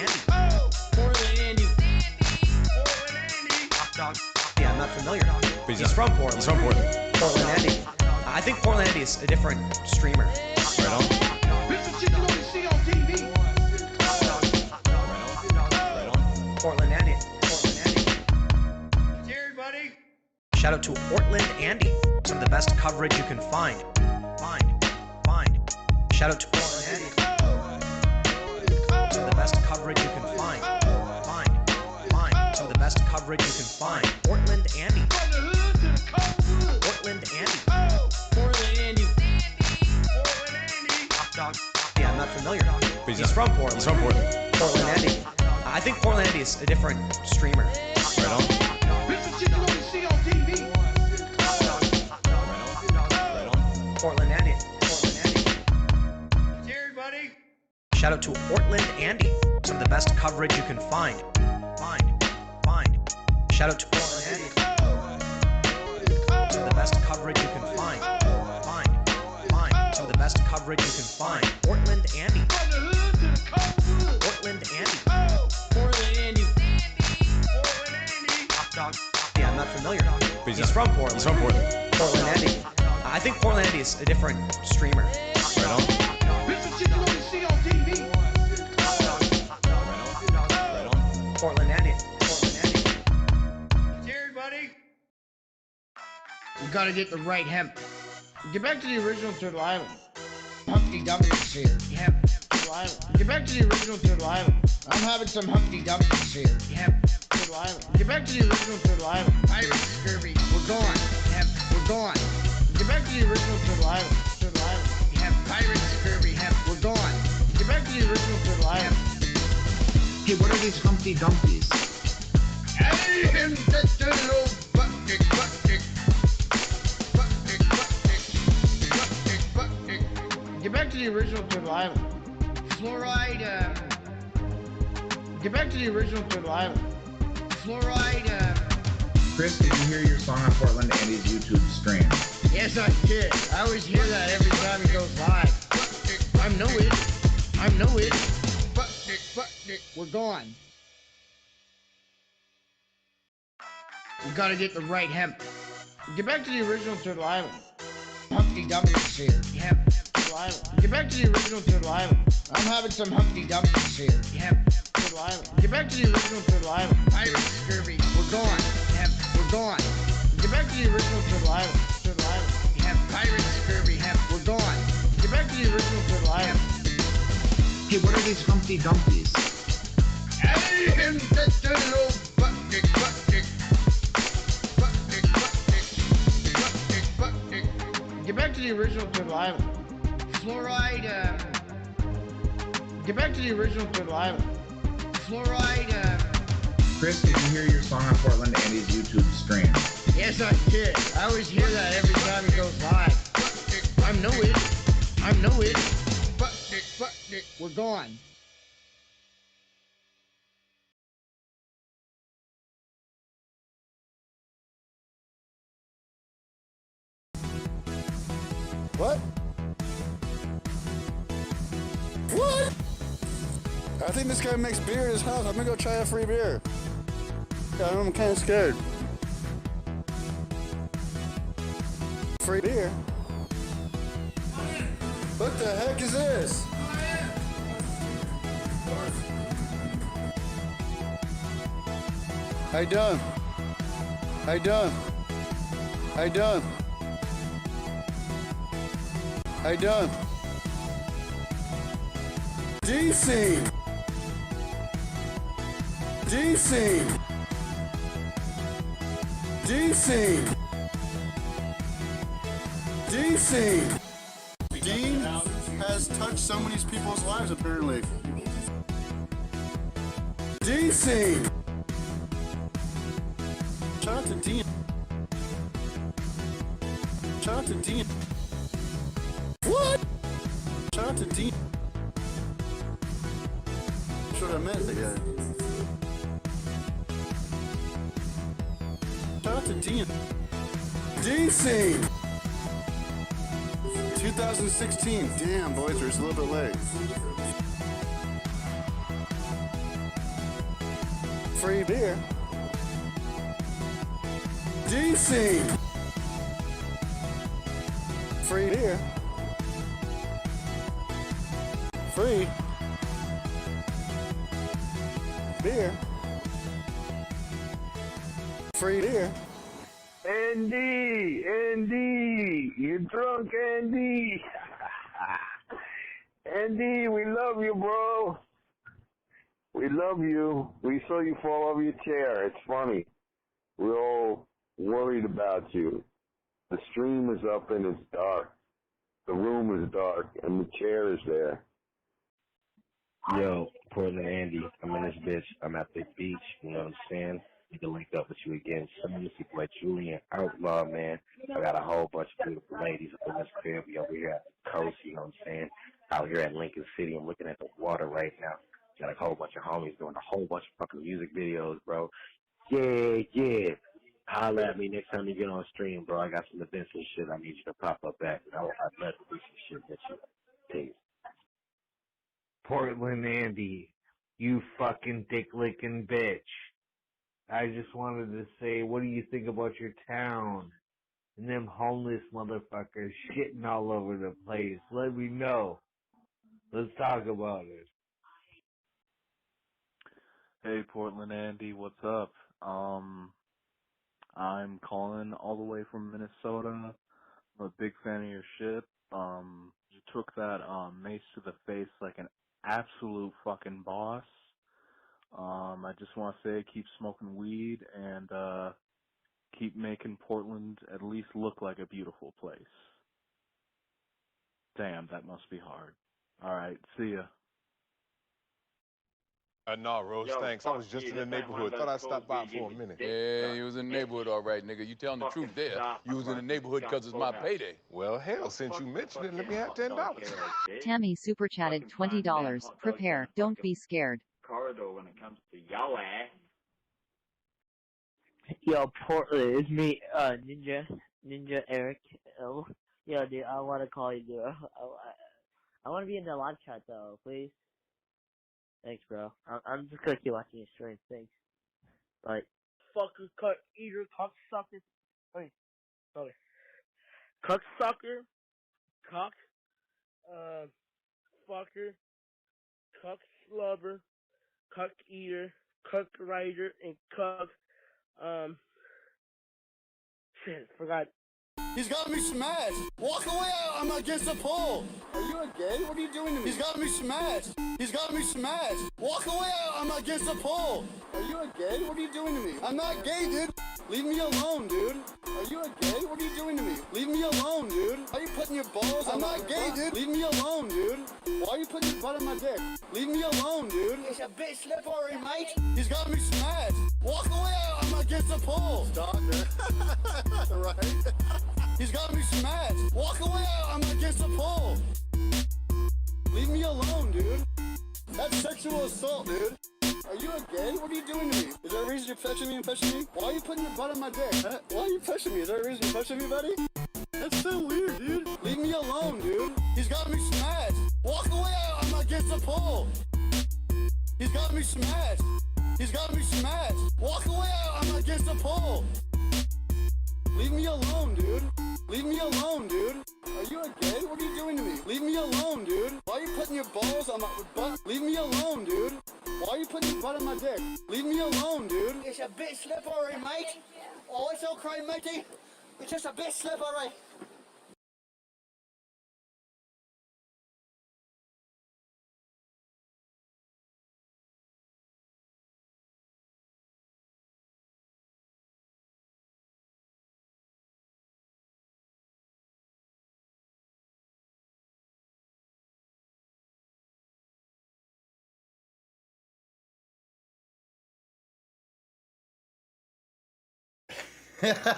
PortlandAndy. Hot dog. Yeah, I'm not familiar. He's from Portland. He's from Portland. PortlandAndy. I think PortlandAndy is a different streamer. Right on. This is shit you only see on TV. Right on. PortlandAndy. Hey, everybody. Shout out to PortlandAndy. Some of the best coverage you can find. Shout out to PortlandAndy. Some of the best coverage you can find. Some of the best coverage you can find. PortlandAndy. PortlandAndy. PortlandAndy. Hot dog. Yeah, I'm not familiar. He's from Portland. He's from Portland. PortlandAndy. I think PortlandAndy is a different streamer. Right on. This is shit you only see on TV. Right on. PortlandAndy. Hey, everybody. Shout out to PortlandAndy. Some of the best coverage you can find. Shout out to PortlandAndy. Some of the best coverage you can find. Some of the best coverage you can find. PortlandAndy. PortlandAndy. PortlandAndy. Hot dog. Yeah, I'm not familiar. He's from Portland. He's from Portland. PortlandAndy. I think PortlandAndy is a different streamer. Right on. This is shit you only see on TV. Right on. PortlandAndy. Hey, everybody. You gotta get the right hemp. Get back to the original Turtle Island. Humpty Dumpty's here. Hemp. Turtle Island. Get back to the original Turtle Island. I'm having some Humpty Dumpty's here. Hemp. Turtle Island. Get back to the original Turtle Island. Pirates, scurvy. We're gone. Hemp. We're gone. Get back to the original Turtle Island. Turtle Island. Hemp. Pirates, scurvy. Hemp. We're gone. Get back to the original Turtle Island. Hey, what are these Humpty Dumpties? Hey, him, that's the little butt dick. Get back to the original Turtle Island. Fluoride, Get back to the original Turtle Island. Fluoride, Chris, did you hear your song on PortlandAndy's YouTube stream? Yes, I did. I always hear that every time he goes live. I'm no idiot. We're gone. You gotta get the right hemp. Get back to the original Turtle Island. Humpty Dumpty's here. Hemp. Turtle Island. Get back to the original Turtle Island. I'm having some Humpty Dumpty's here. Hemp. Turtle Island. Get back to the original Turtle Island. Pirates, scurvy. We're gone. Hemp. We're gone. Get back to the original Turtle Island. Turtle Island. Hemp. Pirates, scurvy. Hemp. We're gone. Get back to the original Turtle Island. Hey, what are these Humpty Dumpties? Hey, him, that's the little butt dick. Get back to the original Turtle Island. Fluoride, Get back to the original Turtle Island. Fluoride, Chris, did you hear your song on PortlandAndy's YouTube stream? Yes, I did. I always hear that every time he goes live. I'm no idiot. We're gone. What? What? I think this guy makes beer in his house. I'm gonna go try a free beer. Yeah, I'm kind of scared. Free beer? What the heck is this? How you doing? How you doing? How you doing? How you doing? G-Scene! G-Scene! G-Scene! G-Scene! Dean has touched so many people's lives apparently. G-Scene! Shout out to Dean. Shout out to Dean. What? Shout out to Dean. That's what I meant, the guy. Shout out to Dean. D-Scene! 2016. Damn, boys, we're just a little bit late. Free beer. DC. Free beer. Free beer. Free beer. Andy, you're drunk, Andy. Andy, we love you, bro. We love you. We saw you fall over your chair. It's funny. We're all worried about you. The stream is up and it's dark. The room is dark and the chair is there. Yo, PortlandAndy, I'm in this bitch. I'm at the beach, you know what I'm saying? Need to link up with you again. Some of these people like Julian Outlaw, man. I got a whole bunch of beautiful ladies up in this crib. We over here at the coast, you know what I'm saying? Out here at Lincoln City, I'm looking at the water right now. Got a whole bunch of homies doing a whole bunch of fucking music videos, bro. Yeah. Holla at me next time you get on stream, bro. I got some events and shit I need you to pop up at. I'd love to do some shit with you. Peace. PortlandAndy, you fucking dick-licking bitch. I just wanted to say, what do you think about your town? And them homeless motherfuckers shitting all over the place. Let me know. Let's talk about it. Hey, PortlandAndy, what's up? I'm calling all the way from Minnesota. I'm a big fan of your shit. You took that mace to the face like an absolute fucking boss. I just want to say keep smoking weed and keep making Portland at least look like a beautiful place. Damn, that must be hard. All right, see ya. Nah, Rose, thanks. I was just in the neighborhood. Thought I'd stop by for a minute. Yeah, you was in the neighborhood all right, nigga. You telling the truth there. You was in the neighborhood because it's my payday. Well, hell, since you mentioned it, let me have $10. Tammy super chatted $20. Prepare, don't be scared. Corridor when it comes to y'all ass. Yo, Portland, it's me, Ninja Eric. Yo, dude, I want to call you, dude. I want to be in the live chat, though, please. Thanks, bro. I'm just gonna keep watching your stream. Thanks. Bye. Fucker, cut, eater, cocksucker. Wait, sorry. Cocksucker, cock, fucker, cock slubber, cock eater, cock rider, and cock, shit, forgot. He's got me smashed. Walk away, I'm against the pole. Are you a gay? What are you doing to me? He's got me smashed. He's got me smashed. Walk away, I'm against the pole. Are you a gay? What are you doing to me? I'm not gay, dude. Leave me alone, dude. Are you a gay? What are you doing to me? Leave me alone, dude. Why are you putting your balls on my gay, dude? Leave me alone, dude. Why are you putting your butt on my dick? Leave me alone, dude. It's a bit slippery, mate. He's got me smashed. Walk away, I'm against the pole. Doctor. Right? He's got me smashed. Walk away, I'm against the pole. Leave me alone, dude. That's sexual assault, dude. Are you a gay? What are you doing to me? Is there a reason you're touching me and pushing me? Why are you putting your butt on my dick? Huh? Why are you pushing me? Is there a reason you're pushing me, buddy? That's so weird, dude. Leave me alone, dude. He's got me smashed. Walk away, I'm against the pole. He's got me smashed. He's got me smashed. Walk away, I'm against the pole. Leave me alone, dude. Leave me alone, dude. Are you a gay? What are you doing to me? Leave me alone, dude. Why are you putting your balls on my butt? Leave me alone, dude. Why are you putting your butt on my dick? Leave me alone, dude. It's a bit slippery, mate. Oh, it's okay, matey. It's just a bit slippery.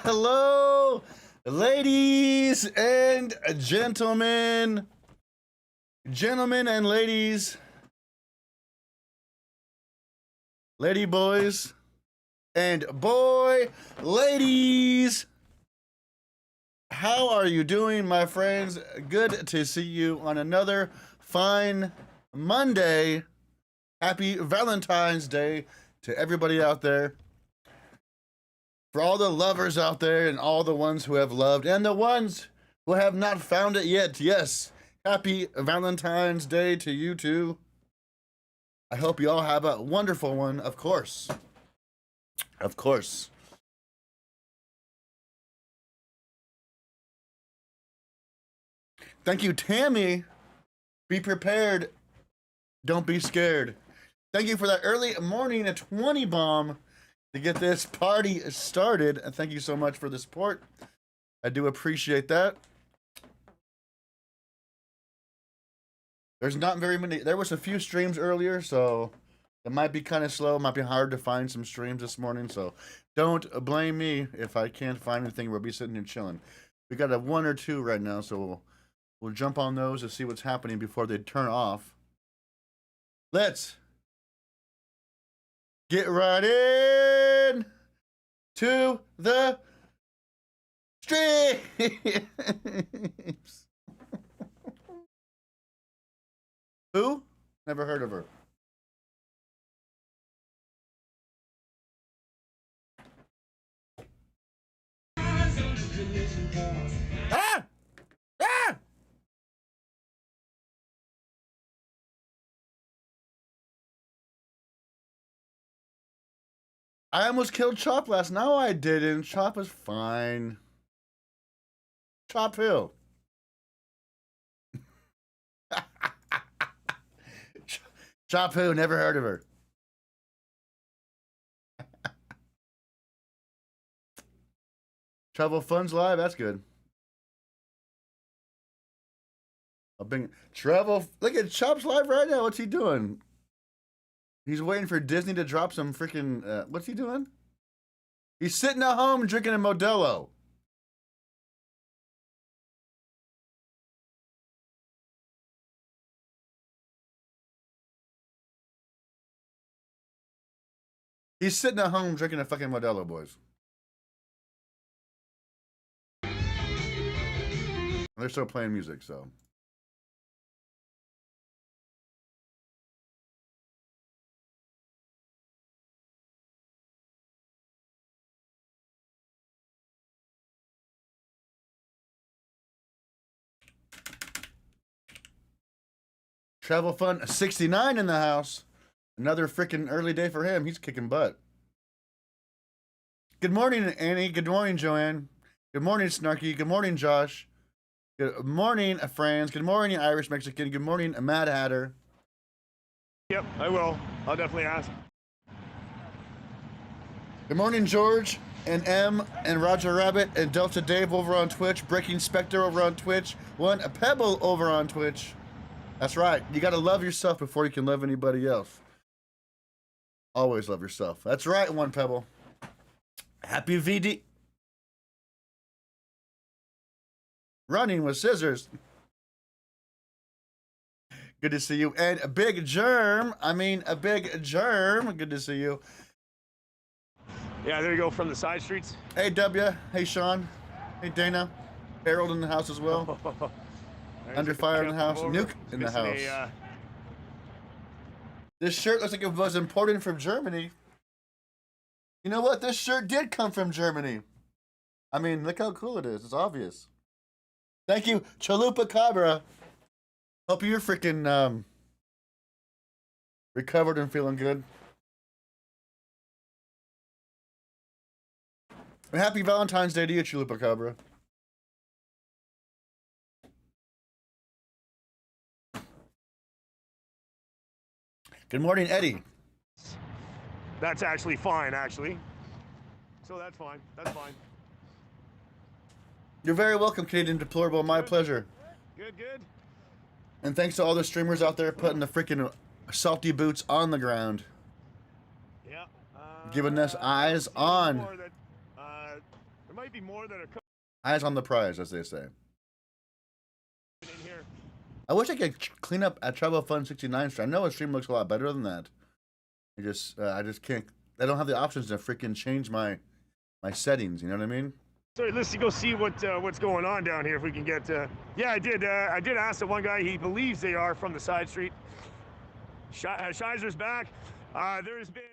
Hello, ladies and gentlemen. Gentlemen and ladies. Lady boys and boy ladies. How are you doing, my friends? Good to see you on another fine Monday. Happy Valentine's Day to everybody out there. For all the lovers out there and all the ones who have loved and the ones who have not found it yet. Yes, happy Valentine's Day to you too. I hope you all have a wonderful one, of course. Of course. Thank you, Tammy. Be prepared. Don't be scared. Thank you for that early morning at 20 bomb to get this party started. And thank you so much for the support. I do appreciate that. There's not very many. There was a few streams earlier, so it might be kind of slow. It might be hard to find some streams this morning. So don't blame me if I can't find anything. We'll be sitting here chilling. We got a 1 or 2 right now, so we'll jump on those to see what's happening before they turn off. Let's get right in to the streams. Who? Never heard of her. Ah! Ah! I almost killed Chop last night. No, I didn't. Chop is fine. Chop Hill. Chop who? Never heard of her. Travel Funds Live? That's good. Travel. Look at Chop's live right now. What's he doing? He's waiting for Disney to drop some freaking. What's he doing? He's sitting at home drinking a Modelo. He's sitting at home drinking a fucking Modelo, boys. They're still playing music, so. Travel Fun 69 in the house. Another freaking early day for him. He's kicking butt. Good morning, Annie. Good morning, Joanne. Good morning, Snarky. Good morning, Josh. Good morning, Franz. Good morning, Irish Mexican. Good morning, Mad Hatter. Yep, I will. I'll definitely ask. Good morning, George and M and Roger Rabbit and Delta Dave over on Twitch. Breaking Spectre over on Twitch. A Pebble over on Twitch. That's right. You got to love yourself before you can love anybody else. Always love yourself. That's right, One Pebble. Happy VD. Running with scissors. Good to see you. And a big germ. A big germ. Good to see you. Yeah, there you go from the side streets. Hey, W. Hey, Sean. Hey, Dana. Harold in the house as well. Under Fire in the house. Nuke in the house. This shirt looks like it was imported from Germany. You know what? This shirt did come from Germany. Look how cool it is. It's obvious. Thank you, Chalupa Cabra. Hope you're freaking recovered and feeling good. And happy Valentine's Day to you, Chalupa Cabra. Good morning, Eddie. That's actually fine, actually. So that's fine. That's fine. You're very welcome, Canadian Deplorable. My pleasure. Good, good. And thanks to all the streamers out there putting the freaking salty boots on the ground. Yeah. Giving us eyes on. There might be more that are eyes on the prize, as they say. I wish I could clean up at Travel Fun 69 stream. I know a stream looks a lot better than that. I just can't. I don't have the options to freaking change my settings. You know what I mean? So let's go see what's going on down here. If we can get. Yeah, I did ask the one guy. He believes they are from the side street. Scheiser's back. There's been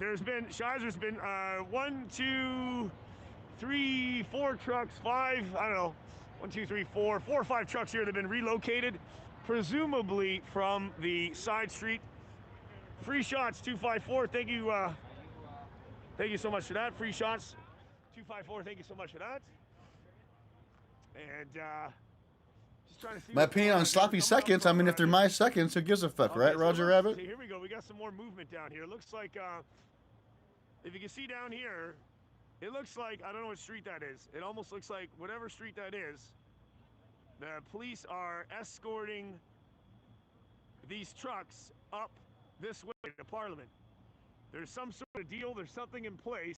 Scheizer's been 1, 2, 3, 4 trucks, 5, I don't know, 1, 2, 3, 4 or 5 trucks here that have been relocated, presumably from the side street. Free shots, 254, thank you so much for that. Free shots, 254, thank you so much for that. And, just trying to see my opinion on sloppy seconds, I mean, if they're my seconds, who gives a fuck, right, Roger Rabbit? Here we go, we got some more movement down here. It looks like, if you can see down here, it looks like, I don't know what street that is. It almost looks like whatever street that is, the police are escorting these trucks up this way to Parliament. There's some sort of deal, there's something in place.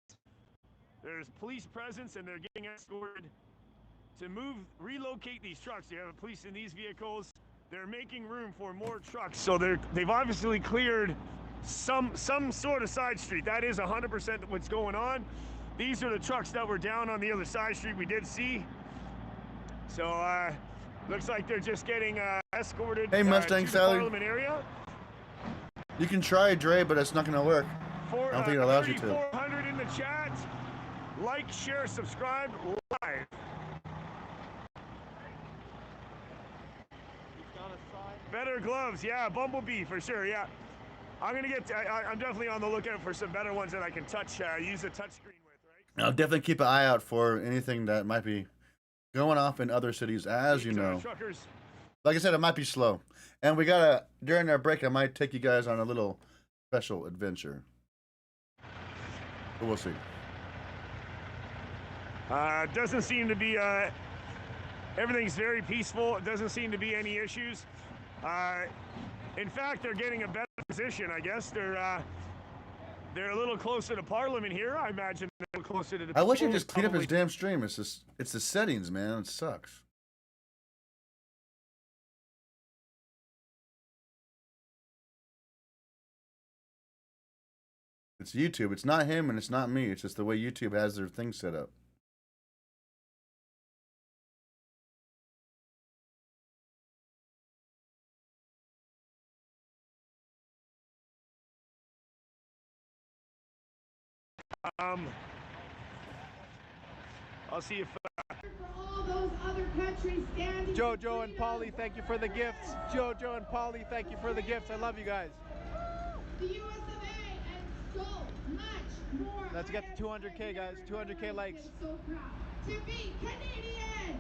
There's police presence and they're getting escorted to relocate these trucks. You have police in these vehicles. They're making room for more trucks. So they've obviously cleared some sort of side street. That is 100% what's going on. These are the trucks that were down on the other side street we did see. So looks like they're just getting escorted Hey, Mustang to the Sally. Parliament area. You can try, Dre, but it's not going to work. I don't think it allows you to. 400 in the chat. Like, share, subscribe, live. Better gloves, yeah, Bumblebee for sure, yeah. I'm definitely on the lookout for some better ones that I can touch, use a touch screen with, right? I'll definitely keep an eye out for anything that might be going off in other cities, as you know. Truckers. Like I said, it might be slow. And during our break, I might take you guys on a little special adventure. But we'll see. Doesn't seem to be, everything's very peaceful. It doesn't seem to be any issues. In fact, they're getting a better position, I guess. They're a little closer to Parliament here. I imagine they're a little closer to the... I wish he'd just clean up his damn stream. It's the settings, man. It sucks. It's YouTube. It's not him and it's not me. It's just the way YouTube has their thing set up. I'll see if... For all those other countries standing... Jojo and Polly, thank you for the gifts. Jojo and Polly, thank you for the gifts. I love you guys. The US of A and so much more. Let's get to 200K, guys. 200K likes. So proud to be Canadian.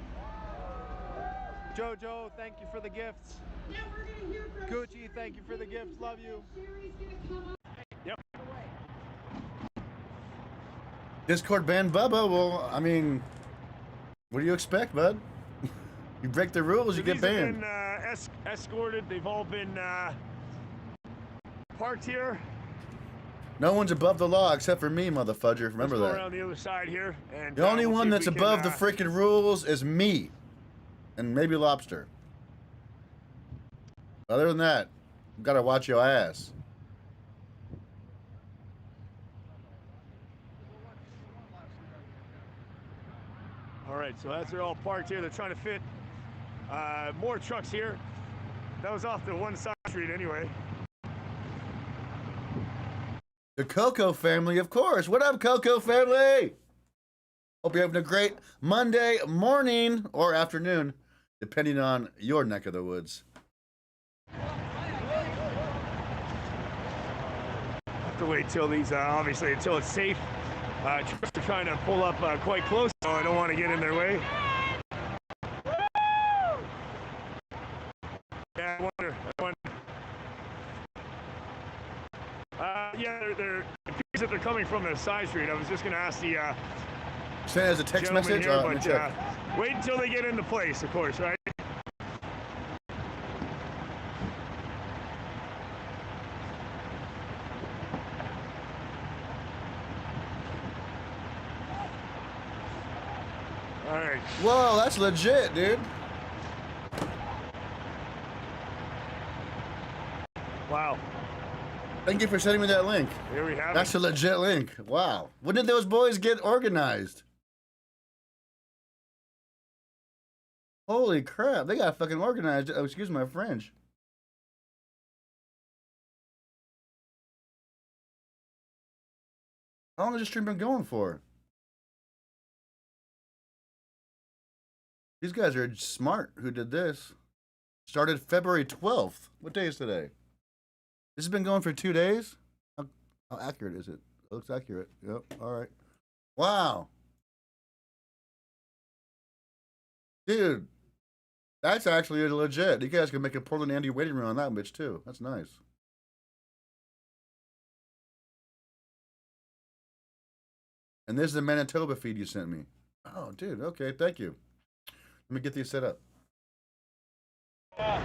Jojo, thank you for the gifts. Now we're going to hear from... Gucci, thank you for the gifts. Love you. Sherry's going to come up. Yep. Discord ban Bubba. Well, I mean, what do you expect, bud? You break the rules, you get banned. These have been escorted. They've all been parked here. No one's above the law except for me, motherfudger. Remember Let's go that. around the other side here. And, The only we'll one see if that's we can, above the freaking rules is me. And maybe Lobster. Other than that, you gotta watch your ass. All right, so as they're all parked here, they're trying to fit more trucks here. That was off the one side street anyway. The Coco family, of course. What up, Coco family? Hope you're having a great Monday morning or afternoon, depending on your neck of the woods. Have to wait till these, obviously, until it's safe. Trucks are trying to pull up quite close, so I don't want to get in their way. Yeah, I wonder. Yeah, it appears that they're coming from the side street. I was just going to ask the Send it as a text message? here, Let me but check. wait until they get into place, of course, right? All right. Whoa, that's legit, dude. Wow. Thank you for sending me that link. Here we have That's it. a legit link. Wow. When did those boys get organized? Holy crap. They got fucking organized. Oh, excuse my French. How long has this stream been going for? These guys are smart who did this. Started February 12th. What day is today? This has been going for 2 days? How accurate is it? It looks accurate. Yep. All right. Wow. Dude, that's actually legit. You guys can make a PortlandAndy waiting room on that bitch too. That's nice. And this is the Manitoba feed you sent me. Oh, dude. Okay, thank you. Let me get these set up. Yeah.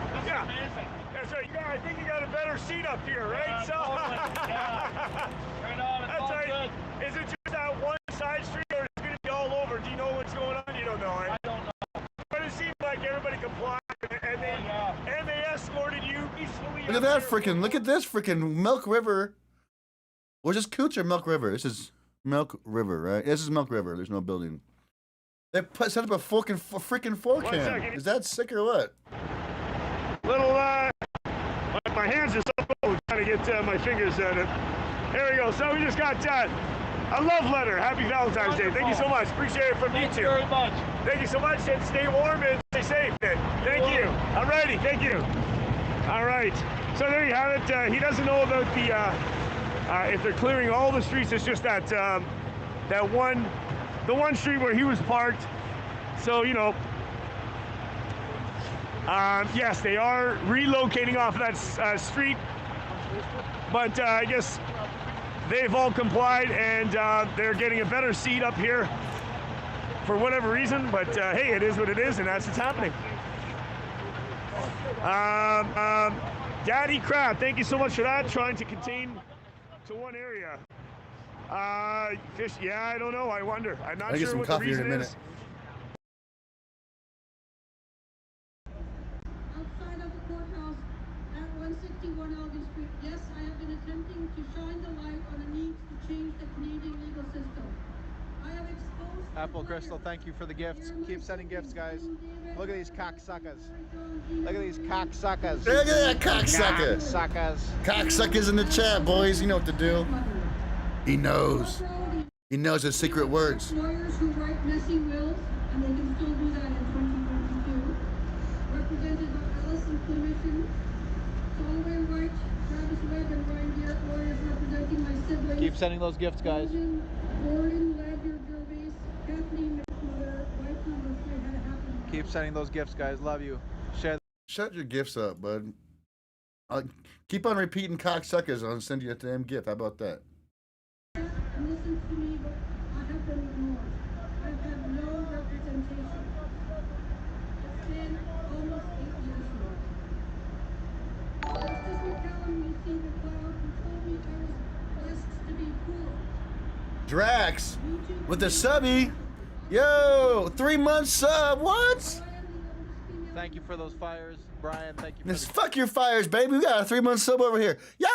That's right. Yeah, I think you got a better seat up here, right? So. That's right. Is it just that one side street, or is it going to be all over? Do you know what's going on? You don't know. I don't know. But it seems like everybody complied, and they escorted you peacefully. Look at that freaking. Look at this freaking Milk River. Was this Cooch or Milk River? This is Milk River, right? This is Milk River. There's no building. They set up a freaking 4cam. Is that sick or what? Little, my hands are so cold trying to get my fingers in it. Here we go. So we just got a love letter. Happy Valentine's Day. Thank you so much. Appreciate it from me too. Thank you very much. Thank you so much, and stay warm and stay safe. Thank you. I'm ready. Thank you. All right. So there you have it. He doesn't know about the if they're clearing all the streets. It's just that the one street where he was parked. So you know. Yes, they are relocating off of that street, but I guess they've all complied, and they're getting a better seat up here for whatever reason, but hey, it is what it is, and that's what's happening. Daddy Crab, thank you so much for that, trying to contain to one area. Fish, yeah, I don't know, I wonder. I'm not sure what the reason is. Yes, I have been attempting to shine the light on the needs to change the Canadian legal system. I have exposed... Apple Crystal, thank you for the gifts. Keep sending gifts, guys. Look at these cocksuckers. Look at these cocksuckers. Look at that cocksucker. Cocksuckers. Cocksuckers in the chat, boys. You know what to do. He knows. He knows his secret words. Lawyers who write messy wills, and they can still do that in 2022. Represented by Allison Commission, Convoy White, Travis Webb, and Ryan Garrett, lawyers representing my siblings. Keep sending those gifts, guys. Gordon, Ladner, Gervais, Kathleen, mother, wife number 3 had it happen. Keep sending those gifts, guys. Love you. Shut your gifts up, bud. Keep on repeating cocksuckers. I'll send you a damn gift. How about that? And listen to me, but I have been ignored. I've had no representation. It's been almost 8 years now. Justice McCallum received a cloud who told me I was blessed to be poor. Drax with the subby. Yo, 3-month sub. What? Thank you for those fires, Brian. Thank you. Fuck your fires, baby. We got a 3-month sub over here. Yo!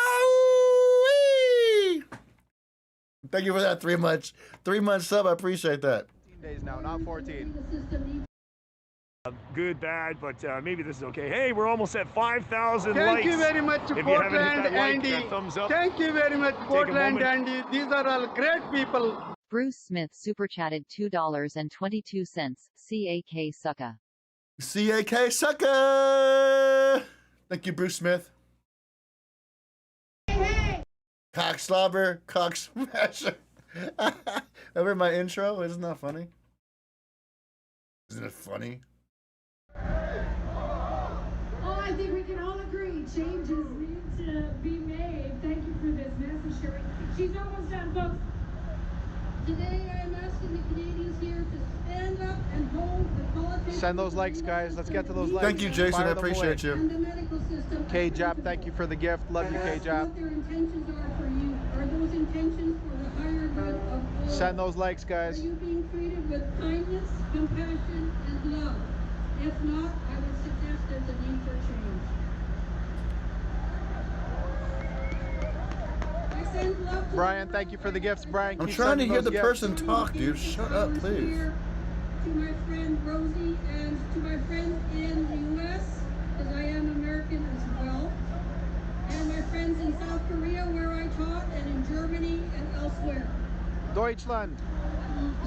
Thank you for that 3-month sub. I appreciate that. 15 days now, not 14. Good, bad, but maybe this is okay. Hey, we're almost at 5,000 likes. Thank you very much, PortlandAndy. Thumbs up. Thank you very much, PortlandAndy. These are all great people. Bruce Smith super chatted $2.22. CAK sucka. CAK sucker. Thank you, Bruce Smith. Cock slobber, cock smasher. Remember my intro? Isn't that funny? Isn't it funny? Oh, I think we can all agree changes need to be made. Thank you for this message, Sherry. She's almost done, folks. Today I am asking the Canadians here to stand up and hold the politics. Send those likes, guys. Let's get to those likes. Thank you, Jason. I appreciate you. And the medical system. K-Jap, thank you for the gift. Love you, K-Jap. What their intentions are for you. Are those intentions for the higher good of all? Send those likes, guys. Are you being treated with kindness, compassion, and love? If not, I would suggest there's a need for change. I send love to Brian, thank you for the gifts, Brian. I'm Keep trying to hear the gifts. person talk, dude. Shut up, please. To my friend Rosie and to my friends in the U.S., because I am American as well, and my friends in South Korea where I taught, and in Germany and elsewhere. Deutschland.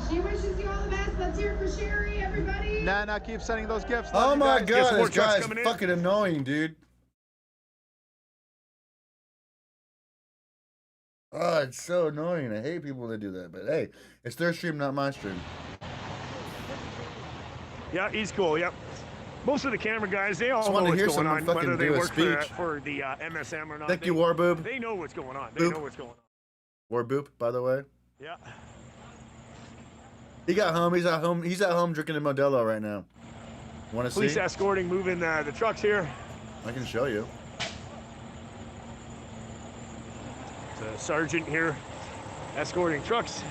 She wishes you all the best. Let's hear it for Sherry, everybody. Nana, keep sending those gifts. Oh Love you my guys. god, this guy's fucking annoying, dude. Oh, it's so annoying. I hate people that do that. But hey, it's their stream, not my stream. Yeah, he's cool. Yep. Most of the camera guys, they all Just know wanna what's hear going someone on, fucking whether they do a work speech. for the MSM or not. Thank you, Warboob. They know what's going on. They Boop. know what's going on. Warboop, by the way. Yeah. He got home. He's at home. He's at home drinking a Modelo right now. Want to see? Police escorting, moving the trucks here. I can show you. The sergeant here escorting trucks.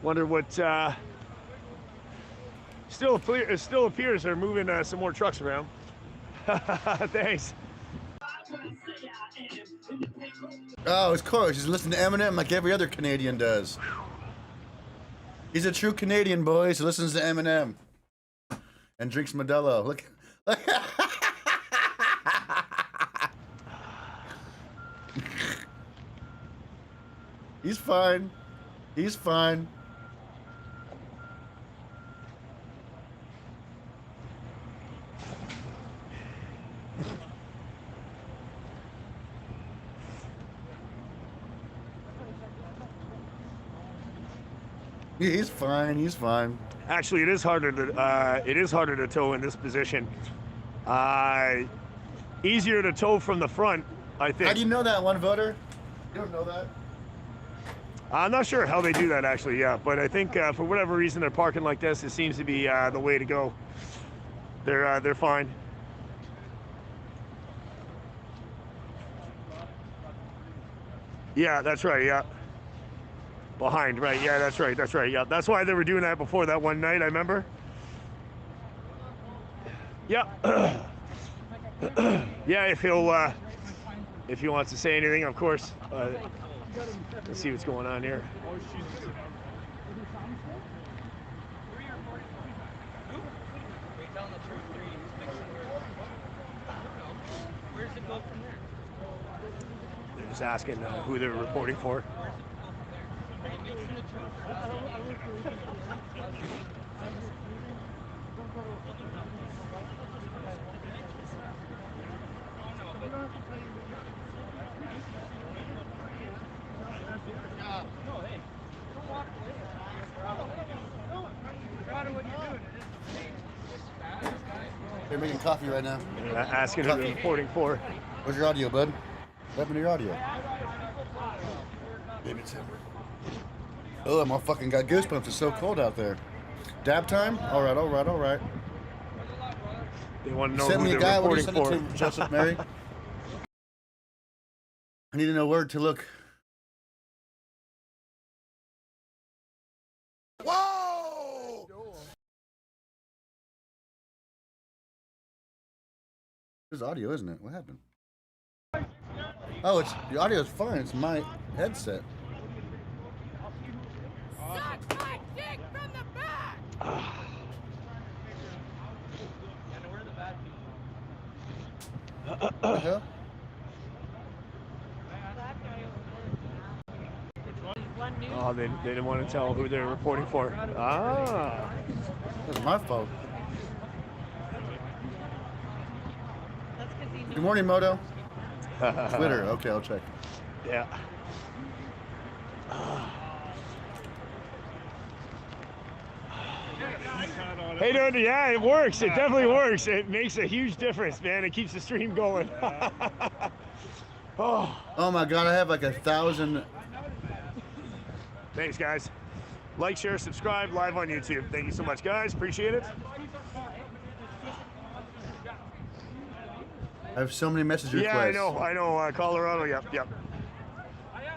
Wonder what still appears they're moving some more trucks around. Thanks. Oh, of course. He's listening to Eminem like every other Canadian does. He's a true Canadian, boys. He listens to Eminem and drinks Modelo. Look. He's fine. He's fine. He's fine. He's fine. Actually, it is harder to tow in this position. Easier to tow from the front, I think. How do you know that, one voter? You don't know that? I'm not sure how they do that actually, yeah. But I think for whatever reason they're parking like this, it seems to be the way to go. They're fine. Yeah, that's right. Yeah. Behind, right? Yeah, that's right. That's right. Yeah, that's why they were doing that before that one night. I remember. Yeah. Yeah, if he wants to say anything, of course. Let's see what's going on here. They're just asking who they're reporting for. They're making coffee right now. Asking who they're reporting for. Where's your audio, bud? What happened to your audio? Maybe it's him. Oh, I'm all fucking got goosebumps. It's so cold out there. Dab time? All right, all right, all right. They want to know Send who me a they're guy. What do you reporting send it for. to, Joseph Mary? I need to know where to look. Whoa! This is audio, isn't it? What happened? Oh, it's the audio is fine. It's my headset. Suck my dick from the back! What the hell? Oh, they didn't want to tell who they're reporting for. Ah. That's my fault. Good morning, Moto. Twitter. Okay, I'll check. Yeah. Hey, dude, yeah, it works. It definitely works. It makes a huge difference, man. It keeps the stream going. Oh my God, I have like 1,000. Thanks, guys. Like, share, subscribe, live on YouTube. Thank you so much, guys. Appreciate it. I have so many message requests. Yeah, I know. Colorado, yep.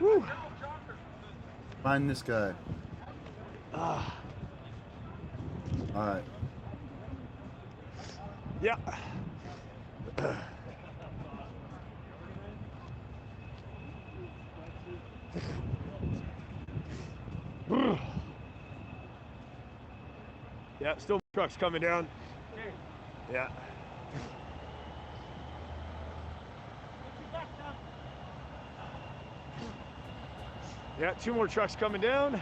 Woo. Find this guy. All right. Yeah. Yeah, still trucks coming down. Yeah. Yeah, 2 more trucks coming down.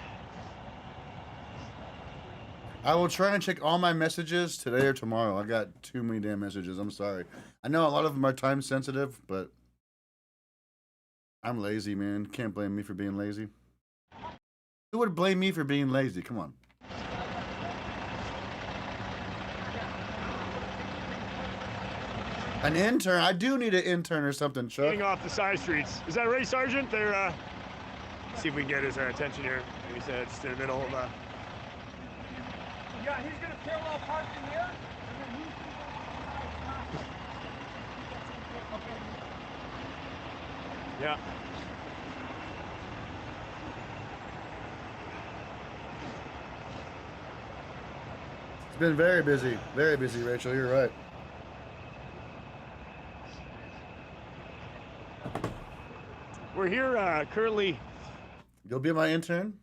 I will try and check all my messages today or tomorrow. I got too many damn messages. I'm sorry. I know a lot of them are time sensitive, but I'm lazy, man. Can't blame me for being lazy. Who would blame me for being lazy? Come on. An intern? I do need an intern or something, Chuck. Getting off the side streets. Is that right, Sergeant? They're, see if we can get his attention here. He's just in the middle of, Yeah, he's gonna parallel park in here. Yeah. It's been very busy, Rachel. You're right. We're here currently. You'll be my intern?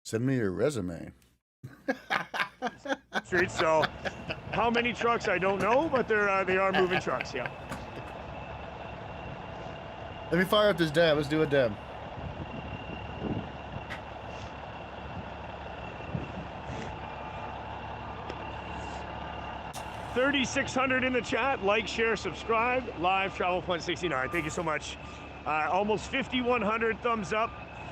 Send me your resume. Streets. So, how many trucks I don't know, but they are moving trucks. Yeah. Let me fire up this dab. Let's do a dab. $3,600 in the chat. Like, share, subscribe. Live Travel Fun 69. Thank you so much. Almost 5,100 thumbs up.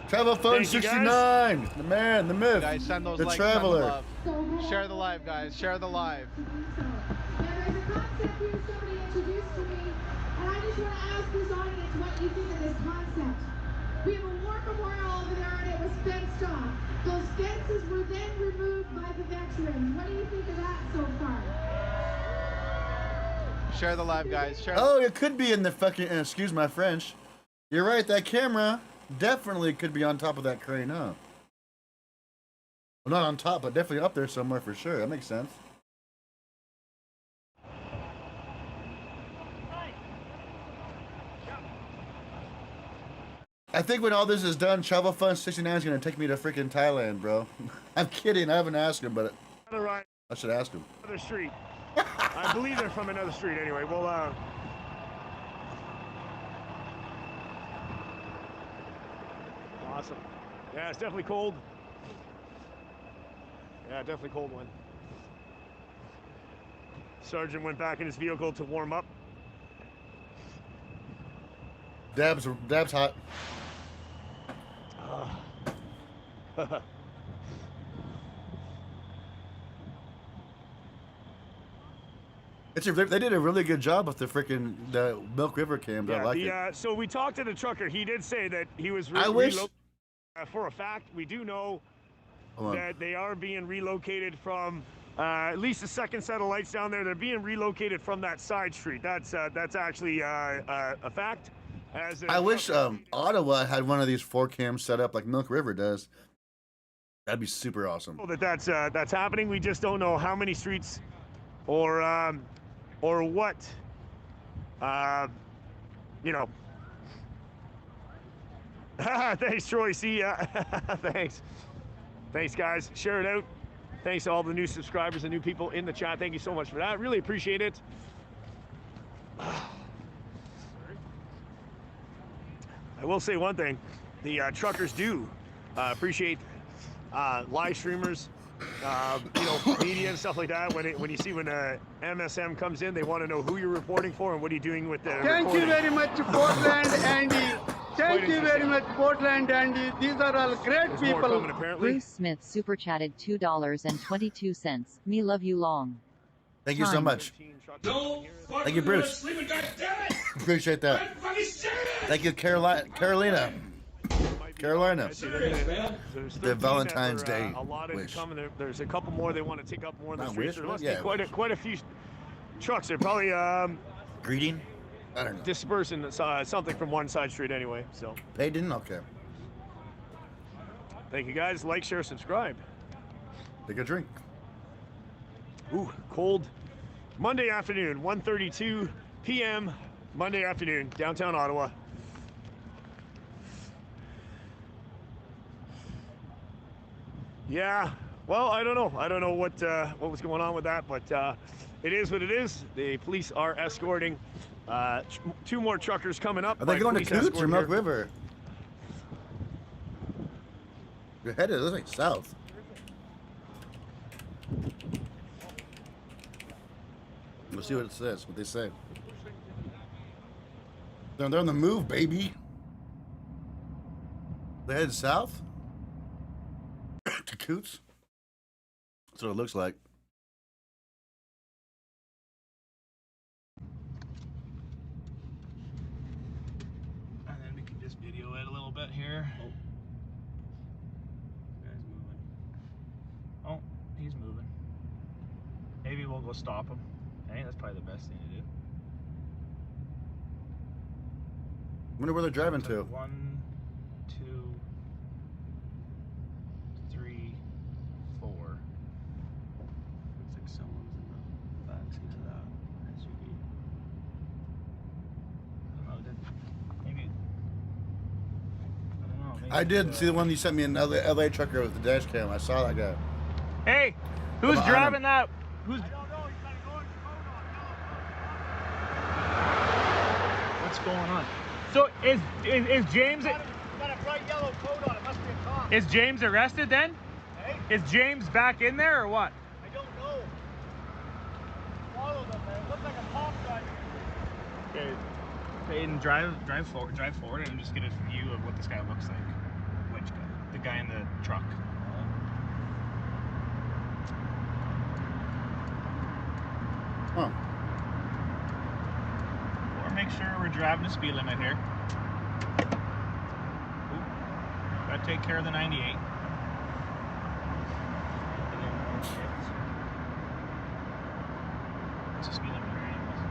Travel Fun 69. The man, the myth. Guys, send those the likes, traveler. send the love. Share the live, guys. Share the live. There's a concept here somebody introduced to me, and I just want to ask this audience what you think of this concept. We have a war memorial over there, and it was fenced off. Those fences were then removed by the veterans. What do you think of that so far? Share the live, guys. Share. Oh, it could be in the fucking. Excuse my French. You're right. That camera definitely could be on top of that crane, huh? Well, not on top, but definitely up there somewhere for sure. That makes sense. I think when all this is done, Travel Fun 69 is going to take me to freaking Thailand, bro. I'm kidding. I haven't asked him, but I should ask him. Another street. I believe they're from another street anyway. Well, awesome. Yeah, it's definitely cold. Yeah, definitely cold one. Sergeant went back in his vehicle to warm up. Dab's hot. They did a really good job with the Milk River cams. Yeah, I like it. So we talked to the trucker. He did say that he was for a fact. We do know that they are being relocated from at least the second set of lights down there. They're being relocated from that side street. That's actually a fact. I wish Ottawa had one of these 4 cams set up like Milk River does. That'd be super awesome. That's happening. We just don't know how many streets or what. You know. Thanks, Troy. See ya. Thanks, guys. Share it out. Thanks to all the new subscribers and new people in the chat. Thank you so much for that. Really appreciate it. I will say one thing. The truckers do appreciate live streamers, media and stuff like that. When MSM comes in, they want to know who you're reporting for and what are you doing with the Thank you very much, PortlandAndy. Thank you very much, PortlandAndy. These are all great people. Bruce Smith super chatted $2.22. Me love you long. Thank you so much. Thank you, Bruce. Appreciate that. Thank you, Carolina. The Valentine's Day wish. There's a couple more they want to take up more in the streets. There must be Yeah, quite a few trucks. They're probably greeting. I don't know. Dispersing something from one side street anyway. So they didn't. Okay. Thank you guys. Like, share, subscribe. Take a drink. Ooh, cold. Monday afternoon, 1:32 p.m. Monday afternoon, downtown Ottawa. Yeah, Well, I don't know. I don't know what was going on with that, but it is what it is. The police are escorting 2 more truckers coming up. Are they going to Police Coots escort or Milk here. River? You're headed, it looks like south. Let's see what it says, what they say. They're on the move, baby. They headed south? To Coots? That's what it looks like. And then we can just video it a little bit here. Oh. Guy's moving. Oh, he's moving. Maybe we'll go stop him. I think that's probably the best thing to do. Wonder where they're driving to. 1, 2, 3, 4. Looks like someone's in the backseat of that SUV. I don't know, maybe. I don't know. Maybe I did see the one you sent me, another LA trucker with the dash cam. I saw that guy. Hey, who's driving that? Who's? What's going on? So is James? Got a bright yellow coat on. It must be a cop. Is James arrested then? Hey? Is James back in there or what? I don't know. Follow them, man. It looks like a cop driving. Okay, Peyton, drive forward, and just get a view of what this guy looks like. Which guy? The guy in the truck. Huh. Or make sure we're driving the speed limit here. Ooh, gotta take care of the 98. What's the speed limit here anyways?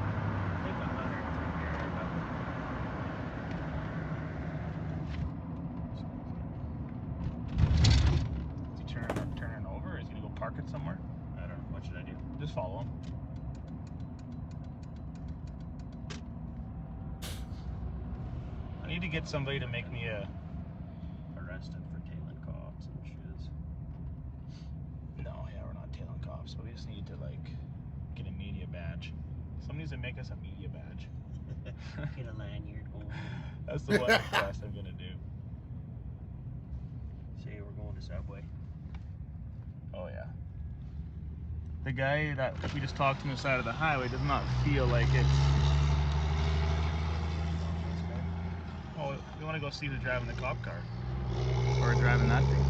I think 100 through here. Is he turning over? Is he gonna go park it somewhere? I don't know. What should I do? Just follow him. I need to get somebody to make me arrested for tailing cops and shiz. No, yeah, we're not tailing cops, but we just need to like get a media badge. Somebody needs to make us a media badge. Get a lanyard. That's the one request I'm gonna do. Say we're going to Subway. Oh yeah. The guy that we just talked to on the side of the highway does not feel like it's. Oh, we want to go see who's driving the cop car. Or driving that thing.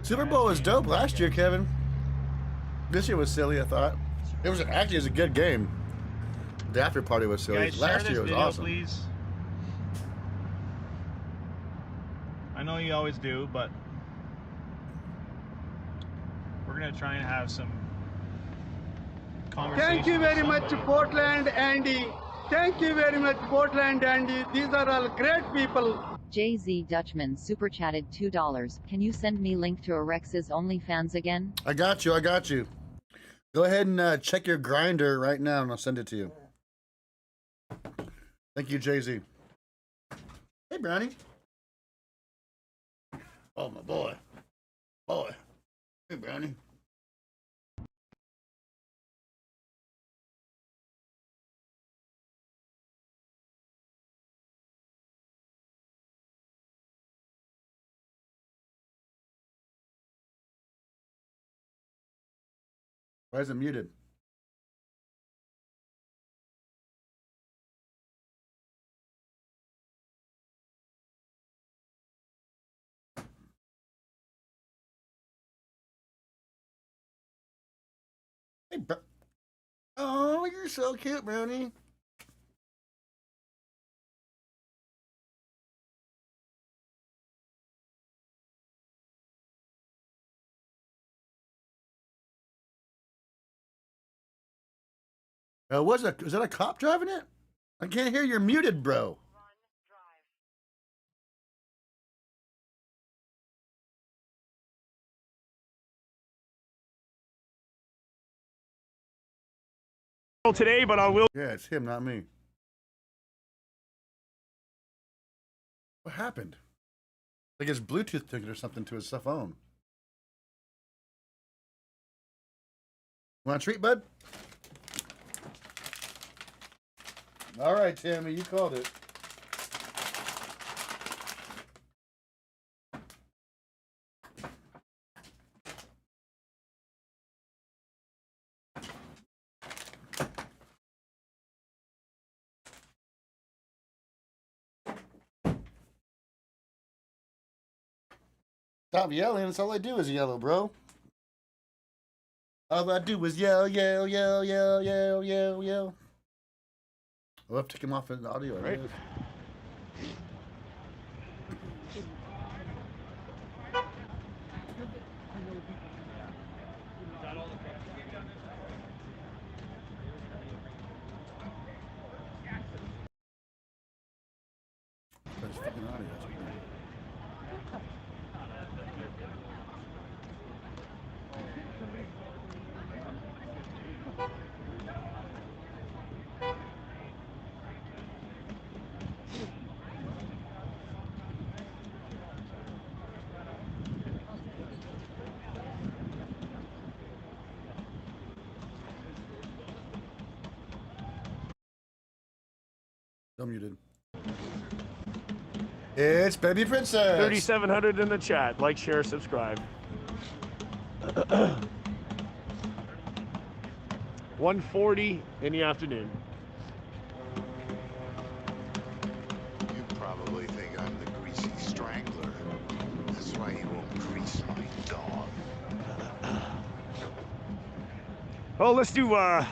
Super Bowl was dope last year, Kevin. This year was silly, I thought. It was actually a good game. The after party was silly. Guys, last share year this was video, awesome. please. I know you always do, but we're gonna try and have some conversation. Thank you with very much, somebody. PortlandAndy. Thank you very much, PortlandAndy. These are all great people. JZ Dutchman super chatted $2. Can you send me link to Arex's OnlyFans again? I got you. I got you. Go ahead and check your grinder right now, and I'll send it to you. Thank you, Jay-Z. Hey, Brownie. Oh, my boy. Boy. Hey, Brownie. Why is it muted? Hey, oh, you're so cute, Brownie. Was that a cop driving it? I can't hear. You're muted, bro. Today, but I will. Yeah, it's him, not me. What happened? Like his Bluetooth took it or something to his phone. Want a treat, bud? All right, Tammy, you called it. Stop yelling. That's all I do is yell, bro. All I do is yell, yell, yell, yell, yell, yell, yell. We'll have to take him off in the audio. Right. That's fucking audio. I'm muted. It's Baby Princess. 3,700 in the chat. Like, share, subscribe. 1:40 in the afternoon. You probably think I'm the greasy strangler. That's why you won't grease my dog. Well, let's do, looks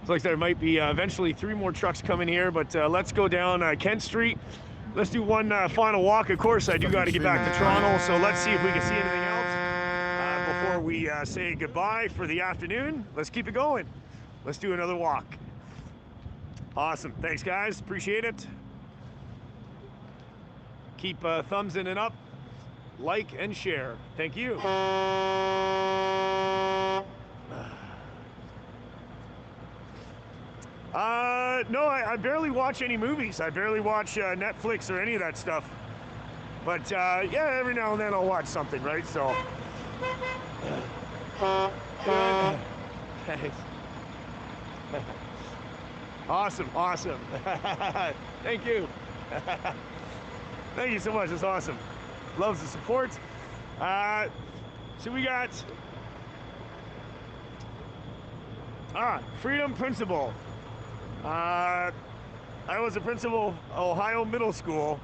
like there might be eventually 3 more trucks coming here, but let's go down Kent Street. Let's do one final walk. Of course, I do got to get back to Toronto, so let's see if we can see anything else before we say goodbye for the afternoon. Let's keep it going. Let's do another walk. Awesome. Thanks, guys. Appreciate it. Keep thumbs in and up, like, and share. Thank you. No, I barely watch any movies. I barely watch Netflix or any of that stuff. But yeah, every now and then I'll watch something, right? So. Thanks. Awesome, awesome. Thank you. Thank you so much. That's awesome. Loves the support. So we got Freedom Principal. I was a principal of Ohio Middle School.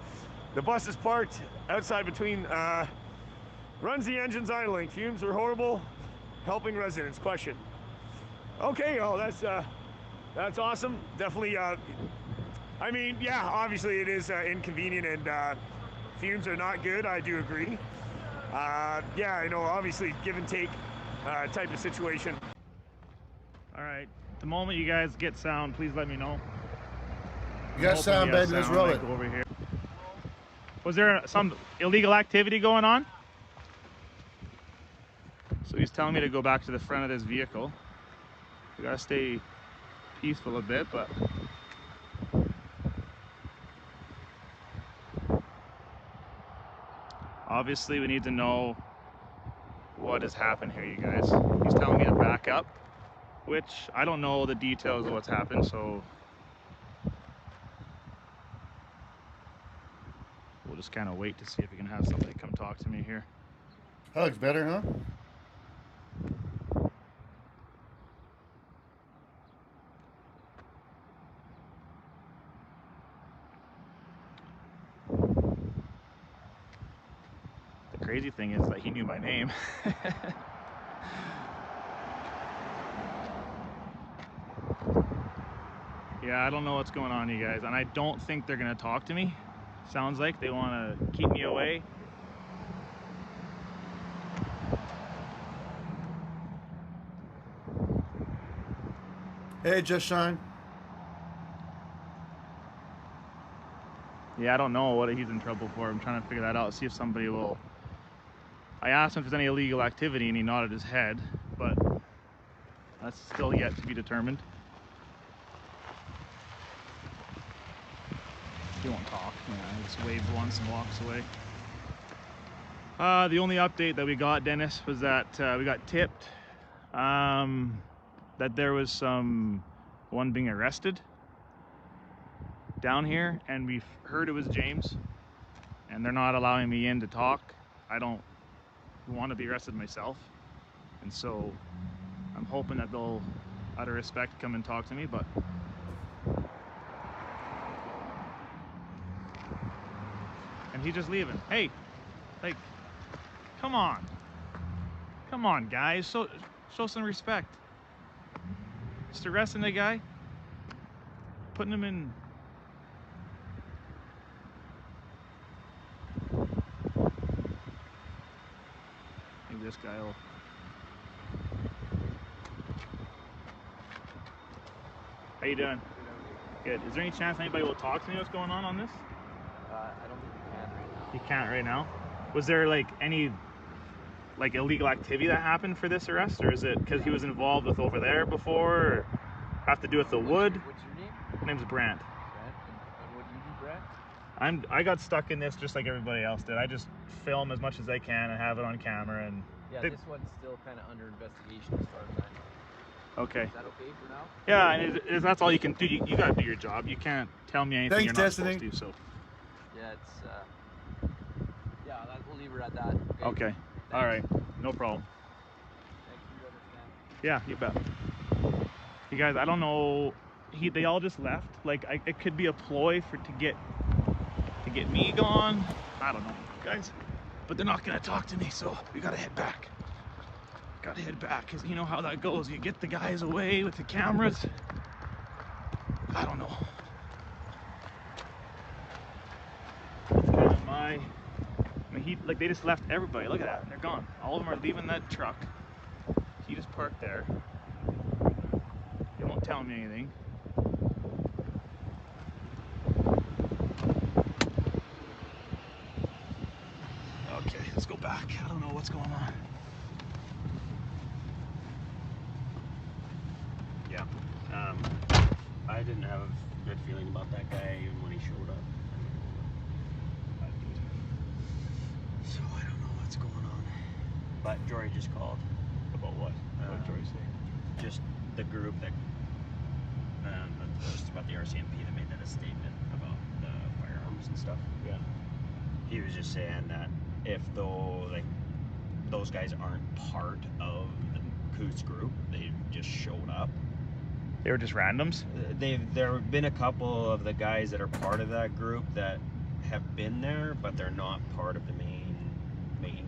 The bus is parked outside between, runs the engines idling. Fumes are horrible. Helping residents. Question. Okay, oh, that's awesome. Definitely, I mean, yeah, obviously it is inconvenient and fumes are not good. I do agree. Yeah, I know, obviously give and take type of situation. All right. The moment you guys get sound, please let me know. You got sound, baby. Let's roll it. Over here. Was there some illegal activity going on? So he's telling me to go back to the front of this vehicle. We gotta stay peaceful a bit, but obviously we need to know what has happened here, you guys. He's telling me to back up, which I don't know the details of what's happened, so we'll just kind of wait to see if we can have somebody come talk to me here. Hugs better, huh? The crazy thing is that he knew my name. Yeah, I don't know what's going on, you guys, and I don't think they're gonna talk to me. Sounds like they want to keep me away. Hey, Just Shine. Yeah, I don't know what he's in trouble for. I'm trying to figure that out, see if somebody will. I asked him if there's any illegal activity and he nodded his head, but that's still yet to be determined. He won't talk. Yeah, he just waves once and walks away. The only update that we got, Dennis, was that we got tipped that there was one being arrested down here, and we heard it was James, and they're not allowing me in to talk. I don't want to be arrested myself, and so I'm hoping that they'll, out of respect, come and talk to me, but and he's just leaving. Hey, like, come on, guys, show some respect. Just arresting the guy, putting him in. Maybe this guy will. How you doing? Good. Is there any chance anybody will talk to me? What's going on this? I don't think you can right now. You can't right now. Was there like any illegal activity that happened for this arrest, or is it because he was involved with over there before, or have to do with the wood? What's your name? My name's Brant. Brant. And what do you do, Brant? I got stuck in this just like everybody else did. I just film as much as I can and have it on camera, and Yeah, this one's still kind of under investigation as far as I know. okay. Is that okay for now? Yeah, and if that's all you can do, you got to do your job. You can't tell me anything Thanks, you're not Destiny. supposed to. So Yeah, it's yeah, we'll leave her at that. okay. All right, no problem. Thanks for your understanding. Yeah, you bet. You guys, I don't know. They all just left. Like, it could be a ploy to get me gone. I don't know, guys. But they're not gonna talk to me, so we gotta head back. Gotta head back, cause you know how that goes. You get the guys away with the cameras. I don't know. It's kind of I mean, they just left everybody. Look at that, they're gone. All of them are leaving that truck. He just parked there. They won't tell me anything. Okay, let's go back. I don't know what's going on. Yeah, I didn't have a good feeling about that guy even when he showed up. So I don't know what's going on. But Jory just called. About what? What did Jory say? Just the group that, just about the RCMP that made that a statement about the firearms and stuff. Yeah. He was just saying that if those guys aren't part of the Coots group, they just showed up. They were just randoms? There have been a couple of the guys that are part of that group that have been there, but they're not part of the main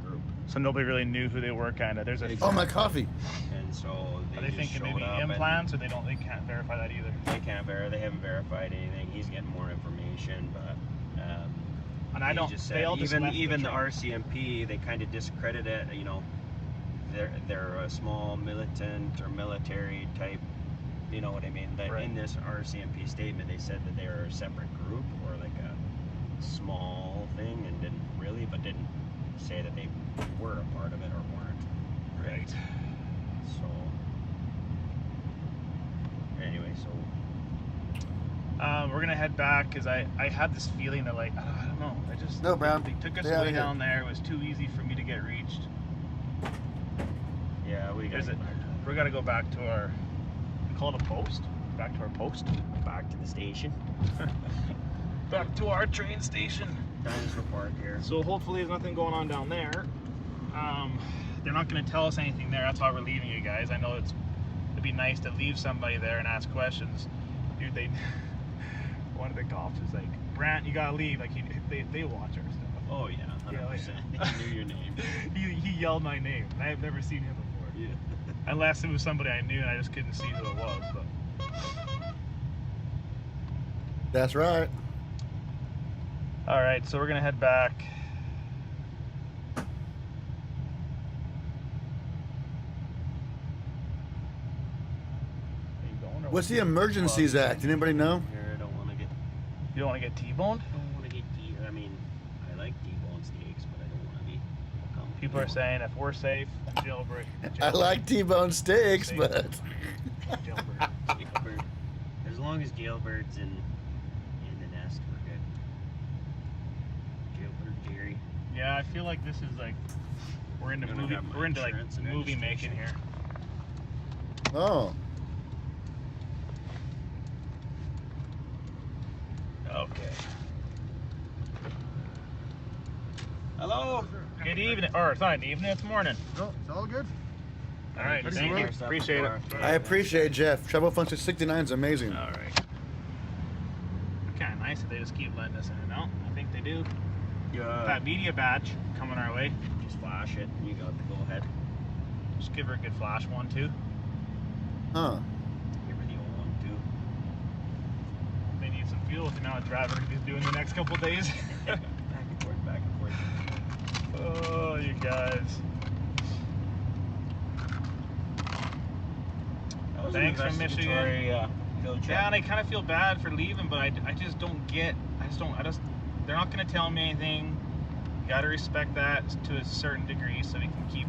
group. So nobody really knew who they were, kind of. There's a. Oh, my coffee. And so Are they thinking maybe implants, or they can't verify that either? They can't verify. They haven't verified anything. He's getting more information, but. And I don't. Just said, they all just left even the truck. RCMP, they kind of discredit it. You know, they're a small militant or military type. You know what I mean? That Right. In this RCMP statement, they said that they are a separate group or like a small thing, and didn't say that they were a part of it or weren't. Right. So anyway, we're gonna head back because I had this feeling that I don't know. No, Brown. They took us Stay out way of here. down there. It was too easy for me to get reached. yeah, we gotta go back to our. We call it a post. Back to our post. back to the station. Back to our train station. Dinosaur Park here. So hopefully there's nothing going on down there. They're not going to tell us anything there. That's why we're leaving you guys. I know it'd be nice to leave somebody there and ask questions. Dude, one of the cops was like, Brant, you gotta leave. Like they watch our stuff. Oh yeah, 100%. He knew your name. he yelled my name. I have never seen him before. Yeah. Unless it was somebody I knew and I just couldn't see who it was. But That's right. all right, so we're gonna head back. What's the Emergencies Act? Anybody know? Here, I don't want to get. You don't want to get T-boned? I don't want to get I mean, I like T-bone steaks, but I don't want to be. People are saying if we're safe, jailbreak. I like T-bone steaks, but Jailbird. As long as jailbird's in the nest, we're good. Yeah, I feel like this is like we're into movie. We're into like movie making here. Oh. Okay. Hello. Good evening. Or it's not evening. It's morning. No, it's all good. All right. Thank you. Appreciate it. I appreciate Jeff. Travel Function 69 is amazing. All right. Kind of nice that they just keep letting us in. No, I think they do. Yeah. That media badge coming our way. Just flash it. You got the go ahead. Just give her a good flash one too. Huh. Give her the old one too. They need some fuel with the amount of driving he's doing the next couple of days. Back and forth, back and forth. Oh, you guys. Thanks for Michigan. Yeah, and I kind of feel bad for leaving, but I just don't get. They're not going to tell me anything. You got to respect that to a certain degree, so we can keep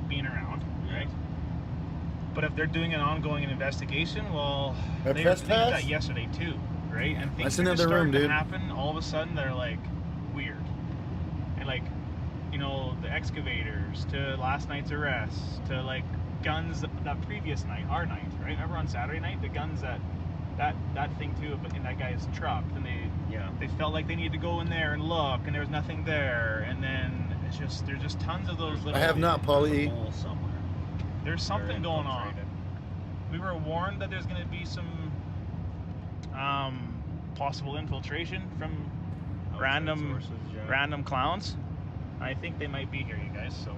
being around, right? But if they're doing an ongoing investigation, well, they did that yesterday too, right? And things are starting to happen. All of a sudden, they're like weird, and like, you know, the excavators to last night's arrests to like guns that previous night, our night, right? Remember on Saturday night, the guns that thing too, but in that guy's truck, and they felt like they needed to go in there and look, and there was nothing there, and then it's just there's just tons of those little. I have not, Paulie. There's something going on. We were warned that there's going to be some possible infiltration from random clowns. I think they might be here, you guys. So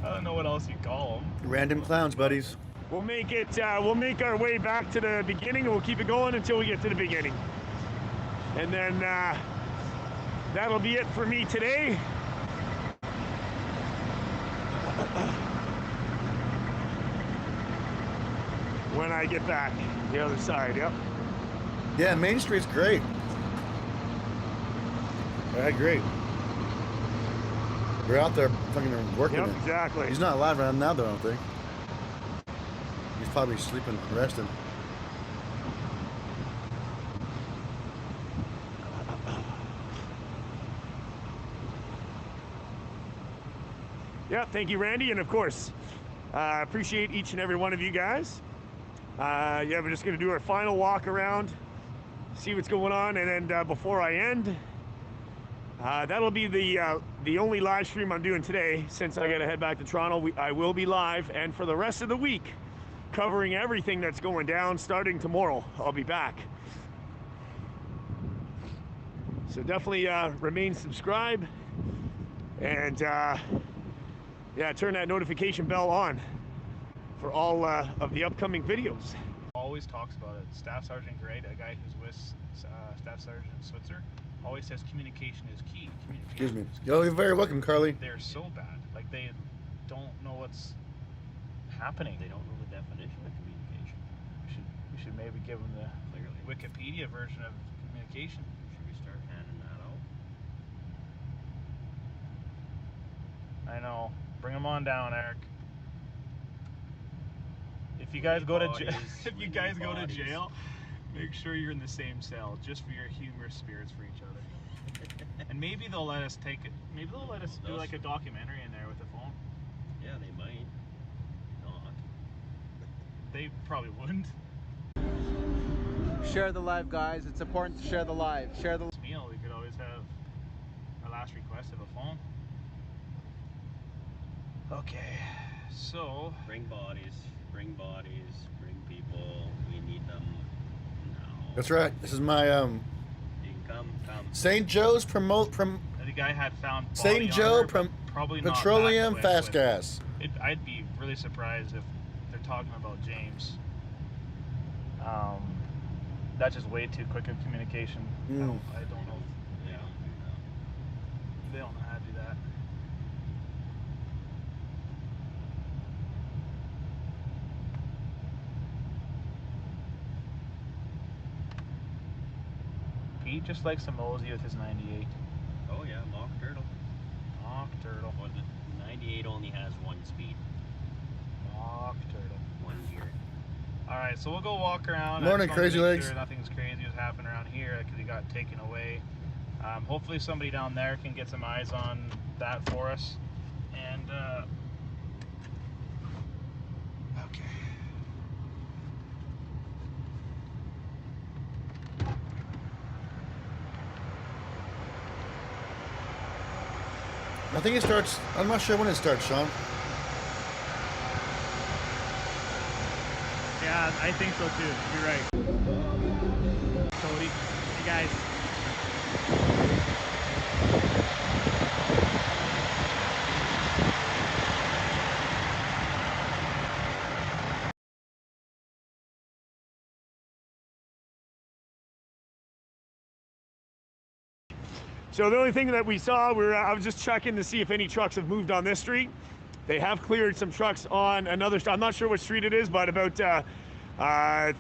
I don't know what else you call them. Random clowns, buddies. We'll make it. We'll make our way back to the beginning, and we'll keep it going until we get to the beginning, and then that'll be it for me today. When I get back the other side, yep. Yeah, Main Street's great. I agree. We're out there fucking working it. Exactly. He's not alive right now, though, I don't think. He's probably sleeping, resting. Yeah, thank you, Randy, and of course, I appreciate each and every one of you guys. Yeah, we're just gonna do our final walk around, see what's going on, and then before I end, that'll be the only live stream I'm doing today, since I gotta head back to Toronto. I will be live, and for the rest of the week, covering everything that's going down. Starting tomorrow, I'll be back. So definitely remain subscribed, and yeah, turn that notification bell on for all of the upcoming videos. Always talks about it. Staff Sergeant Gray, a guy who's with Staff Sergeant Switzer, always says communication is key. Excuse me. Yo, you're very welcome, Carly. They're so bad. Like, they don't know what's happening. They don't know the definition of communication. We should maybe give them the Wikipedia version of communication. Should we start handing that out? I know. Bring them on down, Eric. If you guys go to jail, make sure you're in the same cell, just for your humorous spirits for each other. And maybe they'll let us take it. Maybe they'll let us do like a documentary in there with a phone. Yeah, they might. Not. They probably wouldn't. Share the live, guys. It's important to share the live. Share the meal. We could always have our last request of a phone. Okay, so bring bodies, bring people. We need them now. That's right. This is my You can come. St. Joe's The guy had found St. Joe probably Petroleum Fast Gas. I'd be really surprised if they're talking about James. That's just way too quick of communication. I don't know. Yeah. They don't know how to do that. Pete just likes to mosey with his 98. Oh yeah, Mock Turtle. Mock Turtle. Well, the 98 only has one speed. Mock Turtle. One gear. Alright, so we'll go walk around. Morning, Crazy Legs. Sure nothing's crazy has happened around here because he got taken away. Hopefully somebody down there can get some eyes on that for us. And, okay. I think it starts, I'm not sure when it starts, Sean. Yeah, I think so too. You're right. Cody, hey guys. So the only thing that we saw, I was just checking to see if any trucks have moved on this street. They have cleared some trucks on another street. I'm not sure what street it is, but about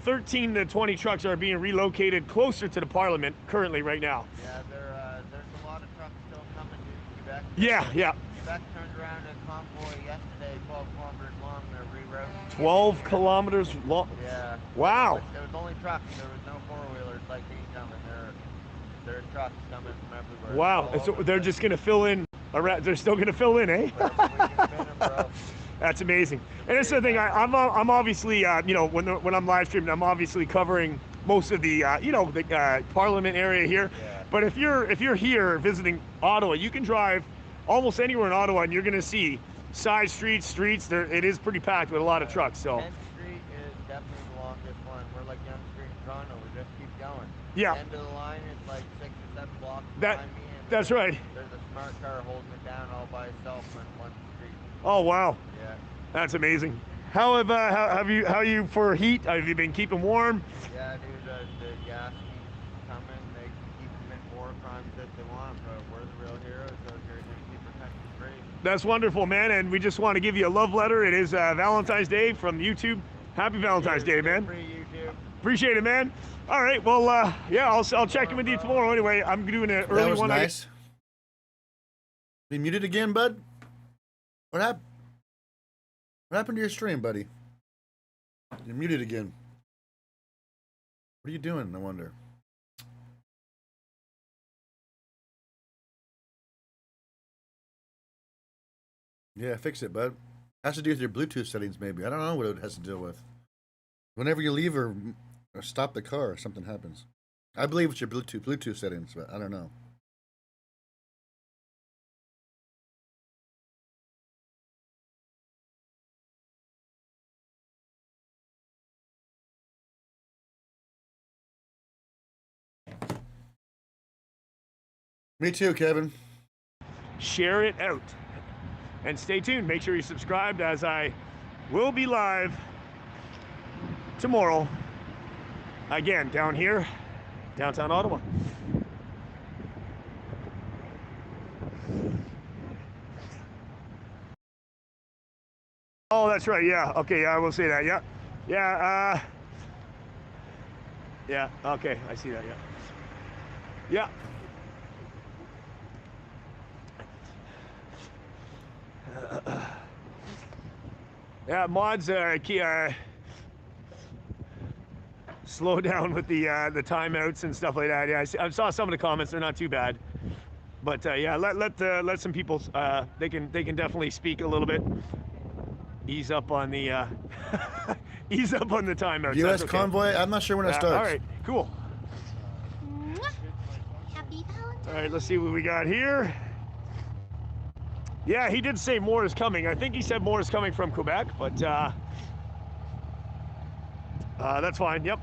13 to 20 trucks are being relocated closer to the Parliament currently right now. Yeah, there's a lot of trucks still coming to Quebec. Yeah. Quebec turned around a convoy yesterday, 12 kilometers long. They're rerouting. 12 kilometers long? Yeah. Wow. It was only trucks. There was no four-wheelers like me coming. There are trucks coming from everywhere. Wow. And so they're just going to fill in. They're still going to fill in, eh? That's amazing. And that's the thing. I'm obviously, when I'm live streaming, I'm obviously covering most of the, the Parliament area here. Yeah. But if you're here visiting Ottawa, you can drive almost anywhere in Ottawa, and you're going to see side streets. It is pretty packed with a lot of trucks. So. 10th Street is definitely the longest one. We're like Young Street in Toronto. We just keep going. Yeah. The end of the line is like 6 or 7 blocks That- behind me. And That's right. There's a smart car holding it down all by itself on one street. Oh wow. Yeah. That's amazing. How are you for heat? Have you been keeping warm? Yeah, dude, the gas keeps coming. They can keep committing war crimes if they want, but we're the real heroes out here to keep protecting free. That's wonderful, man. And we just want to give you a love letter. It is Valentine's Day from YouTube. Happy Valentine's Day, man. Free YouTube. Appreciate it, man. All right, well, yeah, I'll check in with you tomorrow. Anyway, I'm doing an early That was one. nice. Be muted again, bud? What happened? What happened to your stream, buddy? You're muted again. What are you doing, I wonder? Yeah, fix it, bud. Has to do with your Bluetooth settings, maybe. I don't know what it has to deal with. Whenever you leave or stop the car, something happens. I believe it's your Bluetooth settings, but I don't know. Me too, Kevin. Share it out. And stay tuned. Make sure you subscribed, as I will be live tomorrow. Again, down here, downtown Ottawa. Oh, that's right. Yeah. Okay. Yeah, I will say that. Yeah. Yeah. Yeah. Okay. I see that. Yeah. Yeah. Yeah. Mods. Slow down with the timeouts and stuff like that. Yeah. I saw some of the comments. They're not too bad. But yeah, let some people. They can definitely speak a little bit. Ease up on the ease up on the timeouts. U.S. Okay. Convoy. I'm not sure when it starts. All right, cool. Happy Valentine's. All right, let's see what we got here. Yeah, he did say more is coming. I think he said more is coming from Quebec, but that's fine. Yep.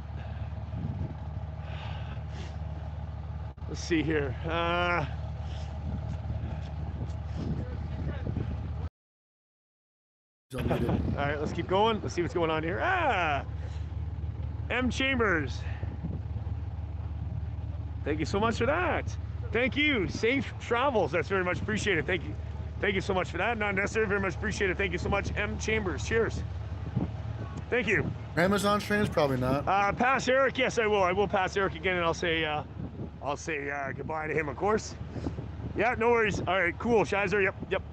Let's see here. All right, let's keep going. Let's see what's going on here. M Chambers. Thank you so much for that. Thank you. Safe travels. That's very much appreciated. Thank you. Thank you so much for that. Not necessary. Very much appreciated. Thank you so much, M Chambers. Cheers. Thank you. Amazon streams probably not. Pass Eric. Yes, I will. I will pass Eric again, and I'll say goodbye to him, of course. Yeah, no worries. All right, cool. Shizer. Yep.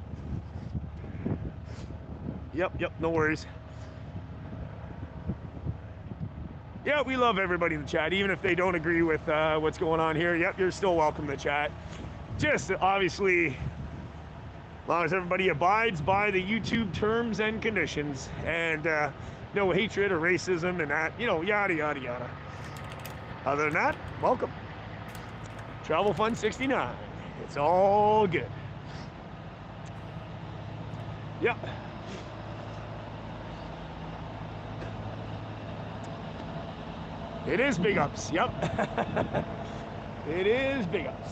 Yep, no worries. Yeah, we love everybody in the chat, even if they don't agree with what's going on here. Yep, you're still welcome to chat. Just obviously, as long as everybody abides by the YouTube terms and conditions, and no hatred or racism and that, you know, yada, yada, yada. Other than that, welcome. Travel Fun 69. It's all good. Yep. It is big ups, yep. It is big ups.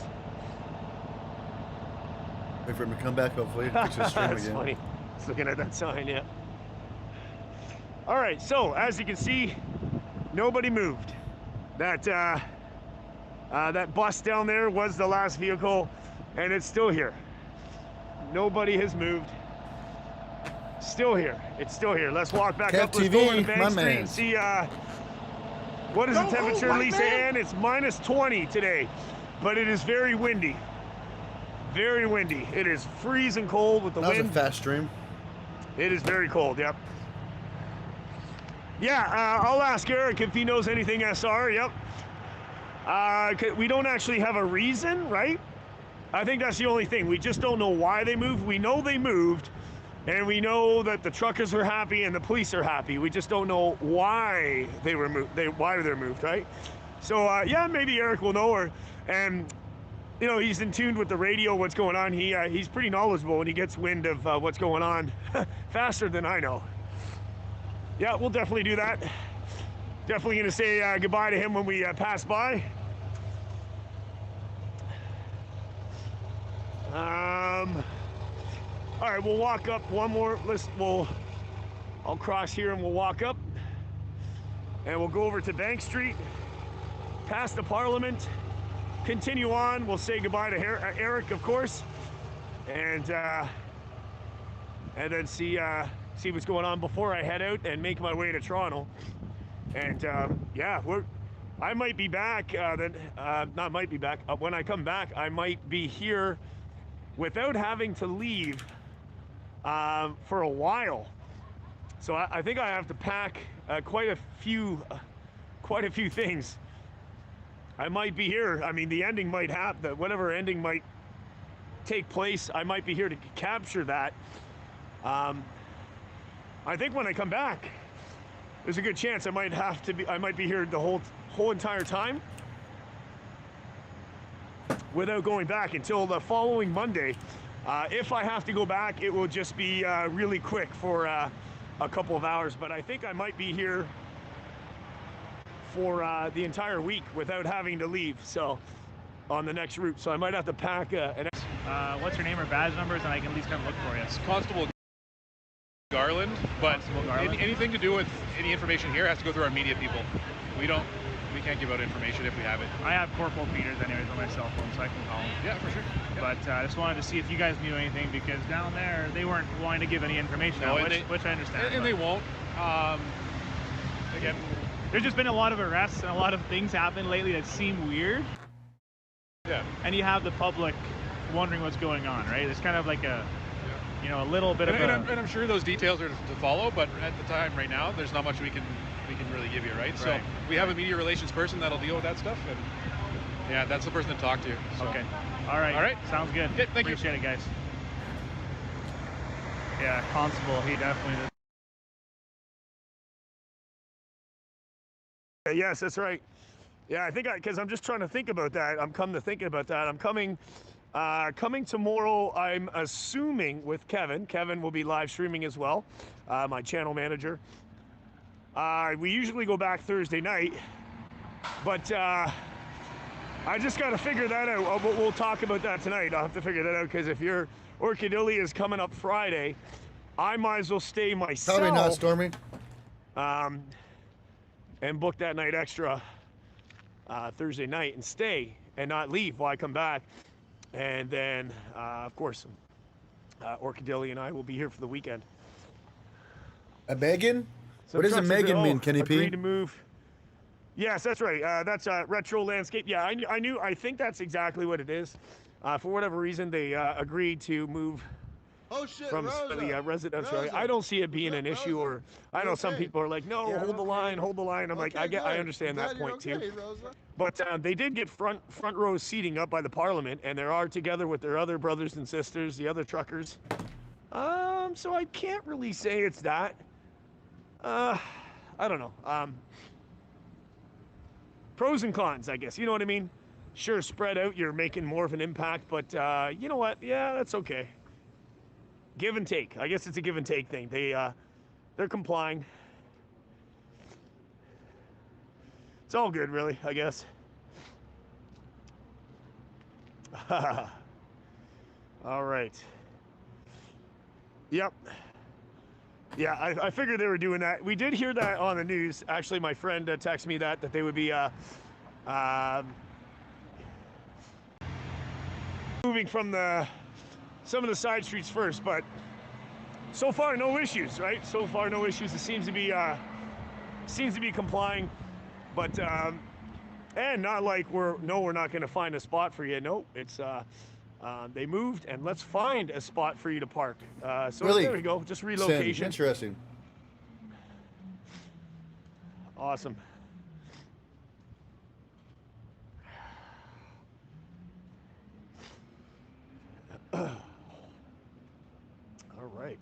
Wait for him to come back, hopefully. Fix his stream That's again. funny. Just looking at that sign, yeah. All right, so as you can see, nobody moved. That bus down there was the last vehicle, and it's still here. Nobody has moved. Still here. It's still here. Let's walk back up. Let's go over to Bank Street and see what is the temperature, Lisa Ann? It's minus 20 today, but it is very windy. Very windy. It is freezing cold with the wind. That was a fast stream. It is very cold, yep. Yeah, I'll ask Eric if he knows anything SR, yep. We don't actually have a reason, right? I think that's the only thing. We just don't know why they moved. We know they moved, and we know that the truckers are happy and the police are happy. We just don't know why they were moved. Why they're moved, right? So yeah, maybe Eric will know, and you know, he's in tune with the radio, what's going on. He's pretty knowledgeable, and he gets wind of what's going on faster than I know. Yeah, we'll definitely do that. Definitely gonna say goodbye to him when we pass by. All right, we'll walk up one more. I'll cross here and we'll walk up, and we'll go over to Bank Street, past the Parliament, continue on. We'll say goodbye to Eric, of course, and then see what's going on before I head out and make my way to Toronto. And yeah, I might be back. Not might be back. When I come back, I might be here without having to leave for a while. So I think I have to pack quite a few things. I might be here. I mean, the ending might happen. Whatever ending might take place, I might be here to capture that. I think when I come back, there's a good chance I might be here the whole entire time without going back until the following Monday. If I have to go back, it will just be really quick for a couple of hours, but I think I might be here for the entire week without having to leave, so on the next route. So I might have to pack what's your name or badge numbers, and I can at least come look for you. It's Constable Garland, but anything to do with any information here has to go through our media people. We can't give out information if we have it. I have Corporal Peters anyways on my cell phone, so I can call him. Yeah, for sure. Yeah. But I just wanted to see if you guys knew anything, because down there they weren't wanting to give any information out, which I understand. And they won't. Again, there's just been a lot of arrests and a lot of things happen lately that seem weird. Yeah. And you have the public wondering what's going on, right? It's kind of like a a little bit of and I'm sure those details are to follow, but at the time right now, there's not much we can really give you, right? So we have a media relations person that'll deal with that stuff, and yeah, that's the person to talk to. So. Okay. All right. Sounds good. Yeah, thank Appreciate it, guys. Yeah, Constable, he definitely. Yes, that's right. Yeah, I think because I'm just trying to think about that. I'm thinking about that. I'm coming tomorrow, I'm assuming, with Kevin. Kevin will be live streaming as well, my channel manager. We usually go back Thursday night, but I just got to figure that out. We'll talk about that tonight. I'll have to figure that out, because if your Orchidilly is coming up Friday, I might as well stay myself. Probably not, Stormy. And book that night extra Thursday night and stay and not leave while I come back. And then, of course, Orchidilly and I will be here for the weekend. A Megan? So what does a Megan mean, Kenny P? Agreed to move. Yes, that's right. That's retro landscape. Yeah, I think that's exactly what it is. For whatever reason, they agreed to move Oh shit, from Rosa. the residential area. Rosa. I don't see it being an issue, or I know some people are like, no, Yeah, hold the line, hold the line. I'm like, I good. understand I'm that glad point you're too. okay, Rosa. But they did get front row seating up by the Parliament, and they are together with their other brothers and sisters, the other truckers. So I can't really say it's that. I don't know. Pros and cons, I guess. You know what I mean? Sure, spread out, you're making more of an impact, but you know what? Yeah, that's okay. Give and take. I guess it's a give and take thing. They're complying. It's all good, really, I guess. All right. Yep. Yeah, I figured they were doing that. We did hear that on the news. Actually, my friend texted me that they would be moving from some of the side streets first, but so far no issues, right? So far no issues. It seems to be complying, but and not like we're not going to find a spot for you. No, it's they moved, and let's find a spot for you to park. So really? There we go. Just relocation. Interesting. Awesome. All right.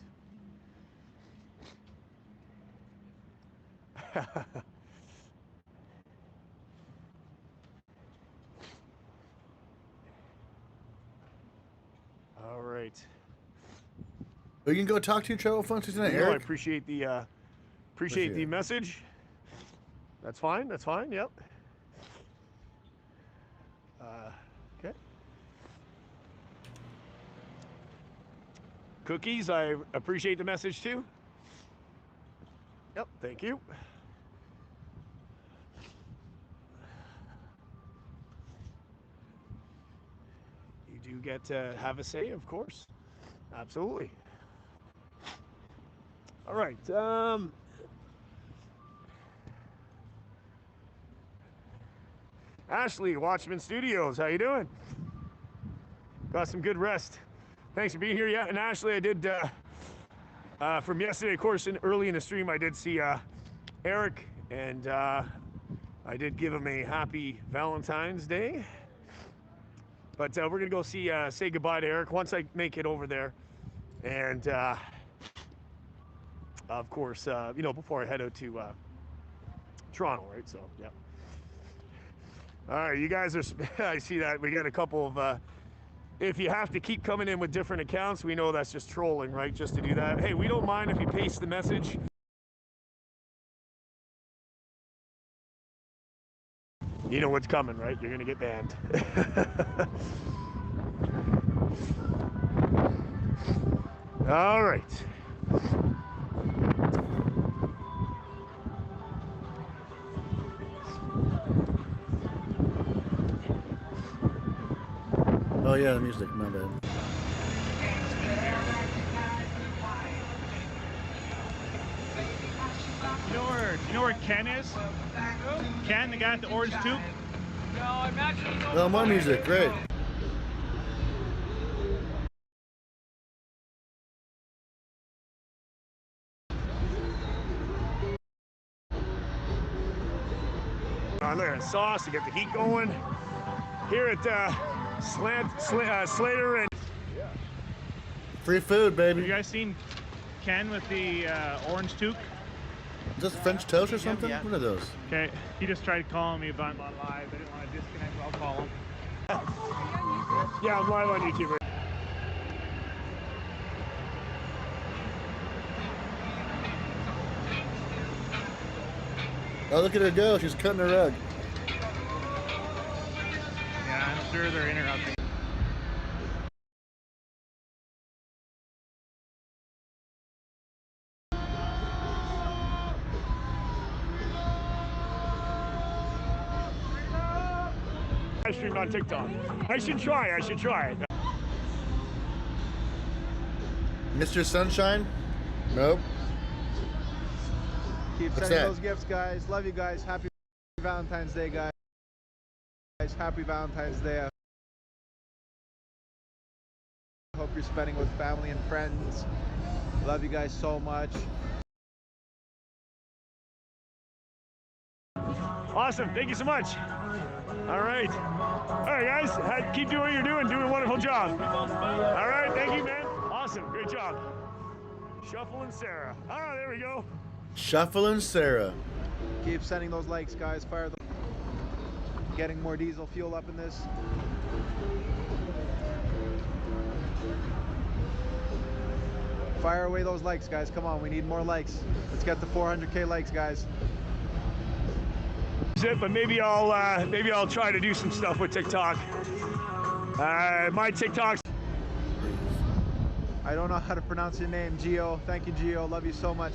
All right. Well, you can go talk to your travel funds tonight, Eric. I appreciate the message. That's fine. That's fine. Yep. Okay. Cookies. I appreciate the message too. Yep. Thank you. You do get to have a say, of course. Absolutely. All right. Ashley, Watchman Studios, how you doing? Got some good rest. Thanks for being here. Yeah, and Ashley, I did from yesterday, of course, early in the stream, I did see Eric, and I did give him a happy Valentine's Day. But we're gonna go say goodbye to Eric once I make it over there, and of course, before I head out to Toronto, right? So, yeah. All right, you guys are. I see that we got a couple of. If you have to keep coming in with different accounts, we know that's just trolling, right? Just to do that. Hey, we don't mind if you paste the message. You know what's coming, right? You're gonna get banned. All right. Oh yeah, the music, my bad. You know where Ken is? Ken, the guy at the orange tube? No, I imagine he's over Oh, more music, great. Look at the sauce to get the heat going. Here at Slater and Free food, baby. Have you guys seen Ken with the orange toque? Is this French toast or something? Yeah. What are those? Okay, he just tried calling me about my live. I didn't want to disconnect, but I'll call him. Yeah, I'm live on YouTube. Right. Oh, look at her go. She's cutting her rug. Yeah, I'm sure they're interrupting. I stream on TikTok. I should try it. Mr. Sunshine? Nope. Keep What's sending that? those gifts, guys. Love you guys. Happy Valentine's Day, guys. Happy Valentine's Day. Hope you're spending with family and friends. Love you guys so much. Awesome. Thank you so much. All right. All right, guys. Keep doing what you're doing. Doing a wonderful job. All right. Thank you, man. Awesome. Great job. Shuffle and Sarah. Ah, there we go. Shuffle and Sarah. Keep sending those likes, guys. Fire them. Getting more diesel fuel up in this. Fire away those likes, guys. Come on, we need more likes. Let's get to 400K likes, guys. But maybe I'll try to do some stuff with TikTok. My TikTok's. I don't know how to pronounce your name, Gio. Thank you, Gio. Love you so much.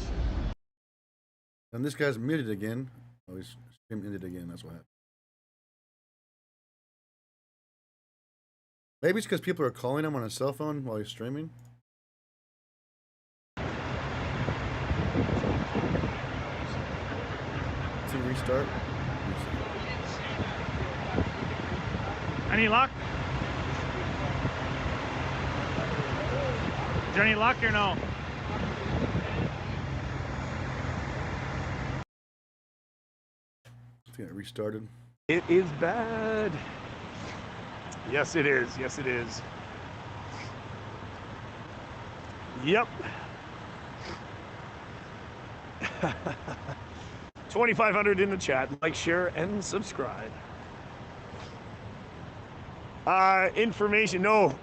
And this guy's muted again. Oh, he's stream ended again. That's what happened. Maybe it's because people are calling him on a cell phone while he's streaming. To restart. Any luck? Is there any luck or no? I think it restarted. It is bad. Yes, it is. Yes, it is. Yep. 2,500 in the chat. Like, share, and subscribe. Information. No.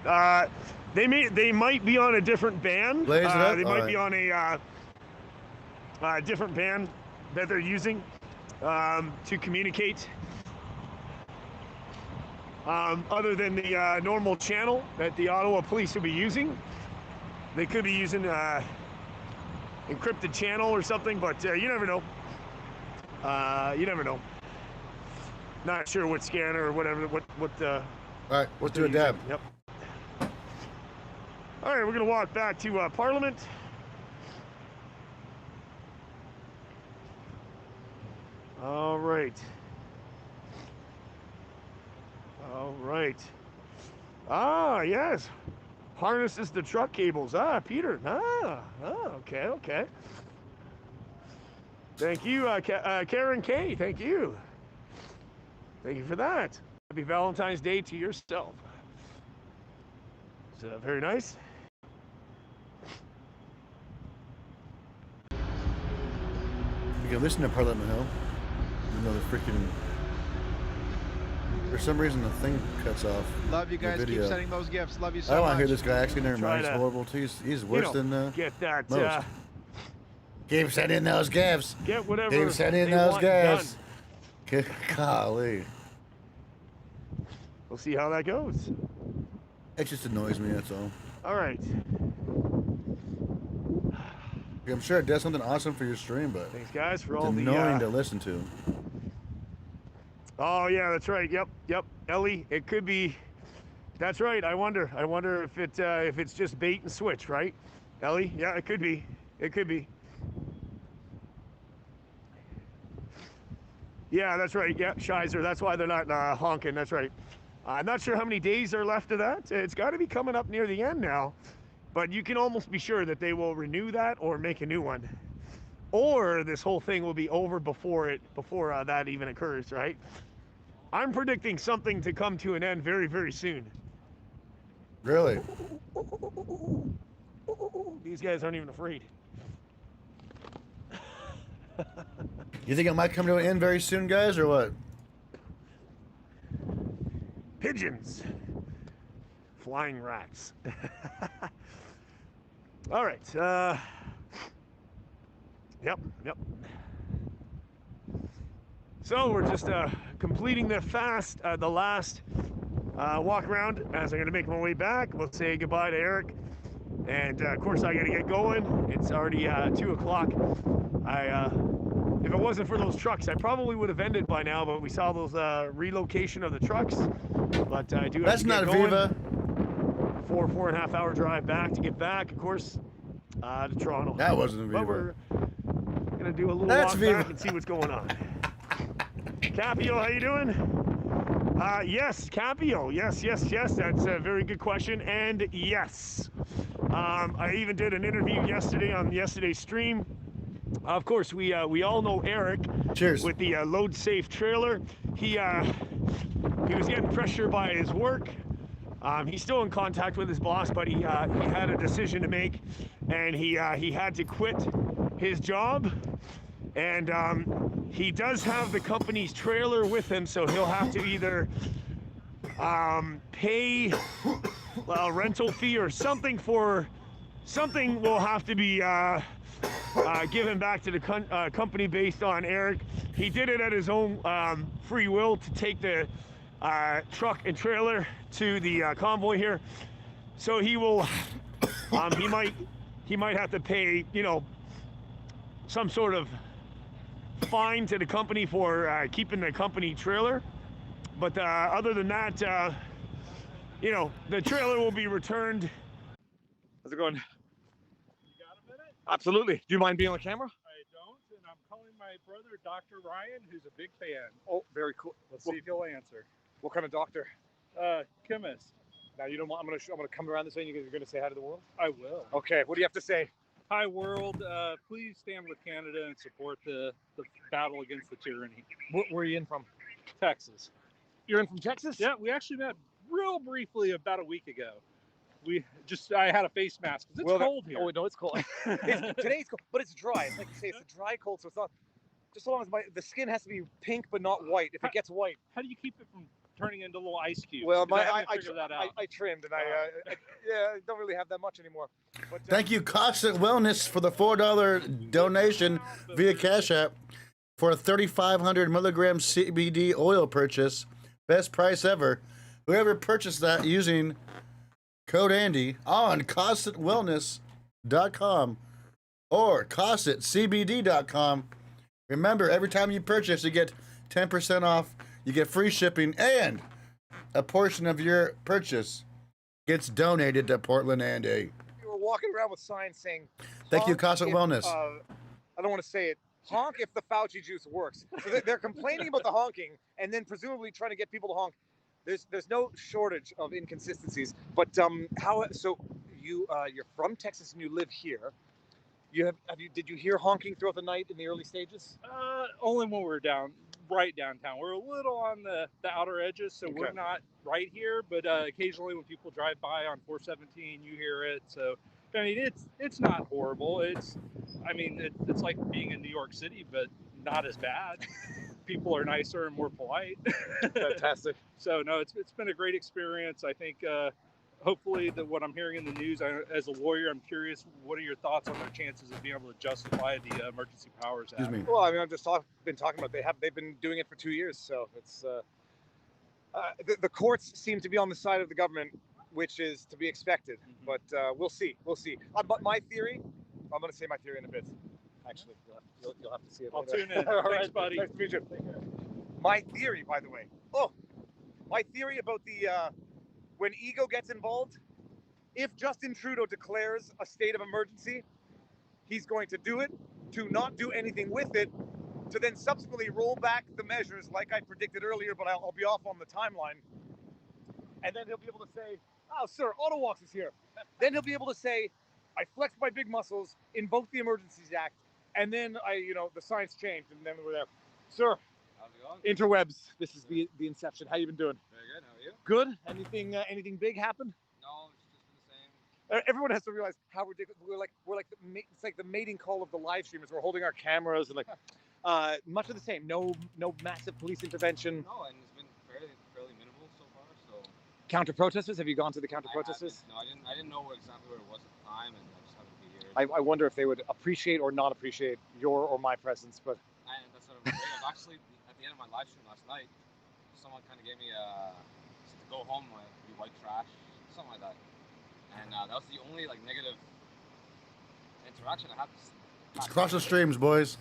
They might be on a different band. They might be on a different band that they're using to communicate. Other than the normal channel that the Ottawa police will be using. They could be using encrypted channel or something, but you never know. You never know. Not sure what scanner or whatever. What all right, let's do a dab. Yep. All right, we're gonna walk back to Parliament. All right. All right. Ah, yes. Harnesses the truck cables. Ah, Peter. Okay, okay. Thank you, Karen K. Thank you. Thank you for that. Happy Valentine's Day to yourself. It's very nice. You can listen to Parliament Hill. You know the freaking. For some reason, the thing cuts off. Love you guys. Keep sending those gifts. Love you so much. I don't want to hear this guy actually. Never mind. He's horrible. He's worse than get that. Most. Keep sending those gifts. Get whatever. Keep sending those gifts. Golly. We'll see how that goes. It just annoys me. That's all. All right. I'm sure it does something awesome for your stream, but thanks, guys, for it's all annoying to listen to. Oh yeah, that's right. Yep. Ellie, it could be. That's right. I wonder if it's just bait and switch, right? Ellie, yeah, it could be. It could be. Yeah, that's right. Yeah, Shizer. That's why they're not honking. That's right. I'm not sure how many days are left of that. It's got to be coming up near the end now. But you can almost be sure that they will renew that or make a new one. Or this whole thing will be over before that even occurs, right? I'm predicting something to come to an end very, very soon. Really? These guys aren't even afraid. You think it might come to an end very soon, guys, or what? Pigeons. Flying rats. All right. Yep. So we're just completing the last walk around. As I'm going to make my way back, we'll say goodbye to Eric. And of course, I got to get going. It's already 2 o'clock. If it wasn't for those trucks, I probably would have ended by now. But we saw those relocation of the trucks. But I do have That's to get not going. Viva. 4.5 hour drive back to get back, of course, to Toronto. That wasn't Viva. But we're gonna do a little That's walk Viva. back and see what's going on. Capio, how you doing? Yes, Capio. Yes. That's a very good question. And yes, I even did an interview yesterday on yesterday's stream. Of course, we all know Eric. Cheers. With the load safe trailer. He was getting pressure by his work. He's still in contact with his boss, but he had a decision to make, and he had to quit his job. And he does have the company's trailer with him, so he'll have to either pay a rental fee or something will have to be given back to the company based on Eric. He did it at his own free will to take the truck and trailer to the convoy here. So he will, he might have to pay, you know, some sort of fine to the company for keeping the company trailer. But other than that, you know, the trailer will be returned. How's it going? You got a minute? Absolutely. Do you mind being on camera? I don't, and I'm calling my brother, Dr. Ryan, who's a big fan. Oh, very cool. Let's see if he'll answer. What kind of doctor? Chemist. Now you don't want. I'm gonna come around this way, and you're gonna say hi to the world. I will. Okay. What do you have to say? Hi, world. Please stand with Canada and support the battle against the tyranny. Where are you in from? Texas. You're in from Texas? Yeah, we actually met real briefly about a week ago. I had a face mask because it's cold here. Oh no, it's cold. Today's cold, but it's dry. It's like you say, it's a dry cold, so it's not. Just so long as the skin has to be pink but not white. If it gets white, how do you keep it from turning into little ice cubes? Well, I trimmed, and I don't really have that much anymore. But, Thank you, Constant Wellness, for the $4 donation via Cash App for a 3,500 milligram CBD oil purchase. Best price ever. Whoever purchased that using code Andy on ConstantWellness.com or ConstantCBD.com. Remember, every time you purchase, you get 10% off. You get free shipping, and a portion of your purchase gets donated to PortlandAndy. You were walking around with signs saying, Thank you, Constant Wellness. I don't want to say it. Honk if the Fauci juice works. So they're complaining about the honking, and then presumably trying to get people to honk. There's no shortage of inconsistencies. But so you're from Texas and you live here. Did you hear honking throughout the night in the early stages? Only when we're right downtown. We're a little on the outer edges, so we're not right here. But occasionally, when people drive by on 417, you hear it. So I mean, it's not horrible. It's like being in New York City, but not as bad. People are nicer and more polite. Fantastic. So no, it's been a great experience. I think. Hopefully, what I'm hearing in the news, as a lawyer, I'm curious, what are your thoughts on their chances of being able to justify the Emergency Powers Act? Excuse me. Well, I mean, I've just been talking about they've been doing it for 2 years, so it's the courts seem to be on the side of the government, which is to be expected. Mm-hmm. But we'll see. But my theory, I'm going to say my theory in a bit. Actually, you'll have to see it. I'll later. tune in. All Thanks, right, buddy. Nice to meet you. My theory, by the way. My theory about the. When ego gets involved, if Justin Trudeau declares a state of emergency, he's going to do it, to not do anything with it, to then subsequently roll back the measures like I predicted earlier, but I'll be off on the timeline. And then he'll be able to say, oh, sir, Ottawa is here. Then he'll be able to say, I flexed my big muscles, invoked the Emergencies Act, and then the science changed, and then we're there. Sir, how's it going? Interwebs, this is the inception. How you been doing? Very good, how are you? Good. Anything big happened? No, it's just been the same. Everyone has to realize how ridiculous we're like. It's like the mating call of the live streamers. We're holding our cameras and like much of the same. No massive police intervention. No, and it's been fairly minimal so far. So counter protesters. Have you gone to the counter protesters? No, I didn't know exactly where it was at the time, and I just happened to be here. I wonder if they would appreciate or not appreciate your or my presence, but. And that's what I'm afraid of. Actually, at the end of my live stream last night, someone kind of gave me to go home with white trash, something like that. And that was the only negative interaction I had. Cross the streams, boys.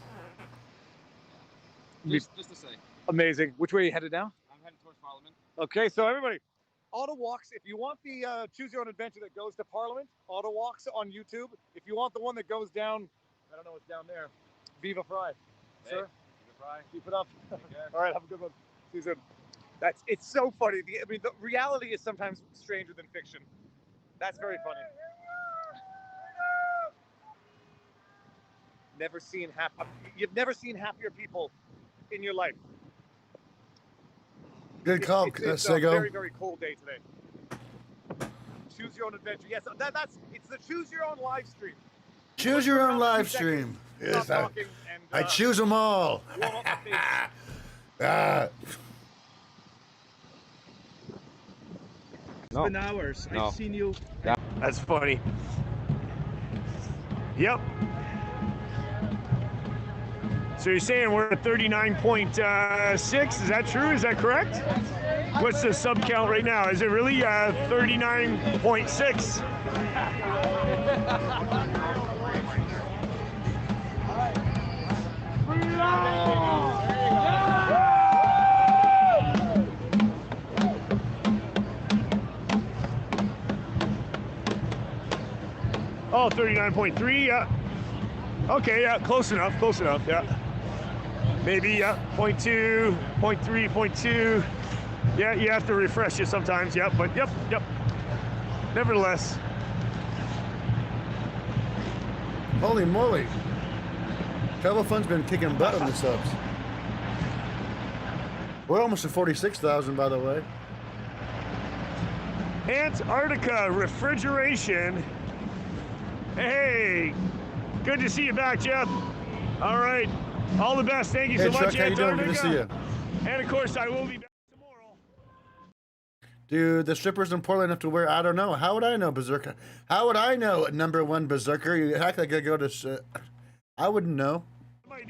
Just to say. Amazing. Which way are you headed now? I'm heading towards Parliament. Okay, so everybody, Auto-Walks, if you want the Choose Your Own Adventure that goes to Parliament, Auto-Walks on YouTube. If you want the one that goes down, I don't know what's down there, Viva Fry. Hey, sir. Viva Fry. Keep it up. Take care. All right, have a good one. See you soon. It's so funny. I mean, the reality is sometimes stranger than fiction. That's very funny. You've never seen happier people in your life. Good call, It's a Sego. very, very cold day today. Choose your own adventure. Yes, it's the choose your own live stream. Choose your own live stream. Yes, I choose them all. No. It's been hours. No. I've seen you. Yeah. That's funny. Yep. So you're saying we're at 39.6? Is that true? Is that correct? What's the sub count right now? Is it really 39.6? Oh, 39.3, yeah. Okay, yeah, close enough, yeah. Maybe, yeah, 0.2, 0.3, 0.2. Yeah, you have to refresh it sometimes, yeah, but yep. Nevertheless. Holy moly. Travel Fund's been kicking butt on the subs. We're almost at 46,000, by the way. Antarctica refrigeration. Hey, good to see you back, Jeff. All right, all the best. Thank you so much, Chuck, how you doing? Good to see you. And of course, I will be back tomorrow. Dude, the strippers in Portland have to wear, I don't know. How would I know, Berserker? How would I know, #1 Berserker? You act like I go to, I wouldn't know.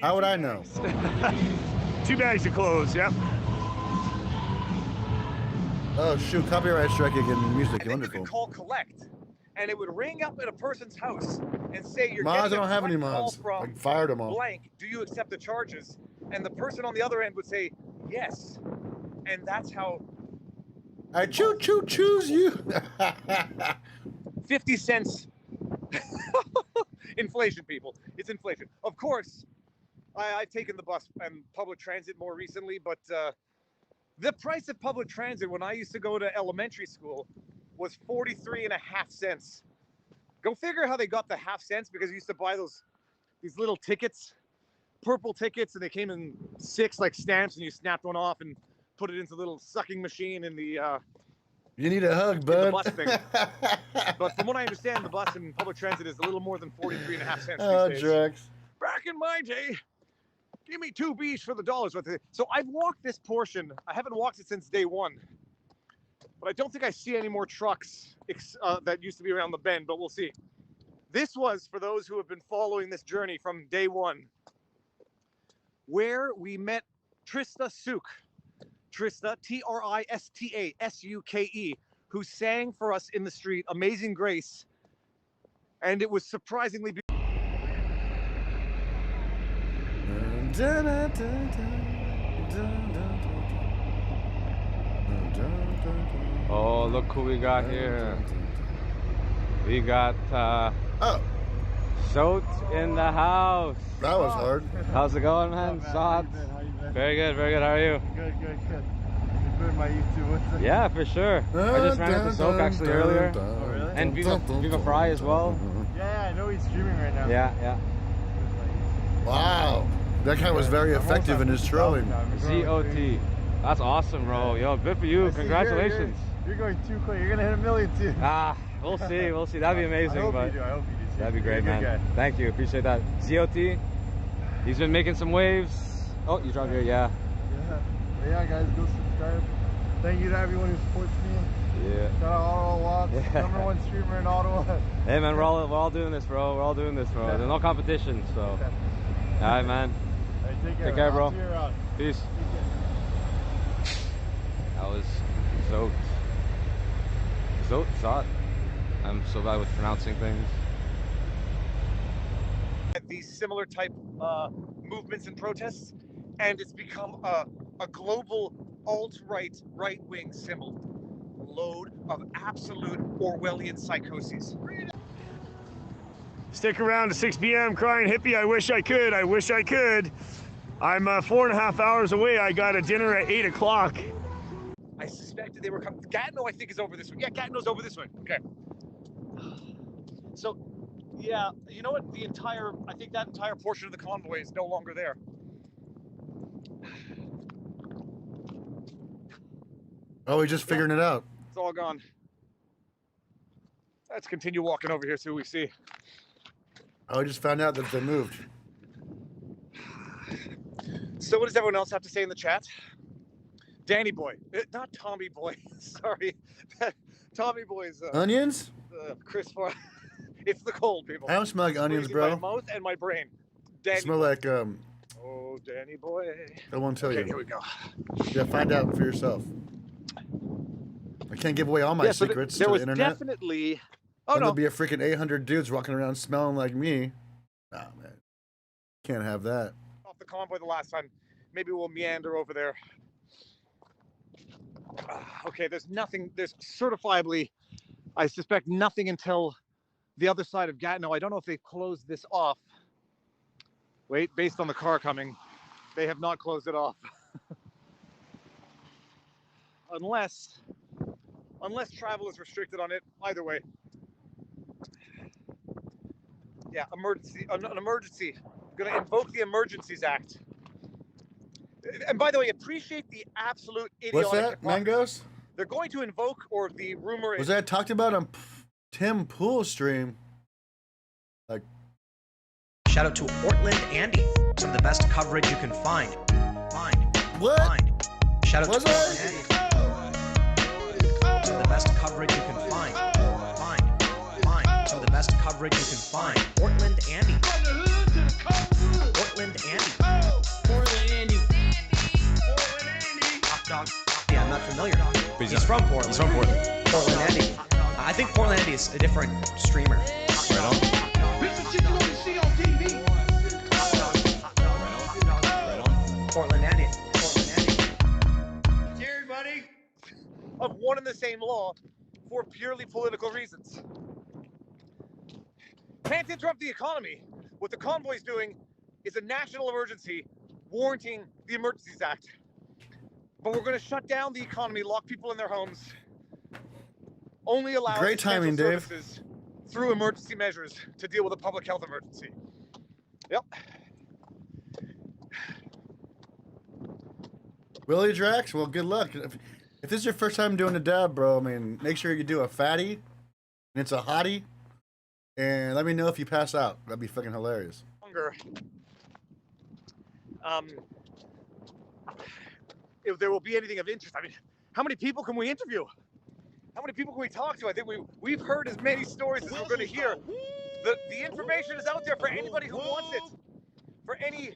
How would I know? 2 bags of clothes, yep. Oh, shoot, copyright strike again, music, And then wonderful. you can call collect, and it would ring up at a person's house and say, you're Mods, I getting don't have any a call mods. from I fired them all. blank. Do you accept the charges? And the person on the other end would say, yes. And that's how... I choose you. 50 cents. Inflation, people. It's inflation. Of course, I've taken the bus and public transit more recently, but the price of public transit when I used to go to elementary school was 43.5 cents. Go figure how they got the half cents, because you used to buy these little tickets, purple tickets, and they came in 6 like stamps, and you snapped one off and put it into the little sucking machine in the You need a hug, bud. the bus thing. But from what I understand, the bus and public transit is a little more than 43.5 cents Oh, these days. Drex. Back in my day, give me 2 Bs for the dollars. So I've walked this portion. I haven't walked it since day 1. But I don't think I see any more trucks that used to be around the bend, but we'll see. This was, for those who have been following this journey from day 1, where we met Trista Suk. Trista, Trista Suke, who sang for us in the street, Amazing Grace. And it was surprisingly beautiful. Oh, look who we got here. We got Soat in the house. That was hard. How's it going, man? Soat. Very good, very good. How are you? Good. Enjoying my YouTube. What's up? Yeah, for sure. I just ran into Soak actually earlier. Oh, really? And Viva Fry as well. Yeah, I know he's streaming right now. Yeah. Wow. That guy was very effective in his trolling. ZOT. That's awesome, bro. Yo, good for you. Congratulations. You're going too quick. You're going to hit 1 million too. We'll see. That'd be amazing. I hope but you do. That'd be great, You're a good man. guy. Thank you. Appreciate that. ZOT. He's been making some waves. Oh, you dropped your, yeah. Yeah, guys, go subscribe. Thank you to everyone who supports me. Yeah. Shout out Ottawa Watts, #1 streamer in Ottawa. Hey, man, we're all doing this, bro. We're all doing this, bro. There's no competition, so. All right, man. All right, take care, bro. I'll see you around. Peace. That was Zot. I'm so bad with pronouncing things. These similar type movements and protests, and it's become a global alt-right, right-wing symbol. Load of absolute Orwellian psychoses. Stick around to 6 p.m. crying hippie. I wish I could. I'm 4.5 hours away. I got a dinner at 8 o'clock. I suspected they were coming. Gatineau, I think, is over this way. Yeah, Gatineau's over this way. Okay. So, yeah, you know what? I think that entire portion of the convoy is no longer there. Oh, we're just figuring it out. It's all gone. Let's continue walking over here, see what we see. Oh, we just found out that they moved. So what does everyone else have to say in the chat? Danny boy, not Tommy boy. Sorry, Tommy boy's Onions? Chris Farr. It's the cold, people. I don't smell like onions, bro. My mouth and my brain. Danny. Smell like Oh, Danny boy. I won't tell you. Here we go. Yeah, find out for yourself. I can't give away all my secrets there to was the internet. Definitely. Oh, there'll be a freaking 800 dudes walking around smelling like me. Nah, man. Can't have that. Off the convoy the last time. Maybe we'll meander over there. Okay, there's nothing. There's certifiably, I suspect, nothing until the other side of Gatineau. I don't know if they've closed this off. Wait, based on the car coming, they have not closed it off. Unless travel is restricted on it. Either way. Yeah, emergency. An emergency. I'm going to invoke the Emergencies Act. And by the way, appreciate the absolute idiotic. What's that, Mangoes? They're going to invoke, or the rumor is. Was that talked about on Tim Pool's stream? Like. Shout out to PortlandAndy. Some of the best coverage you can find. What? Shout out was to PortlandAndy. Some of the best coverage you can find. Some of the best coverage you can find. PortlandAndy. PortlandAndy. Dog. Yeah, I'm not familiar. He's from Portland. He's from Portland. PortlandAndy. I think PortlandAndy is a different streamer. Right on. PortlandAndy. Cheers, buddy. Of one and the same law for purely political reasons. Can't interrupt the economy. What the convoy's doing is a national emergency warranting the Emergencies Act. But we're going to shut down the economy, lock people in their homes, only allow Great timing, Dave. services through emergency measures to deal with a public health emergency. Yep. Willie Drax? Well, good luck. If this is your first time doing a dab, bro, I mean, make sure you do a fatty, and it's a hottie, and let me know if you pass out. That'd be fucking hilarious. If there will be anything of interest. I mean, how many people can we interview? How many people can we talk to? I think we've heard as many stories as we're going to hear. The information is out there for anybody who wants it. For any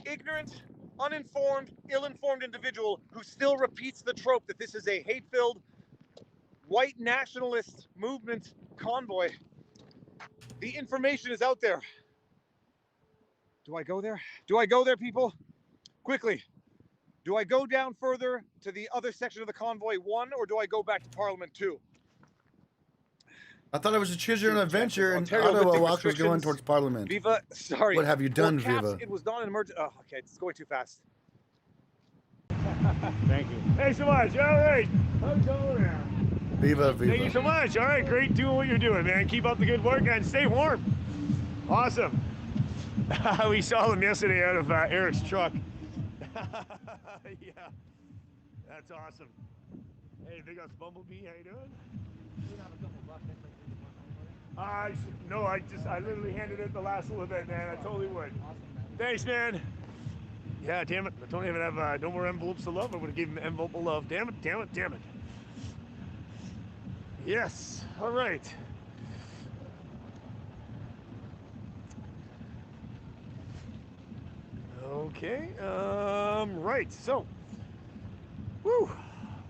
ignorant, uninformed, ill-informed individual who still repeats the trope that this is a hate-filled, white nationalist movement convoy. The information is out there. Do I go there? Do I go there, people? Quickly. Do I go down further to the other section of the convoy 1, or do I go back to Parliament 2? I thought it was a choose your own adventure, and Ontario Ottawa lifting walk was going restrictions. towards Parliament. Viva, sorry. What have you done, For Caps, Viva? It was not an emergency. Oh, okay, it's going too fast. Thank you. Thanks so much. All right. How's it going now? Viva, Viva. Thank you so much. All right, great doing what you're doing, man. Keep up the good work and stay warm. Awesome. We saw him yesterday out of Eric's truck. Yeah, that's awesome. Hey, Big Us Bumblebee, how you doing? No, I literally handed it the last little bit, man. I totally would. Thanks, man. Yeah, damn it. I don't even have no more envelopes of love. I would have given him an envelope of love. Damn it, damn it, damn it. Yes, all right. Okay, right, so, woo,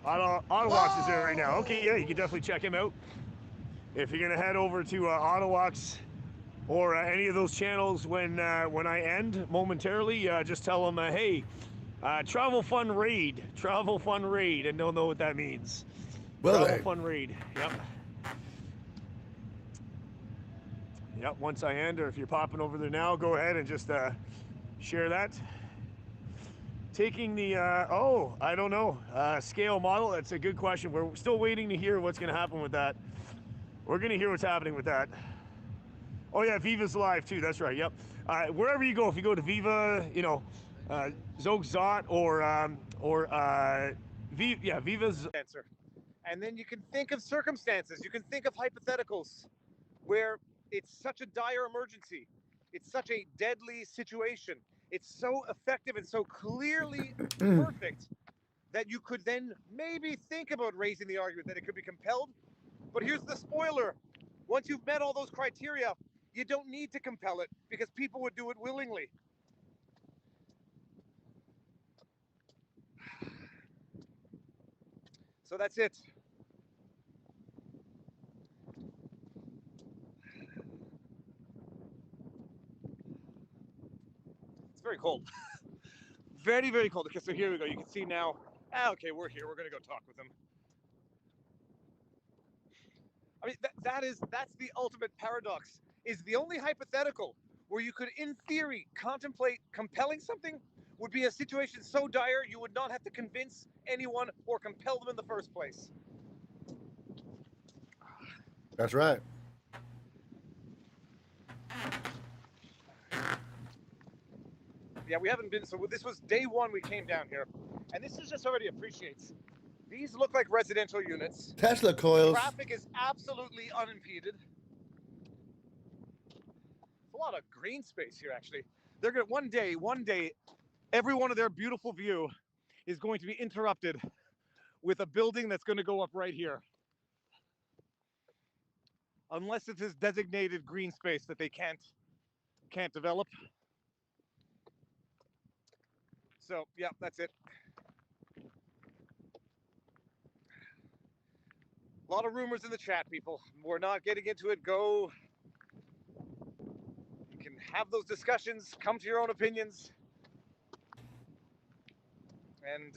Ottawa is there right now. Okay, yeah, you can definitely check him out. If you're gonna head over to Ottawa's or any of those channels when I end momentarily, just tell them, hey, Travel Fun Raid, and they'll know what that means. Travel Fun Raid, yep. Yep, once I end, or if you're popping over there now, go ahead and just share that. taking the, oh, I don't know, scale model. That's a good question. We're still waiting to hear what's going to happen with that. We're going to hear what's happening with that. Oh, yeah, Viva's live, too. That's right, yep. Wherever you go, if you go to Viva, you know, Zot or Viva's answer. And then you can think of circumstances, you can think of hypotheticals where it's such a dire emergency, it's such a deadly situation, it's so effective and so clearly perfect that you could then maybe think about raising the argument that it could be compelled. But here's the spoiler. Once you've met all those criteria, you don't need to compel it because people would do it willingly. So that's it. It's very cold. Very, very cold. Okay, so here we go. You can see now. Okay, we're here. We're going to go talk with them. I mean, that's the ultimate paradox. Is the only hypothetical where you could, in theory, contemplate compelling something would be a situation so dire you would not have to convince anyone or compel them in the first place. That's right. Yeah, we haven't been, so this was day one we came down here, and this is just already appreciates. These look like residential units. Tesla coils. Traffic is absolutely unimpeded. It's a lot of green space here, actually. They're gonna one day, every one of their beautiful view is going to be interrupted with a building that's going to go up right here. Unless it's this designated green space that they can't develop. So, yeah, that's it. A lot of rumors in the chat, people. We're not getting into it. Go. You can have those discussions. Come to your own opinions. And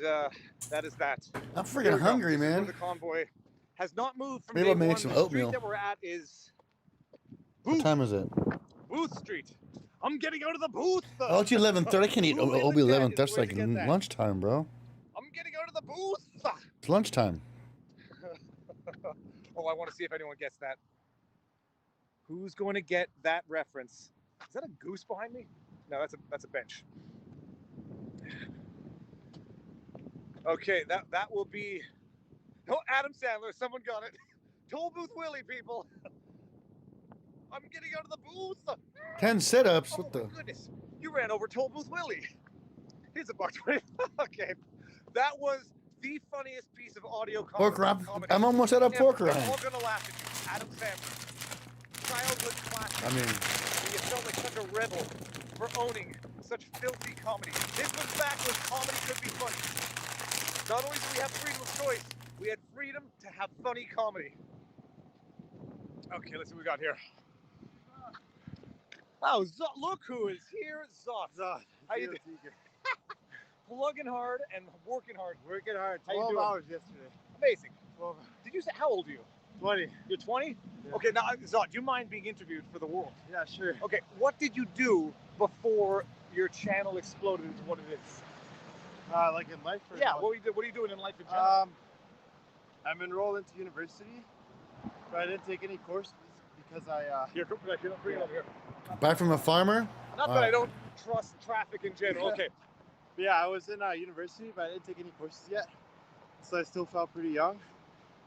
that is that. I'm freaking hungry, man. The convoy has not moved from Maybe day I'll make one. some The oatmeal. street that we're at is What time is it? Booth Street. I'm getting out of the booth. Oh, it's 11:30. I can't eat. It'll be 11. That's like lunchtime, bro. I'm getting out of the booth. It's lunchtime. Oh, I want to see if anyone gets that. Who's going to get that reference? Is that a goose behind me? No, that's a bench. Okay, that will be. Oh, Adam Sandler, someone got it. Toll Booth Willie, people. I'm getting out of the booth. 10 sit-ups. Oh, What the? Goodness, you ran over Toll Booth Willie. Here's $1.20. Okay, that was the funniest piece of audio Pork wrap. comedy. I'm almost out of pork We're wrap. all gonna laugh at you, Adam Sandler. Childhood classic. I mean, you felt like such a rebel for owning such filthy comedy. This was back when comedy could be funny. Not only did we have freedom of choice, we had freedom to have funny comedy. Okay, let's see what we got here. Oh, look who is here, Zot. How you doing? Plugging hard and working hard. Working hard. How you 12 doing? hours yesterday. Amazing. 12. Did you say, how old are you? 20. You're 20? Yeah. Okay, now, Zot, do you mind being interviewed for the world? Yeah, sure. Okay, what did you do before your channel exploded into what it is? Like in life? Or Yeah, what? what are you doing in life in general? I'm enrolled into university, but I didn't take any courses because I... Here, bring it over here. buy from a farmer? Not that I don't trust traffic in general. Okay. But yeah, I was in university, but I didn't take any courses yet. So I still felt pretty young.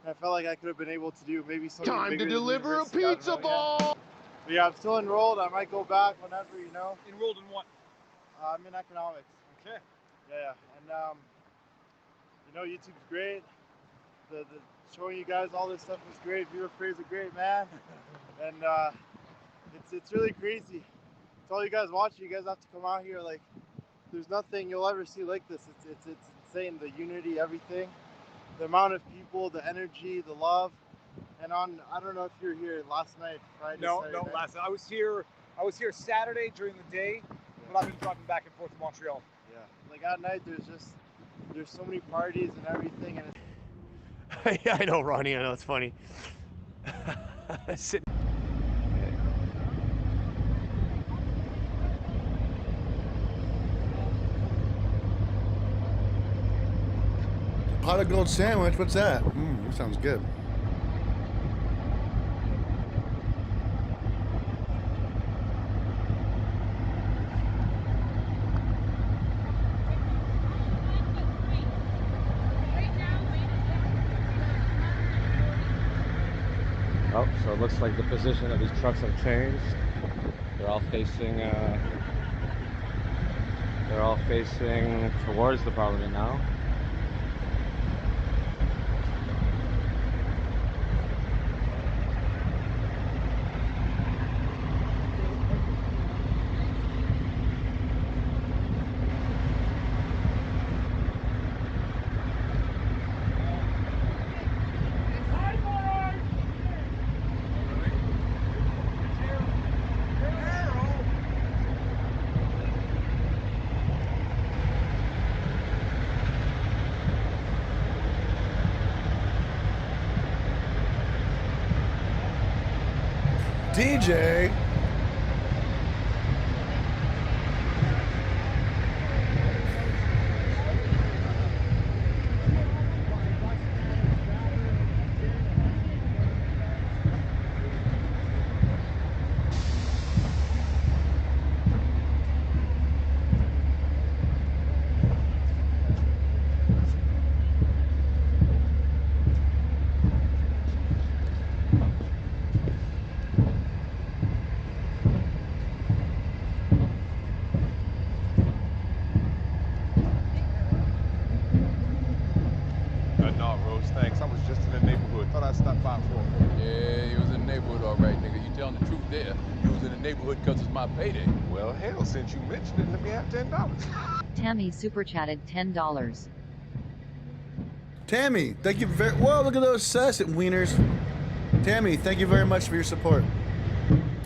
And I felt like I could have been able to do maybe something Time bigger to than deliver a university. I don't pizza know yet. ball! But yeah, I'm still enrolled. I might go back whenever, you know. Enrolled in what? I'm in economics. Okay. Yeah. And, you know, YouTube's great. The showing you guys all this stuff is great. Viewer praise are great, man. And it's really crazy. To all you guys watching, you guys have to come out here. Like, there's nothing you'll ever see like this. It's insane. The unity, everything, the amount of people, the energy, the love. And I don't know if you were here last night, Friday. No, Saturday night. last night. I was here Saturday during the day, but I've been driving back and forth to Montreal. Yeah. Like at night, there's so many parties and everything, and Yeah, I know, Ronnie. I know it's funny. Sitting. Pot of gold sandwich. What's that? That sounds good. Oh, so it looks like the position of these trucks have changed. They're all facing towards the Parliament now. DJ. No, Rose, thanks. I was just in the neighborhood. Thought I'd stop by for a moment. Yeah, you was in the neighborhood all right, nigga. You telling the truth there. You was in the neighborhood because it's my payday. Well, hell, since you mentioned it, let me have $10. Tammy super chatted $10. Tammy, thank you very. Whoa, look at those sassy wieners. Tammy, thank you very much for your support.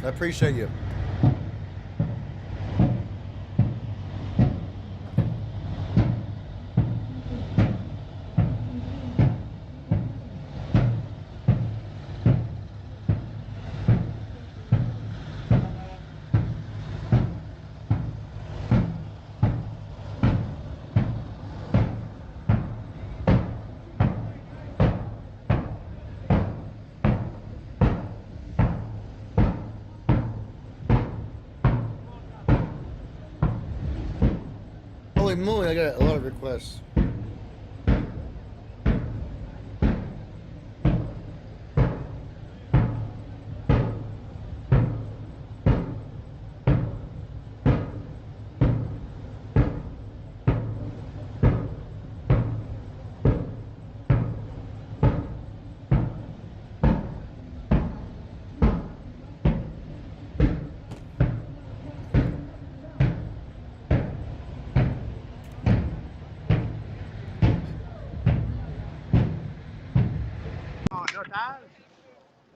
I appreciate you. Holy moly, I got a lot of requests.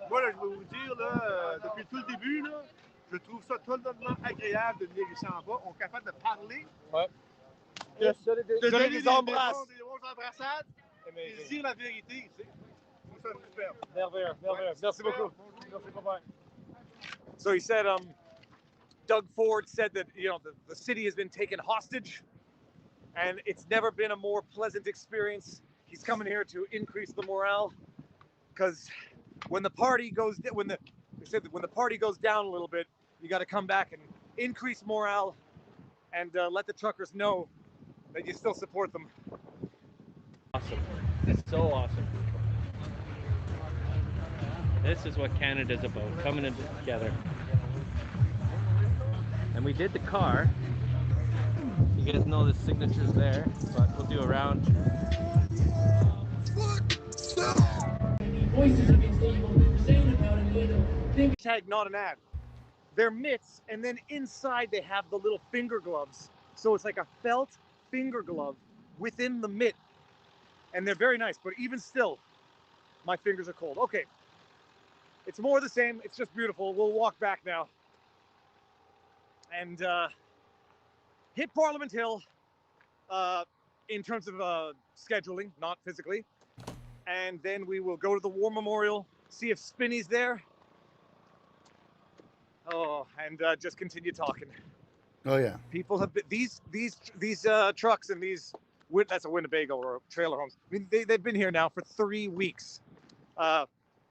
Moi, là, je vais vous dire, là, depuis tout le début, là, je trouve ça totalement agréable de venir ici en bas. On est capable de parler. Ouais. De donner des des embrasses. des grosses embrassades. Et de dire la vérité, tu sais. Je trouve ça superbe. Merveilleux, merveilleux. Ouais, Merci super. beaucoup. Merci, bye-bye. So he said, Doug Ford said that, you know, the city has been taken hostage, and it's never been a more pleasant experience. He's coming here to increase the morale, because when the party goes, they said that when the party goes down a little bit, you got to come back and increase morale, and let the truckers know that you still support them. Awesome. It's so awesome. This is what Canada's about, coming together. And we did the car. You guys know the signature's there, but we'll do a round. Tag not an ad. They're mitts, and then inside they have the little finger gloves. So it's like a felt finger glove within the mitt. And they're very nice, but even still, my fingers are cold. Okay, it's more the same. It's just beautiful. We'll walk back now and hit Parliament Hill in terms of scheduling, not physically. And then we will go to the War Memorial, see if Spinny's there. Oh, and just continue talking. Oh yeah. People have been, these trucks and these That's a Winnebago or trailer homes. I mean, they've been here now for 3 weeks.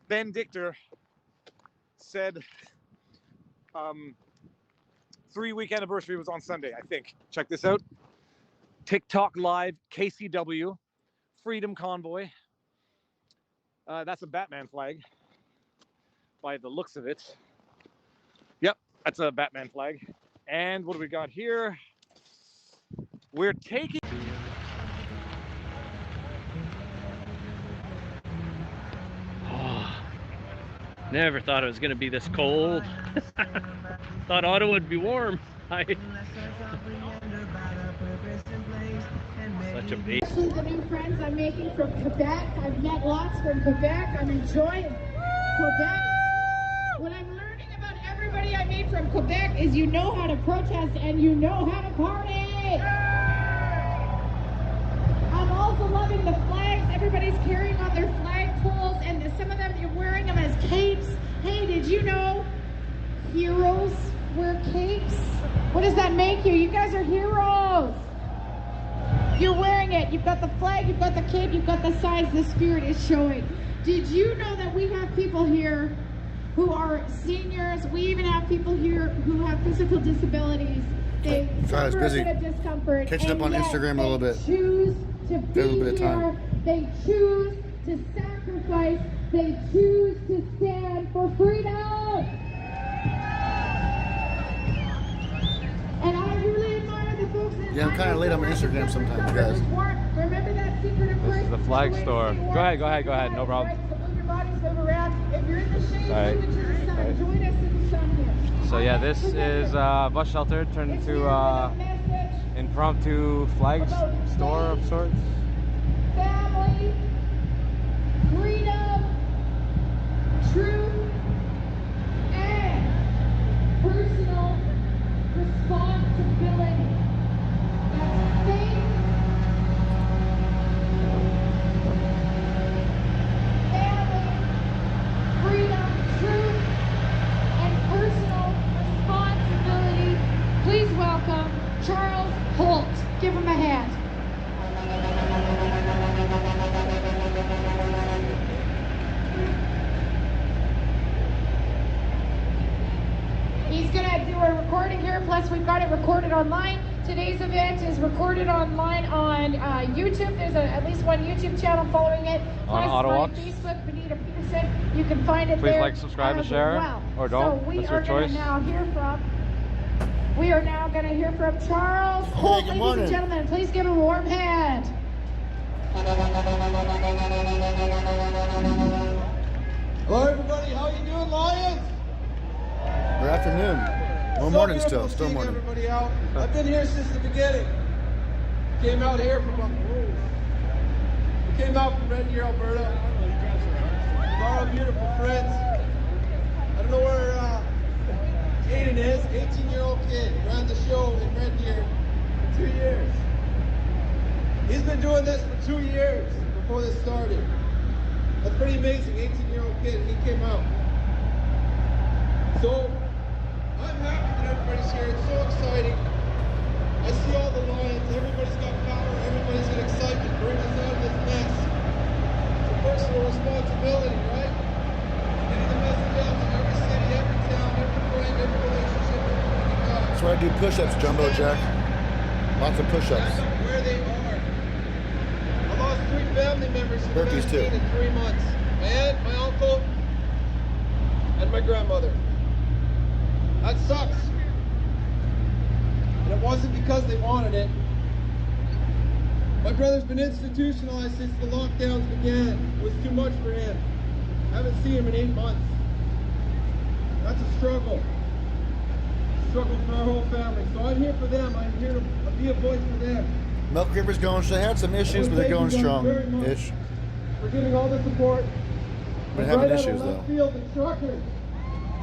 Ben Dichter said 3-week anniversary was on Sunday, I think. Check this out. TikTok Live, KCW, Freedom Convoy. That's a Batman flag by the looks of it. Yep, that's a Batman flag. And what do we got here? We're taking... Oh, never thought it was going to be this cold. Thought Ottawa would be warm. Such a base. Especially the new friends I'm making from Quebec. I've met lots from Quebec. I'm enjoying Quebec. What I'm learning about everybody I meet from Quebec is you know how to protest and you know how to party. I'm also loving the flags. Everybody's carrying on their flagpoles, and some of them, you're wearing them as capes. Hey, did you know heroes wear capes? What does that make you? You guys are heroes. You're wearing it. You've got the flag, you've got the cape, you've got the signs. The spirit is showing. Did you know that we have people here who are seniors? We even have people here who have physical disabilities. They Sorry, I was busy a bit of discomfort, catching up on Instagram a little bit. Choose to be a little bit of time. here. They choose to sacrifice. They choose to stand for freedom. And I really admire the folks that... Yeah, I'm kind of late on my Instagram sometimes, guys. Remember that secret of This is the flag store. Go ahead, no problem. Move your bodies, move around. If you're in the shade, Sorry. move into the sun. Join us in the sun here. So yeah, this is bus shelter turned into impromptu flag store of sorts. Family, freedom, truth, and personal responsibility. That's faith, family, freedom, truth, and personal responsibility. Please welcome Charles Holt. Give him a hand. He's going to do a recording here, plus we've got it recorded online. Today's event is recorded online on YouTube. There's at least one YouTube channel following it. On Plus Ottawa. my Facebook, Benita Peterson. You can find it Please there. like, subscribe, and share, well. or don't. So we That's are your choice. We are now going to hear from Charles Holt. Hey, good Ladies morning. and gentlemen, please give him a warm hand. Hello everybody, how you doing, Lions? Good afternoon. Well, So morning beautiful still seeing morning. everybody out. I've been here since the beginning. Came out here from we came out from Red Deer, Alberta. With our beautiful friends. I don't know where Aiden is, 18-year-old kid. Ran the show in Red Deer for 2 years. He's been doing this for 2 years before this started. That's pretty amazing, 18-year-old kid, and he came out. So, I'm happy that everybody's here. It's so exciting. I see all the Lions. Everybody's got power. Everybody's got excitement. Bring us out of this mess. It's a personal responsibility, right? Getting the message out to every city, every town, every friend, every relationship, everyone you got. That's why I do push-ups, Jumbo Jack. Lots of push-ups. Stand up where they are. I lost 3 family members in the Burpees, too. vaccine in 3 months. My aunt, my uncle, and my grandmother. That sucks. And it wasn't because they wanted it. My brother's been institutionalized since the lockdowns began. It was too much for him. I haven't seen him in 8 months. That's a struggle. Struggle for our whole family. So I'm here for them. I'm here to be a voice for them. Milk River's going. They had some issues, but they're going strong-ish. We're giving all the support. Been having Right out issues of left though. field, the truckers.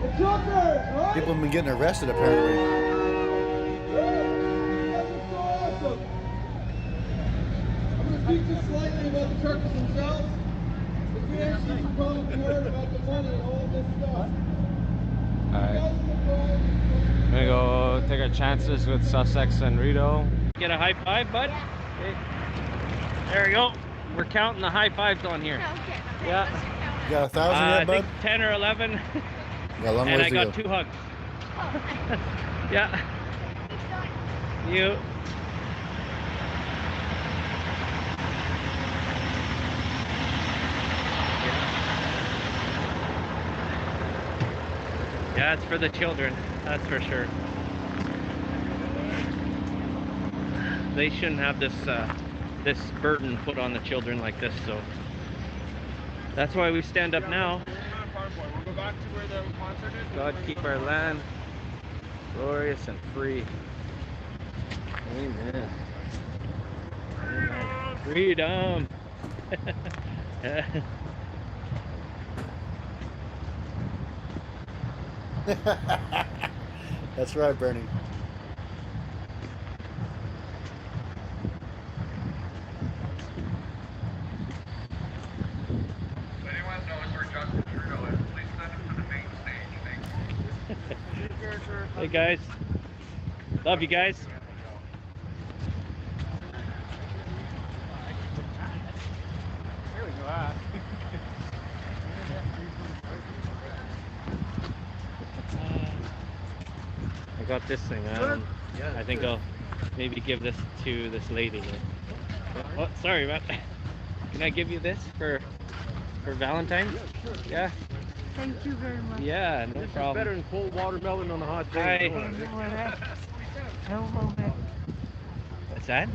The truckers, right? People have been getting arrested apparently. That's so awesome. I'm going to speak just slightly about the truckers themselves. If we actually probably heard about the money and all this stuff. Alright. I'm gonna go take our chances with Sussex and Rito. Get a high five, bud? Okay. There we go. We're counting the high fives on here. Okay. Yeah. You got 1,000 yet, I bud? think 10 or 11. Yeah, long and ways I to got go. 2 hugs. Yeah. You. Yeah, it's for the children, that's for sure. They shouldn't have this this burden put on the children like this, so that's why we stand up now. We'll go back to where the concert is. God keep our land glorious and free. Amen. Amen. Freedom. That's right, Bernie. If anyone knows where Justin Trudeau is, please send him to the main stage. Thanks. Hey guys. Love you guys. There we go. I got this thing. I think I'll maybe give this to this lady. Oh, sorry, Matt. Can I give you this for Valentine? Yeah. Thank you very much. Yeah, no problem. Better than cold watermelon on a hot Hi. day. What's that?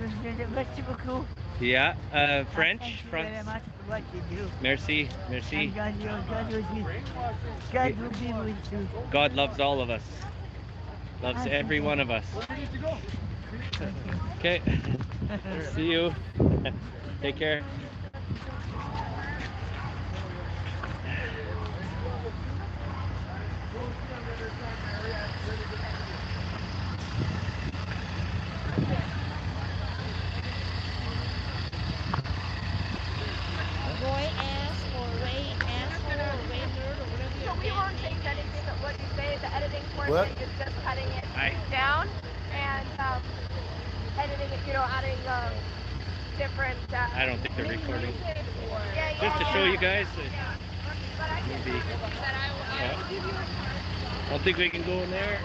Merci beaucoup. Yeah, French. Thank you France. very much for what you do. Merci, merci. And God will be with you. God loves all of us. Loves Thank every you. one of us. Okay. See you. Take care. Roy ass or Ray asshole or Ray nerd or whatever your We won't change anything that what you say. The editing What? portion is just cutting it Hi. down and editing it, adding different. I don't think they're recording. Yeah, Just to show you guys. But I can Maybe. that I will give you a card. I don't think we can go in there.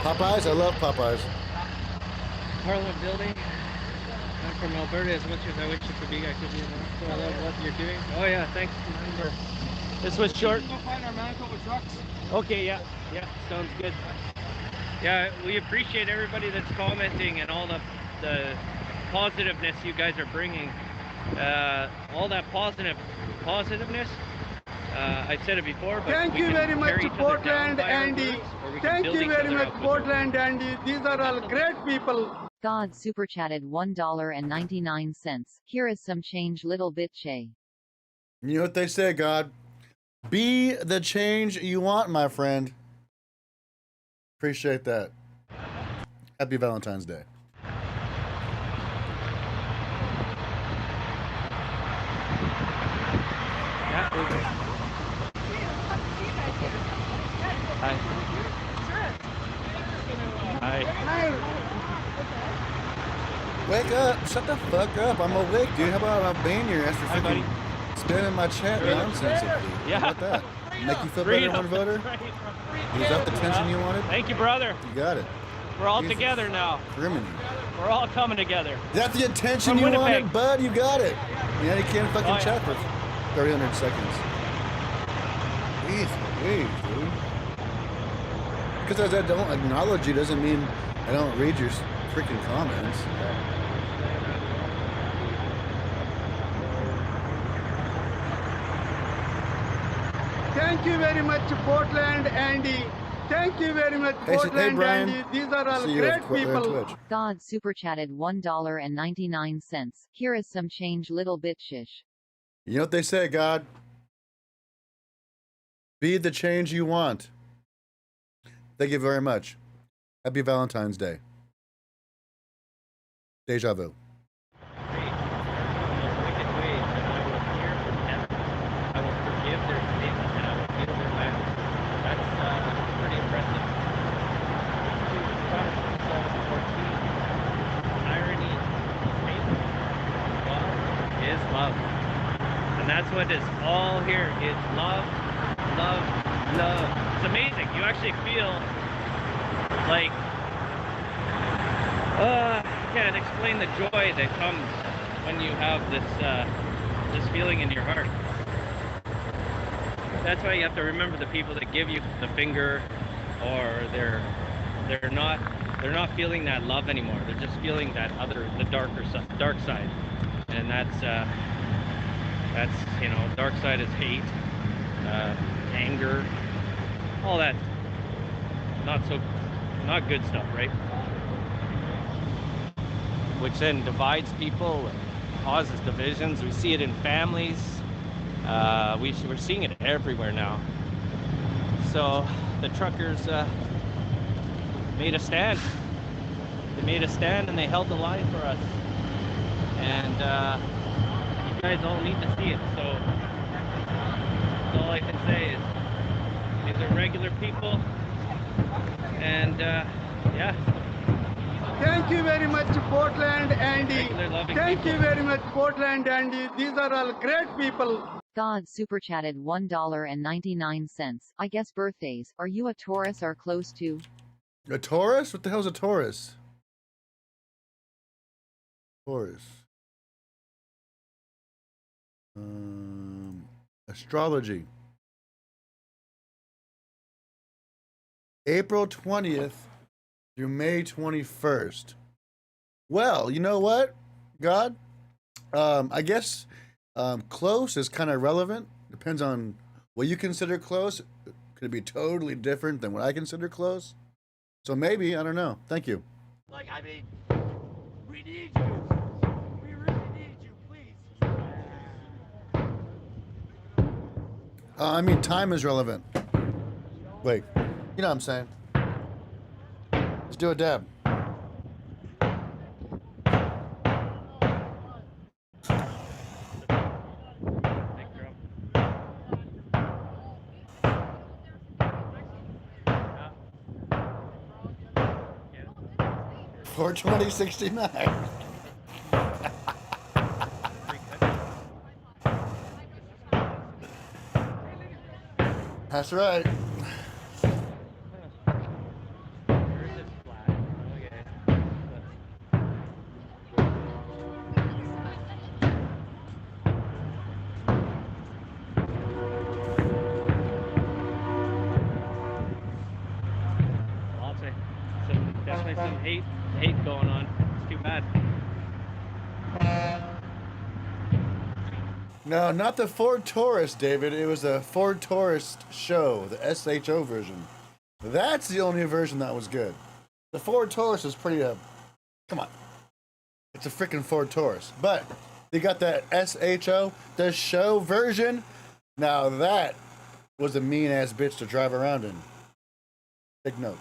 Popeyes? I love Popeyes. Parliament building. I'm from Alberta as much as I wish it could be. I could be in Mexico. I love what you're doing. Oh yeah, thanks. This was short. Go find our Manitoba trucks. Okay, yeah, sounds good. Yeah, we appreciate everybody that's commenting and all the positiveness you guys are bringing. All that positiveness. I said it before, but thank you very much, PortlandAndy. Thank you very much, PortlandAndy. These are all great people. God super chatted $1.99. Here is some change, little bitchy. You know what they say, God? Be the change you want, my friend. Appreciate that. Happy Valentine's Day. Yeah, Hi. Hi. Wake up. Shut the fuck up. I'm awake, dude. How about I ban your ass for freaking spamming my chat nonsense? Yeah. How about that? Make you feel better, one voter? Is that the tension you wanted? Thank you, brother. You got it. We're all Jesus. together now. Criminy. We're all coming together. Is that the attention From you Winnipeg. wanted, bud? You got it. Yeah, you can't fucking Oh, yeah. chat for 300 seconds. Jeez, dude. Because I don't acknowledge you doesn't mean I don't read your freaking comments. Thank you very much, PortlandAndy. Thank you very much, Hey, Brian. PortlandAndy. These are all See you great on people. Twitch. God super chatted $1.99. Here is some change, little bitchish. You know what they say, God? Be the change you want. Thank you very much. Happy Valentine's Day. Deja vu. love. And that's what is all here. It's love, love, love. It's amazing. You actually feel like, can't explain the joy that comes when you have this this feeling in your heart. That's why you have to remember the people that give you the finger, or they're not feeling that love anymore. They're just feeling that the dark side, and that's you know, dark side is hate, anger, all that not good stuff, right? Which then divides people, causes divisions. We see it in families. We're seeing it everywhere now. So the truckers made a stand. They made a stand and they held the line for us. And you guys all need to see it. So all I can say is these are regular people. And yeah. Thank you very much, PortlandAndy. Thank you very much, PortlandAndy. These are all great people. God super chatted $1.99. I guess birthdays. Are you a Taurus or close to? A Taurus? What the hell's a Taurus? Taurus. Astrology. April 20th through May 21st. Well, you know what, God? I guess close is kind of relevant. Depends on what you consider close. It could be totally different than what I consider close. So maybe, I don't know. Thank you. Like, I mean, we need you. We really need you, please. I mean, time is relevant. Wait, you know what I'm saying? Let's do a dab. For 2069. That's right. Definitely some hate going on. It's too bad. No, not the Ford Taurus, David. It was a Ford Taurus show, the SHO version. That's the only version that was good. The Ford Taurus is pretty, come on. It's a freaking Ford Taurus. But they got that SHO, the show version. Now that was a mean-ass bitch to drive around in. Take note.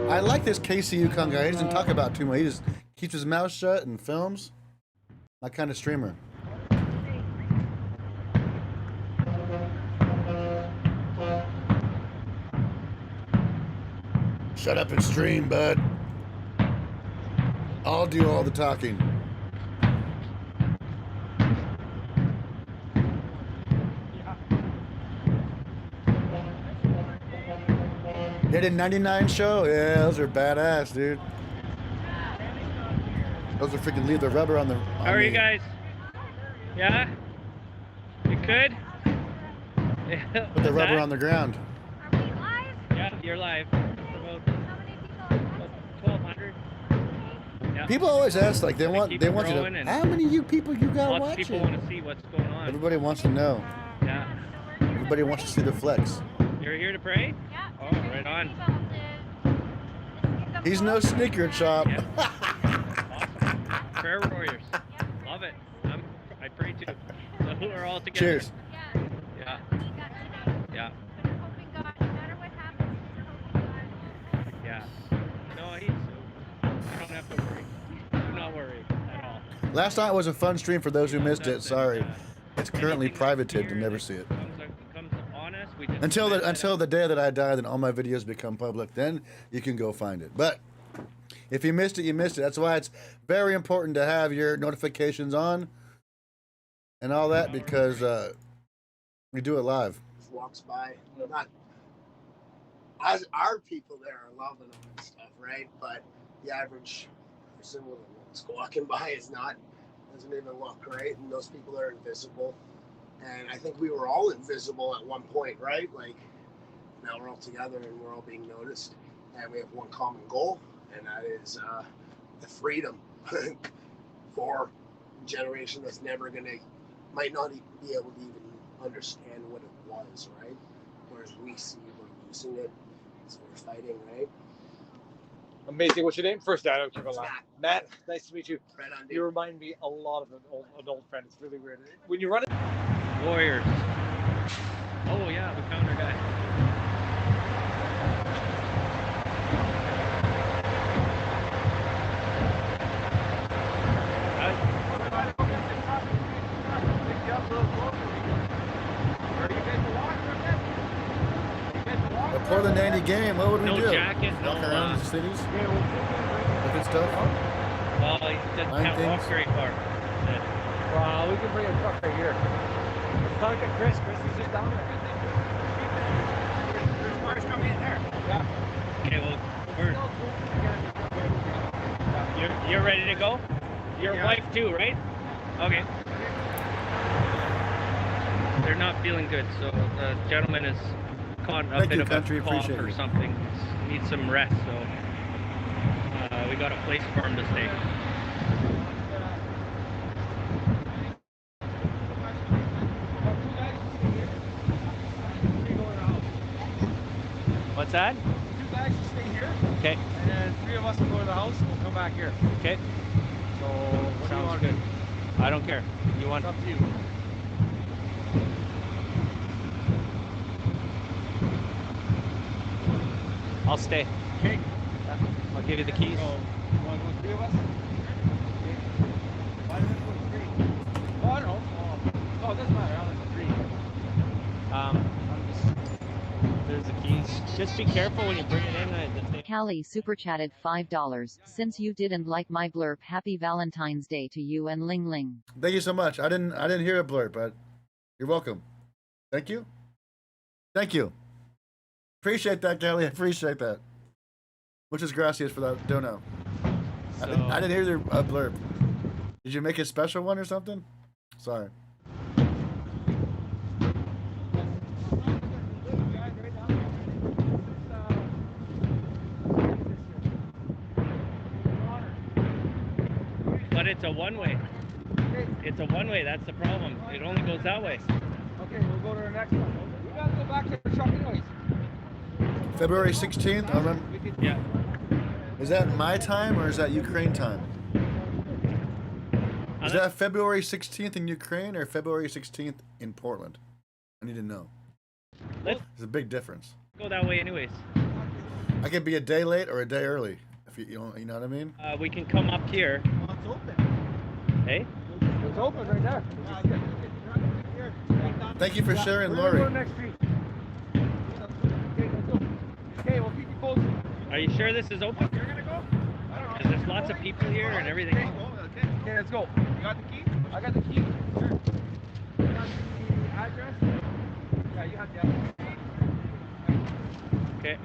I like this Casey Yukon guy. He doesn't talk about too much. He just keeps his mouth shut and films. My kind of streamer. Shut up and stream, bud. I'll do all the talking. They did 99 show? Yeah, those are badass, dude. Those are freaking leave the rubber on the. How are you guys? Yeah? You good? Yeah. Put the rubber on the ground. Yeah, you're live. About 1,200. Yeah. People always ask, like, they want you to. and How many you people you got lots watching? of people want to see what's going on. Everybody wants to know. Yeah. Everybody wants to see the flex. You're here to pray? Yeah. Oh, right on. He's no sneaker chop. Yeah. Awesome. Prayer warriors. Love it. I pray too. So we're all together. Cheers. Yeah. Yeah. But I'm hoping God, no matter what happens, I'm hoping God. Yeah. No, I don't have to worry. Do not worry at all. Last night was a fun stream for those who missed it. Nothing, Sorry. It's currently anything that's privated to here never that see it. comes on us, we just Until comment it out. the day that I die, then all my videos become public. Then you can go find it. But if you missed it, you missed it. That's why it's very important to have your notifications on and all that, because we do it live. Walks by, not as our people there are loving them and stuff, right? But the average person that's walking by doesn't even look, right? And those people are invisible. And I think we were all invisible at one point, right? Like now we're all together and we're all being noticed, and we have one common goal, and that is the freedom for a generation that's might not be able to even understand what it was, right? Whereas we're using it, so we're fighting, right? Amazing. What's your name? First, I don't keep a lot. Matt. Matt, nice to meet you. Right on, dude. You remind me a lot of an old friend. It's really weird. When you run it. Warriors. Oh yeah, we found our guy. A PortlandAndy game, what would we No do? jacket, no, Walk around the cities? Look at stuff? Well, he can't walk very far. Well, we can bring a truck right here. Talk to Chris. Chris is just down there. There's cars coming in there. Yeah. Okay, well, you're ready to go? Your wife too, right? Okay. They're not feeling good, so the gentleman is caught a bit of a cough or something. Needs some rest, so we got a place for him to stay. What's that? 2 guys will stay here. Okay. And then 3 of us will go to the house and we'll come back here. Okay. So what do you want to do? I don't care. You want? It's up to you. I'll stay. Okay. I'll give you the keys. So, you want to go 3 of us? Okay. Why don't we go 3? Oh, I don't know. Oh, it doesn't matter. I'll let 3. There's the keys. Just be careful when you bring it in. Callie super chatted $5. Since you didn't like my blurb, happy Valentine's Day to you and Ling Ling. Thank you so much. I didn't hear a blurb, but you're welcome. Thank you. Thank you. Appreciate that, Kelly. I appreciate that. Muchas gracias for that dono. I didn't hear a blurb. Did you make a special one or something? Sorry. But it's a one-way. It's a one-way. That's the problem. It only goes that way. Okay, we'll go to the next one. We gotta go back to the truck anyways. February 16th? I remember. Yeah. Is that my time or is that Ukraine time? Is that February 16th in Ukraine or February 16th in Portland? I need to know. There's a big difference. Go that way anyways. I could be a day late or a day early. If you know what I mean? We can come up here. Oh, it's open. Hey? It's open right there. Thank you for sharing, We're Lori. gonna go next street. Okay, let's go. Okay, we'll keep you posted. Are you sure this is open? You're gonna go? I don't know. Because there's lots of people here and everything. Okay, let's go. You got the key? I got the key. Sure. You got the address? Yeah, you have the address. Okay.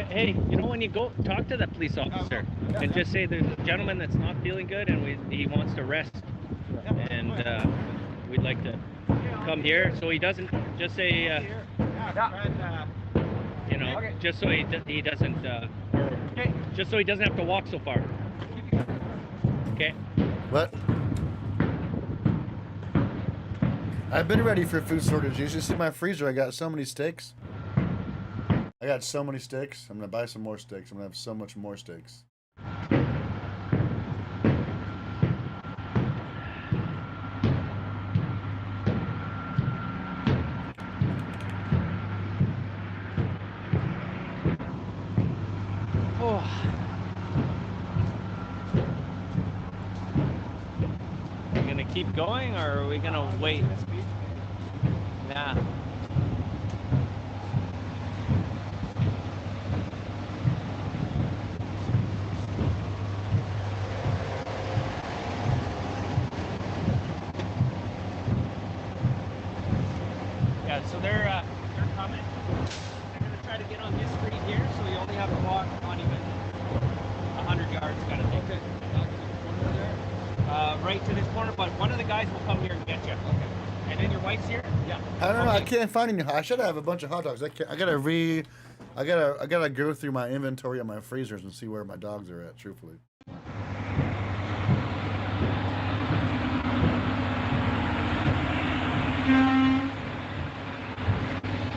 Hey, you know when you go talk to the police officer and just say there's a gentleman that's not feeling good and he wants to rest, and we'd like to come here, so he doesn't just say you know, just so he doesn't or just so he doesn't have to walk so far. Okay. What? I've been ready for food shortage. You should see my freezer. I got so many steaks. I got so many steaks. I'm gonna buy some more steaks. I'm gonna have so much more steaks. Are we gonna keep going or are we gonna wait? Yeah. Yeah, so they're coming. They're gonna try to get on this street here, so you only have to walk not even 100 yards kind of thing. Okay. Right to this corner, but one of the guys will come here and get you. Okay. And then your wife's here? Yeah. I don't know. I can't find any. I should have a bunch of hot dogs. I gotta go through my inventory on my freezers and see where my dogs are at. Truthfully.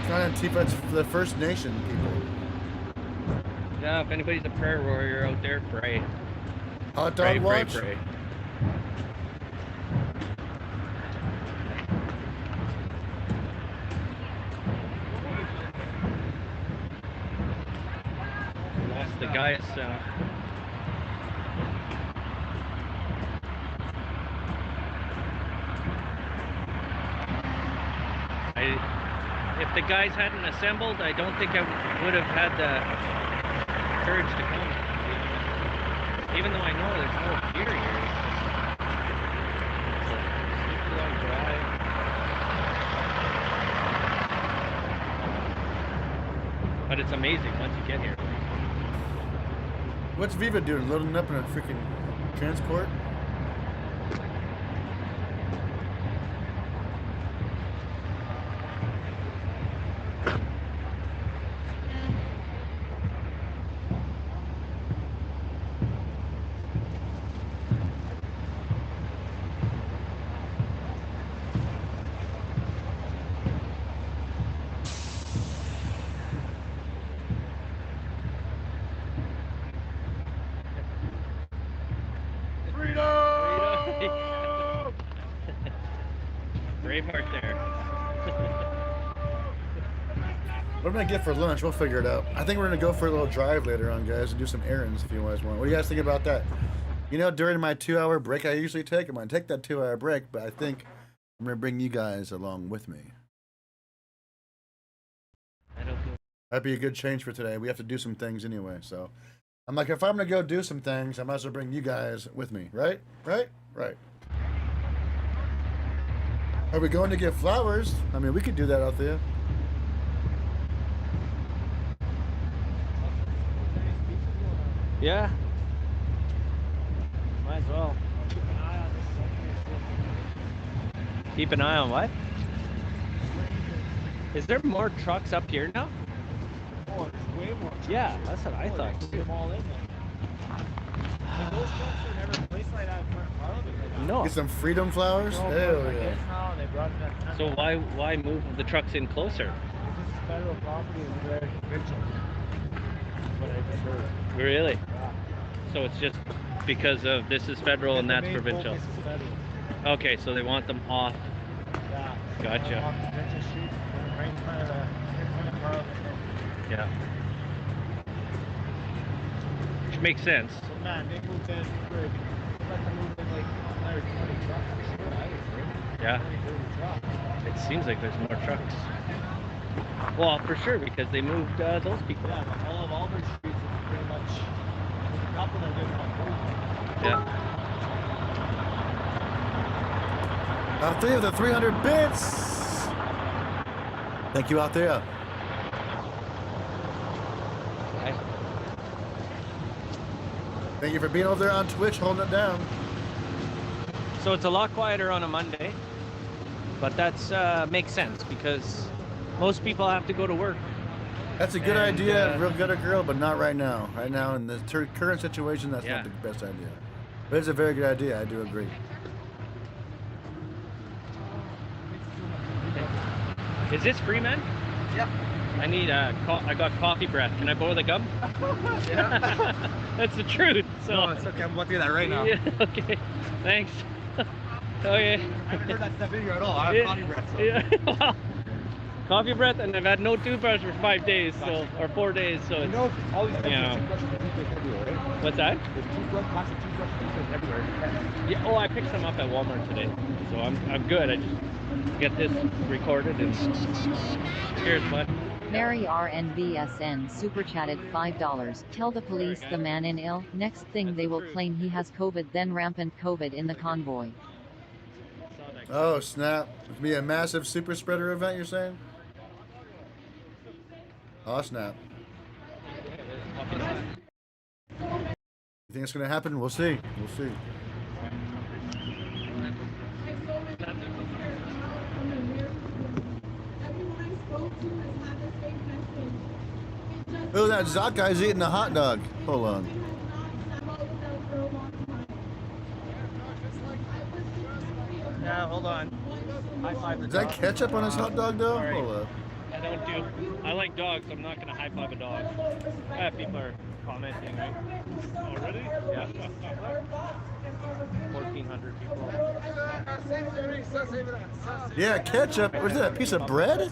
Trying to keep us for the First Nation people. Yeah, if anybody's a prayer warrior out there, pray. Hot dog watch. Pray. Lost the guys. If the guys hadn't assembled, I don't think I would have had the courage to come. Even though I know there's no gear here, it's a super long drive. But it's amazing once you get here. What's Viva doing? Loading up in a freaking transport? Braveheart there. What am I gonna get for lunch? We'll figure it out. I think we're gonna go for a little drive later on, guys, and do some errands if you guys want. What do you guys think about that? You know, during my 2-hour break I usually take, I'm gonna take that 2-hour break, but I think I'm gonna bring you guys along with me. That'd be a good change for today. We have to do some things anyway, so I'm like, if I'm gonna go do some things, I might as well bring you guys with me, right? Right? Right. Are we going to get flowers? I mean, we could do that out there. Yeah. Might as well. Keep an eye on what? Is there more trucks up here now? Oh, there's way more trucks. Yeah, that's what I thought Put too. them all in there. And those trucks were never placed like that in front of Parliament. No. Get some freedom flowers? No, Hell yeah. now they brought it up. So why move the trucks in closer? This is federal property and very provincial. That's what I just heard. Really? Yeah. So it's just because of this is federal and that's provincial. This is federal. Okay, so they want them off. Yeah. Gotcha. Off the provincial street, right in front of Parliament. Yeah. Which makes sense. So man, they moved in for let them move in like another 20 trucks. Yeah. 20, 30 trucks. It seems like there's more trucks. Well, for sure, because they moved those people. Yeah, but all of Auburn Street is pretty much there's a couple that live on both. Yeah. Out there, the 300 bits. Thank you out there. Thank you for being over there on Twitch, holding it down. So it's a lot quieter on a Monday, but that's makes sense because most people have to go to work. That's a good idea, real good girl, but not right now. Right now, in the current situation, that's not the best idea. But it's a very good idea, I do agree. Is this free, man? Yep. I need I got coffee breath. Can I borrow the gum? Yeah. That's the truth. So. No, it's okay. I'm going through that right now. Yeah, okay. Thanks. Okay. I haven't heard that video at all. I have coffee breath. So. Yeah. Well, Well, I I Coffee breath, and I've had no toothbrush for 5 days, so or 4 days. So it's, all these toothbrushes everywhere, right? What's that? There's plastic toothbrushes everywhere. Yeah. Oh, I picked some up at Walmart today, so I'm good. I just get this recorded and cheers, bud. Mary RNVSN super chatted $5. Tell the police the man in ill. Next thing they will claim he has COVID, then rampant COVID in the convoy. Oh, snap. It'll be a massive super spreader event, you're saying? Oh, snap. You think it's going to happen? We'll see. We'll see. Oh, that Zot guy's eating a hot dog. Hold on. Yeah, hold on. High five. Is that ketchup on his hot dog, though? Sorry. Hold up. I like dogs. I'm not gonna high five a dog. People are commenting, right? Already? Yeah. 1,400 people. Yeah, ketchup. What is that? A piece of bread?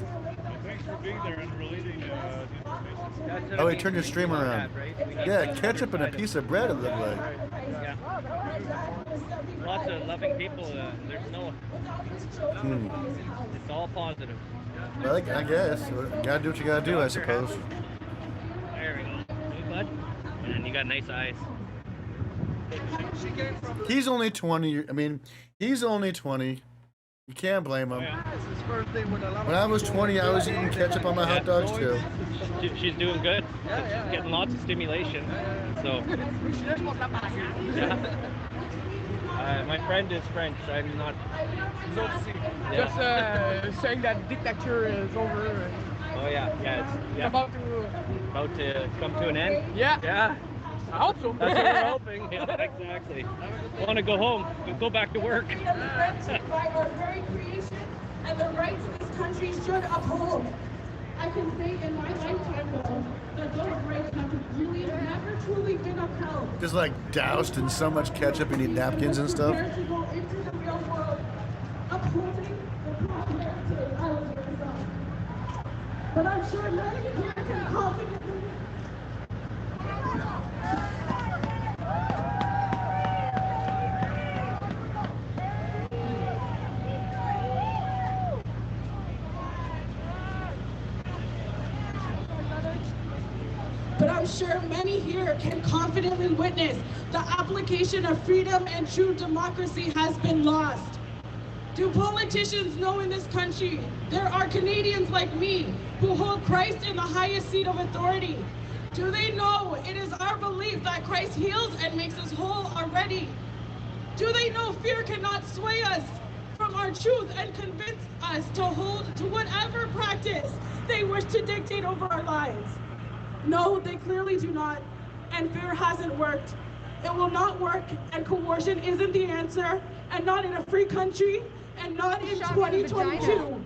Thanks for being there and relating the information. Oh, he turned your stream around. Yeah, ketchup and a piece of bread, it looked like. Yeah. Lots of loving people. There's no. It's all positive. Well, I guess. You gotta do what you gotta do, I suppose. There we go. Hey, bud. And you got nice eyes. He's only 20. I mean, he's only 20. You can't blame him. When I was 20, I was eating ketchup on my hot dogs too. She's doing good. She's getting lots of stimulation. So. Yeah. My friend is French. I'm not. Just saying that dictature is over. Oh yeah, yeah. It's about to come to an end. Yeah. Yeah. I hope so. That's what we're hoping. Yeah, exactly. I want to go home. Go back to work. Freedom and friendship by our very creation and the rights this country should uphold. I can say in my lifetime, though, that those rights have really never truly been upheld. Just like doused in so much ketchup you need napkins and stuff. Prepare to go into the real world, upholding the prosperity of yourself. But I'm sure many here can confidently. But I'm sure many here can confidently witness the application of freedom and true democracy has been lost. Do politicians know in this country there are Canadians like me who hold Christ in the highest seat of authority? Do they know it is our belief that Christ heals and makes us whole already? Do they know fear cannot sway us from our truth and convince us to hold to whatever practice they wish to dictate over our lives? No, they clearly do not, and fear hasn't worked. It will not work, and coercion isn't the answer, and not in a free country, and not in 2022.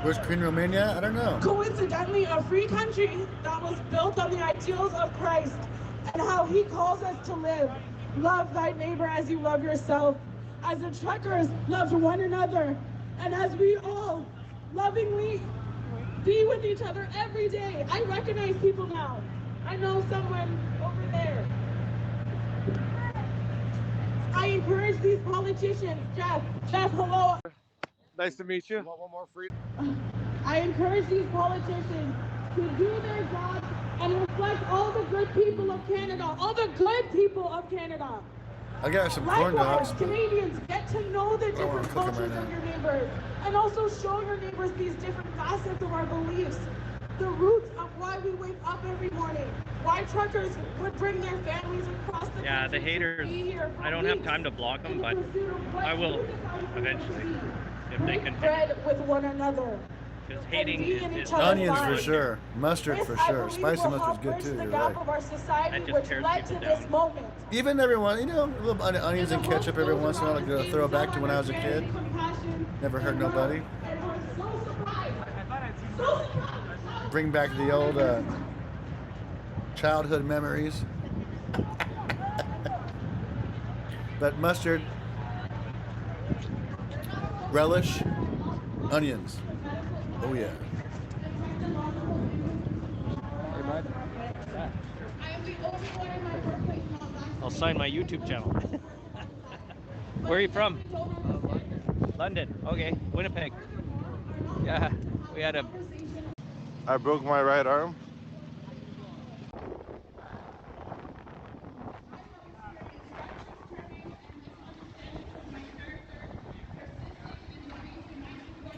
Where's Queen Romania? I don't know. Coincidentally, a free country that was built on the ideals of Christ and how he calls us to live. Love thy neighbor as you love yourself, as the truckers loved one another, and as we all lovingly be with each other every day. I recognize people now. I know someone over there. I encourage these politicians, Jeff, hello. Nice to meet you. One more freedom. I encourage these politicians to do their job and reflect all the good people of Canada, all the good people of Canada. I got some corn Likewise, dogs. Canadians, get to know the different cook 'em cultures right of now. your neighbors, and also show your neighbors these different facets of our beliefs, the roots of why we wake up every morning, why truckers would bring their families across the Yeah, the country haters. to be here for I don't have weeks time to block them, in the but pursuit of what I will you decide eventually if they break continue. bread with one another. Because hating be in is each other's Onions for lives. sure. Mustard This, for I sure. believe, Spicy will mustard's help good bridge too. the You're gap right. of our society, That just which tears led to people this down. moment. Even everyone, you know, a little onions and ketchup every once in a while, like a throwback to when I was a kid. Never hurt nobody. Bring back the old childhood memories. But mustard, relish, onions. Oh yeah. Hey, bud. I'll sign my YouTube channel. Where are you from? London. Okay. Winnipeg. Yeah. We had a... I broke my right arm.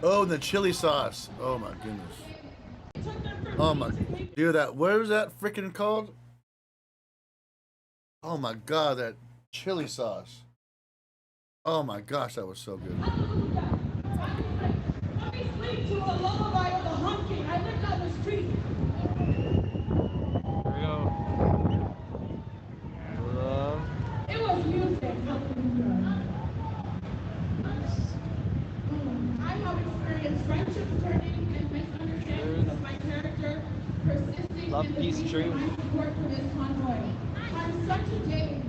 Oh, the chili sauce. Oh my goodness. Oh my, dude, what was that freaking called? Oh my god, that chili sauce. Oh my gosh, that was so good. Let me sleep to a lullaby of the honking. I lived on the street. Here we go. It was music. I have experienced friendships turning and misunderstandings of my character persisting Love, in the peace, future truth. I support for this convoy. On such a day,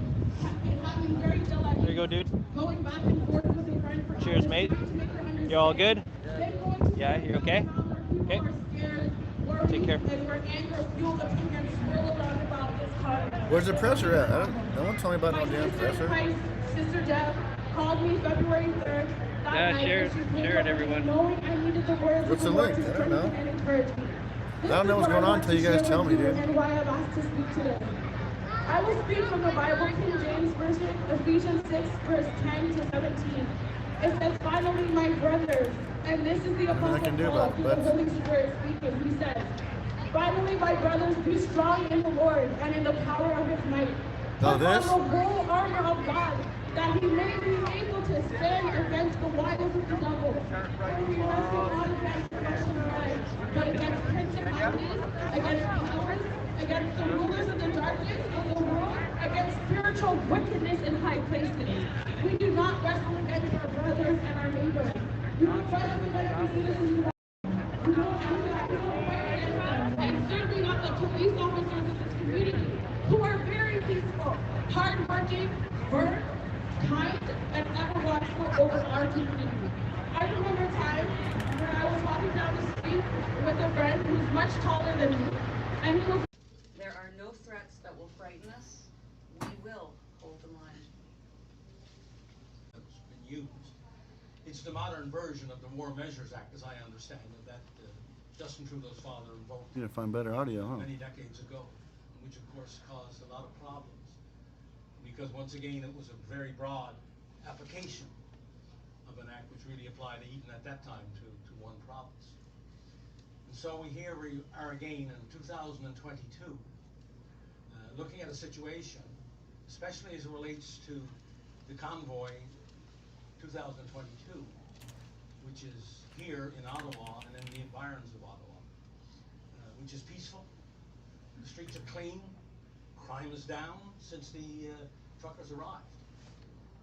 it had been very delightful. There you go, dude. Going back and forth with a friend for Cheers, mate. You all good? Yeah, you okay? Okay. Take care. Where's the presser at? No one told me about no damn presser. Sister Deb called me February 3rd. Yeah, share it, everyone. What's the link? I don't know. I don't know what's going on until you guys tell me, dude. And why I've asked to speak today. I will speak from the Bible, King James Version, Ephesians 6, verse 10 to 17. It says, finally, my brothers, and this is the Apostle Paul, the Holy Spirit speaking. He says, finally, my brothers, be strong in the Lord and in the power of his might. Put on the whole armor of God, that he may be able to stand against the wiles of the devil. For we wrestle not against flesh and blood, but against principalities, against powers, against the rulers of the darkness of the world, against spiritual wickedness in high places. We do not wrestle against our brothers and our neighbors. We don't fight against every citizen. We don't do that. We don't fight against them. And certainly not the police officers in this community, who are very peaceful, hardworking, firm, kind, and ever watchful over our community. I remember a time when I was walking down the street with a friend who's much taller than me, and he was... There are no threats that will frighten us. We will hold the line. It's been used. It's the modern version of the War Measures Act, as I understand it, that Justin Trudeau's father invoked You gotta find better audio, huh? many decades ago, which of course caused a lot of problems. Because once again, it was a very broad application of an act which really applied even at that time to one province. And so here we are again in 2022, looking at a situation, especially as it relates to the Convoy 2022, which is here in Ottawa and in the environs of Ottawa, which is peaceful. The streets are clean, crime is down since the truckers arrived.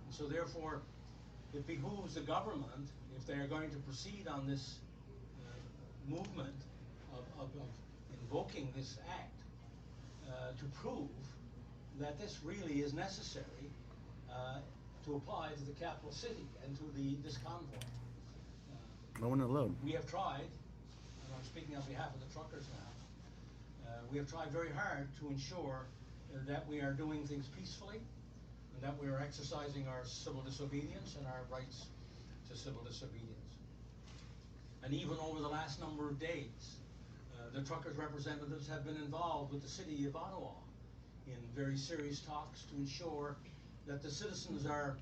And so therefore, it behooves the government, if they are going to proceed on this movement of invoking this act, to prove that this really is necessary to apply to the capital city and to this convoy. I want to load. We have tried, and I'm speaking on behalf of the truckers now, we have tried very hard to ensure that we are doing things peacefully and that we are exercising our civil disobedience and our rights to civil disobedience. And even over the last number of days, the truckers' representatives have been involved with the city of Ottawa in very serious talks to ensure that the citizens are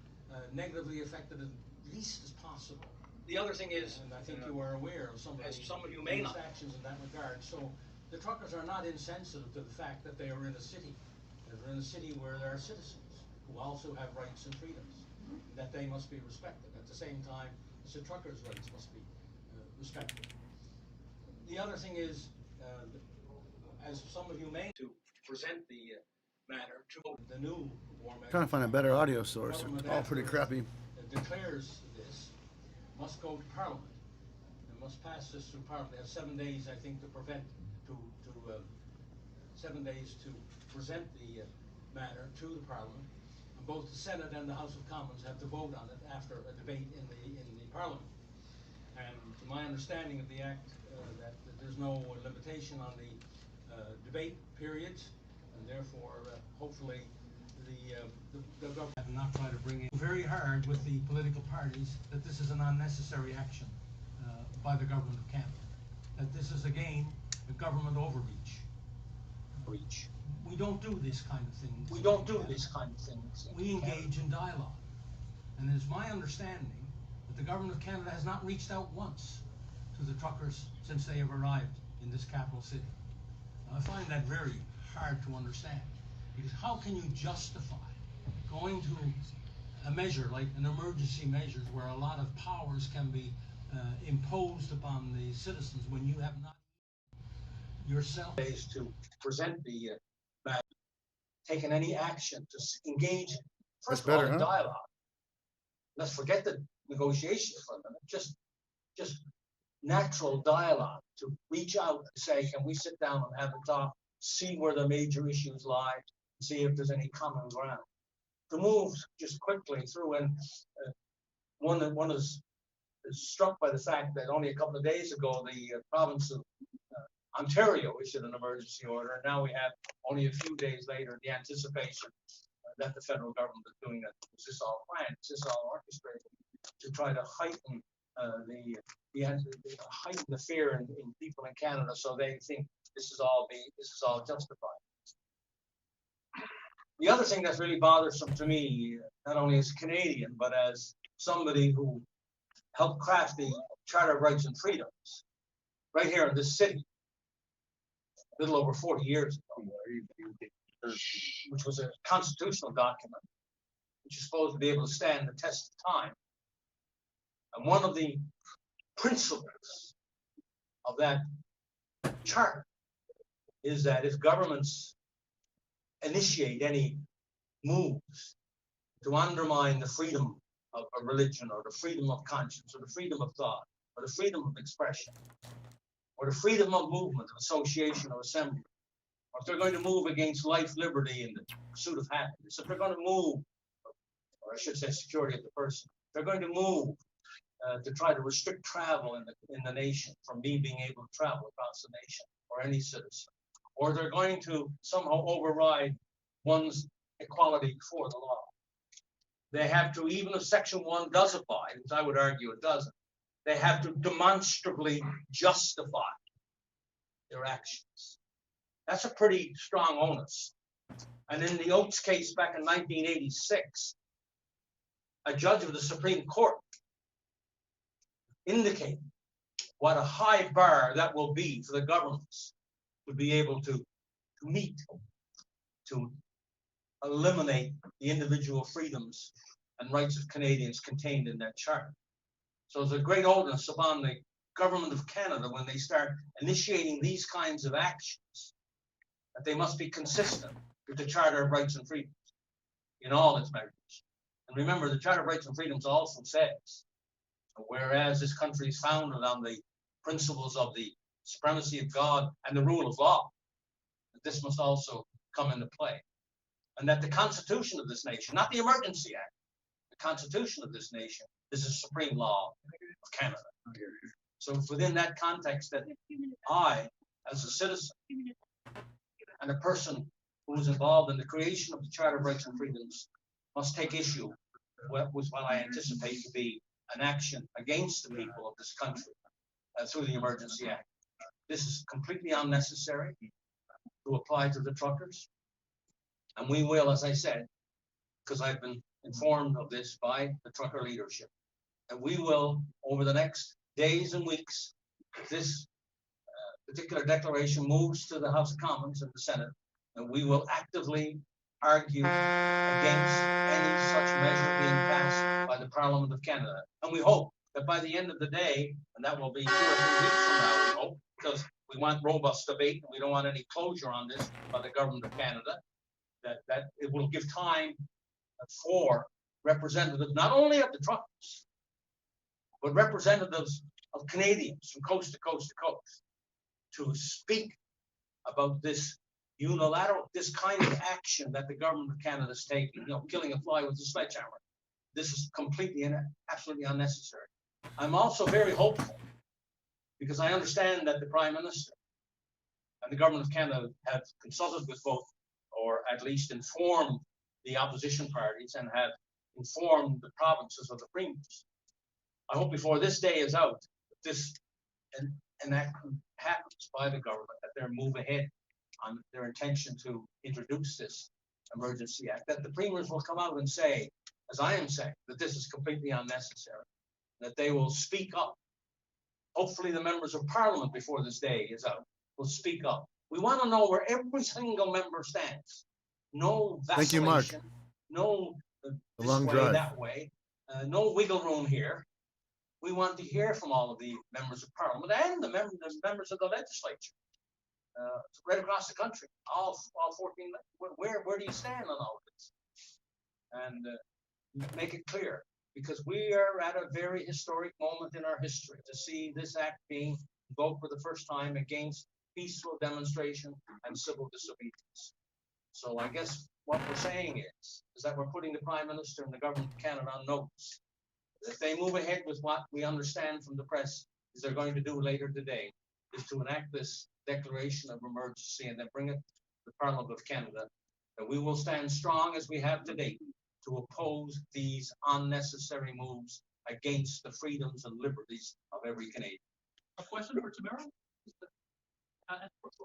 negatively affected as least as possible. The other thing is, and I think you are aware of some of you may not actions in that regard. So the truckers are not insensitive to the fact that they are in a city. They're in a city where there are citizens who also have rights and freedoms, that they must be respected. At the same time, the truckers' rights must be respected. The other thing is, as some of you may to present the matter to the new War Measures. Trying to find a better audio source. They're all pretty crappy. Declares this must go to Parliament. It must pass this through Parliament. They have 7 days, I think, to 7 days to present the matter to the Parliament. both the Senate and the House of Commons have to vote on it after a debate in the Parliament. And to my understanding of the Act, that there's no limitation on the debate periods, and therefore, hopefully, the government will not try to bring in very hard with the political parties that this is an unnecessary action by the government of Canada. That this is again a government overreach. We don't do this kind of thing. We don't do this kind of things. We engage in dialogue. And it's my understanding that the government of Canada has not reached out once to the truckers since they have arrived in this capital city. I find that very hard to understand, because how can you justify going to a measure like an emergency measures where a lot of powers can be imposed upon the citizens when you have not yourself to present the taken any action to engage first of all in dialogue. Let's forget the negotiations for a minute. Just natural dialogue, to reach out and say, can we sit down and have a talk, see where the major issues lie, see if there's any common ground. To move just quickly through, and one is struck by the fact that only a couple of days ago the province of Ontario issued an emergency order, and now we have only a few days later the anticipation that the federal government is doing it. Is this all planned? Is this all orchestrated to try to heighten heighten the fear in people in Canada, so they think this is all justified? The other thing that's really bothersome to me, not only as a Canadian, but as somebody who helped craft the Charter of Rights and Freedoms right here in this city, a little over 40 years ago, which was a constitutional document, which is supposed to be able to stand the test of time. And one of the principles of that charter is that if governments initiate any moves to undermine the freedom of a religion, or the freedom of conscience, or the freedom of thought, or the freedom of expression, or the freedom of movement, of association, or assembly, or if they're going to move against life, liberty, and the pursuit of happiness, if they're going to move, or I should say security of the person, if they're going to move to try to restrict travel in the nation from me being able to travel across the nation, or any citizen, or they're going to somehow override one's equality before the law. They have to, even if Section 1 does apply, which I would argue it doesn't, they have to demonstrably justify their actions. That's a pretty strong onus. And in the Oates case back in 1986, a judge of the Supreme Court indicated what a high bar that will be for the governments to be able to meet, to eliminate the individual freedoms and rights of Canadians contained in that charter. So there's a great onus upon the government of Canada when they start initiating these kinds of actions, that they must be consistent with the Charter of Rights and Freedoms in all its measures. And remember, the Charter of Rights and Freedoms also says, whereas this country is founded on the principles of the supremacy of God and the rule of law, that this must also come into play. And that the Constitution of this nation, not the Emergency Act, the Constitution of this nation is the supreme law of Canada. So it's within that context that I, as a citizen and a person who was involved in the creation of the Charter of Rights and Freedoms, must take issue with what I anticipate to be an action against the people of this country through the Emergency Act. This is completely unnecessary to apply to the truckers. And we will, as I said, because I've been informed of this by the trucker leadership, and we will, over the next days and weeks, if this particular declaration moves to the House of Commons and the Senate, and we will actively argue against any such measure being passed by the Parliament of Canada. And we hope that by the end of the day, and that will be 2 or 3 weeks from now, we hope, because we want robust debate and we don't want any closure on this by the government of Canada, that it will give time for representatives, not only of the truckers, but representatives of Canadians from coast to coast to coast, to speak about this unilateral, this kind of action that the government of Canada is taking, killing a fly with a sledgehammer. This is completely and absolutely unnecessary. I'm also very hopeful because I understand that the Prime Minister and the government of Canada have consulted with both, or at least informed the opposition parties and have informed the provinces of the premiers. I hope before this day is out, this enactment happens by the government, that they'll move ahead on their intention to introduce this emergency act, that the premiers will come out and say, as I am saying, that this is completely unnecessary, that they will speak up. Hopefully the members of parliament before this day is out will speak up. We want to know where every single member stands. No vacillation, Thank you, Mark. no A long this way, drive. that way, no wiggle room here. We want to hear from all of the members of parliament and the members of the legislature right across the country, all 14. Where do you stand on all of this? And make it clear, because we are at a very historic moment in our history to see this act being invoked for the first time against peaceful demonstration and civil disobedience. So I guess what we're saying is that we're putting the Prime Minister and the government of Canada on notice. If they move ahead with what we understand from the press is they're going to do later today, is to enact this declaration of emergency and then bring it to the Parliament of Canada, that we will stand strong as we have to date to oppose these unnecessary moves against the freedoms and liberties of every Canadian. A question for Tamara?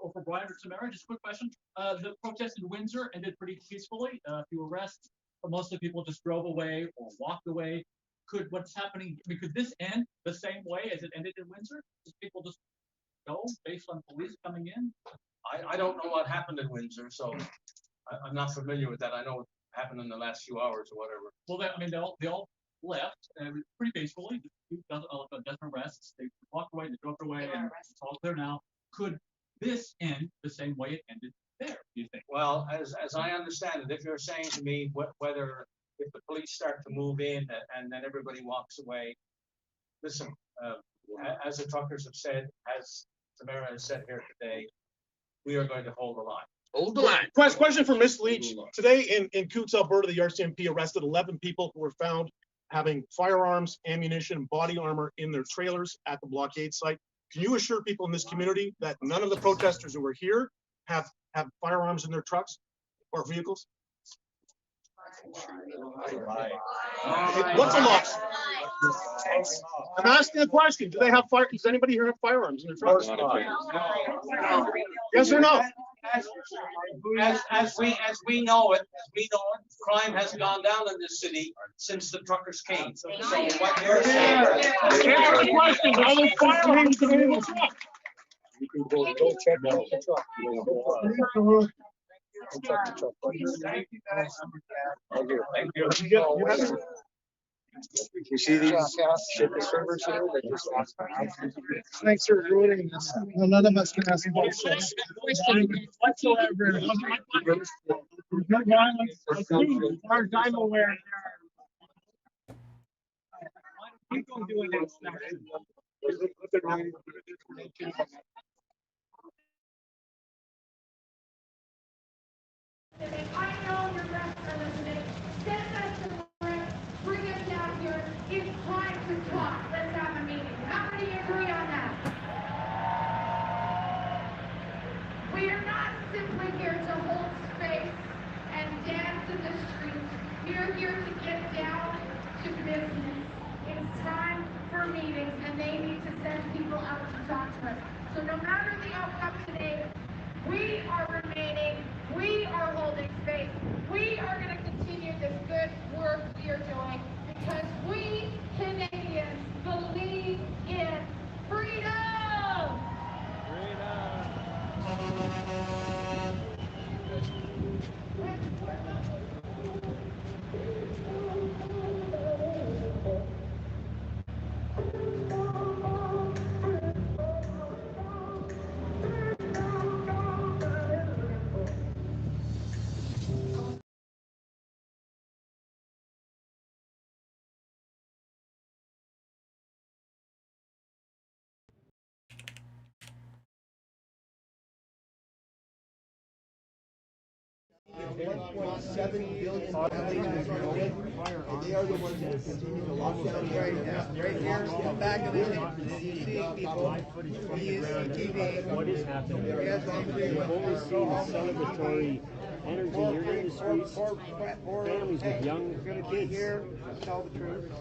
Or for Brian or Tamara, just a quick question. The protest in Windsor ended pretty peacefully. A few arrests, but most of the people just drove away or walked away. What's happening, could this end the same way as it ended in Windsor? Just people just go based on police coming in? I don't know what happened in Windsor, so I'm not familiar with that. I know what happened in the last few hours or whatever. Well, they all left pretty peacefully. Dozen arrests. They walked away, they drove away, and it's all clear now. Could this end the same way it ended there, do you think? Well, as I understand it, if you're saying to me whether if the police start to move in and then everybody walks away, listen, as the truckers have said, as Tamara has said here today, we are going to hold the line. Hold the line. Question for Ms. Leach. Today in Coots, Alberta, the RCMP arrested 11 people who were found having firearms, ammunition, body armor in their trailers at the blockade site. Can you assure people in this community that none of the protesters who were here have firearms in their trucks or vehicles? What's a loss? I'm asking a question. Do they have fire? Does anybody here have firearms in their trucks? Yes or no? As we know it, crime has gone down in this city since the truckers came. So what you're saying? Answer the question. Are there firearms in the truck? You can go check out the truck. You see these shipping servers here that just lost my house? Thanks for ruining this. None of us can ask questions whatsoever. No violence, as far as I'm aware. People doing it. I know your reps are listening. Send us to Lawrence. Bring us down here. It's time to talk. Let's have a meeting. How many agree on that? We are not simply here to hold space and dance in the streets. We are here to get down to business. It's time for meetings, and they need to send people out to talk to us. So no matter the outcome today, we are remaining, we are holding space, we are going to continue 1.7 billion dollars. They are the ones that continue to lock down the area. Right here, in the back of this, you see people, he is CTV. What is happening? We've only seen a celebratory energy here in the streets. Families with young kids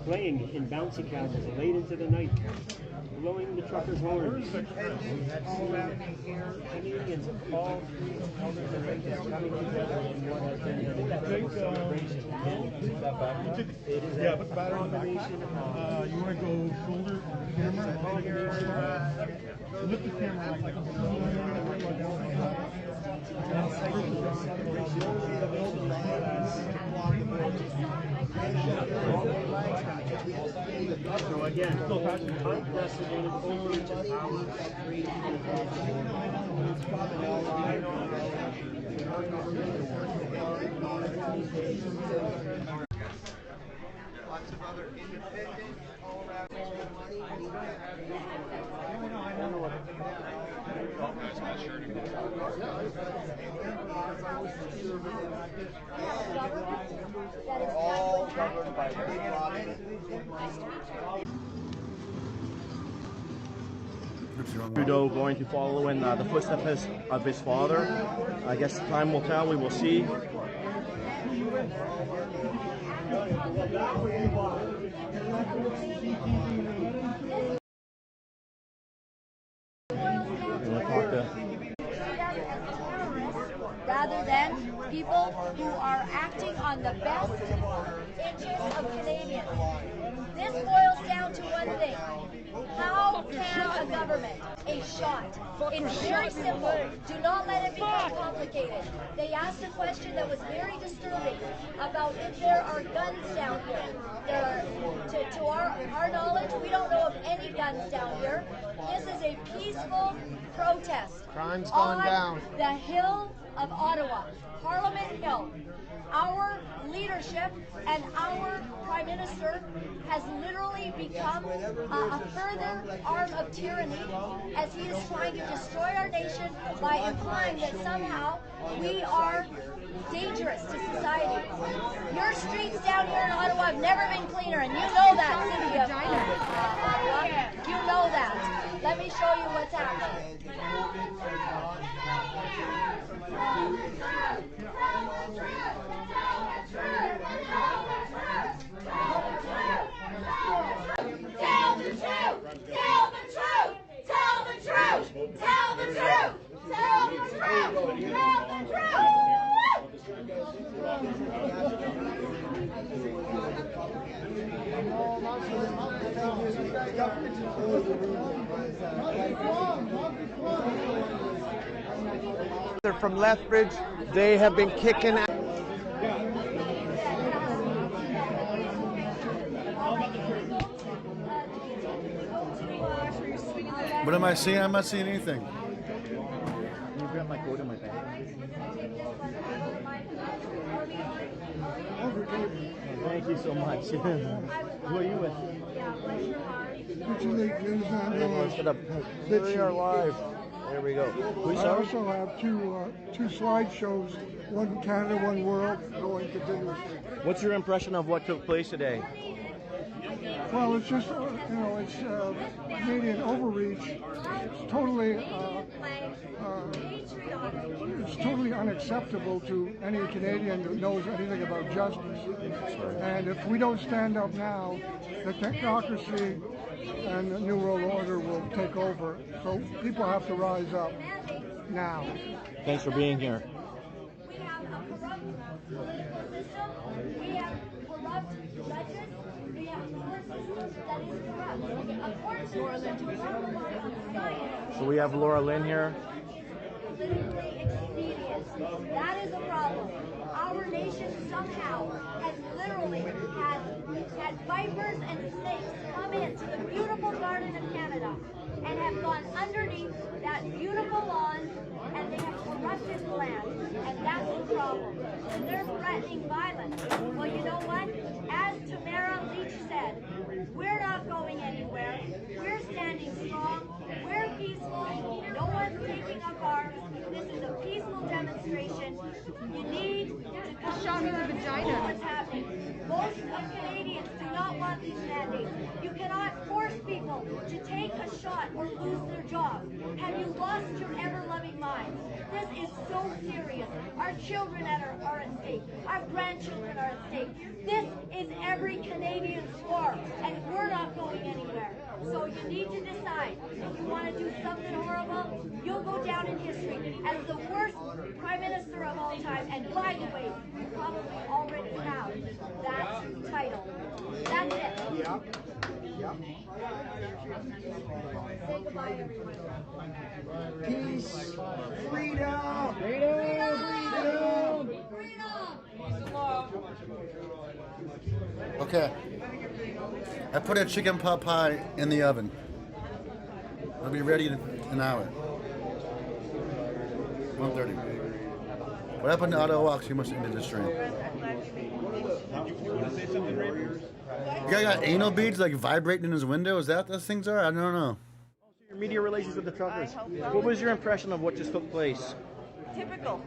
playing in bouncy castles late into the night, blowing the truckers' horns. Canadians of all colors and races coming together in what has been an incredible celebration. Yeah, but the battery in the backpack. You want to go shoulder camera? Lift the camera like So again, unprecedented overreach of power. Lots of other independent, all around money. All governed by big lobby. Trudeau going to follow in the footsteps of his father. I guess time will tell. We will see. Rather than people who are acting on the best interests of Canadians. This boils down to one thing. How can a government, a shot? It's very simple. Do not let it become complicated. They asked a question that was very disturbing about if there are guns down here. To our knowledge, we don't know of any guns down here. This is a peaceful protest. Crime's gone down. The hill of Ottawa, Parliament Hill. Our leadership and our Prime Minister has literally become a further arm of tyranny as he is trying to destroy our nation by implying that somehow we are dangerous to society. Your streets down here in Ottawa have never been cleaner, and you know that, city of Ottawa. You know that. Let me show you what's happening. Tell the truth! Tell the truth! Tell the truth! Tell the truth! Tell the truth! Tell the truth! They're from Lethbridge. They have been kicking out. What am I seeing? I'm not seeing anything. You grab my coat in my bag. Thank you so much. Who are you with? We are live. There we go. I also have two slideshows, one Canada, one world, going continuously. What's your impression of what took place today? Well, it's just, it's Canadian overreach. It's totally unacceptable to any Canadian that knows anything about justice. And if we don't stand up now, the technocracy and the New World Order will take over. So people have to rise up now. Thanks for being here. We have a corrupt political system. We have corrupt judges. We have a court system that is corrupt. A court system to compromise on science. So we have Laura Lynn here. Politically expedient. That is a problem. Our nation somehow has literally had vipers and snakes come into the beautiful Garden of Canada and have gone underneath that beautiful lawn, and they have corrupted the land, and that's the problem. And they're threatening violence. Well, you know what? As Tamara Leach said, we're not going anywhere. We're standing strong. We're peaceful. No one's taking up arms. This is a peaceful demonstration. You need shot me in the vagina. What's happening? Most of Canadians do not want these mandates. You cannot force people to take a shot or lose their job. Have you lost your ever-loving minds? This is so serious. Our children are at stake. Our grandchildren are at stake. This is every Canadian's war, and we're not going anywhere. So you need to decide. If you want to do something horrible, you'll go down in history as the worst Prime Minister of all time. And by the way, you probably already have that title. That's it. Yeah. Yeah. Say goodbye, everyone. Peace. Freedom. Okay. I put a chicken pot pie in the oven. It'll be ready in an hour. 1:30. What happened to Ottawa? She must have ended the stream. You guy got anal beads like vibrating in his window? Is that what those things are? I don't know. Your media relations with the truckers. What was your impression of what just took place? Typical.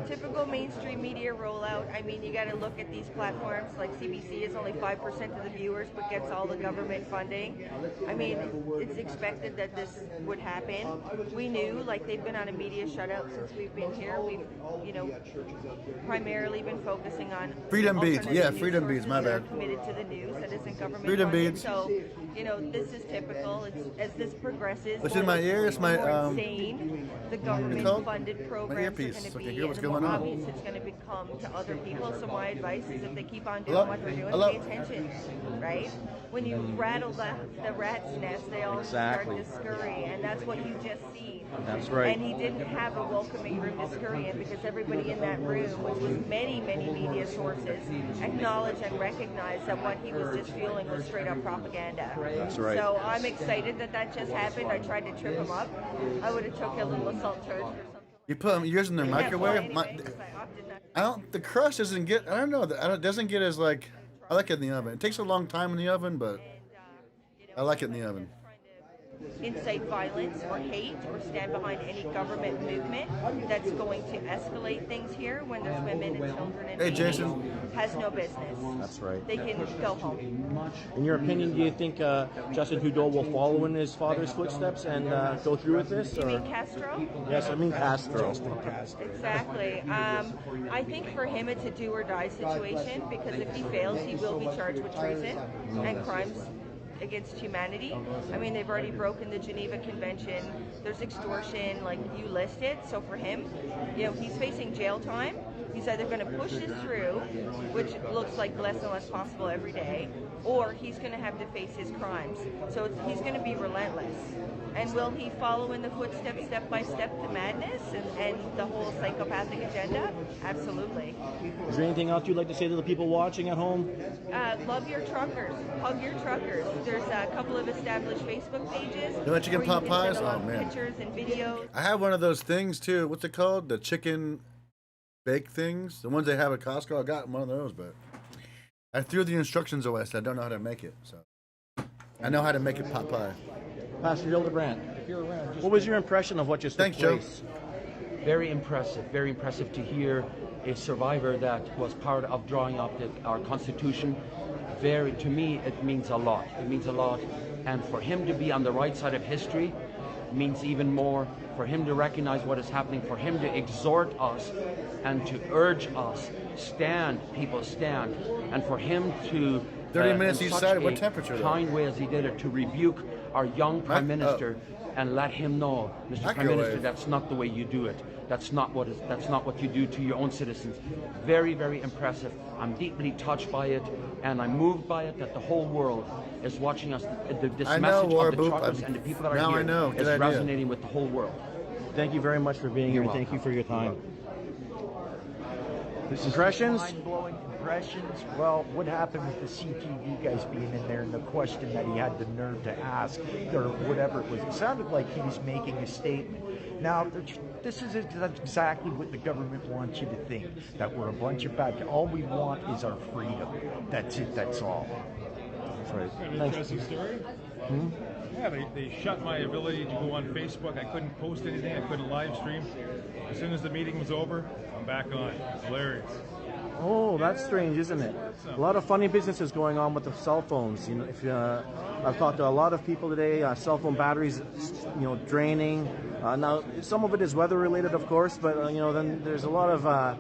Typical mainstream media rollout. I mean, you got to look at these platforms. Like CBC is only 5% of the viewers, but gets all the government funding. I mean, it's expected that this would happen. We knew, like, they've been on a media shutout since we've been here. We've, primarily been focusing on Freedom beads. Yeah, freedom beads. My bad. Committed to the news that isn't government Freedom funded. beads. So, this is typical. It's as this progresses. What's in my ear? It's my insane. The government-funded programs earpiece, are so I going can to hear be, what's and the going more on. obvious it's going to become to other people. So my advice is, if they keep on doing Hello? what they're doing, Hello? pay attention, right? When you rattle the rat's nest, they all Exactly. start to scurry, and that's what you just seen. That's right. And he didn't have a welcoming room to scurry in, because everybody in that room, which was many, many media sources, acknowledged and recognized that what he was just fueling was straight up propaganda. That's right. So I'm excited that that just happened. I tried to trip him up. I would have took a little assault charge or something. You put yours in the microwave? Anyway, The crust doesn't get, I don't know, it doesn't get as like, I like it in the oven. It takes a long time in the oven, but I like it in the oven. incite violence or hate or stand behind any government movement that's going to escalate things here when there's women and children and babies Jason. has no business. That's right. They can go home. In your opinion, do you think Justin Trudeau will follow in his father's footsteps and go through with this? You Or? mean Castro? Yes, I mean Castro. Exactly. I think for him it's a do or die situation, because if he fails, he will be charged with treason and crimes against humanity. I mean, they've already broken the Geneva Convention. There's extortion, like you listed. So for him, he's facing jail time. He's either going to push this through, which looks like less and less possible every day, or he's going to have to face his crimes. So he's going to be relentless. And will he follow in the footsteps, step by step, to madness and the whole psychopathic agenda? Absolutely. Is there anything else you'd like to say to the people watching at home? Love your truckers. Hug your truckers. There's a couple of established Facebook pages. You want chicken where you pot can pies? send Oh, along man. pictures and videos. I have one of those things too. What's it called? The chicken bake things? The ones they have at Costco. I got one of those, but I threw the instructions away, so I don't know how to make it. So I know how to make it pot pie. Pastor Hildebrand, what was your impression of what just took place? Very impressive to hear a survivor that was part of drawing up our Constitution. To me, it means a lot. It means a lot. And for him to be on the right side of history means even more. For him to recognize what is happening, for him to exhort us and to urge us, stand, people stand. And for him to 30 minutes in each such side. What a temperature, though? kind way as he did it, to rebuke our young Prime Minister and let him know, Mr. Prime Minister, that's not the way you do it. That's not what you do to your own citizens. Very, very impressive. I'm deeply touched by it, and I'm moved by it that the whole world is watching us. This I know, message War of the Boop. truckers and the people that are Now here I know. Good is idea. resonating with the whole world. Thank you very much for being here. Thank you for your time. Impressions? Mind-blowing impressions. Well, what happened with the CTV guys being in there and the question that he had the nerve to ask, or whatever it was? It sounded like he was making a statement. Now, this is exactly what the government wants you to think, that we're a bunch of bad guys. All we want is our freedom. That's it. That's all. That's right. An interesting story. Yeah, they shut my ability to go on Facebook. I couldn't post anything. I couldn't live stream. As soon as the meeting was over, I'm back on. Hilarious. Oh, that's strange, isn't it? A lot of funny businesses going on with the cell phones. You know, if I've talked to a lot of people today. Cell phone batteries, draining. Now, some of it is weather related, of course, but then there's a lot of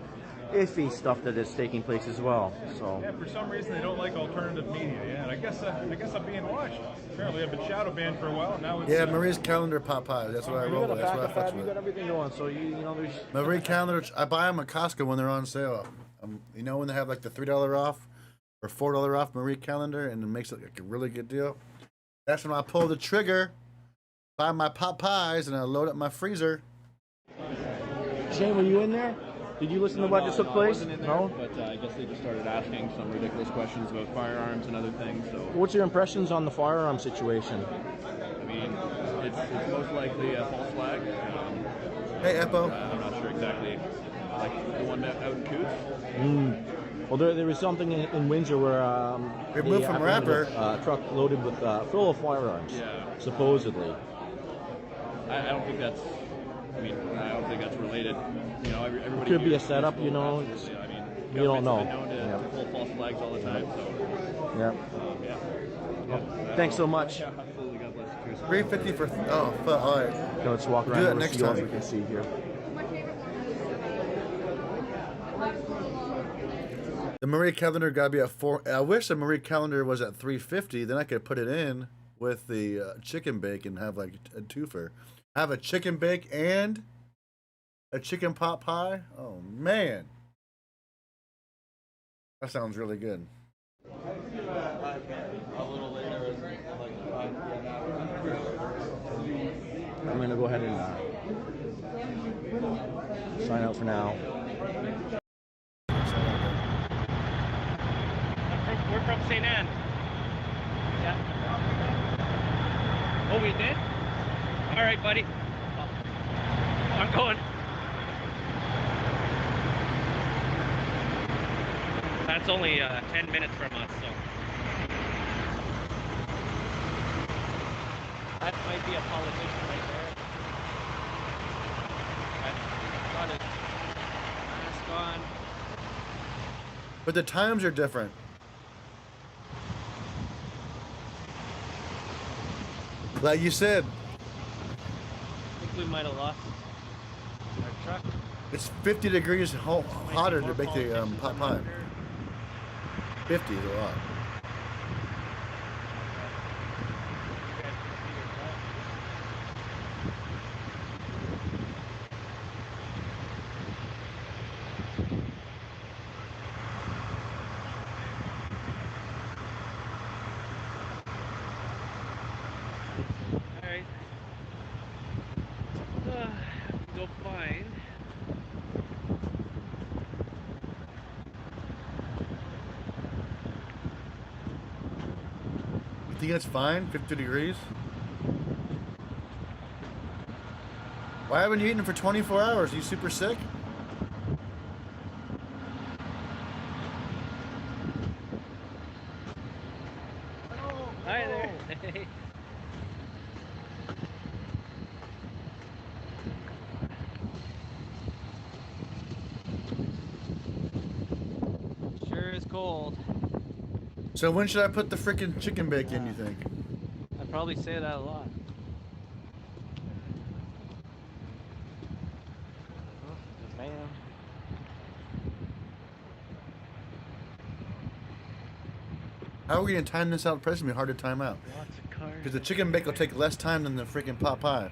iffy stuff that is taking place as well. So. Yeah, for some reason they don't like alternative media. Yeah, and I guess I'm being watched. Apparently, I've been shadow banned for a while. Now it's Marie's calendar pot pie. That's what I roll with. That's what I fetch You with. got everything going. So there's Marie calendar. I buy them at Costco when they're on sale. When they have like the $3 off or $4 off Marie calendar, and it makes it like a really good deal. That's when I pull the trigger, buy my pot pies, and I load up my freezer. Shane, were you in there? Did you listen to what just took place? No? But I guess they just started asking some ridiculous questions about firearms and other things. So, what's your impressions on the firearm situation? I mean, it's most likely a false flag. Hey, Eppo. I'm not sure exactly. Like the one out in Coots. Well, there was something in Windsor where they moved from Rapper. A truck loaded with full of firearms. Yeah. Supposedly. I don't think that's. I don't think that's related. Everybody Could be a setup, I mean, you don't know. Been known to pull false flags all the time. So. Yeah. Yeah. Thanks so much. Yeah, absolutely. God bless you. $3.50 for. Oh, fuck. All right. Let's walk around. Do that and next see what time. we can see here. The Marie calendar got to be at 4. I wish the Marie calendar was at $3.50. Then I could put it in with the chicken bake and have like a twofer. Have a chicken bake and a chicken pot pie. Oh man, that sounds really good. I'm gonna go ahead and sign out for now. We're from St. Anne. Yeah. Oh, we did? All right, buddy. I'm going. That's only 10 minutes from us, so. That might be a politician right there. Got his mask on. But the times are different. Like you said. I think we might have lost our truck. It's 50 degrees hotter to make the pot pie. 50 is a lot. Alright. Go find. You think that's fine? 50 degrees? Why haven't you eaten for 24 hours? Are you super sick? Hi there. Sure is cold. So when should I put the freaking chicken bake in, you think? I probably say that a lot. Oh, man. How are we going to time this out? It's going to be hard to time out. Lots of cars. Because the chicken bake will take less time than the freaking pot pie.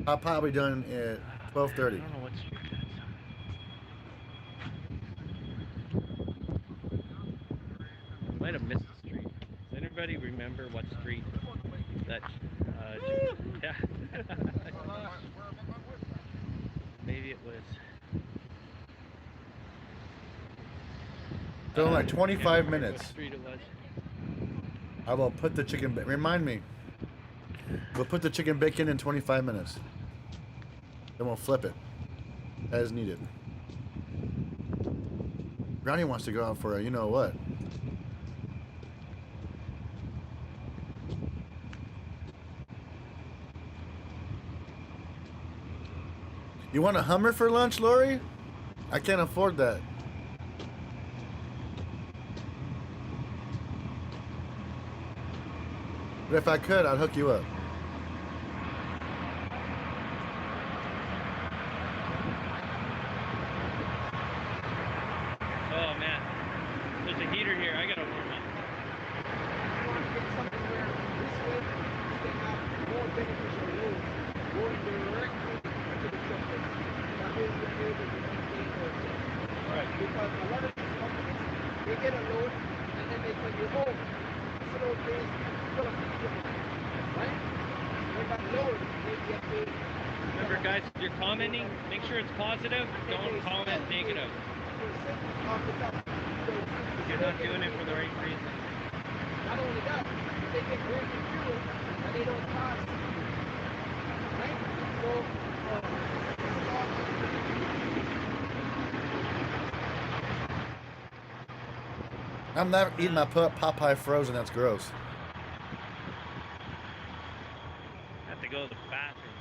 Pot pie will be done at 12:30. I don't know what street that's on. Might have missed the street. Does anybody remember what street that? Yeah. Maybe it was. So in like 25 What minutes, street it was? I will put the chicken bake. Remind me. We'll put the chicken bake in 25 minutes. Then we'll flip it as needed. Brownie wants to go out for a you know what. You want a Hummer for lunch, Lori? I can't afford that. But if I could, I'd hook you up. Oh man, there's a heater here. I gotta warm up. Right. Because a lot of these companies, they get a load and then they take you home. So those days, you're gonna feed them, right? When that load, they get paid. Remember, guys, if you're commenting, make sure it's positive. Don't comment negative. You're not doing it for the right reason. Not only that, they get great fuel and they don't pass. Right? So, I'm never eating my Popeye frozen. That's gross. I have to go to the bathroom.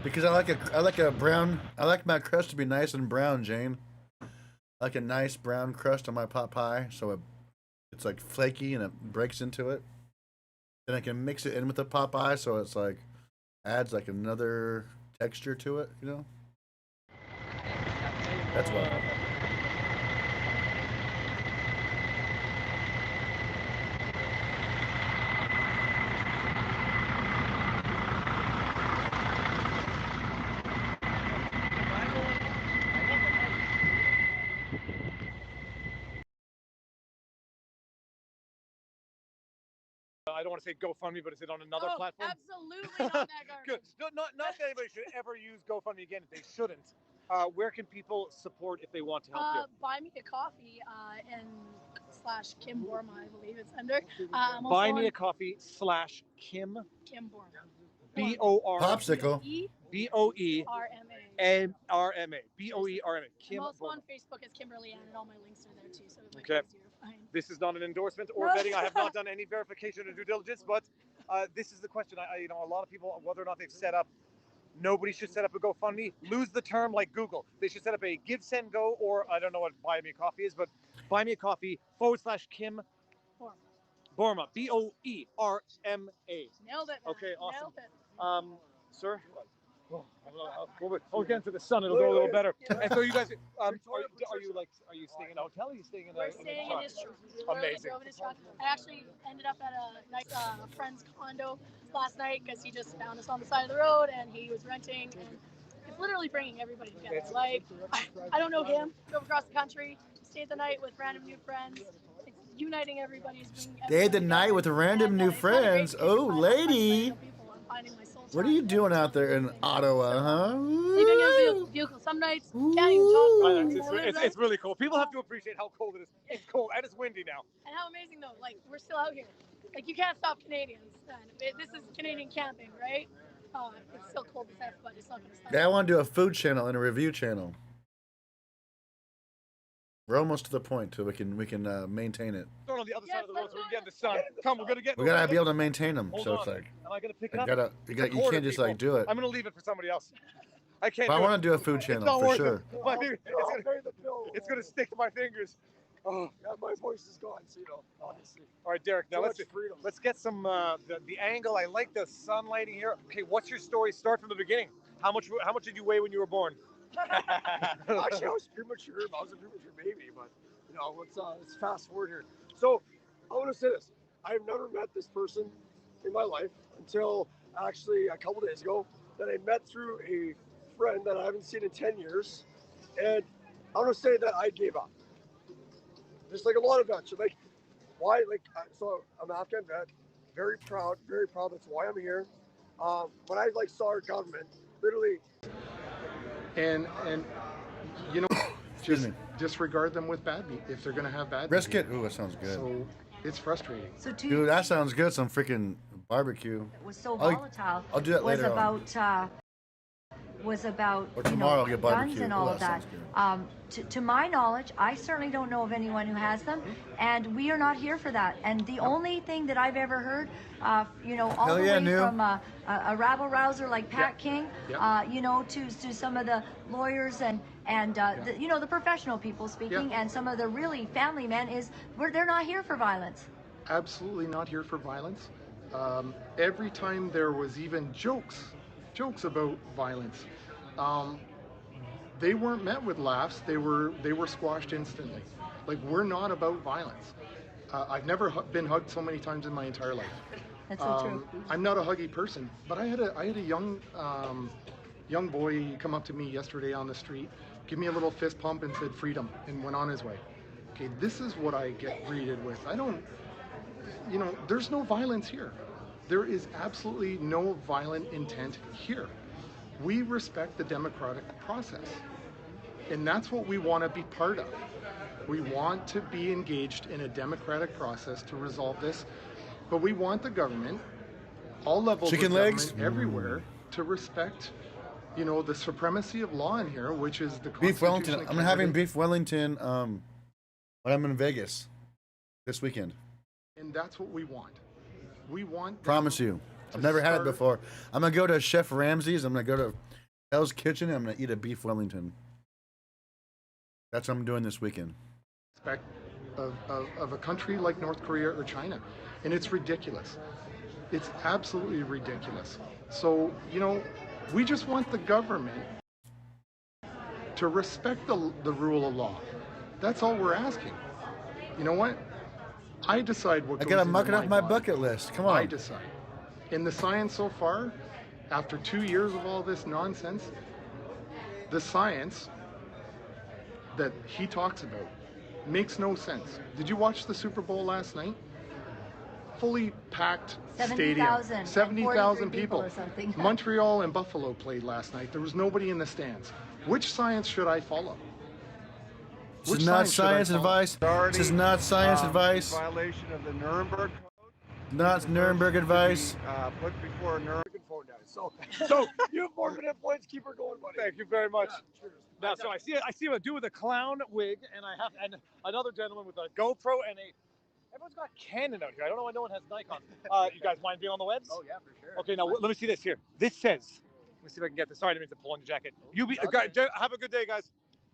Because I like a brown. I like my crust to be nice and brown, Jane. I like a nice brown crust on my pot pie, so it's like flaky and it breaks into it. Then I can mix it in with the pot pie, so it's like adds like another texture to it, you know. That's why. I don't want to say GoFundMe, but is it on another platform? Absolutely not that garbage. Good. No, not that anybody should ever use GoFundMe again if they shouldn't. Where can people support if they want to help you? Buy me a coffee and / Kim Borma, I believe it's under. Buy me a coffee / Kim. Kim Borma. BOR. Popsicle. BOERMA. BOERMA. Kim I'm also Borma. on Facebook as Kimberly Ann, and all my links are there too, so it might Okay. be easier to find. This is not an endorsement or vetting. I have not done any verification or due diligence, but this is the question. You know, a lot of people, whether or not they've set up, nobody should set up a GoFundMe. Lose the term like Google. They should set up a Give, Send, Go, or I don't know what Buy Me a Coffee is, but Buy Me a Coffee / Kim Borma. BOERMA. Nailed it. Okay, awesome. Nailed it. Sir? We'll get into the sun. It'll go a little better. And so you guys, are you staying in a hotel? Or are you staying in We're staying in his truck. Amazing. Drove in his truck. I actually ended up at a nice friend's condo last night because he just found us on the side of the road and he was renting. And it's literally bringing everybody together. Like, I don't know him. Drove across the country, stayed the night with random new friends. It's uniting everybody. Stayed the night with random new friends. Oh, lady. What are you doing out there in Ottawa, huh? Sleeping in a vehicle. Some nights can't even talk. It's really cool. People have to appreciate how cold it is. It's cold and it's windy now. And how amazing though, like we're still out here. Like you can't stop Canadians. This is Canadian camping, right? It's still cold as F, but it's not gonna stop. Yeah, I want to do a food channel and a review channel. We're almost to the point so we can maintain it. Throw it on the other side of the road so we can get in the sun. Come, we're gonna get. We gotta be able to maintain them. Hold So on. it's like Am I gonna pick it you up? you can't just like do it. I'm gonna leave it for somebody else. I can't. But I do want it. to do a food It's channel not for worth sure. it. My finger, it's gonna stick to my fingers. Oh, yeah, my voice is gone, so you know, honestly. All right, Derek. Now So let's much freedom. let's get some the angle. I like the sun lighting here. Okay, what's your story? Start from the beginning. How much did you weigh when you were born? Actually, I was premature. I was a premature baby, but you know, let's fast forward here. So, I want to say this: I've never met this person in my life until actually a couple days ago. That I met through a friend that I haven't seen in 10 years, and I want to say that I gave up. Just like a lot of vets, like why? So I'm an Afghan vet, very proud. That's why I'm here. When I saw our government, literally. And you know, just disregard them with bad if they're going to have bad Brisket. Ooh, that sounds good. So it's frustrating. Dude, that sounds good. Some freaking barbecue. Was so I'll volatile. do that later was about was about Or tomorrow I'll get guns barbecue. and all Ooh, of that that. To my knowledge, I certainly don't know of anyone who has them, and we are not here for that. And the only thing that I've ever heard, all Hell the yeah, way New. from a rabble rouser like Pat King, Yeah. To some of the lawyers and the professional people speaking, and some of the really family men is they're not here for violence. Absolutely not here for violence. Every time there was even jokes about violence, they weren't met with laughs. They were squashed instantly. Like, we're not about violence. I've never been hugged so many times in my entire life. That's so true. I'm not a huggy person, but I had a young boy come up to me yesterday on the street, give me a little fist pump and said freedom, and went on his way. Okay, this is what I get greeted with. I don't, there's no violence here. There is absolutely no violent intent here. We respect the democratic process, and that's what we want to be part of. We want to be engaged in a democratic process to resolve this, but we want the government, all levels Chicken of legs? government, everywhere, to respect, the supremacy of law in here, which is the Beef Wellington. Constitution of I'm having Canada. beef Wellington when I'm in Vegas this weekend. And that's what we want. We want. Promise you. I've never had it before. I'm going to go to Chef Ramsay's. I'm going to go to Hell's Kitchen. And I'm going to eat a beef Wellington. That's what I'm doing this weekend. Respect of a country like North Korea or China. And it's ridiculous. It's absolutely ridiculous. So, we just want the government to respect the rule of law. That's all we're asking. You know what? I decide what I goes got to into muck it off my body. bucket list. Come on. I decide. In the science so far, after 2 years of all this nonsense, the science that he talks about makes no sense. Did you watch the Super Bowl last night? Fully packed 70,000, stadium. 70,000 people. or something. Montreal and Buffalo played last night. There was nobody in the stands. Which science should I follow? This is not science advice. This is not science advice. Violation of the Nuremberg Code. Not Nuremberg advice. Put before a Nuremberg phone down. So you have 4 minute points. Keep her going, buddy. Thank you very much. Yeah, cheers. Now, so I see a dude with a clown wig, and another gentleman with a GoPro and everyone's got Canon out here. I don't know why no one has Nikon. You guys mind being on the webs? Oh yeah, for sure. Okay, now let me see this here. This says, let me see if I can get this. Sorry, I didn't mean to pull on your jacket. Have a good day, guys.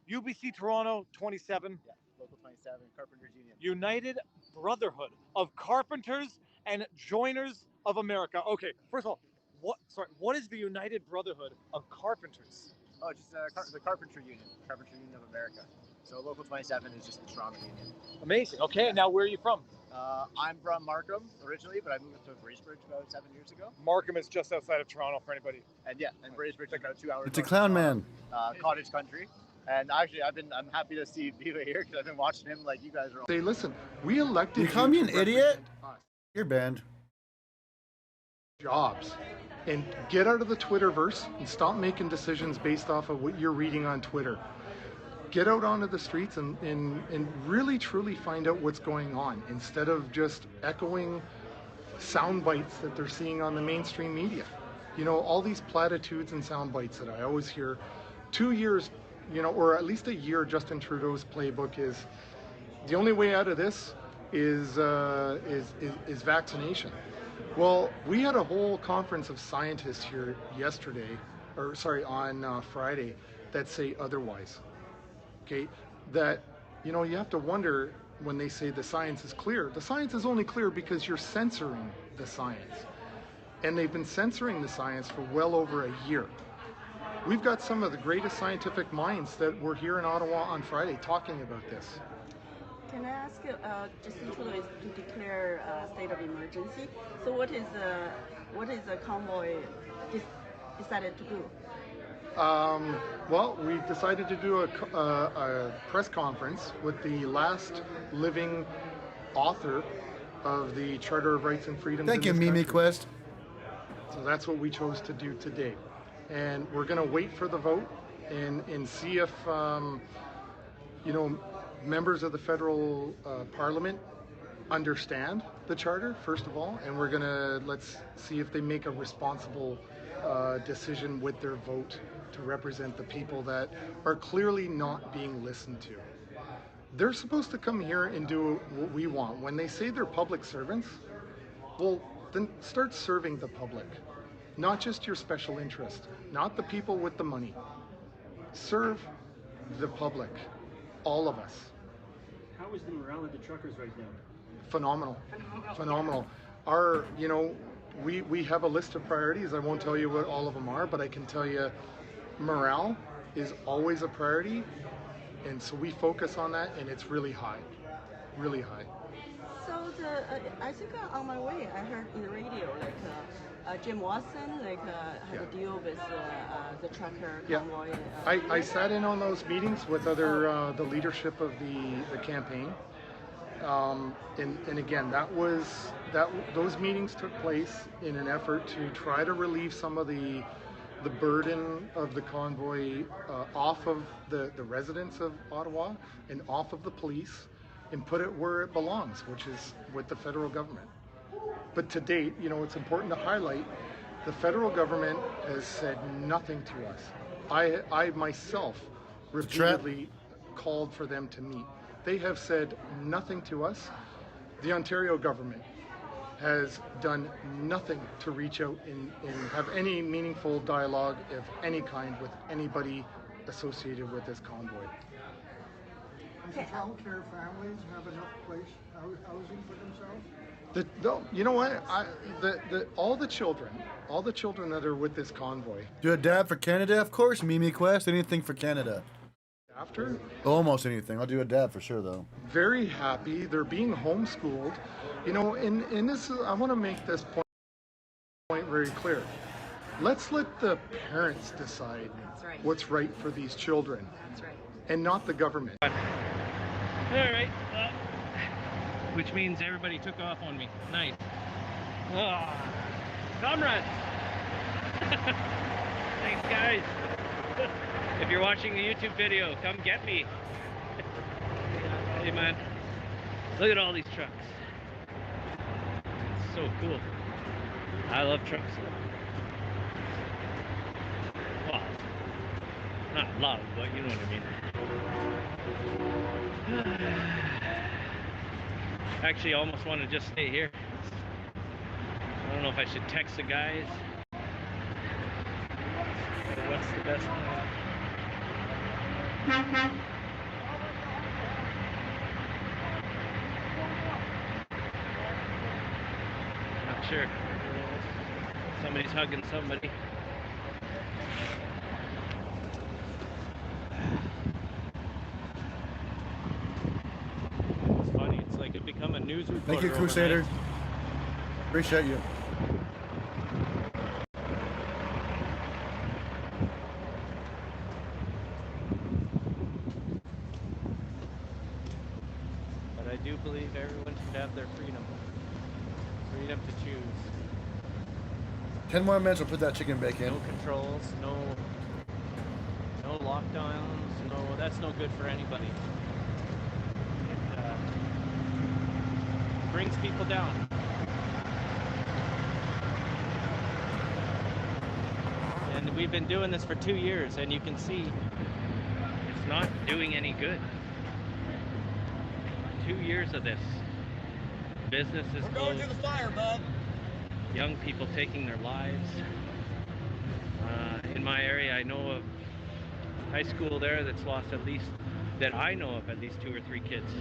UBC Toronto 27. Yeah, local 27, Carpenters Union. United Brotherhood of Carpenters and Joiners of America. Okay, first of all, what is the United Brotherhood of Carpenters? Oh, just the Carpenter Union of America. So local 27 is just the Toronto Union. Amazing. Okay, now where are you from? I'm from Markham originally, but I moved to Bracebridge about 7 years ago. Markham is just outside of Toronto for anybody. And Bracebridge is about 2 hours. It's a clown man. Cottage country. And actually, I'm happy to see Viva here because I've been watching him like you guys are all. Say, listen, we elected You call me an to idiot? represent us. You're banned. Jobs. And get out of the Twitterverse and stop making decisions based off of what you're reading on Twitter. Get out onto the streets and really truly find out what's going on instead of just echoing sound bites that they're seeing on the mainstream media. All these platitudes and sound bites that I always hear. 2 years, or at least a year, Justin Trudeau's playbook is the only way out of this is vaccination. Well, we had a whole conference of scientists here on Friday that say otherwise. Okay, that, you have to wonder when they say the science is clear. The science is only clear because you're censoring the science. And they've been censoring the science for well over a year. We've got some of the greatest scientific minds that were here in Ottawa on Friday talking about this. Can I ask, Justin Trudeau is to declare a state of emergency. So what is the Convoy decided to do? Well, we decided to do a press conference with the last living author of the Charter of Rights and Freedoms. Thank you, Mimi Quest. So that's what we chose to do today. And we're going to wait for the vote and see if, members of the federal parliament understand the charter, first of all, and let's see if they make a responsible decision with their vote to represent the people that are clearly not being listened to. They're supposed to come here and do what we want. When they say they're public servants, well, then start serving the public, not just your special interest, not the people with the money. Serve the public, all of us. How is the morale of the truckers right now? Phenomenal. We have a list of priorities. I won't tell you what all of them are, but I can tell you morale is always a priority, and so we focus on that, and it's really high. So I think on my way I heard in the radio Jim Watson had a deal with the trucker convoy. I sat in on those meetings with other the leadership of the campaign. And again, those meetings took place in an effort to try to relieve some of the burden of the convoy off of the residents of Ottawa and off of the police, and put it where it belongs, which is with the federal government. But to date, it's important to highlight, the federal government has said nothing to us. I myself repeatedly called for them to meet. They have said nothing to us. The Ontario government has done nothing to reach out and have any meaningful dialogue of any kind with anybody associated with this convoy. Does the child care families have enough housing for themselves? You know what? All the children that are with this convoy. Do a dab for Canada, of course. Mimi Quest, anything for Canada. After? Almost anything. I'll do a dab for sure, though. Very happy. They're being homeschooled. And this is, I want to make this point very clear. Let's let the parents decide what's right for these children. That's right. And not the government. All right. Which means everybody took off on me. Nice. Oh, comrades. Thanks, guys. If you're watching the YouTube video, come get me. Hey, man. Look at all these trucks. It's so cool. I love trucks. Well, not a lot, but you know what I mean. Actually, I almost want to just stay here. I don't know if I should text the guys. What's the best one? Not sure. Somebody's hugging somebody. It's funny. It's like it become a news reporter. Thank you, Crusader. Overnight. Appreciate you. But I do believe everyone should have their freedom. Freedom to choose. 10 more minutes, we'll put that chicken bake in. No controls, no lockdowns, no, that's no good for anybody. It brings people down. And we've been doing this for 2 years, and you can see it's not doing any good. 2 years of this. Business is closed. We're going to the fire, bud. Young people taking their lives. In my area, I know of high school there that's lost at least, that I know of, at least 2 or 3 kids.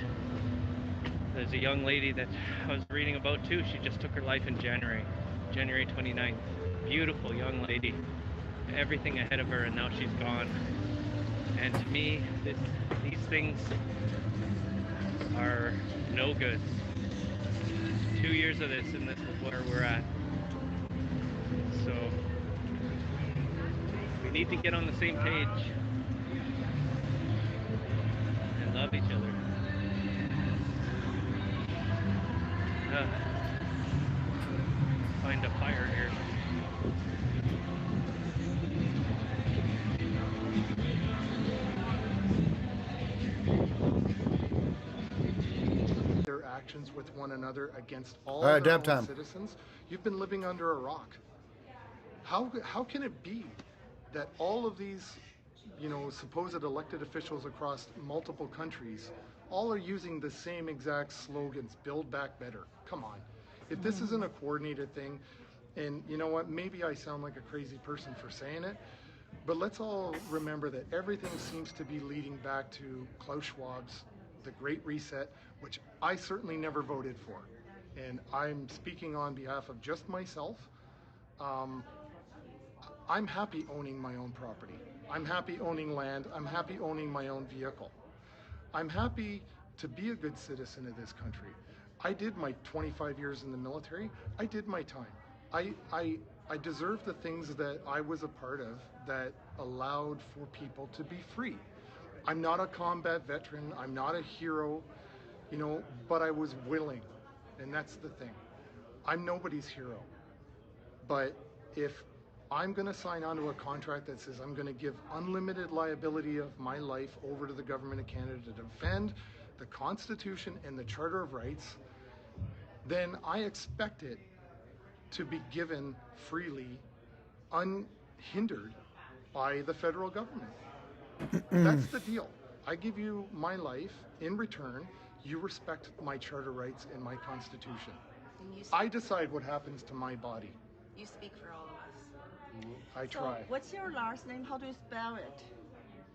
There's a young lady that I was reading about too. She just took her life in January 29th. Beautiful young lady. Everything ahead of her, and now she's gone. And to me, these things are no good. 2 years of this, and this is where we're at. So we need to get on the same page and love each other. Find a fire here. Their interactions with one another against all right, of their dab own time. citizens, you've been living under a rock. How can it be that all of these, supposed elected officials across multiple countries all are using the same exact slogans, build back better? Come on. If this isn't a coordinated thing, and you know what, maybe I sound like a crazy person for saying it, but let's all remember that everything seems to be leading back to Klaus Schwab's The Great Reset, which I certainly never voted for. And I'm speaking on behalf of just myself. I'm happy owning my own property. I'm happy owning land. I'm happy owning my own vehicle. I'm happy to be a good citizen of this country. I did my 25 years in the military. I did my time. I deserve the things that I was a part of that allowed for people to be free. I'm not a combat veteran. I'm not a hero, but I was willing. And that's the thing. I'm nobody's hero. But if I'm going to sign onto a contract that says I'm going to give unlimited liability of my life over to the government of Canada to defend the Constitution and the Charter of Rights, then I expect it to be given freely, unhindered by the federal government. That's the deal. I give you my life. In return, you respect my Charter rights and my Constitution. I decide what happens to my body. You speak for all of us. I So, try. what's your last name? How do you spell it?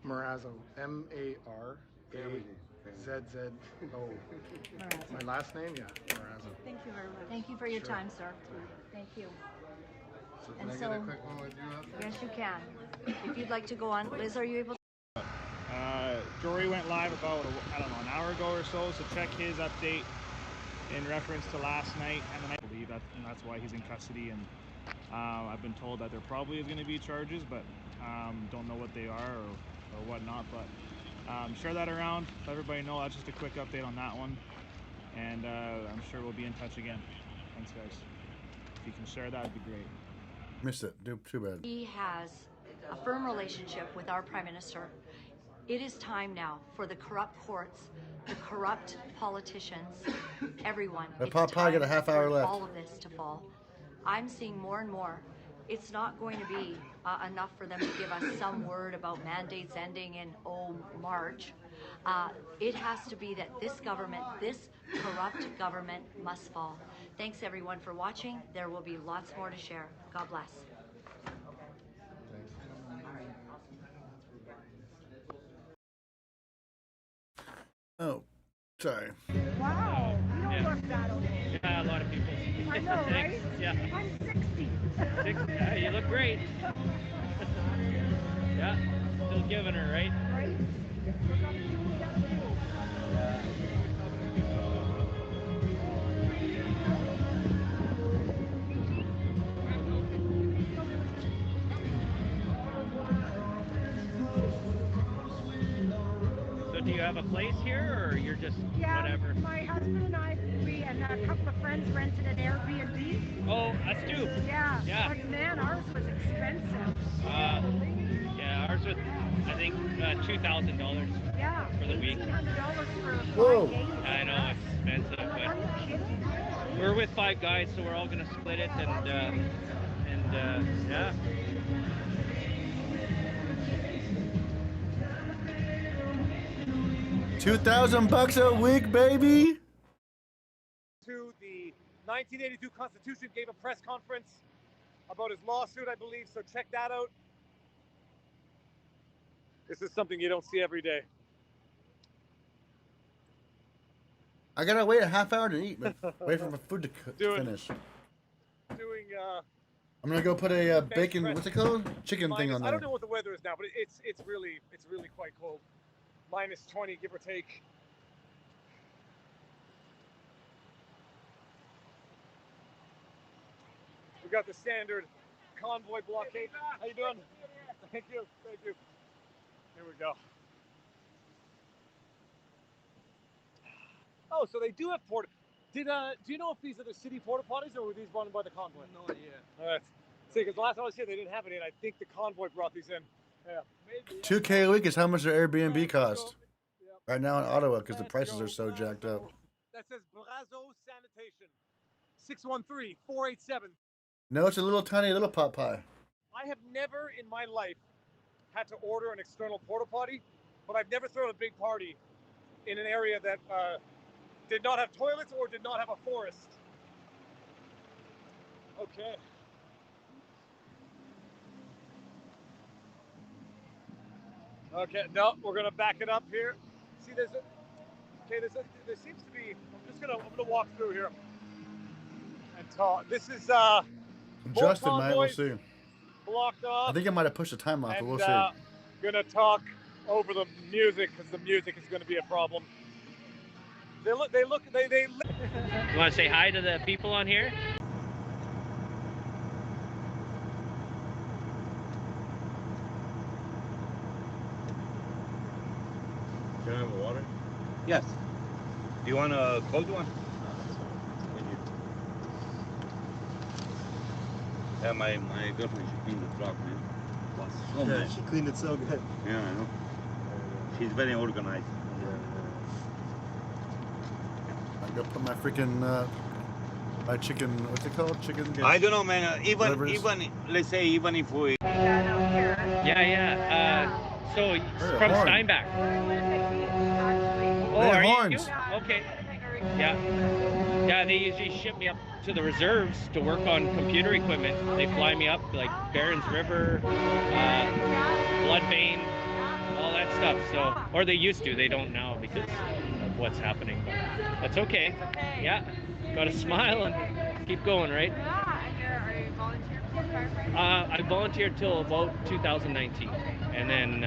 Marazzo. Marazzo. My last name, yeah, Marazzo. Thank you very much. Thank you for your Sure. time, sir. Thank you. Can I get a quick one with you? Yes, you can. If you'd like to go on, Liz, are you able to? Jory went live about, an hour ago or so, so check his update in reference to last night and the night. I believe that, and that's why he's in custody. And I've been told that there probably is going to be charges, but don't know what they are or whatnot. But share that around, let everybody know. That's just a quick update on that one, and I'm sure we'll be in touch again. Thanks, guys. If you can share that, would be great. Missed it. Too bad. He has a firm relationship with our Prime Minister. It is time now for the corrupt courts, the corrupt politicians, everyone. I It's probably got a time half hour for left. all of this to fall. I'm seeing more and more. It's not going to be enough for them to give us some word about mandates ending in, March. It has to be that this government, this corrupt government, must fall. Thanks everyone for watching. There will be lots more to share. God bless. Oh, sorry. Wow, you don't look that old. Yeah, a lot of people. I know, right? Thanks. Yeah. I'm 60. 60. Yeah, you look great. Yeah, still giving her, right? Right? We're gonna do what we gotta do. So do you have a place here, or you're just Yeah, whatever? my husband and I, and a couple of friends rented an Airbnb. Oh, us too. Yeah. Yeah. But man, ours was expensive. Yeah, ours was, I think, $2,000 Yeah. for the week. $1,800 for Whoa. 5 days. I know, it's expensive, Are but you kidding? we're with 5 guys, so we're all gonna split it, and yeah. 2,000 bucks a week, baby. To the 1982 Constitution, gave a press conference about his lawsuit, I believe, so check that out. This is something you don't see every day. I gotta wait a half hour to eat, but wait for my food to finish. Doing I'm gonna go put a bacon, what's it called? Chicken thing on I there. don't know what the weather is now, but it's really quite cold. Minus 20, give or take. We got the standard convoy blockade. How you doing? Thank you. Here we go. Oh, so they do have porta. Do you know if these are the city porta potties or were these run by the convoy? No idea. All right. See, because the last time I was here, they didn't have any, and I think the convoy brought these in. Yeah. Maybe. 2K a week is how much their Airbnb cost right now in Ottawa because the prices are so jacked up. that says Brazo Sanitation. 613-487. No, it's a little tiny little pot pie. I have never in my life had to order an external porta potty, but I've never thrown a big party in an area that did not have toilets or did not have a forest. Okay. Okay, no, we're gonna back it up here. See, there seems to be. I'm gonna walk through here and talk. This is Justin might, we'll see. Blocked off. I think I might have pushed the time off, but we'll see. Gonna talk over the music because the music is gonna be a problem. They look. You want to say hi to the people on here? Can I have a water? Yes. Do you want a cold one? Thank you. Yeah, my girlfriend, she cleaned the truck, man. Was so much. She cleaned it so good. Yeah, I know. She's very organized. I'm gonna put my freaking my chicken. What's it called? Chicken. I don't know, man. Even let's say even if we. So from horn. Steinbach. Oh, They're are horns. you? Okay. Yeah. Yeah, they usually ship me up to the reserves to work on computer equipment. They fly me up like Barons River, Blood Vein, all that stuff. So, or they used to. They don't now because of what's happening. But that's okay. Yeah. Got to smile and keep going, right? Are you volunteer for firefighting? I volunteered till about 2019, and then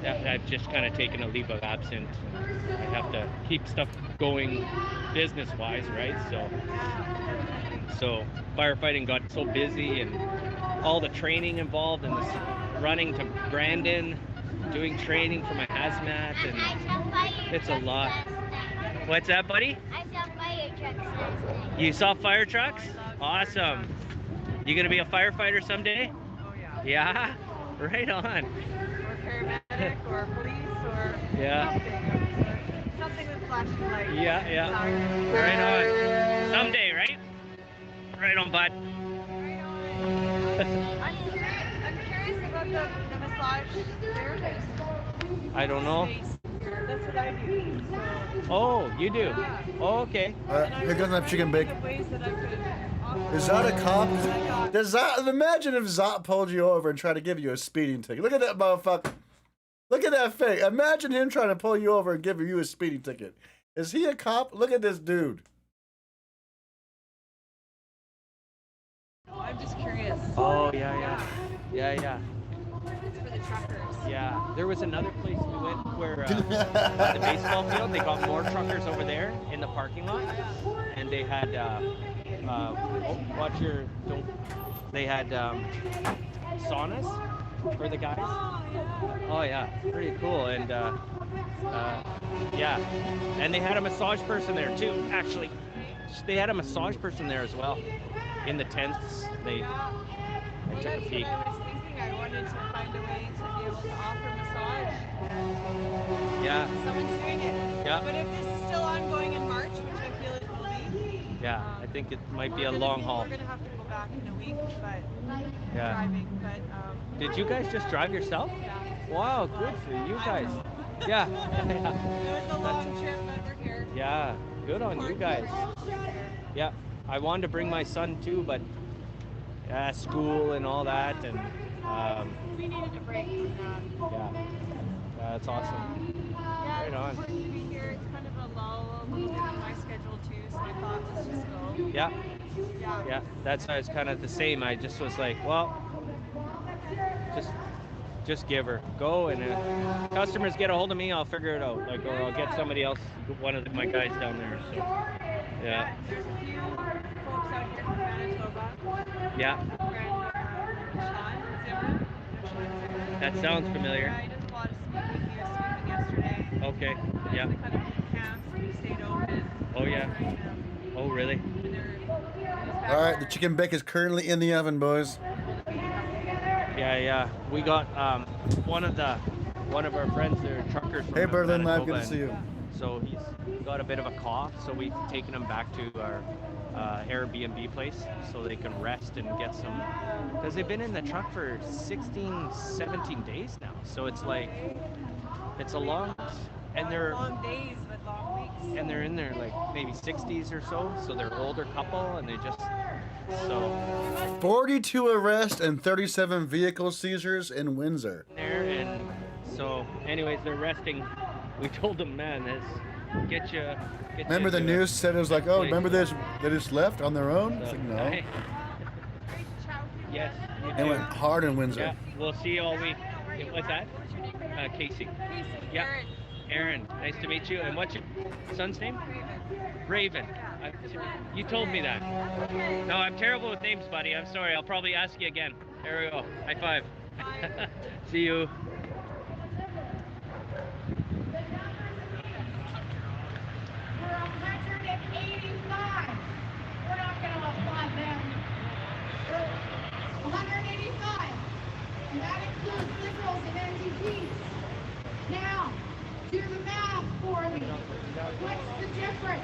I've just kind of taken a leave of absence. I have to keep stuff going business-wise, right? So firefighting got so busy, and all the training involved, and the running to Brandon, doing training for my hazmat, and it's a lot. What's that, buddy? I saw fire trucks. You saw fire trucks? Awesome. You gonna be a firefighter someday? Oh yeah. Yeah? Right on. Or paramedic or police or Yeah. something with flashing lights. Yeah. Right on. Someday, right? Right on, bud. I'm curious about the massage therapist. I don't know. That's what I do. Oh, you do? Oh, okay. Here goes my chicken bacon. Ways that I could offer. Is that a cop? Does that imagine if Zot pulled you over and tried to give you a speeding ticket? Look at that motherfucker. Look at that face. Imagine him trying to pull you over and give you a speeding ticket. Is he a cop? Look at this dude. I'm just curious. Oh, yeah. It's for the truckers. Yeah, there was another place we went where at the baseball field, they got more truckers over there in the parking lot, and they had they had saunas for the guys. Oh yeah, pretty cool. And yeah, and they had a massage person there too. Actually, they had a massage person there as well in the tents. I took a peek. I was thinking I wanted to find a way to be able to offer massage. Yeah. Someone's doing it. Yeah. But if this is still ongoing in March, which I feel it will be. Yeah, I think it might be a long haul. We're gonna have to go back in a week, but Yeah. driving. But Did you guys just drive yourself? Yeah. Wow, good for you guys. Yeah. It was a long trip, but we're here. Yeah, good on you guys. Yeah, I wanted to bring my son too, but school and all that, and We needed a break from that. yeah, that's awesome. Yeah, Right it's on. important to be here. It's kind of a lull a little bit in my schedule too, so I thought let's just go. Yeah, that's why I was kind of the same. I just was like, well, just give her, go, and if customers get a hold of me, I'll figure it out, like, or I'll get somebody else, one of my guys down there. So, yeah. There's a few folks out here from Manitoba. Yeah. That sounds familiar. Yeah, he does a lot of sweeping. He was sweeping yesterday. Okay. Yeah. They kind of camps and he stayed open. Oh yeah. Oh really? All right, the chicken bake is currently in the oven, boys. Yeah. We got one of our friends there, truckers from Hey, Berlin Live, Manitoba, good to see you. So he's got a bit of a cough, so we've taken him back to our Airbnb place so they can rest and get some, because they've been in the truck for 16, 17 days now. So it's like, it's a long, and they're long days with long weeks. and they're in their like maybe 60s or so they're older couple, and they just, so 42 arrests and 37 vehicle seizures in Windsor. there, and so anyways, they're resting. We told them, man, this get you. Remember the news said it was like, oh, remember this? They just left on their own? It's like, no. Yes. They went hard in Windsor. Yeah, we'll see you all week. What's that? Casey. Yeah. Aaron, nice to meet you. And what's your son's name? Raven. You told me that. No, I'm terrible with names, buddy. I'm sorry. I'll probably ask you again. There we go. High five. See you. We're 185. We're not going to applaud them. We're 185. And that includes Liberals and NDPs. Now, do the math for me. What's the difference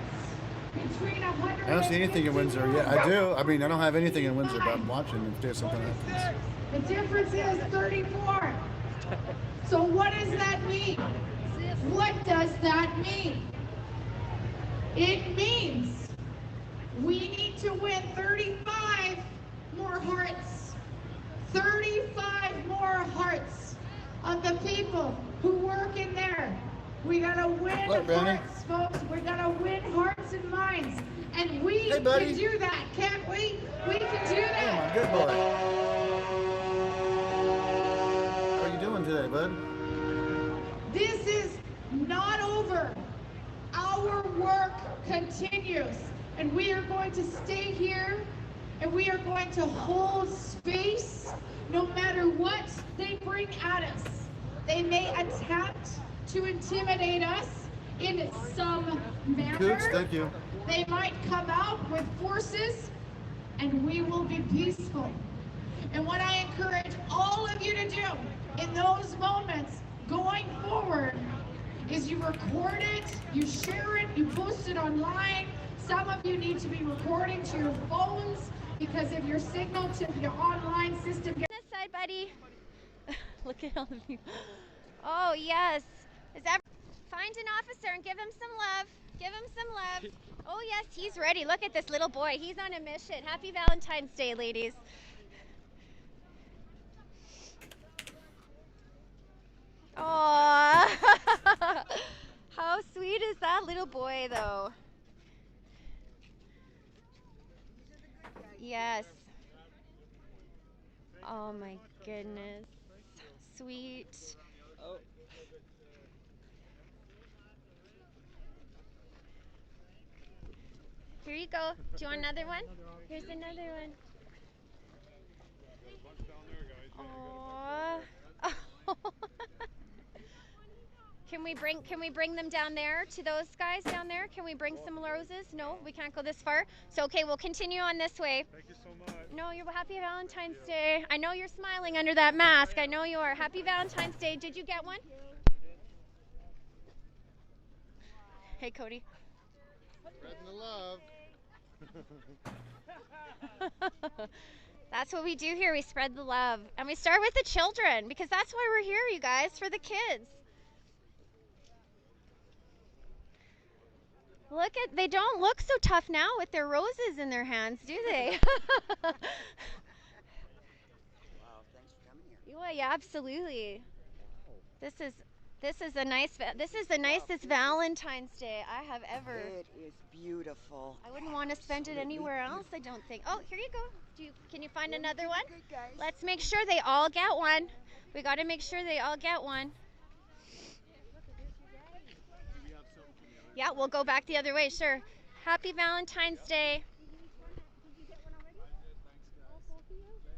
between 100? I don't see anything in Windsor yet. I do. I mean, I don't have anything in Windsor, but I'm watching if there's something happens. The difference is 34. So what does that mean? What does that mean? It means we need to win 35 more hearts. 35 more hearts of the people who work in there. We gotta win hearts, folks. We're gonna win hearts and minds. And we can do that, can't we? We can do that. Good boy. What are you doing today, bud? This is not over. Our work continues. And we are going to stay here, and we are going to hold space no matter what they bring at us. They may attempt to intimidate us in some manner. Coots, thank you. They might come out with forces, and we will be peaceful. And what I encourage all of you to do in those moments going forward is you record it, you share it, you post it online. Some of you need to be recording to your phones because if your signal to your online system gets... This side, buddy. Look at all of you. Oh, yes. Find an officer and give him some love. Give him some love. Oh, yes, he's ready. Look at this little boy. He's on a mission. Happy Valentine's Day, ladies. Aww. How sweet is that little boy, though? Yes. Oh, my goodness. Sweet. Oh. Here you go. Do you want another one? Here's another one. Aww. Can we bring them down there to those guys down there? Can we bring some roses? No, we can't go this far. So okay, we'll continue on this way. Thank you so much. No, you're happy Valentine's Day. I know you're smiling under that mask. I know you are. Happy Valentine's Day. Did you get one? Hey, Cody. Spreading the love. That's what we do here. We spread the love. And we start with the children because that's why we're here, you guys, for the kids. Look at, they don't look so tough now with their roses in their hands, do they? Wow, thanks for coming here. Yeah, absolutely. This is the nicest Valentine's Day I have ever. It is beautiful. I wouldn't want to spend it anywhere else, I don't think. Oh, here you go. Can you find another one? Let's make sure they all get one. We got to make sure they all get one. Yeah, we'll go back the other way, sure. Happy Valentine's Day.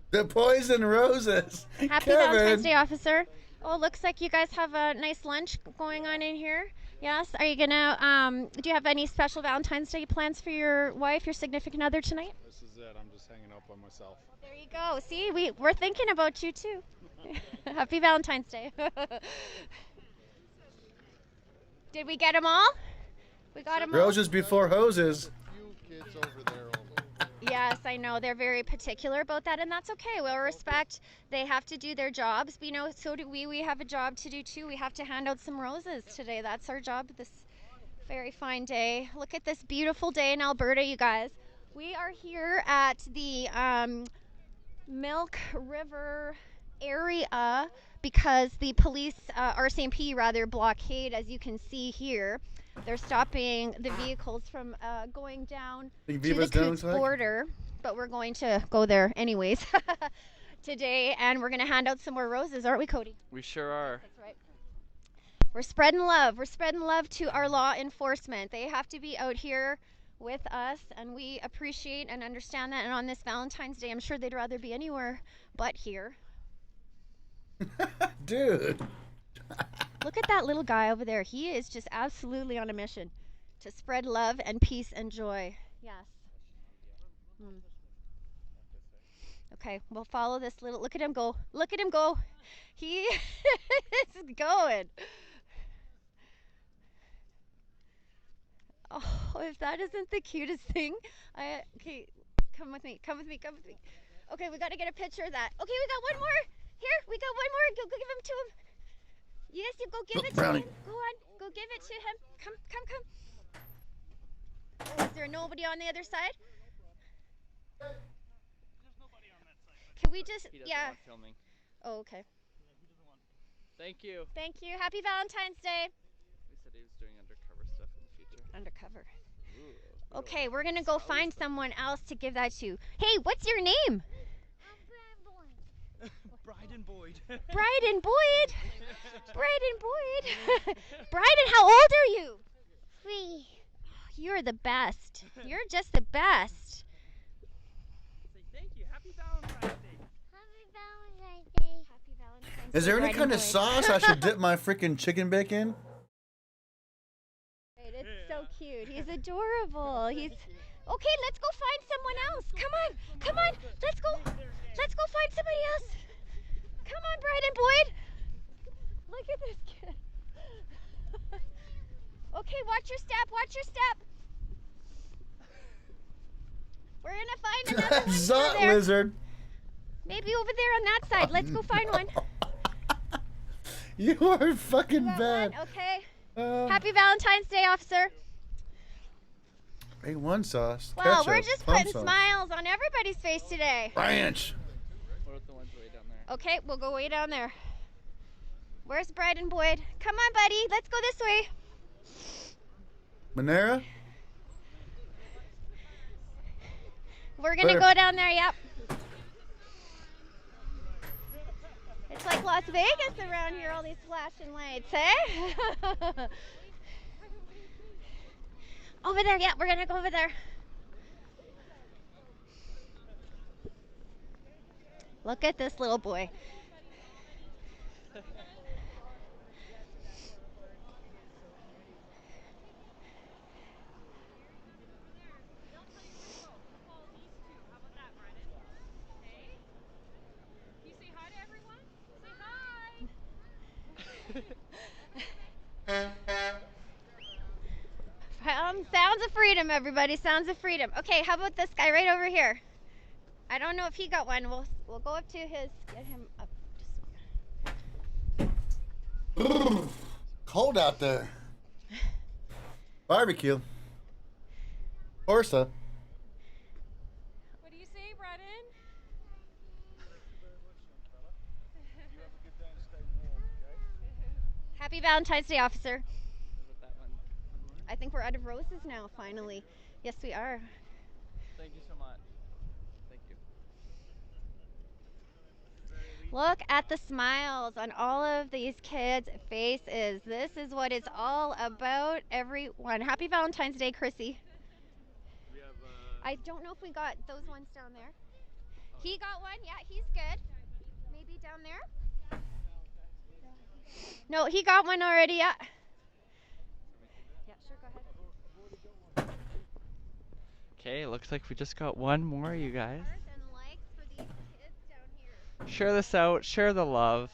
The poison roses. Happy Kevin. Valentine's Day, officer. Oh, looks like you guys have a nice lunch going on in here. Yes. Are you gonna? Do you have any special Valentine's Day plans for your wife, your significant other tonight? This is it. I'm just hanging out by myself. There you go. See, we're thinking about you too. Happy Valentine's Day. Did we get them all? We got them all. Roses before hoses. Kids over there only. Yes, I know. They're very particular about that, and that's okay. We'll respect. They have to do their jobs. But, you know, so do we. We have a job to do, too. We have to hand out some roses today. That's our job this very fine day. Look at this beautiful day in Alberta, you guys. We are here at the Milk River area because the police, RCMP rather, blockade, as you can see here. They're stopping the vehicles from going down to the Coutts border, but we're going to go there anyways today, and we're going to hand out some more roses, aren't we, Cody? We sure are. That's right. We're spreading love. We're spreading love to our law enforcement. They have to be out here with us, and we appreciate and understand that. And on this Valentine's Day, I'm sure they'd rather be anywhere but here. Dude. Look at that little guy over there. He is just absolutely on a mission to spread love and peace and joy. Yes. Okay, we'll follow this little. Look at him go. Look at him go. He is going. Oh, if that isn't the cutest thing. Okay, come with me. Come with me. Come with me. Okay, we got to get a picture of that. Okay, we got one more. Here, we got one more. Go give him to him. Yes, you go give it to him. Go on, go give it to him. Come, come, come. Oh, is there nobody on the other side? Can we just, He doesn't yeah. want filming. Oh, okay. Thank you. Thank you. Happy Valentine's Day. He said he was doing undercover stuff in the future. Undercover. Ooh. Okay, we're going to go find someone else to give that to. Hey, what's your name? Bryden Boyd. Bryden Boyd. Bryden Boyd. Bryden, how old are you? 3. You're the best. You're just the best. Say thank you. Happy Valentine's Day. Happy Valentine's Day. Happy Valentine's Is there Day, any Bryden kind of Boyd. sauce I should dip my freaking chicken bake in? It's so cute. He's adorable. He's okay. Let's go find someone else. Come on, come on. Let's go. Let's go find somebody else. Come on, Bryden Boyd. Look at this kid. Okay, watch your step. Watch your step. We're gonna find another one Zot over there. lizard. Maybe over there on that side. Let's go find one. You are fucking bad. One? Okay. Happy Valentine's Day, officer. A1 sauce. Wow, ketchup, we're just plum putting sauce. smiles on everybody's face today. Ranch. What about the ones way down there? Okay, we'll go way down there. Where's Bryden Boyd? Come on, buddy. Let's go this way. Monera? We're gonna go down there, yep. It's like Las Vegas around here, all these flashing lights, eh? Over there, yeah, we're gonna go over there. Look at this little boy. Sounds of freedom, everybody. Sounds of freedom. Okay, how about this guy right over here? I don't know if he got one. We'll go up to his. Get him up. Cold out there. Barbecue. Horsa. What do you say, Brennan? Happy Valentine's Day, officer. I think we're out of roses now, finally. Yes, we are. Thank you so much. Thank you. Look at the smiles on all of these kids' faces. This is what it's all about, everyone. Happy Valentine's Day, Chrissy. I don't know if we got those ones down there. He got one. Yeah, he's good. Maybe down there? No, he got one already. Yeah. Yeah, sure, go ahead. Okay, looks like we just got one more, you guys. Share this out, share the love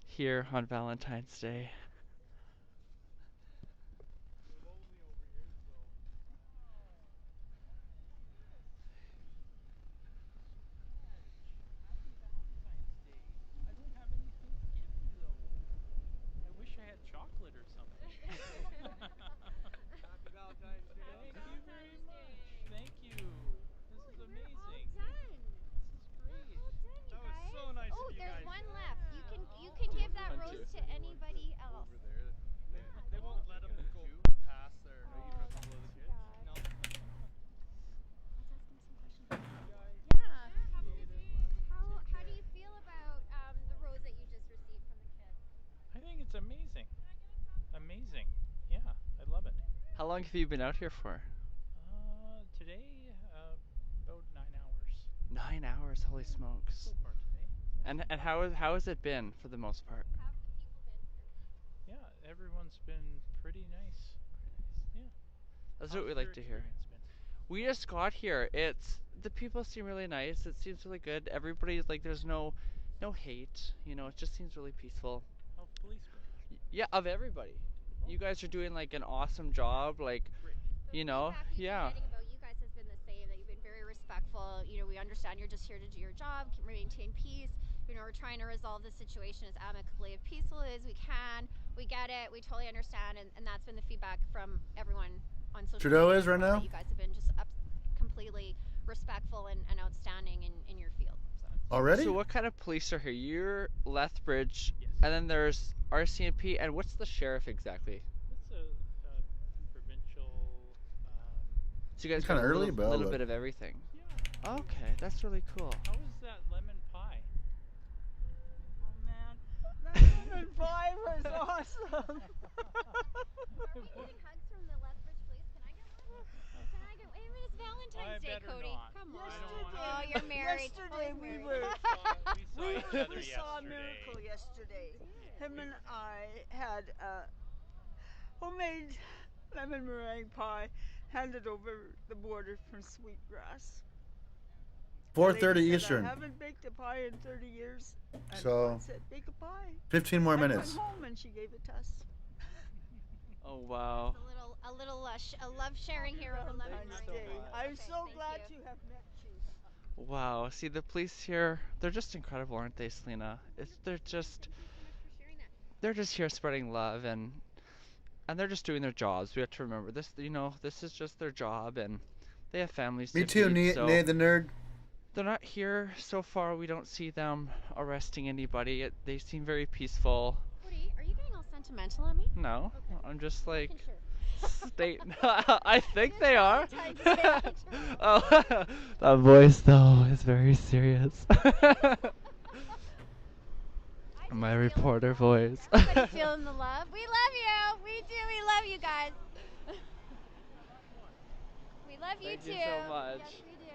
here on Valentine's Day. long have you been out here for? Today, about 9 hours. 9 hours, holy smokes. So far today. And how has it been for the most part? Yeah, everyone's been pretty nice. Yeah. That's How's what we your like to hear. experience been? We just got here. The people seem really nice. It seems really good. Everybody's like, there's no hate. You know, it just seems really peaceful. How's police been? Yeah, of everybody. You guys are doing like an awesome job. Like, you know, yeah. About you guys has been the same. That you've been very respectful. You know, we understand you're just here to do your job, maintain peace. You know, we're trying to resolve the situation as amicably as peaceful as we can. We get it. We totally understand, and that's been the feedback from everyone on social Trudeau media is right now? that you guys have been just completely respectful and outstanding in your field. So. Already? So what kind of police are here? You're Lethbridge, and then there's RCMP, and what's the sheriff exactly? It's a provincial. So you guys It's got kinda a early, little, but I'll little look. bit of everything. Yeah. Okay, that's really cool. How was that lemon pie? Oh man, that lemon pie was awesome. Are we getting hugs from the Lethbridge police? Can I get one? Can I get? I mean, it's Valentine's Day, better Cody. not. Come on. Yesterday, Oh, you're married. Yesterday Always we married. were We we saw a miracle yesterday. Him and I had a homemade lemon meringue pie handed over the border from Sweetgrass. The 4:30 lady said, Eastern. I haven't baked a pie in 30 years. And So, I said, bake a pie. 15 more I minutes. went home and she gave it to us. Oh wow. A little a love sharing here on Valentine's Day. I'm so glad to have met you. Wow. See, the police here, they're just incredible, aren't they, Selena? They're just here spreading love, and they're just doing their jobs. We have to remember this. You know, this is just their job, and they have families Me to too, feed, so Nate the nerd. they're not here so far. We don't see them arresting anybody. They seem very peaceful. Cody, are you getting all sentimental on me? No, Okay. I'm just like Making sure. state. I think they are. Valentine's Day. Oh, that voice though is very serious. My reporter voice. Everybody feeling the love? We love you. We do. We love you guys. We love you Thank too. you so much. Yes, we do.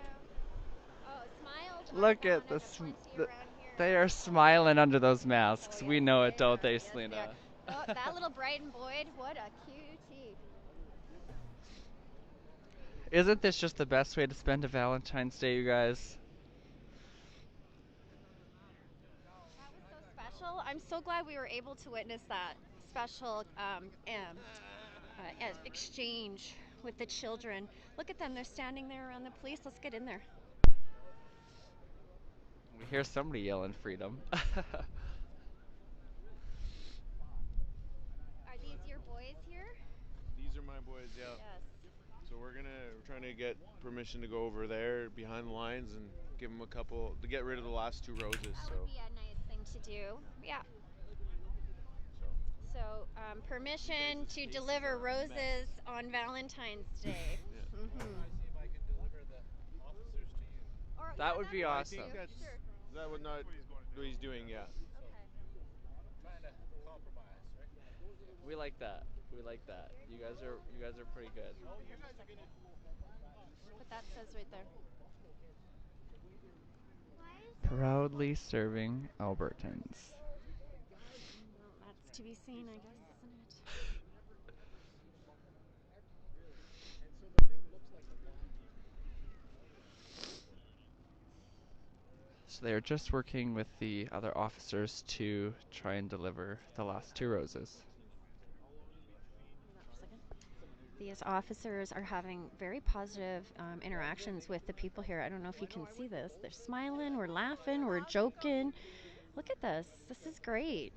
Oh, smiles. Look at they are smiling under those masks. We know it, don't they, Selena? Oh, that little Brighton Boyd, what a cutie. Isn't this just the best way to spend a Valentine's Day, you guys? That was so special. I'm so glad we were able to witness that special exchange with the children. Look at them. They're standing there around the police. Let's get in there. We hear somebody yelling freedom. Are these your boys here? These are my boys, yeah. Yes. So we're trying to get permission to go over there behind the lines and give them a couple to get rid of the last 2 roses. That would be a nice thing to do. Yeah. So permission to deliver roses on Valentine's Day. That would be awesome. I think that would not what he's doing, yeah. We like that. We like that. You guys are pretty good. What that says right there. Proudly serving Albertans. Well, that's to be seen, I guess, isn't it? So they are just working with the other officers to try and deliver the last 2 roses. These officers are having very positive interactions with the people here. I don't know if you can see this. They're smiling, we're laughing, we're joking. Look at this. This is great.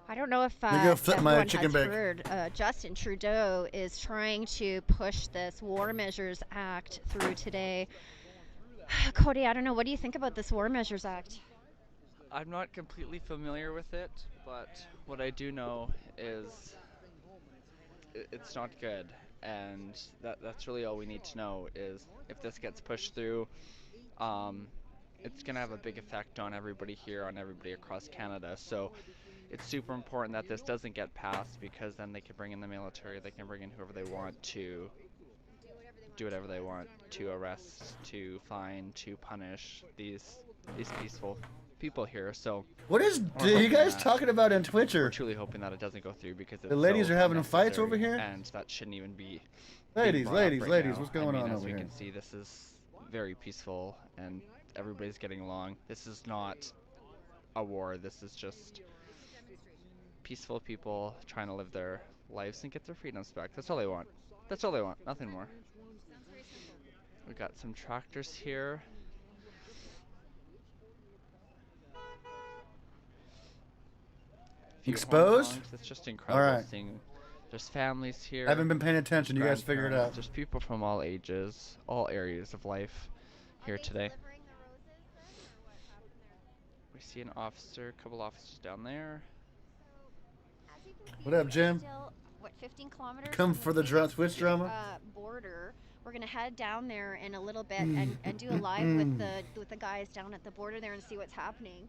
I don't know if flip my everyone chicken has bag. heard, Justin Trudeau is trying to push this War Measures Act through today. Cody, I don't know. What do you think about this War Measures Act? I'm not completely familiar with it, but what I do know is it's not good, and that's really all we need to know is if this gets pushed through, it's going to have a big effect on everybody here, on everybody across Canada. So it's super important that this doesn't get passed, because then they can bring in the military, they can bring in whoever they want to do whatever they want, to arrest, to fine, to punish these peaceful people here. So What is you guys talking about on Twitch? We're truly hoping that it doesn't go through, because it's The ladies so are having fights over unnecessary, here? and that shouldn't even be Ladies, being brought up right now. what's going on as over we here? can see, this is very peaceful and everybody's getting along. This is not a war. This is just peaceful people trying to live their lives and get their freedoms back. That's all they want. That's all they want. Nothing more. We got some tractors here. Exposed? It's just incredible All right. seeing. There's families here. I haven't been paying attention. You guys figure it out. There's people from all ages, all areas of life here today. We see an officer, a couple officers down there. What up, Jim? Still, what, 15 kilometers? Come for the Twitch drama? Border. We're gonna head down there in a little bit and do a live with the guys down at the border there and see what's happening.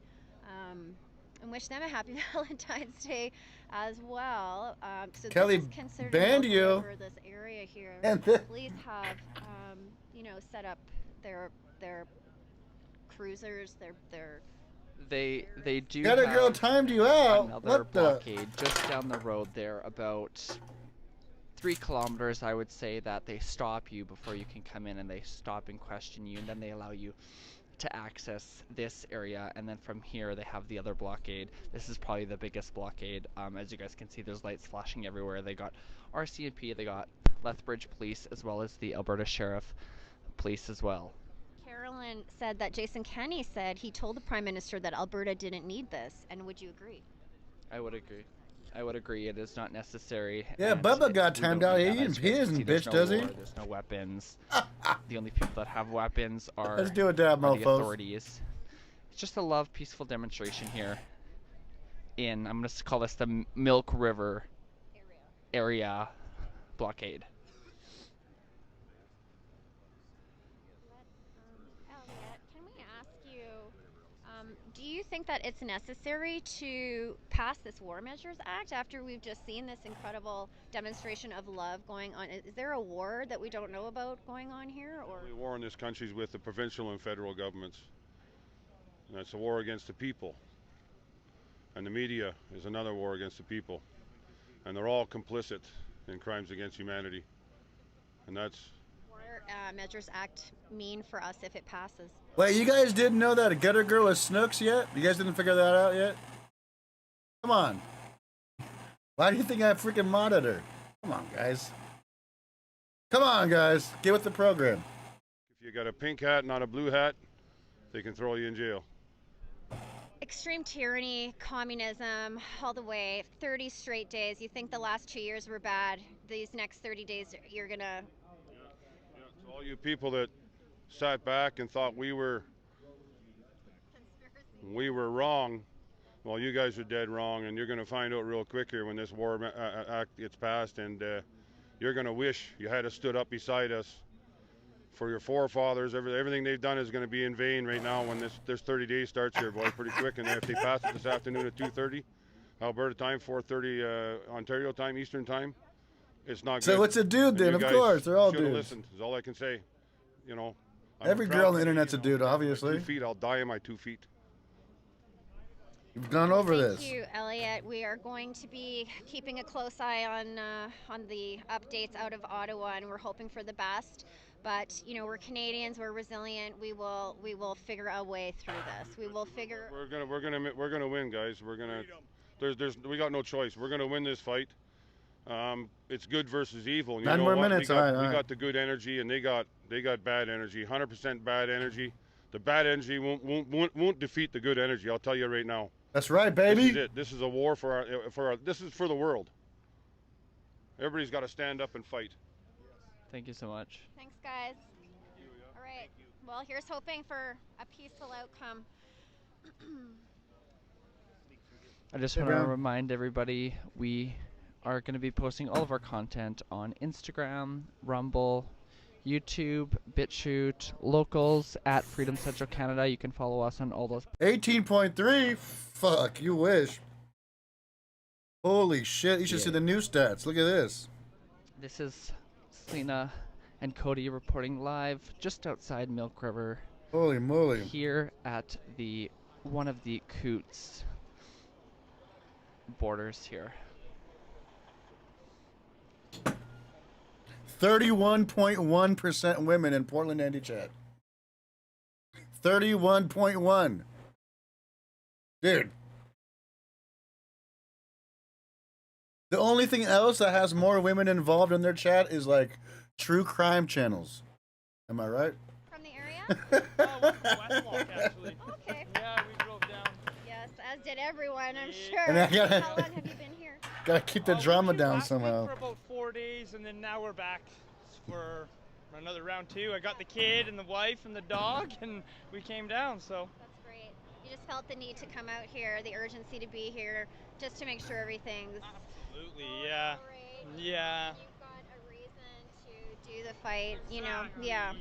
And wish them a happy Valentine's Day as well. So Kelly this is considered banned local you. over this area here. And Police have, you know, set up their cruisers, their They do Got a have girl timed you out. another What the? blockade just down the road there, about 3 kilometers, I would say, that they stop you before you can come in, and they stop and question you, and then they allow you to access this area. And then from here they have the other blockade. This is probably the biggest blockade. As you guys can see, there's lights flashing everywhere. They got RCMP, they got Lethbridge Police, as well as the Alberta Sheriff Police as well. Carolyn said that Jason Kenney said he told the Prime Minister that Alberta didn't need this, and would you agree? I would agree. I would agree. It is not necessary. Yeah, and Bubba got we don't timed out. need He that. As didn't- he you guys can isn't see, there's bitch, no does he? war, There's no weapons. The only people that have weapons are, Let's do it, dab, are the mofos. authorities. It's just a love, peaceful demonstration here in, I'm going to call this the Milk River area blockade. Elliot, can we ask you, do you think that it's necessary to pass this War Measures Act after we've just seen this incredible demonstration of love going on? Is there a war that we don't know about going on here? Or The war in this country is with the provincial and federal governments. And that's a war against the people. And the media is another war against the people. And they're all complicit in crimes against humanity. And that's... War Measures Act mean for us if it passes? Wait, you guys didn't know that a gutter girl was Snooks yet? You guys didn't figure that out yet? Come on. Why do you think I freaking modded her? Come on, guys. Come on, guys. Get with the program. If you got a pink hat, not a blue hat, they can throw you in jail. Extreme tyranny, communism, all the way, 30 straight days. You think the last 2 years were bad. These next 30 days, you're gonna... So all you people that sat back and thought we were wrong, well, you guys are dead wrong, and you're going to find out real quick here when this war act gets passed, and you're going to wish you had stood up beside us for your forefathers. Everything they've done is going to be in vain right now when this 30 days starts here, boy, pretty quick. And if they pass it this afternoon at 2:30 Alberta time, 4:30 Ontario time, Eastern time, it's not good. So it's a dude then, And of you course. guys They're all should've dudes. listened, is all I can say. You know, I'm Every a girl proud on the Canadian, internet's a dude, my obviously. 2 feet, I'll die on my 2 feet. You've gone over this. Thank you, Elliot. We are going to be keeping a close eye on the updates out of Ottawa, and we're hoping for the best. But you know, we're Canadians. We're resilient. We will figure a way through this. We will figure. We're gonna win, guys. We got no choice. We're gonna win this fight. It's good versus evil. And you 9 know more what? minutes. We All right. got the good energy, and they got bad energy. 100% bad energy. The bad energy won't defeat the good energy. I'll tell you right now. That's right, baby. This is it. This is a war for our. This is for the world. Everybody's got to stand up and fight. Thank you so much. Thanks, guys. All right. Well, here's hoping for a peaceful outcome. I just want to remind everybody, we are going to be posting all of our content on Instagram, Rumble, YouTube, BitChute, locals at Freedom Central Canada. You can follow us on all those. 18.3? Fuck, you wish. Holy shit! You should see the new stats. Look at this. This is Selena and Cody reporting live just outside Milk River. Holy moly! Here at the one of the Coots borders here. 31.1% women in PortlandAndy chat. 31.1. Dude. The only thing else that has more women involved in their chat is like true crime channels. Am I right? From the area? We're from Westlock, actually. Okay. Yeah, we drove down. Yes, as did everyone, I'm sure. And I gotta- How long have you been here? Gotta keep the drama down somehow. For about 4 days, and then now we're back for another round 2. I got the kid and the wife and the dog, and we came down, so. That's great. You just felt the need to come out here, the urgency to be here, just to make sure everything's... Absolutely, yeah. Yeah. You've got a reason to do the fight, you know, yeah.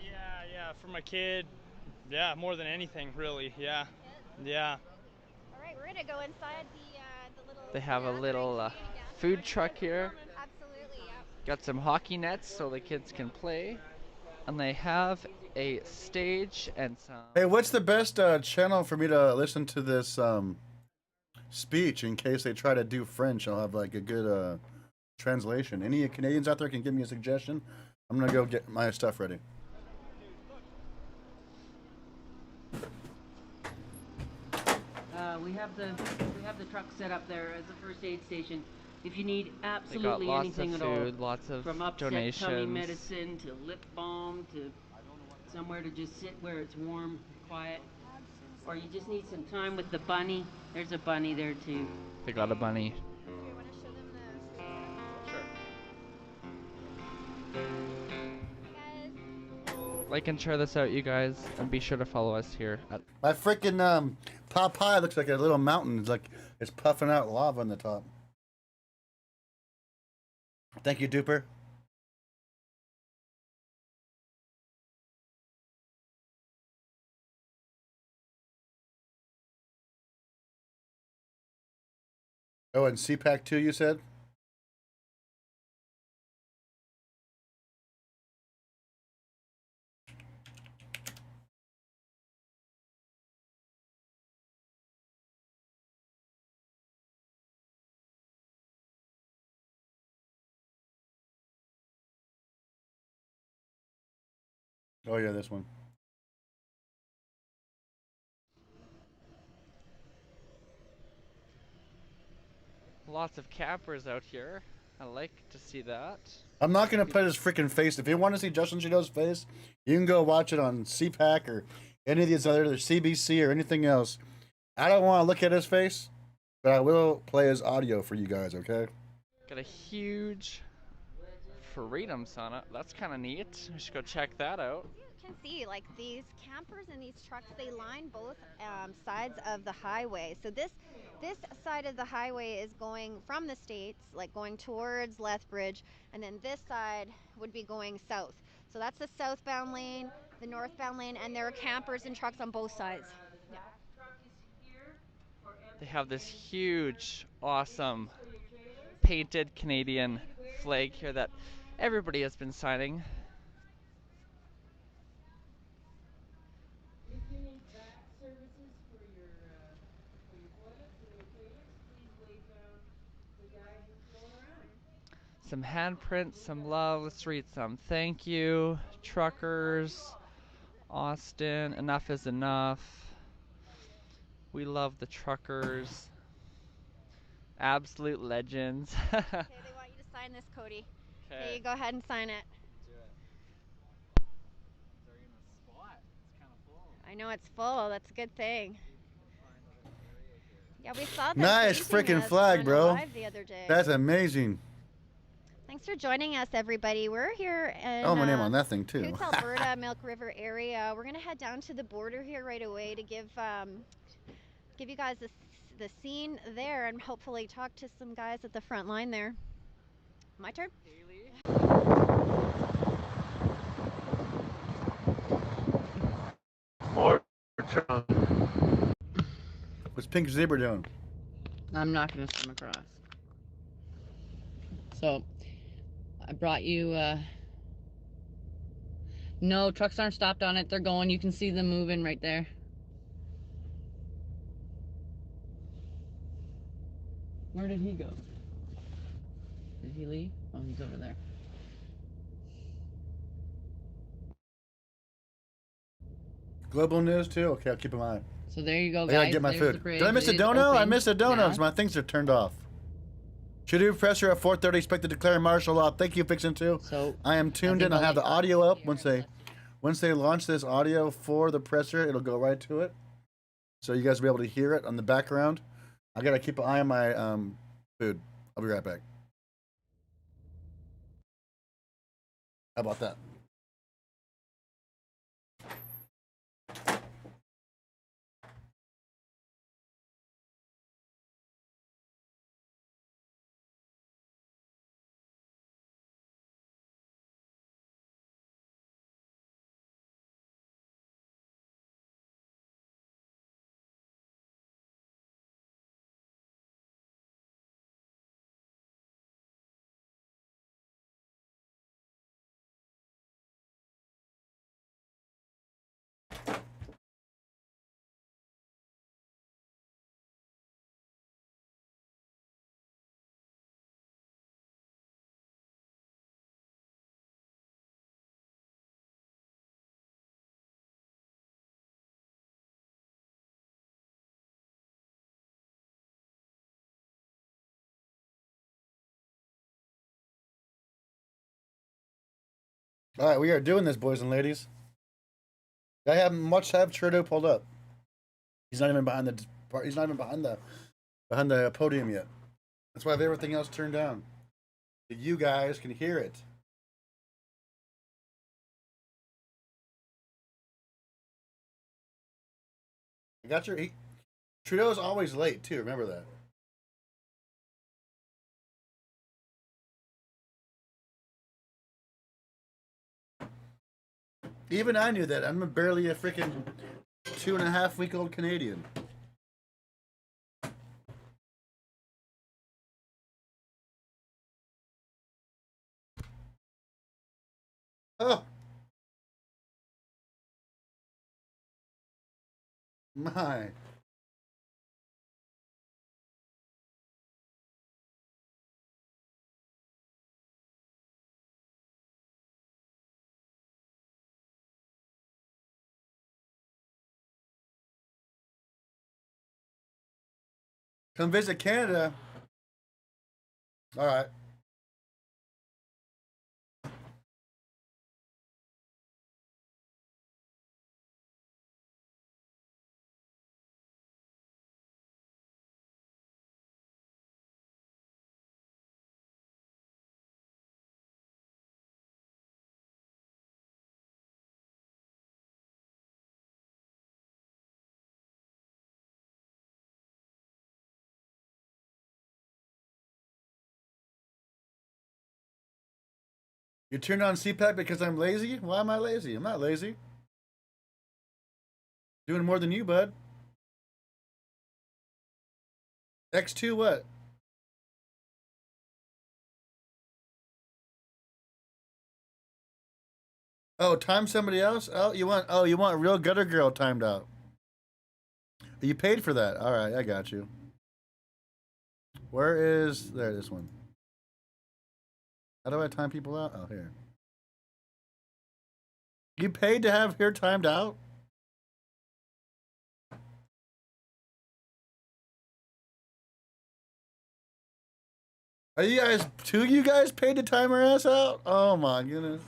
Yeah, for my kid. Yeah, more than anything, really, yeah. Yeah. All right, we're gonna go inside the little... They have a little food truck here. Absolutely, yeah. Got some hockey nets so the kids can play. And they have a stage and some... Hey, what's the best channel for me to listen to this speech in case they try to do French? I'll have like a good translation. Any Canadians out there can give me a suggestion? I'm gonna go get my stuff ready. We have the truck set up there as a first aid station. If you need They got absolutely lots anything of at all, food, lots of from upset donations. tummy medicine to lip balm to somewhere to just sit where it's warm, quiet, or you just need some time with the bunny. There's a bunny there too. They got a bunny. Like and share this out, you guys, and be sure to follow us here at... My freaking pot pie looks like a little mountain. It's like it's puffing out lava on the top. Thank you, Duper. Oh, and CPAC 2, you said? Oh yeah, this one. Lots of campers out here. I like to see that. I'm not gonna put his freaking face. If you want to see Justin Trudeau's face, you can go watch it on CPAC or any of these other CBC or anything else. I don't want to look at his face, but I will play his audio for you guys. Okay? Got a huge Freedom Sauna. That's kind of neat. We should go check that out. You can see, like, these campers and these trucks, they line both sides of the highway. So this side of the highway is going from the States, like going towards Lethbridge, and then this side would be going south. So that's the southbound lane, the northbound lane, and there are campers and trucks on both sides. Yeah. They have this huge, awesome, painted Canadian flag here that everybody has been signing. Some handprints, some love. Let's read some. Thank you, truckers, Austin. Enough is enough. We love the truckers. Absolute legends. Okay, they want you to sign this, Cody. Okay, you go ahead and sign it. I know it's full. That's a good thing. Yeah, we saw that. Nice freaking flag, bro. The other day. That's amazing. Thanks for joining us, everybody. We're here in Oh, my name on that thing too. Coots, Alberta, Milk River area. We're gonna head down to the border here right away to give you guys the scene there and hopefully talk to some guys at the front line there. My turn. What's Pink Zebra doing? I'm not going to swim across. So I brought you. No, trucks aren't stopped on it. They're going. You can see them moving right there. Where did he go? Did he leave? Oh, he's over there. Global news too. Okay, I'll keep an eye. So there you go, I guys. gotta get my There's food. the bridge. Did I miss a It dono? I opened. missed a dono. Yeah. My things are turned off. Trudeau pressure at 4:30. Expect to declare martial law. Thank you, Fiction 2. So I am tuned in. I'll have the audio up once they launch this audio for the presser. It'll go right to it, so you guys will be able to hear it on the background. I gotta keep an eye on my food. I'll be right back. How about that? All right, we are doing this, boys and ladies. I haven't much have Trudeau pulled up. He's not even behind the. He's not even behind the podium yet. That's why I have everything else turned down. So you guys can hear it. I got your. Trudeau's always late too. Remember that. Even I knew that. I'm barely a freaking 2.5-week-old Canadian. Oh. My. Come visit Canada. All right. You turned on CPAC because I'm lazy? Why am I lazy? I'm not lazy. Doing more than you, bud. X2 what? Oh, time somebody else? You want real gutter girl timed out. You paid for that. All right, I got you. Where is there this one? How do I time people out? Oh, here. You paid to have here timed out? Are you guys, two of you guys paid to time her ass out? Oh my goodness.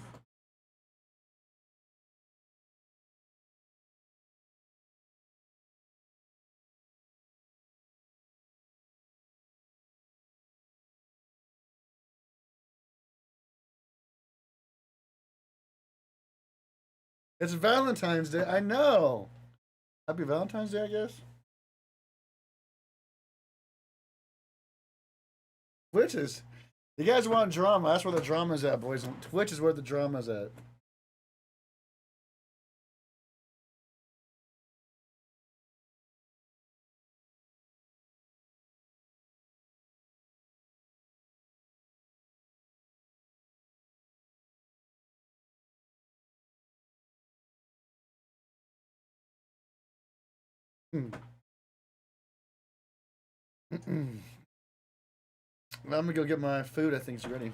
It's Valentine's Day. I know. Happy Valentine's Day, I guess. Twitch is. You guys want drama? That's where the drama's at, boys. Twitch is where the drama's at. Well, I'm gonna go get my food. I think it's ready.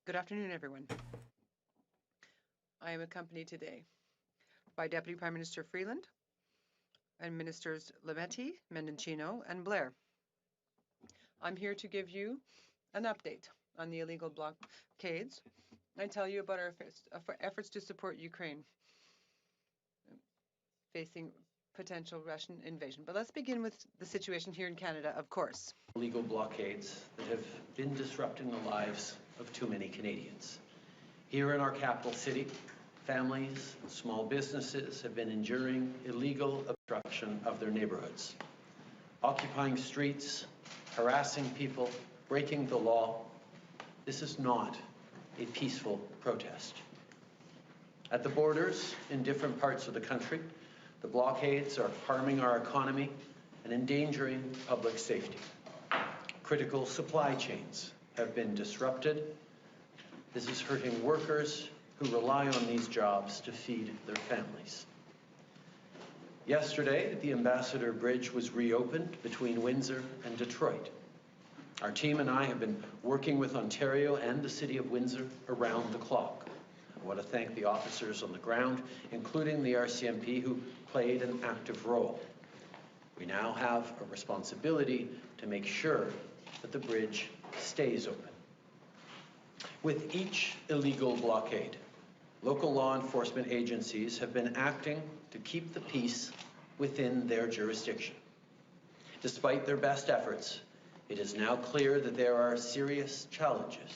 Good afternoon, everyone. I am accompanied today by Deputy Prime Minister Freeland and Ministers Lametti, Mendocino, and Blair. I'm here to give you an update on the illegal blockades and tell you about our efforts to support Ukraine facing potential Russian invasion. But let's begin with the situation here in Canada, of course. Illegal blockades that have been disrupting the lives of too many Canadians. Here in our capital city, families and small businesses have been enduring illegal obstruction of their neighborhoods, occupying streets, harassing people, breaking the law. This is not a peaceful protest. At the borders in different parts of the country, the blockades are harming our economy and endangering public safety. Critical supply chains have been disrupted. This is hurting workers who rely on these jobs to feed their families. Yesterday, the Ambassador Bridge was reopened between Windsor and Detroit. Our team and I have been working with Ontario and the City of Windsor around the clock. I want to thank the officers on the ground, including the RCMP, who played an active role. We now have a responsibility to make sure that the bridge stays open. With each illegal blockade, local law enforcement agencies have been acting to keep the peace within their jurisdiction. Despite their best efforts, it is now clear that there are serious challenges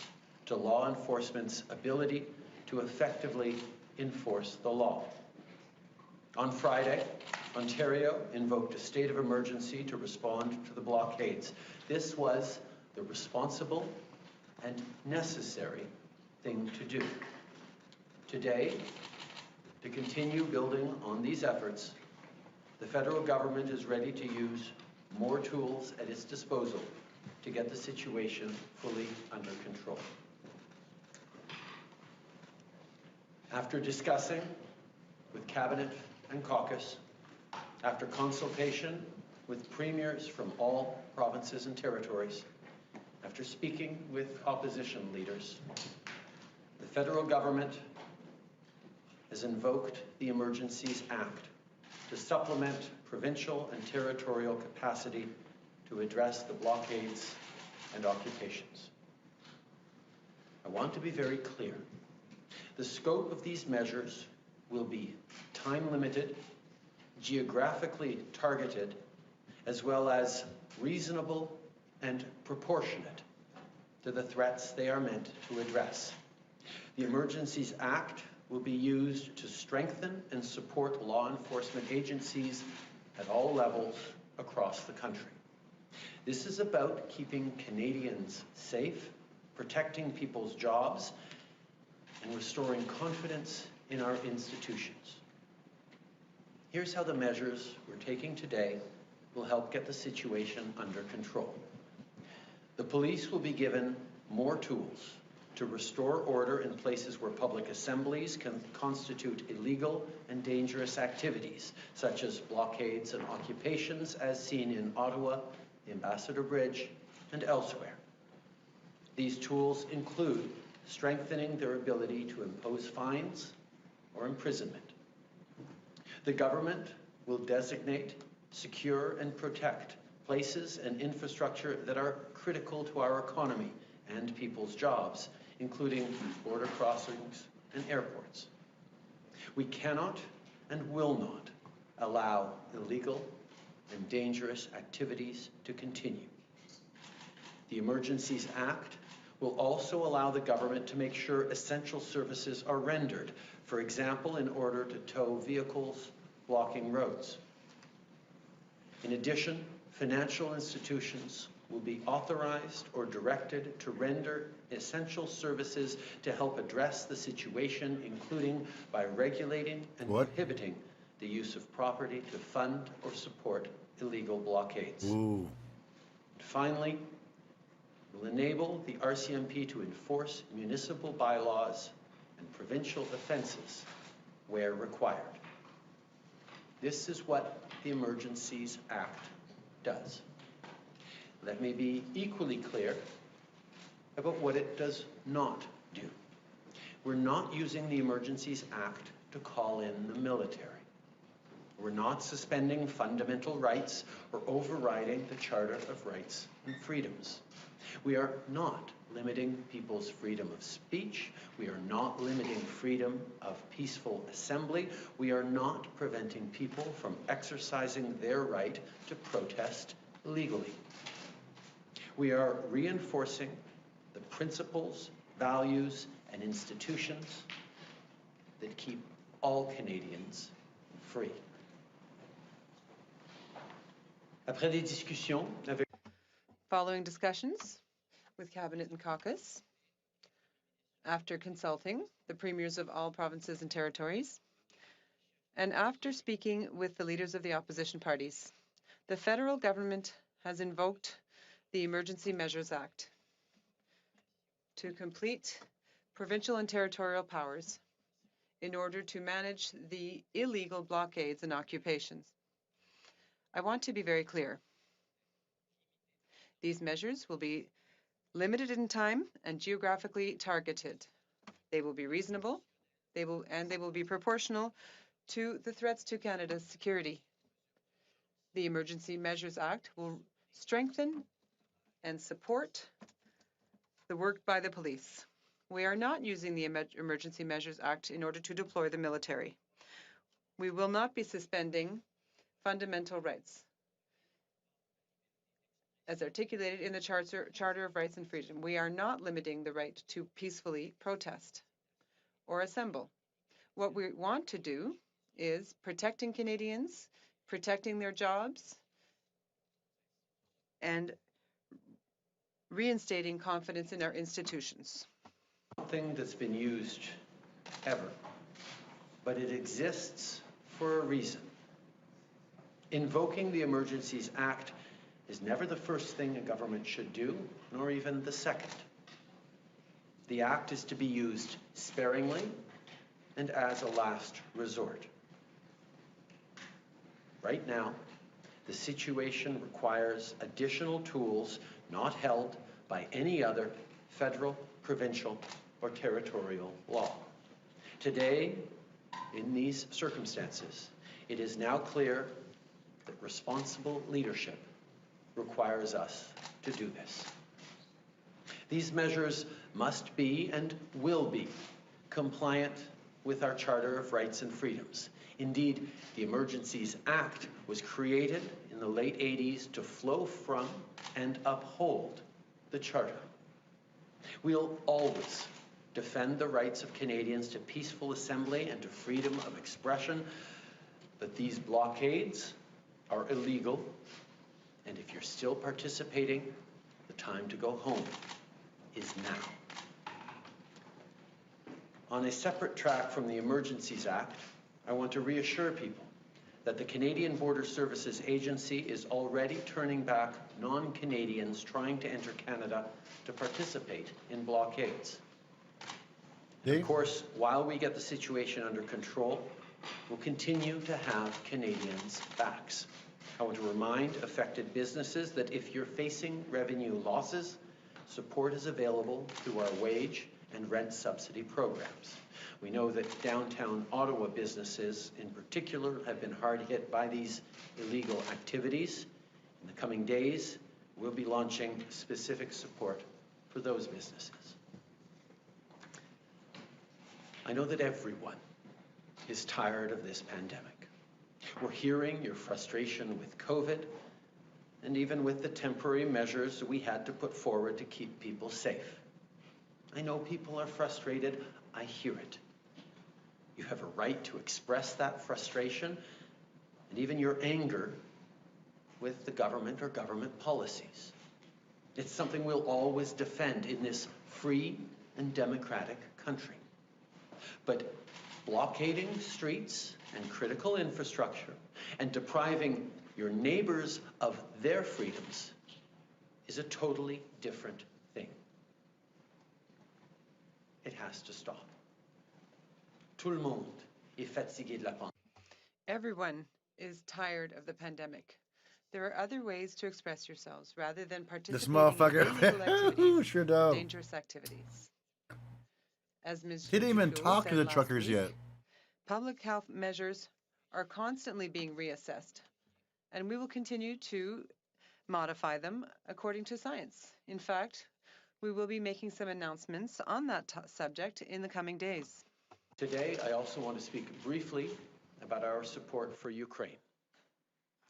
to law enforcement's ability to effectively enforce the law. On Friday, Ontario invoked a state of emergency to respond to the blockades. This was the responsible and necessary thing to do. Today, to continue building on these efforts, the federal government is ready to use more tools at its disposal to get the situation fully under control. After discussing with Cabinet and caucus, after consultation with premiers from all provinces and territories, after speaking with opposition leaders, the federal government has invoked the Emergencies Act to supplement provincial and territorial capacity to address the blockades and occupations. I want to be very clear. The scope of these measures will be time-limited, geographically targeted, as well as reasonable and proportionate to the threats they are meant to address. The Emergencies Act will be used to strengthen and support law enforcement agencies at all levels across the country. This is about keeping Canadians safe, protecting people's jobs, and restoring confidence in our institutions. Here's how the measures we're taking today will help get the situation under control. The police will be given more tools to restore order in places where public assemblies can constitute illegal and dangerous activities, such as blockades and occupations, as seen in Ottawa, the Ambassador Bridge, and elsewhere. These tools include strengthening their ability to impose fines or imprisonment. The government will designate, secure, and protect places and infrastructure that are critical to our economy and people's jobs, including border crossings and airports. We cannot and will not allow illegal and dangerous activities to continue. The Emergencies Act will also allow the government to make sure essential services are rendered, for example, in order to tow vehicles blocking roads. In addition, financial institutions will be authorized or directed to render essential services to help address the situation, including by regulating and prohibiting the use of property to fund or support illegal blockades. Ooh. Finally, will enable the RCMP to enforce municipal bylaws and provincial offences where required. This is what the Emergencies Act does. Let me be equally clear about what it does not do. We're not using the Emergencies Act to call in the military. We're not suspending fundamental rights or overriding the Charter of Rights and Freedoms. We are not limiting people's freedom of speech. We are not limiting freedom of peaceful assembly. We are not preventing people from exercising their right to protest legally. We are reinforcing the principles, values, and institutions that keep all Canadians free. Après des discussions avec Following discussions with Cabinet and Caucus, after consulting the premiers of all provinces and territories, and after speaking with the leaders of the opposition parties, the federal government has invoked the Emergency Measures Act to complete provincial and territorial powers in order to manage the illegal blockades and occupations. I want to be very clear. These measures will be limited in time and geographically targeted. They will be reasonable, they will be proportional to the threats to Canada's security. The Emergency Measures Act will strengthen and support the work by the police. We are not using the Emergency Measures Act in order to deploy the military. We will not be suspending fundamental rights as articulated in the Charter of Rights and Freedom. We are not limiting the right to peacefully protest or assemble. What we want to do is protecting Canadians, protecting their jobs, and reinstating confidence in our institutions. Something that's been used ever, but it exists for a reason. Invoking the Emergencies Act is never the first thing a government should do, nor even the second. The Act is to be used sparingly and as a last resort. Right now, the situation requires additional tools not held by any other federal, provincial, or territorial law. Today, in these circumstances, it is now clear that responsible leadership requires us to do this. These measures must be and will be compliant with our Charter of Rights and Freedoms. Indeed, the Emergencies Act was created in the late 80s to flow from and uphold the Charter. We'll always defend the rights of Canadians to peaceful assembly and to freedom of expression, but these blockades are illegal, and if you're still participating, the time to go home is now. On a separate track from the Emergencies Act, I want to reassure people that the Canadian Border Services Agency is already turning back non-Canadians trying to enter Canada to participate in blockades. Of course, while we get the situation under control, we'll continue to have Canadians' backs. I want to remind affected businesses that if you're facing revenue losses, support is available through our wage and rent subsidy programs. We know that downtown Ottawa businesses in particular have been hard hit by these illegal activities. In the coming days, we'll be launching specific support for those businesses. I know that everyone is tired of this pandemic. We're hearing your frustration with COVID and even with the temporary measures we had to put forward to keep people safe. I know people are frustrated. I hear it. You have a right to express that frustration and even your anger with the government or government policies. It's something we'll always defend in this free and democratic country. But blockading streets and critical infrastructure and depriving your neighbors of their freedoms is a totally different thing. It has to stop. Tout le monde est fatigué de la pandémie. Everyone is tired of the pandemic. There are other ways to express yourselves rather than This participating in motherfucker. illegal activities, Trudeau. dangerous activities. As Ms. He didn't even Trudeau talk to said the last truckers week, yet. public health measures are constantly being reassessed, and we will continue to modify them according to science. In fact, we will be making some announcements on that subject in the coming days. Today, I also want to speak briefly about our support for Ukraine.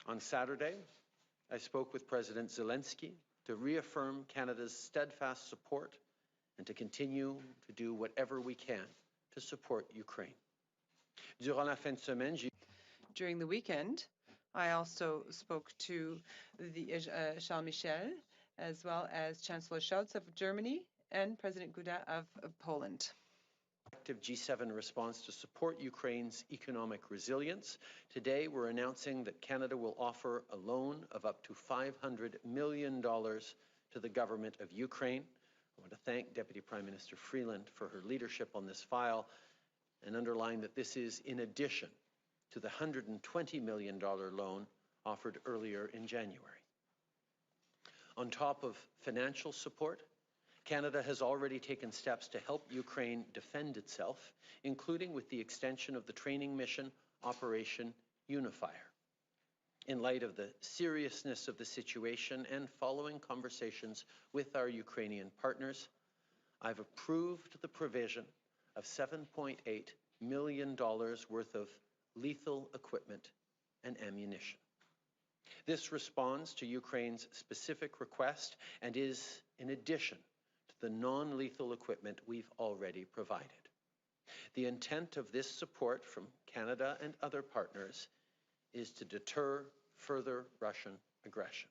On Saturday, I spoke with President Zelensky to reaffirm Canada's steadfast support and to continue to do whatever we can to support Ukraine. Durant la fin de semaine, During the weekend, I also spoke to the Charles Michel, as well as Chancellor Scholz of Germany and President Duda of Poland. Active G7 response to support Ukraine's economic resilience. Today, we're announcing that Canada will offer a loan of up to $500 million to the government of Ukraine. I want to thank Deputy Prime Minister Freeland for her leadership on this file and underline that this is in addition to the $120 million loan offered earlier in January. On top of financial support, Canada has already taken steps to help Ukraine defend itself, including with the extension of the training mission Operation Unifier. In light of the seriousness of the situation and following conversations with our Ukrainian partners, I've approved the provision of $7.8 million worth of lethal equipment and ammunition. This responds to Ukraine's specific request and is in addition to the non-lethal equipment we've already provided. The intent of this support from Canada and other partners is to deter further Russian aggression.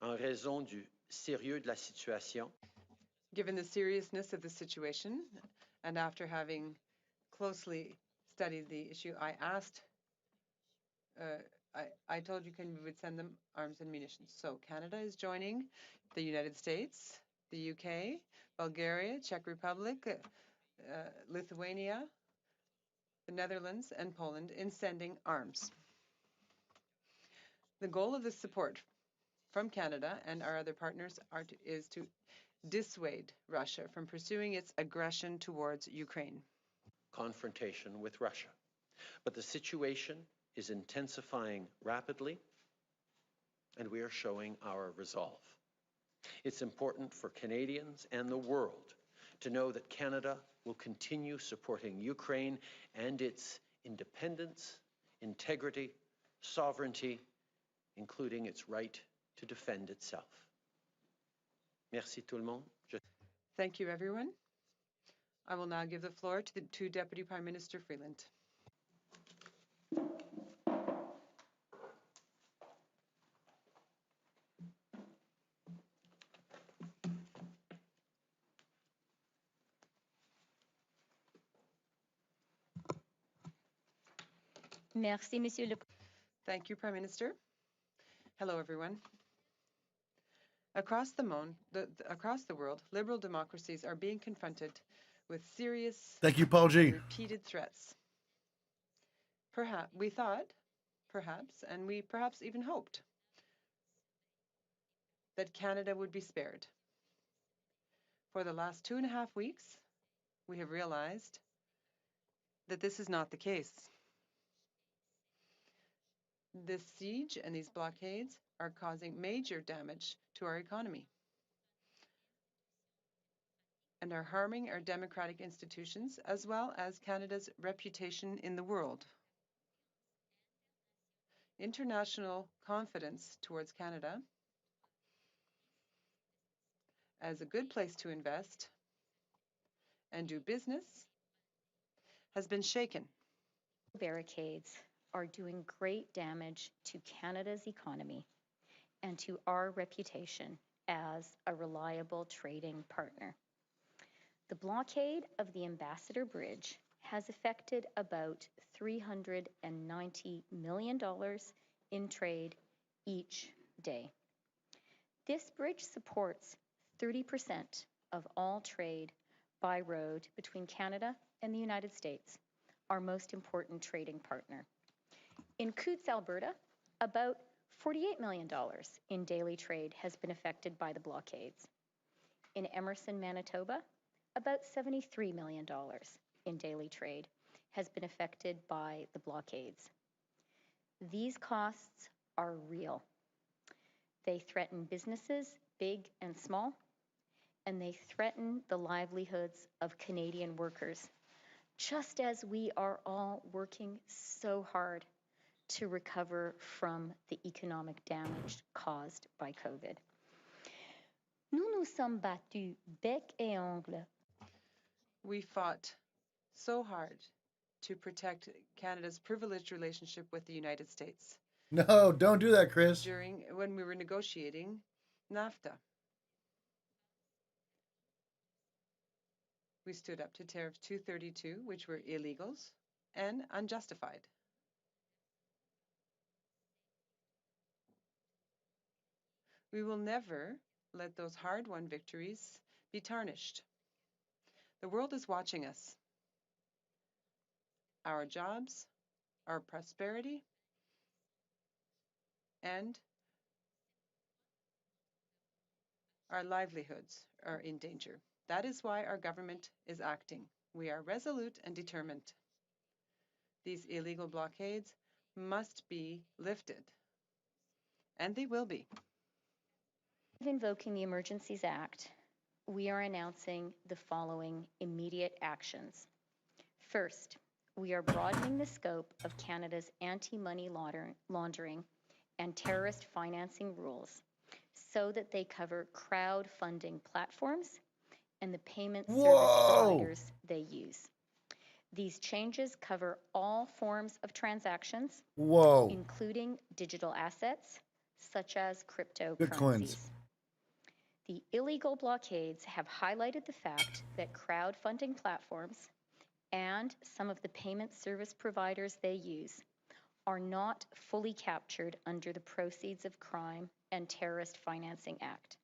En raison du sérieux de la situation, Given the seriousness of the situation, and after having closely studied the issue, I asked, I told Ukraine we would send them arms and munitions. So Canada is joining the United States, the UK, Bulgaria, Czech Republic, Lithuania, the Netherlands, and Poland in sending arms. The goal of this support from Canada and our other partners is to dissuade Russia from pursuing its aggression towards Ukraine. confrontation with Russia. But the situation is intensifying rapidly, and we are showing our resolve. It's important for Canadians and the world to know that Canada will continue supporting Ukraine and its independence, integrity, sovereignty, including its right to defend itself. Merci tout le monde. Thank you, everyone. I will now give the floor to Deputy Prime Minister Freeland. Merci, Monsieur le Thank you, Prime Minister. Hello, everyone. Across the world, liberal democracies are being confronted with serious, Thank you, Paul G. repeated threats. We thought, and we perhaps even hoped, that Canada would be spared. For the last 2.5 weeks, we have realized that this is not the case. This siege and these blockades are causing major damage to our economy and are harming our democratic institutions as well as Canada's reputation in the world. International confidence towards Canada as a good place to invest and do business has been shaken. Barricades are doing great damage to Canada's economy and to our reputation as a reliable trading partner. The blockade of the Ambassador Bridge has affected about $390 million in trade each day. This bridge supports 30% of all trade by road between Canada and the United States, our most important trading partner. In Coutts, Alberta, about $48 million in daily trade has been affected by the blockades. In Emerson, Manitoba, about $73 million in daily trade has been affected by the blockades. These costs are real. They threaten businesses, big and small, and they threaten the livelihoods of Canadian workers, just as we are all working so hard to recover from the economic damage caused by COVID. Nous nous sommes battus bec et ongle. We fought so hard to protect Canada's privileged relationship with the United States. No, don't do that, Chris. When we were negotiating NAFTA. We stood up to Tariff 232, which were illegals and unjustified. We will never let those hard-won victories be tarnished. The world is watching us. Our jobs, our prosperity, and our livelihoods are in danger. That is why our government is acting. We are resolute and determined. These illegal blockades must be lifted, and they will be. Invoking the Emergencies Act, we are announcing the following immediate actions. First, we are broadening the scope of Canada's anti-money laundering and terrorist financing rules so that they cover crowdfunding platforms and the payment service providers they use. These changes cover all forms of transactions, including digital assets, such as cryptocurrencies. Bitcoins. The illegal blockades have highlighted the fact that crowdfunding platforms and some of the payment service providers they use are not fully captured under the Proceeds of Crime and Terrorist Financing Act.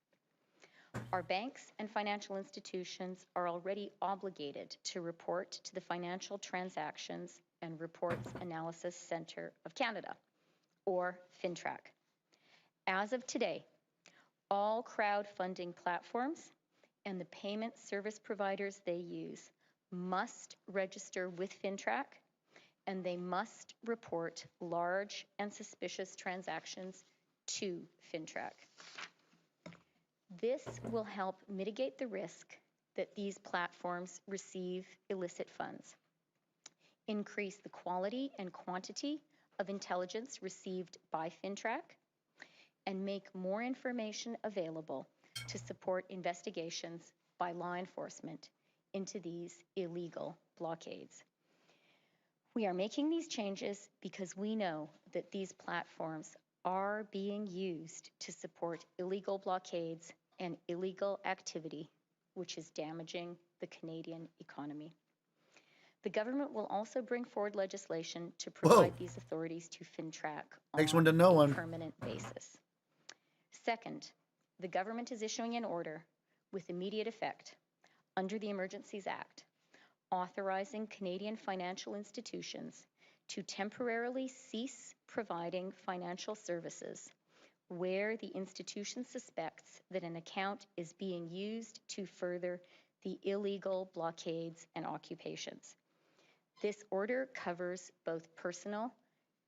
Our banks and financial institutions are already obligated to report to the Financial Transactions and Reports Analysis Centre of Canada, or FINTRAC. As of today, all crowdfunding platforms and the payment service providers they use must register with FINTRAC, and they must report large and suspicious transactions to FINTRAC. This will help mitigate the risk that these platforms receive illicit funds, increase the quality and quantity of intelligence received by FINTRAC, and make more information available to support investigations by law enforcement into these illegal blockades. We are making these changes because we know that these platforms are being used to support illegal blockades and illegal activity, which is damaging the Canadian economy. The government will also bring forward legislation to provide these authorities to FINTRAC on a permanent basis. Second, the government is issuing an order with immediate effect under the Emergencies Act, authorizing Canadian financial institutions to temporarily cease providing financial services where the institution suspects that an account is being used to further the illegal blockades and occupations. This order covers both personal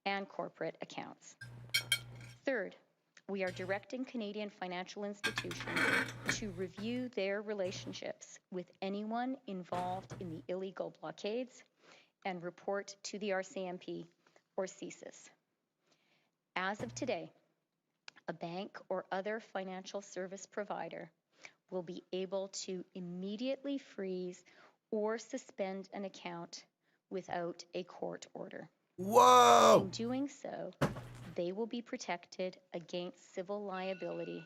and corporate accounts. Third, we are directing Canadian financial institutions to review their relationships with anyone involved in the illegal blockades and report to the RCMP or CSIS. As of today, a bank or other financial service provider will be able to immediately freeze or suspend an account without a court order. Whoa! In doing so, they will be protected against civil liability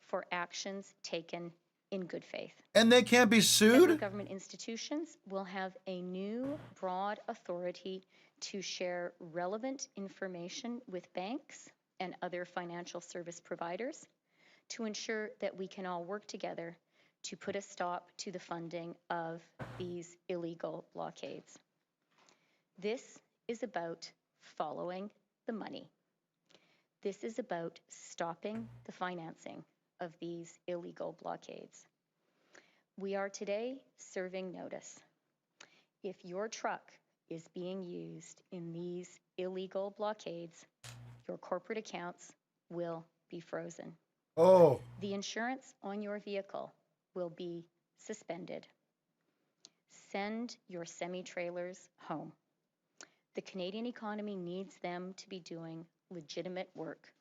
for actions taken in good faith. And they can't be Federal sued? government institutions will have a new broad authority to share relevant information with banks and other financial service providers to ensure that we can all work together to put a stop to the funding of these illegal blockades. This is about following the money. This is about stopping the financing of these illegal blockades. We are today serving notice. If your truck is being used in these illegal blockades, your corporate accounts will be frozen. Oh. The insurance on your vehicle will be suspended. Send your semi-trailers home. The Canadian economy needs them to be doing legitimate work,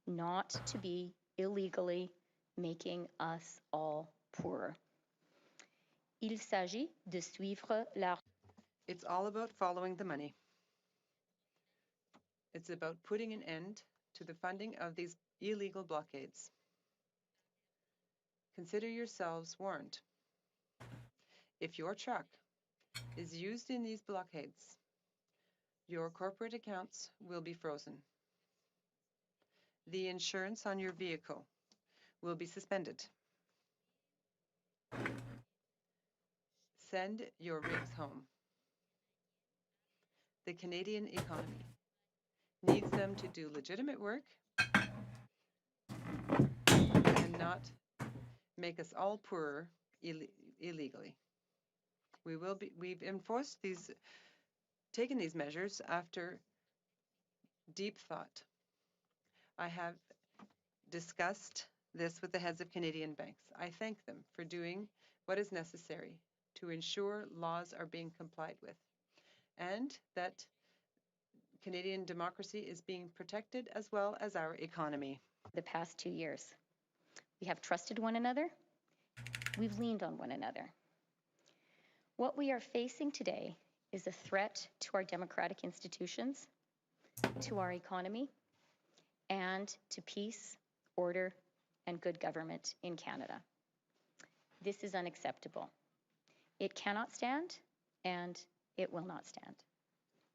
not to be illegally making us all poorer. Il s'agit de suivre la... It's all about following the money. It's about putting an end to the funding of these illegal blockades. Consider yourselves warned. If your truck is used in these blockades, your corporate accounts will be frozen. The insurance on your vehicle will be suspended. Send your rigs home. The Canadian economy needs them to do legitimate work and not make us all poorer illegally. We've taken these measures after deep thought. I have discussed this with the heads of Canadian banks. I thank them for doing what is necessary to ensure laws are being complied with and that Canadian democracy is being protected as well as our economy. The past 2 years, we have trusted one another. We've leaned on one another. What we are facing today is a threat to our democratic institutions, to our economy, and to peace, order, and good government in Canada. This is unacceptable. It cannot stand, and it will not stand.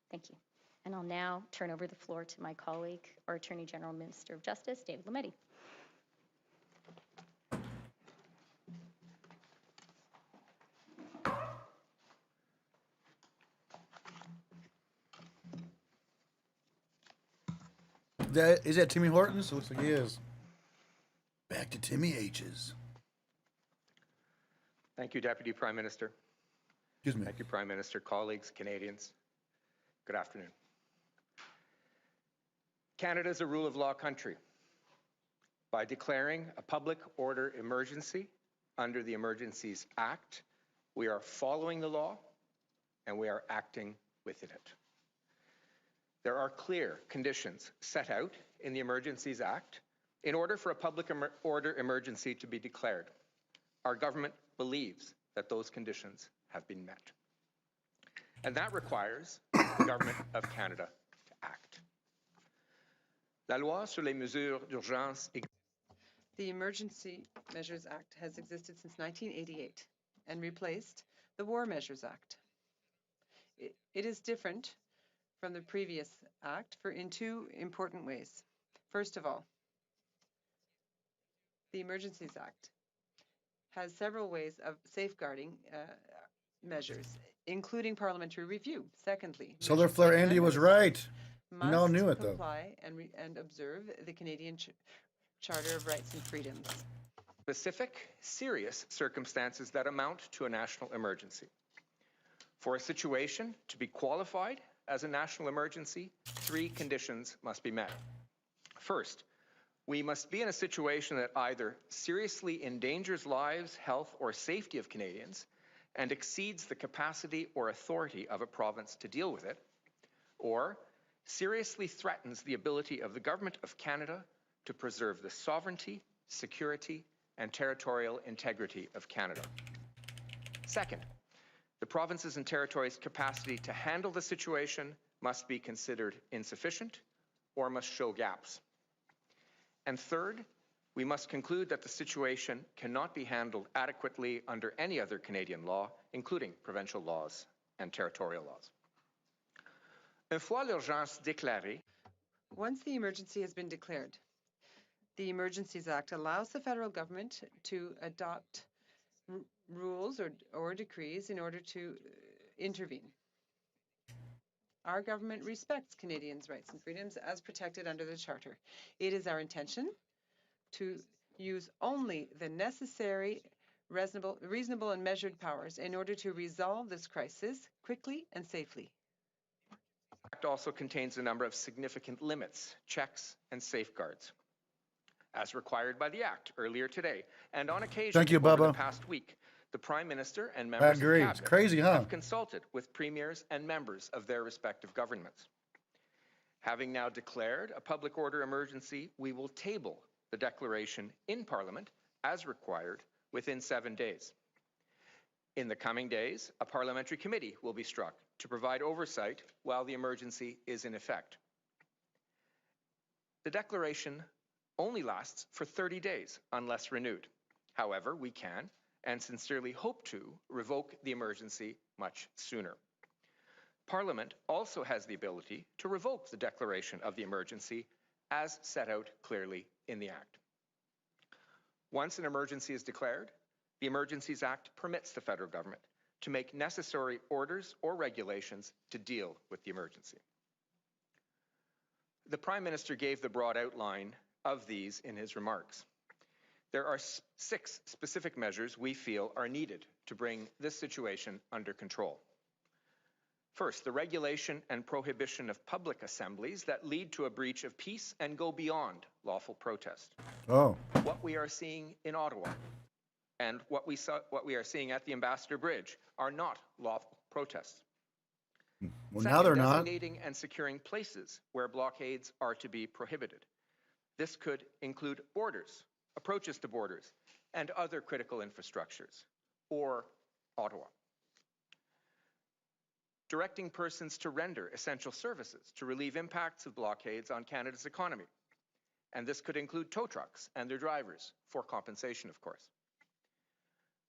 Thank you. And I'll now turn over the floor to my colleague, our Attorney General, Minister of Justice, David Lametti. Is that Timmy Hortons? It looks like he is. Back to Timmy H's. Thank you, Deputy Prime Minister. Excuse me. Thank you, Prime Minister, colleagues, Canadians. Good afternoon. Canada is a rule of law country. By declaring a public order emergency under the Emergencies Act, we are following the law and we are acting within it. There are clear conditions set out in the Emergencies Act in order for a public order emergency to be declared. Our government believes that those conditions have been met. And that requires the Government of Canada to act. La loi sur les mesures d'urgence. The Emergency Measures Act has existed since 1988 and replaced the War Measures Act. It is different from the previous act in two important ways. First of all, the Emergencies Act has several ways of safeguarding measures, including parliamentary review. Secondly, Solar Flare Andy was right. We all knew it, though. comply and observe the Canadian Charter of Rights and Freedoms. Specific, serious circumstances that amount to a national emergency. For a situation to be qualified as a national emergency, 3 conditions must be met. First, we must be in a situation that either seriously endangers lives, health, or safety of Canadians and exceeds the capacity or authority of a province to deal with it, or seriously threatens the ability of the Government of Canada to preserve the sovereignty, security, and territorial integrity of Canada. Second, the provinces and territories' capacity to handle the situation must be considered insufficient or must show gaps. And third, we must conclude that the situation cannot be handled adequately under any other Canadian law, including provincial laws and territorial laws. Une fois l'urgence déclarée, once the emergency has been declared, the Emergencies Act allows the federal government to adopt rules or decrees in order to intervene. Our government respects Canadians' rights and freedoms as protected under the Charter. It is our intention to use only the necessary, reasonable and measured powers in order to resolve this crisis quickly and safely. The Act also contains a number of significant limits, checks, and safeguards, as required by the Act earlier today, and on occasion over the past week. The Prime Minister and members of Cabinet It's crazy, huh? have consulted with premiers and members of their respective governments. Having now declared a public order emergency, we will table the declaration in Parliament as required within 7 days. In the coming days, a parliamentary committee will be struck to provide oversight while the emergency is in effect. The declaration only lasts for 30 days unless renewed. However, we can and sincerely hope to revoke the emergency much sooner. Parliament also has the ability to revoke the declaration of the emergency as set out clearly in the Act. Once an emergency is declared, the Emergencies Act permits the federal government to make necessary orders or regulations to deal with the emergency. The Prime Minister gave the broad outline of these in his remarks. There are 6 specific measures we feel are needed to bring this situation under control. First, the regulation and prohibition of public assemblies that lead to a breach of peace and go beyond lawful protest. Oh. What we are seeing in Ottawa and what we are seeing at the Ambassador Bridge are not lawful protests. Well, Second, now they're not. designating and securing places where blockades are to be prohibited. This could include borders, approaches to borders, and other critical infrastructures, or Ottawa. Directing persons to render essential services to relieve impacts of blockades on Canada's economy. And this could include tow trucks and their drivers, for compensation, of course.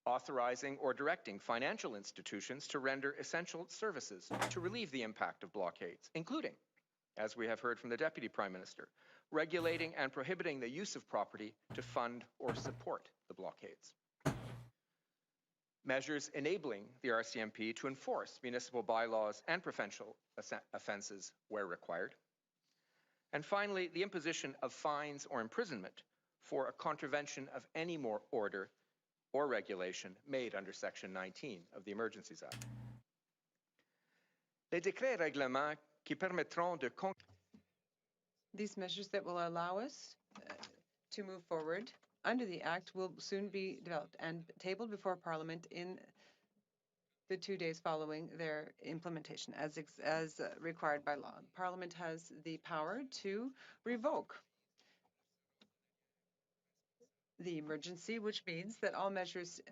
Authorizing or directing financial institutions to render essential services to relieve the impact of blockades, including, as we have heard from the Deputy Prime Minister, regulating and prohibiting the use of property to fund or support the blockades. Measures enabling the RCMP to enforce municipal bylaws and provincial offences where required. And finally, the imposition of fines or imprisonment for a contravention of any more order or regulation made under Section 19 of the Emergencies Act. Les décrets et règlements qui permettront de These measures that will allow us to move forward under the Act will soon be developed and tabled before Parliament in the 2 days following their implementation as required by law. Parliament has the power to revoke the emergency, which means that all measures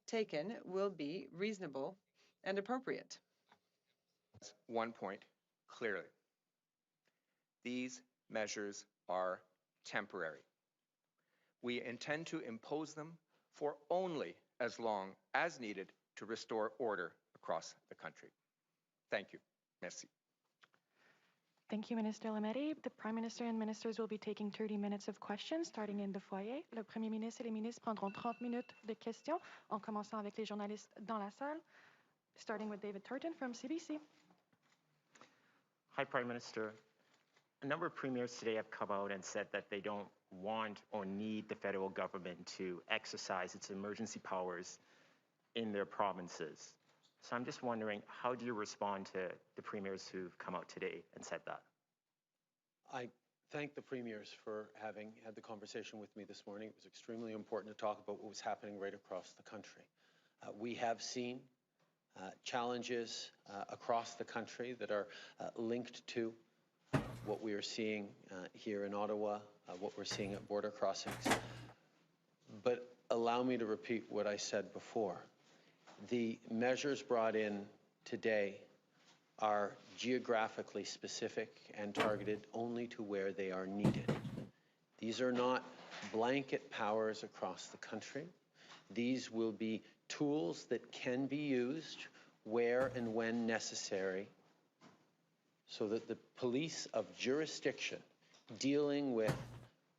taken will be reasonable and appropriate. One point clearly. These measures are temporary. We intend to impose them for only as long as needed to restore order across the country. Thank you. Merci. Thank you, Minister Lametti. The Prime Minister and ministers will be taking 30 minutes of questions, starting in the foyer. Le Premier ministre et les ministres prendront 30 minutes de questions, en commençant avec les journalistes dans la salle, starting with David Turton from CBC. Hi, Prime Minister. A number of premiers today have come out and said that they don't want or need the federal government to exercise its emergency powers in their provinces. So I'm just wondering, how do you respond to the premiers who've come out today and said that? I thank the premiers for having had the conversation with me this morning. It was extremely important to talk about what was happening right across the country. We have seen challenges across the country that are linked to what we are seeing here in Ottawa, what we're seeing at border crossings. But allow me to repeat what I said before. The measures brought in today are geographically specific and targeted only to where they are needed. These are not blanket powers across the country. These will be tools that can be used where and when necessary so that the police of jurisdiction dealing with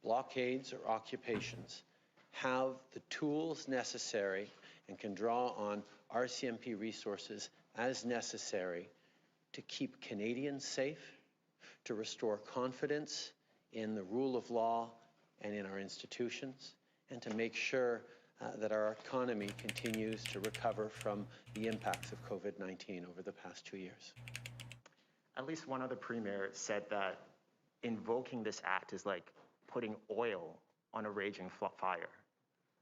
blockades or occupations have the tools necessary and can draw on RCMP resources as necessary to keep Canadians safe, to restore confidence in the rule of law and in our institutions, and to make sure that our economy continues to recover from the impacts of COVID-19 over the past 2 years. At least one other premier said that invoking this act is like putting oil on a raging fire.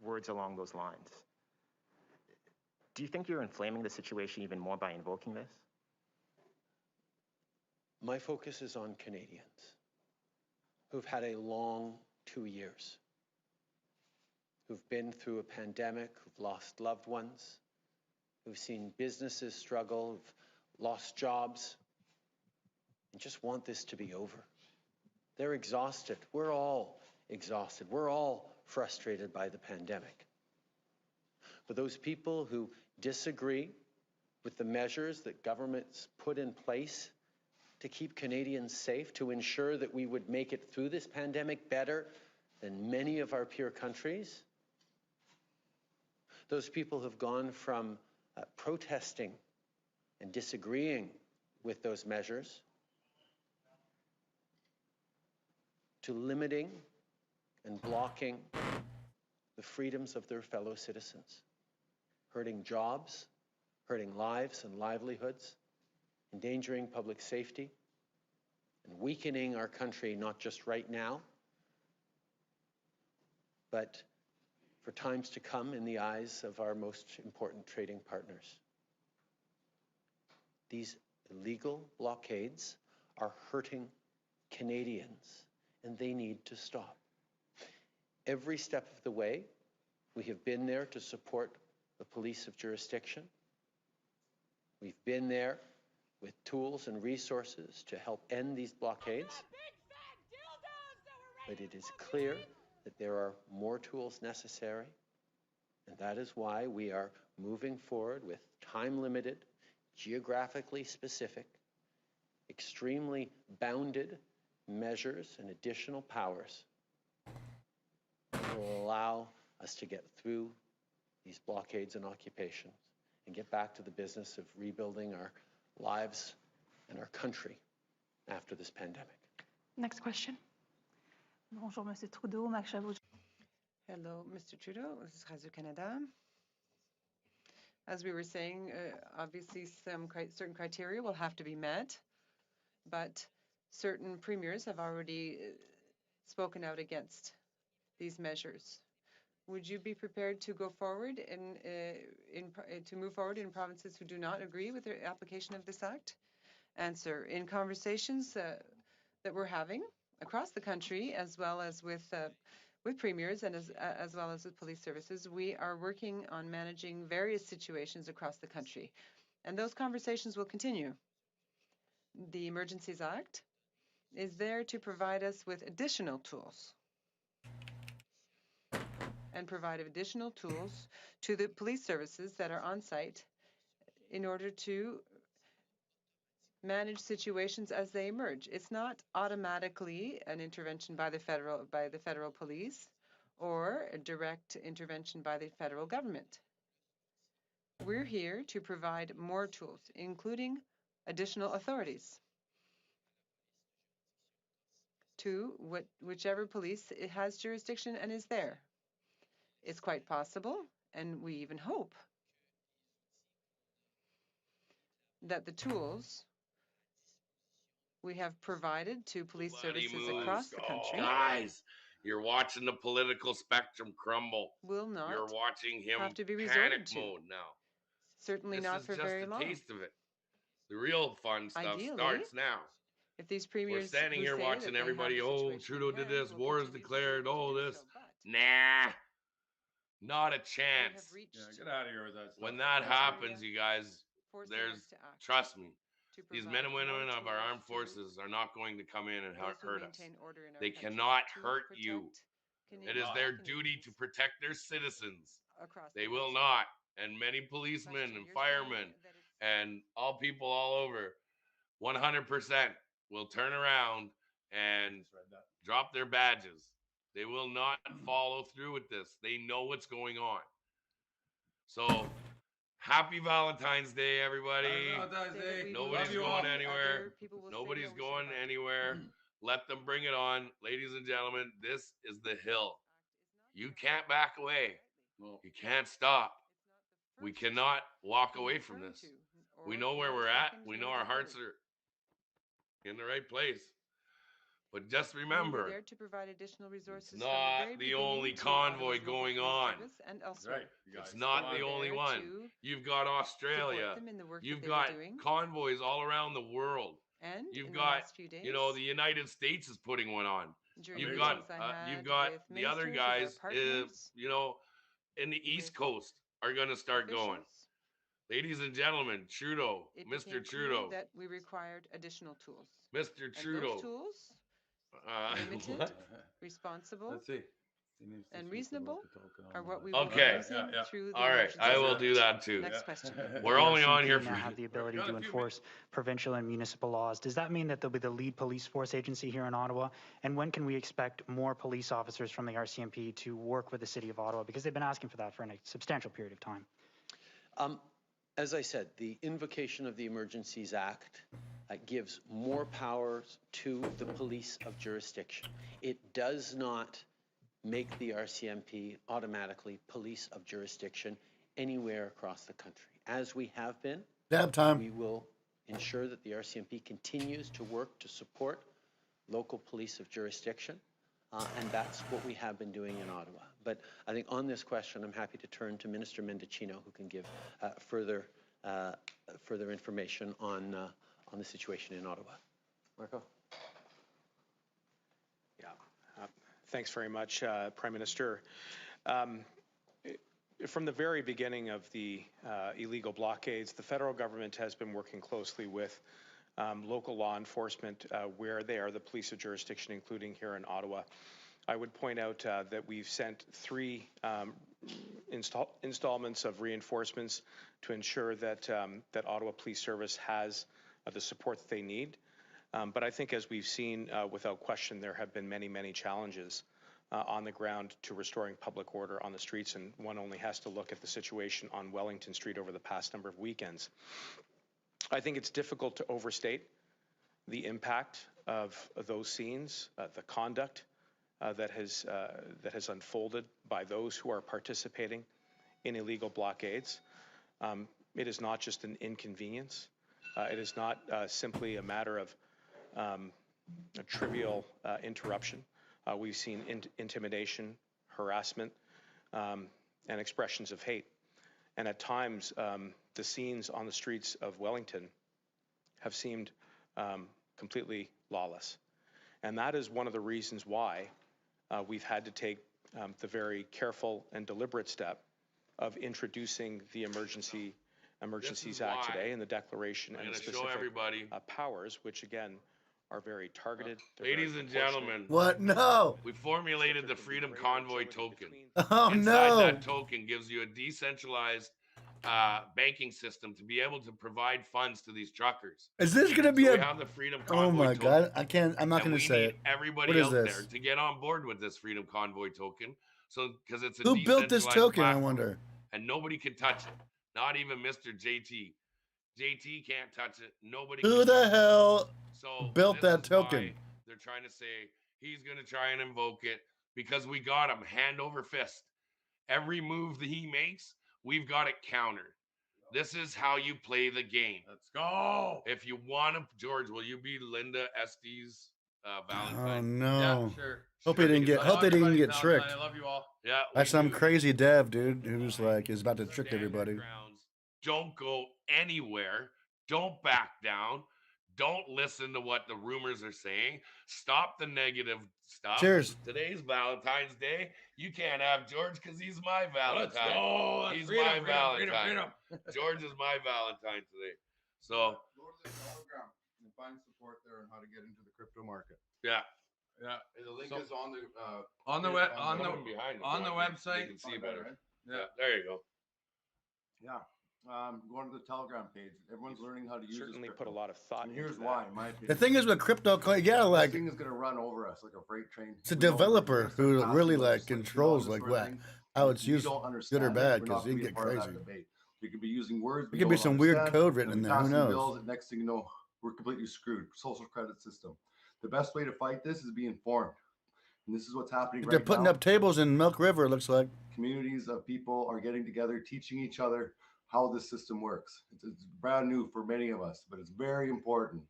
Words along those lines. Do you think you're inflaming the situation even more by invoking this? My focus is on Canadians who've had a long 2 years, who've been through a pandemic, who've lost loved ones, who've seen businesses struggle, who've lost jobs, and just want this to be over. They're exhausted. We're all exhausted. We're all frustrated by the pandemic. But those people who disagree with the measures that governments put in place to keep Canadians safe, to ensure that we would make it through this pandemic better than many of our peer countries, those people have gone from protesting and disagreeing with those measures to limiting and blocking the freedoms of their fellow citizens, hurting jobs, hurting lives and livelihoods, endangering public safety, and weakening our country not just right now, but for times to come in the eyes of our most important trading partners. These illegal blockades are hurting Canadians, and they need to stop. Every step of the way, we have been there to support the police of jurisdiction. We've been there with tools and resources to help end these blockades. But it is clear that there are more tools necessary, and that is why we are moving forward with time-limited, geographically specific, extremely bounded measures and additional powers that will allow us to get through these blockades and occupations and get back to the business of rebuilding our lives and our country after this pandemic. Next question. Bonjour, Monsieur Trudeau. Marc Chabot. Hello, Mr. Trudeau. This is Radio-Canada. As we were saying, obviously certain criteria will have to be met, but certain premiers have already spoken out against these measures. Would you be prepared to go forward to move forward in provinces who do not agree with the application of this act? Answer: in conversations that we're having across the country, as well as with premiers and as well as with police services, we are working on managing various situations across the country, and those conversations will continue. The Emergencies Act is there to provide us with additional tools and provide additional tools to the police services that are on site in order to manage situations as they emerge. It's not automatically an intervention by the federal police or a direct intervention by the federal government. We're here to provide more tools, including additional authorities. to whichever police has jurisdiction and is there. It's quite possible, and we even hope, that the tools we have provided to police services across the country Guys, you're watching the political spectrum crumble. will not You're watching him have to be panic resorted to. mode now. Certainly This not is for just very a long. taste of it. The real fun stuff Ideally, starts now. if these We're premiers standing who here say watching that they have everybody, the oh, situation Trudeau in did hand this, will war is continue to declared, oh, do this. so, but Nah, not a we have chance. reached Get out of here with that stuff. When that happens, you guys, forcing there's, us to act, trust me, to these provide men and women more of our tools armed to forces are not going to come in and those who hurt us. maintain order in our They country cannot to hurt you. protect It is their Canadians duty to protect their citizens. across They the will country. not. And many policemen and You're firemen saying that it's and all people all over, 100% will turn around and drop their badges. They will not follow through with this. They know what's going on. So, happy Valentine's Day, everybody. Valentine's Day. Nobody's Love you going all. anywhere. people will say, Nobody's "No, we should going buy it." anywhere. Let them bring it on. Ladies and gentlemen, this is the hill. You can't back away. You can't stop. We cannot walk away from this. We know where we're at. We know our hearts are in the right place. But just We will remember, be there to provide additional resources it's from not very the beginning only to convoy Ottawa's local going police on. service and elsewhere. It's not the only there one. to You've got Australia. support them in the work that You've they got are doing. convoys all around the world. And You've in got, the last few days, the United States is putting one on. during You've meetings got, I had you've got with the other ministers, with our guys, partners, in the East Coast are going to start going. Ladies and gentlemen, Trudeau, it Mr. became Trudeau, clear that we required additional tools. Mr. And Trudeau. those tools, limited, responsible, and reasonable, are what we will be Okay. using through the All right, emergency I will act. do that too. Next question. We're only on RCMP here now for have the ability to enforce provincial and municipal laws. Does that mean that they'll be the lead police force agency here in Ottawa? And when can we expect more police officers from the RCMP to work with the City of Ottawa? Because they've been asking for that for a substantial period of time. As I said, the invocation of the Emergencies Act gives more powers to the police of jurisdiction. It does not make the RCMP automatically police of jurisdiction anywhere across the country. As we have been, we will ensure that the RCMP continues to work to support local police of jurisdiction, and that's what we have been doing in Ottawa. But I think on this question, I'm happy to turn to Minister Mendicino, who can give further information on the situation in Ottawa. Marco? Thanks very much, Prime Minister. From the very beginning of the illegal blockades, the federal government has been working closely with local law enforcement where they are the police of jurisdiction, including here in Ottawa. I would point out that we've sent 3 installments of reinforcements to ensure that that Ottawa Police Service has the support that they need. But I think, as we've seen, without question, there have been many, many challenges on the ground to restoring public order on the streets, and one only has to look at the situation on Wellington Street over the past number of weekends. I think it's difficult to overstate the impact of those scenes, the conduct that has unfolded by those who are participating in illegal blockades. It is not just an inconvenience. It is not simply a matter of a trivial interruption. We've seen intimidation, harassment, and expressions of hate. And at times, the scenes on the streets of Wellington have seemed completely lawless. And that is one of the reasons why we've had to take the very careful and deliberate step of introducing the Emergencies Act today and the declaration and the specific powers, which again are very targeted. Ladies and gentlemen. What? No. We formulated the Freedom Convoy token. Oh, Inside no. that token gives you a decentralized banking system to be able to provide funds to these truckers. Is this going to be So a... we have the Freedom Oh, Convoy my token. God. I'm not going to say it. Everybody What is out this? there to get on board with this Freedom Convoy token. So, because it's a Who built this decentralized token, I platform, wonder? and nobody can touch it. Not even Mr. JT. JT can't touch it. Nobody Who can the touch it. hell So built this that is token? why they're trying to say, he's going to try and invoke it because we got him hand over fist. Every move that he makes, we've got it countered. This is how you play the game. Let's go. If you want to, George, will you be Linda Estes Valentine? Oh no. Yeah, sure. Hope they didn't get. Hope they didn't get Valentine, tricked. I love you all. Yeah. That's some crazy dev, dude, who's like is about to trick everybody. Don't go anywhere. Don't back down. Don't listen to what the rumors are saying. Stop the negative stuff. Cheers. Today's Valentine's Day. You can't have George because he's my Valentine. Let's go. He's Freedom, my freedom, Valentine. freedom. George is my Valentine today. So Go to the Telegram and find support there on how to get into the crypto market. yeah. Yeah. The link is on the on the website. You can see better. Yeah. There you go. Yeah. Going to the Telegram page. Everyone's learning how to use Certainly this put a lot of thought And here's into why, that. in my opinion. The thing is with crypto, yeah, like this thing is gonna run over us like a freight train. it's a We don't developer understand who how really to like legislate, controls all this like sort of what thing. how it's We used, don't good or understand bad, it. We're because not you can gonna be get part of that crazy. debate. We could be using words. There could be some weird code written and in we there. Who pass knows? bills, and next thing you know, we're completely screwed. Social credit system. The best way to fight this is be informed. And this is what's happening They're right putting now. up tables in Milk River. It looks like. Communities of people are getting together, teaching each other how this system works. It's brand new for many of us, but it's very important.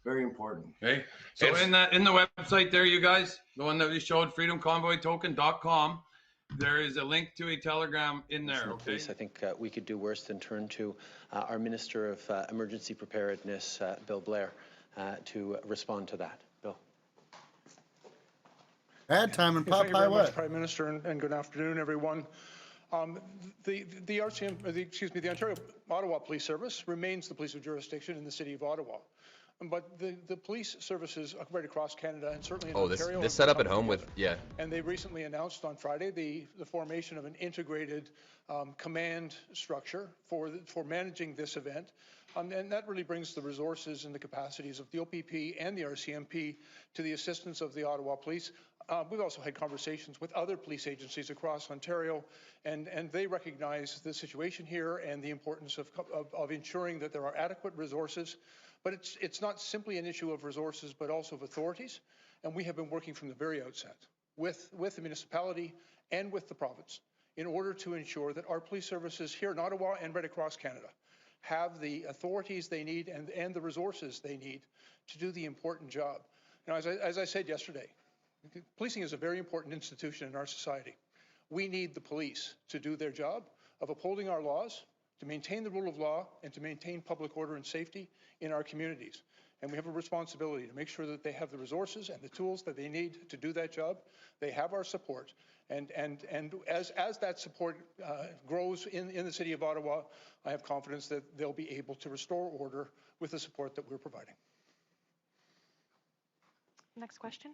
Very important. Okay. So in the website there, you guys, the one that we showed, freedomconvoytoken.com, there is a link to a Telegram in there. Okay. Please, I think we could do worse than turn to our Minister of Emergency Preparedness, Bill Blair, to respond to that. Bill. Ad time and Thank you very Popeye much, what? Prime Minister, and good afternoon, everyone. The Ontario Ottawa Police Service remains the police of jurisdiction in the city of Ottawa. But the police services right across Canada and certainly in Ontario. This set up at home with, yeah. And they recently announced on Friday the formation of an integrated command structure for managing this event. And that really brings the resources and the capacities of the OPP and the RCMP to the assistance of the Ottawa Police. We've also had conversations with other police agencies across Ontario, and they recognize the situation here and the importance of ensuring that there are adequate resources. But it's not simply an issue of resources, but also of authorities. And we have been working from the very outset with the municipality and with the province in order to ensure that our police services here in Ottawa and right across Canada have the authorities they need and the resources they need to do the important job. Now, as I said yesterday, policing is a very important institution in our society. We need the police to do their job of upholding our laws, to maintain the rule of law, and to maintain public order and safety in our communities. And we have a responsibility to make sure that they have the resources and the tools that they need to do that job. They have our support. And as that support grows in the city of Ottawa, I have confidence that they'll be able to restore order with the support that we're providing. Next question.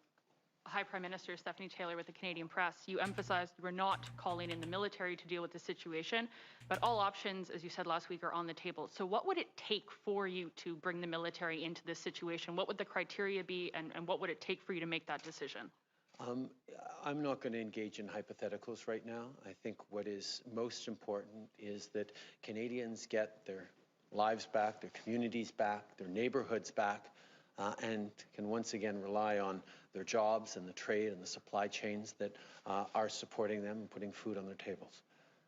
Hi, Prime Minister. Stephanie Taylor with the Canadian Press. You emphasized you were not calling in the military to deal with the situation, but all options, as you said last week, are on the table. So what would it take for you to bring the military into this situation? What would the criteria be, and what would it take for you to make that decision? I'm not going to engage in hypotheticals right now. I think what is most important is that Canadians get their lives back, their communities back, their neighborhoods back, and can once again rely on their jobs and the trade and the supply chains that are supporting them and putting food on their tables.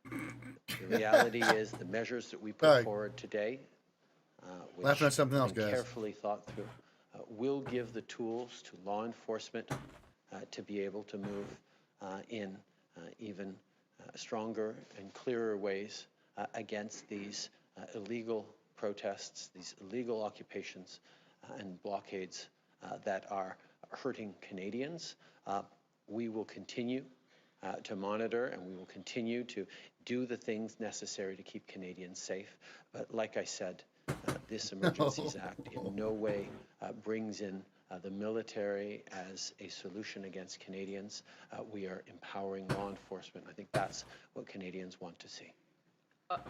The reality is the measures that we put forward today, which Laughing at something else, have been guys. carefully thought through, will give the tools to law enforcement to be able to move in even stronger and clearer ways against these illegal protests, these illegal occupations and blockades that are hurting Canadians. We will continue to monitor, and we will continue to do the things necessary to keep Canadians safe. But like I said, this Emergencies Act in no way brings in the military as a solution against Canadians. We are empowering law enforcement. I think that's what Canadians want to see.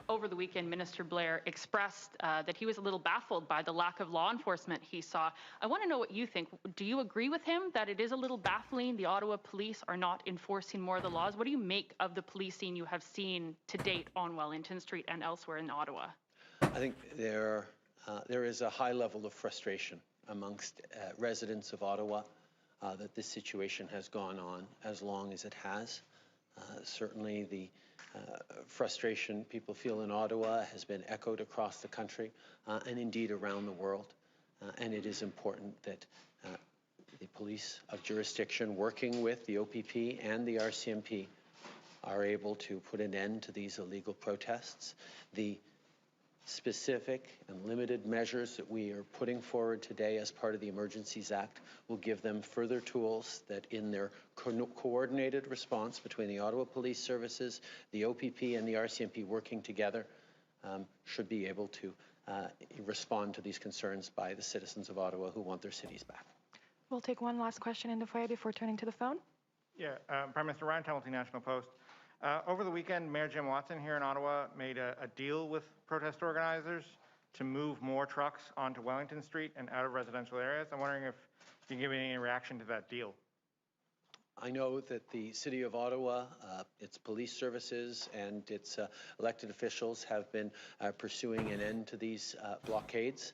Over the weekend, Minister Blair expressed that he was a little baffled by the lack of law enforcement he saw. I want to know what you think. Do you agree with him that it is a little baffling the Ottawa police are not enforcing more of the laws? What do you make of the policing you have seen to date on Wellington Street and elsewhere in Ottawa? I think there is a high level of frustration amongst residents of Ottawa that this situation has gone on as long as it has. Certainly the frustration people feel in Ottawa has been echoed across the country and indeed around the world. And it is important that the police of jurisdiction working with the OPP and the RCMP are able to put an end to these illegal protests. The specific and limited measures that we are putting forward today as part of the Emergencies Act will give them further tools that in their coordinated response between the Ottawa Police Services, the OPP and the RCMP working together should be able to respond to these concerns by the citizens of Ottawa who want their cities back. We'll take one last question in the foyer before turning to the phone. Yeah, Prime Minister Ryan Hamilton, National Post. Over the weekend, Mayor Jim Watson here in Ottawa made a deal with protest organizers to move more trucks onto Wellington Street and out of residential areas. I'm wondering if you can give me any reaction to that deal. I know that the City of Ottawa, its police services and its elected officials have been pursuing an end to these blockades.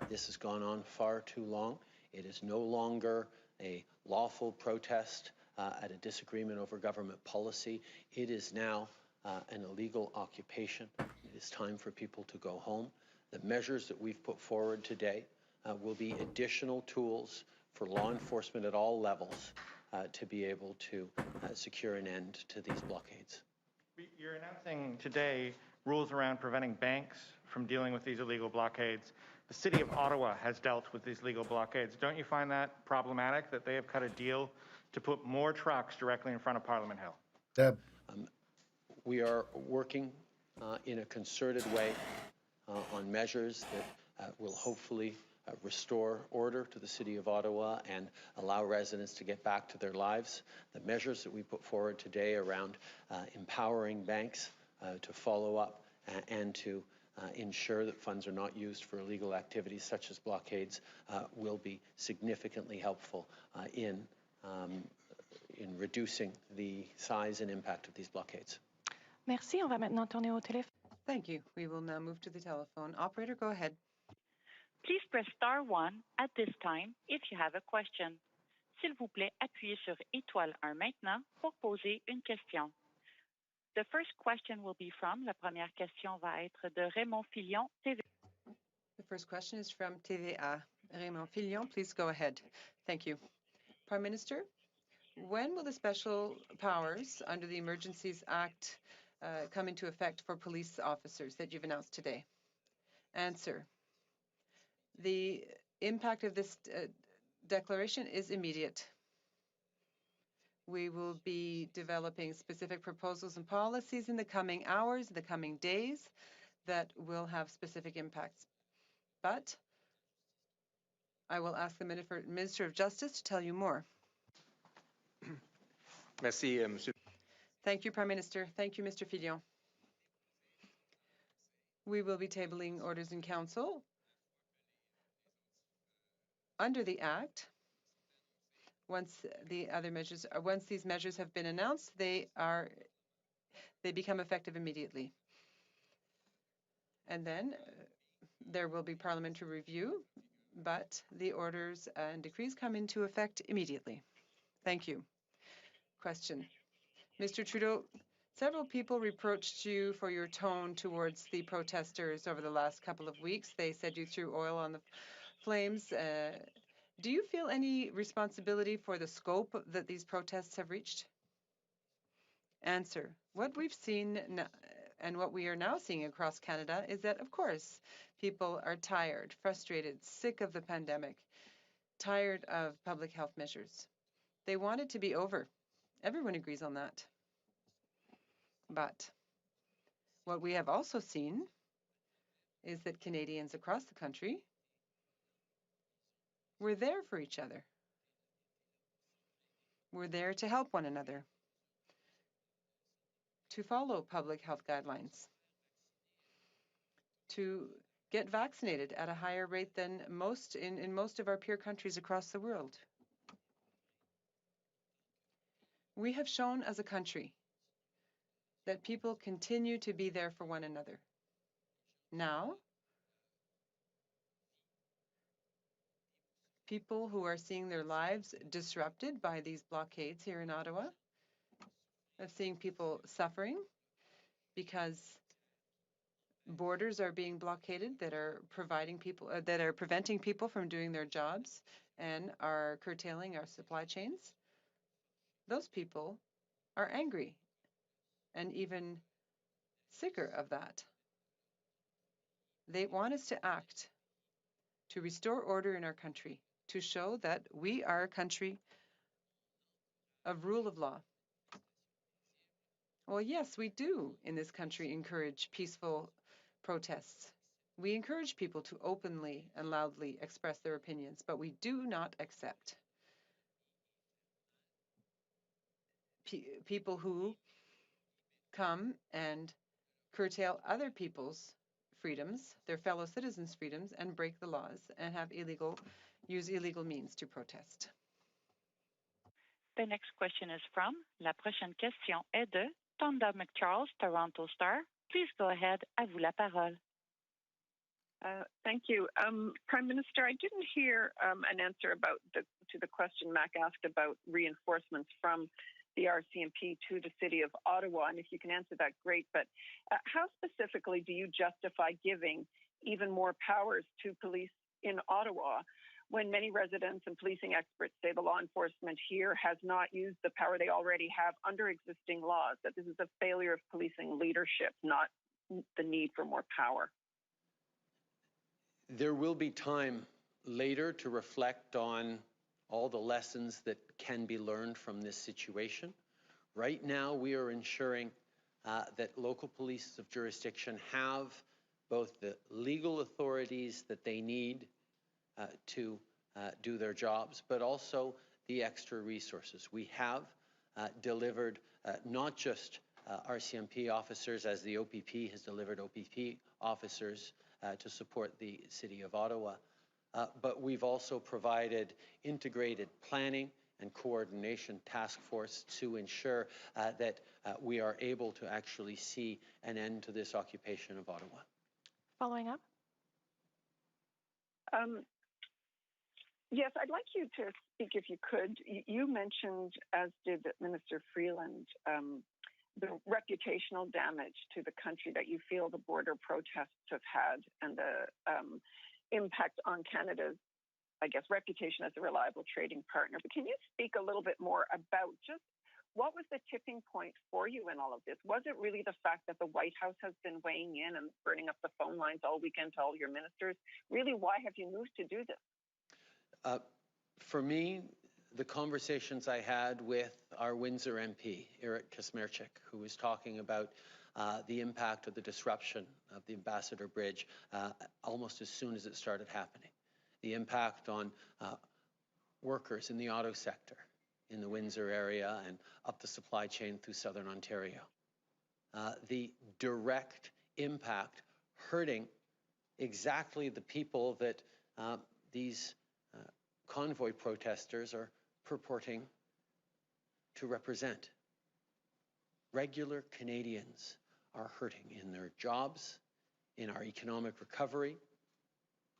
This has gone on far too long. It is no longer a lawful protest at a disagreement over government policy. It is now an illegal occupation. It is time for people to go home. The measures that we've put forward today will be additional tools for law enforcement at all levels to be able to secure an end to these blockades. You're announcing today rules around preventing banks from dealing with these illegal blockades. The City of Ottawa has dealt with these legal blockades. Don't you find that problematic that they have cut a deal to put more trucks directly in front of Parliament Hill? Deb. We are working in a concerted way on measures that will hopefully restore order to the City of Ottawa and allow residents to get back to their lives. The measures that we put forward today around empowering banks to follow up and to ensure that funds are not used for illegal activities such as blockades will be significantly helpful in reducing the size and impact of these blockades. Merci. On va maintenant tourner au téléphone. Thank you. We will now move to the telephone. Operator, go ahead. Please press star 1 at this time if you have a question. S'il vous plaît, appuyez sur étoile 1 maintenant pour poser une question. The first question will be from, la première question va être de Raymond Fillon, TVA. The first question is from TVA. Raymond Fillon, please go ahead. Thank you. Prime Minister, when will the special powers under the Emergencies Act come into effect for police officers that you've announced today? Answer. The impact of this declaration is immediate. We will be developing specific proposals and policies in the coming hours, the coming days, that will have specific impacts. But I will ask the Minister of Justice to tell you more. Merci, Monsieur. Thank you, Prime Minister. Thank you, Mr. Fillon. We will be tabling orders in Council under the Act. Once these measures have been announced, they become effective immediately. And then there will be parliamentary review, but the orders and decrees come into effect immediately. Thank you. Question. Mr. Trudeau, several people reproached you for your tone towards the protesters over the last couple of weeks. They said you threw oil on the flames. Do you feel any responsibility for the scope that these protests have reached? Answer. What we've seen and what we are now seeing across Canada is that, of course, people are tired, frustrated, sick of the pandemic, tired of public health measures. They want it to be over. Everyone agrees on that. But what we have also seen is that Canadians across the country we're there for each other. We're there to help one another, to follow public health guidelines, to get vaccinated at a higher rate than in most of our peer countries across the world. We have shown as a country that people continue to be there for one another. Now, people who are seeing their lives disrupted by these blockades here in Ottawa, of seeing people suffering because borders are being blockaded that are preventing people from doing their jobs and are curtailing our supply chains. Those people are angry and even sicker of that. They want us to act, to restore order in our country, to show that we are a country of rule of law. Well, yes, we do in this country encourage peaceful protests. We encourage people to openly and loudly express their opinions, but we do not accept people who come and curtail other people's freedoms, their fellow citizens' freedoms, and break the laws and use illegal means to protest. The next question is from La prochaine question est de Tonda McCharles, Toronto Star. Please go ahead. À vous la parole. Thank you. Prime Minister, I didn't hear an answer to the question Mac asked about reinforcements from the RCMP to the City of Ottawa. And if you can answer that, great. But how specifically do you justify giving even more powers to police in Ottawa when many residents and policing experts say the law enforcement here has not used the power they already have under existing laws, that this is a failure of policing leadership, not the need for more power? There will be time later to reflect on all the lessons that can be learned from this situation. Right now, we are ensuring that local police of jurisdiction have both the legal authorities that they need to do their jobs, but also the extra resources. We have delivered not just RCMP officers, as the OPP has delivered OPP officers to support the City of Ottawa, but we've also provided integrated planning and coordination task force to ensure that we are able to actually see an end to this occupation of Ottawa. Following up? Yes, I'd like you to speak, if you could. You mentioned, as did Minister Freeland, the reputational damage to the country that you feel the border protests have had and the impact on Canada's, I guess, reputation as a reliable trading partner. But can you speak a little bit more about just what was the tipping point for you in all of this? Was it really the fact that the White House has been weighing in and burning up the phone lines all weekend to all your ministers? Really, why have you moved to do this? For me, the conversations I had with our Windsor MP, Eric Kazmierczak, who was talking about the impact of the disruption of the Ambassador Bridge almost as soon as it started happening, the impact on workers in the auto sector in the Windsor area and up the supply chain through southern Ontario, the direct impact hurting exactly the people that these convoy protesters are purporting to represent. Regular Canadians are hurting in their jobs, in our economic recovery,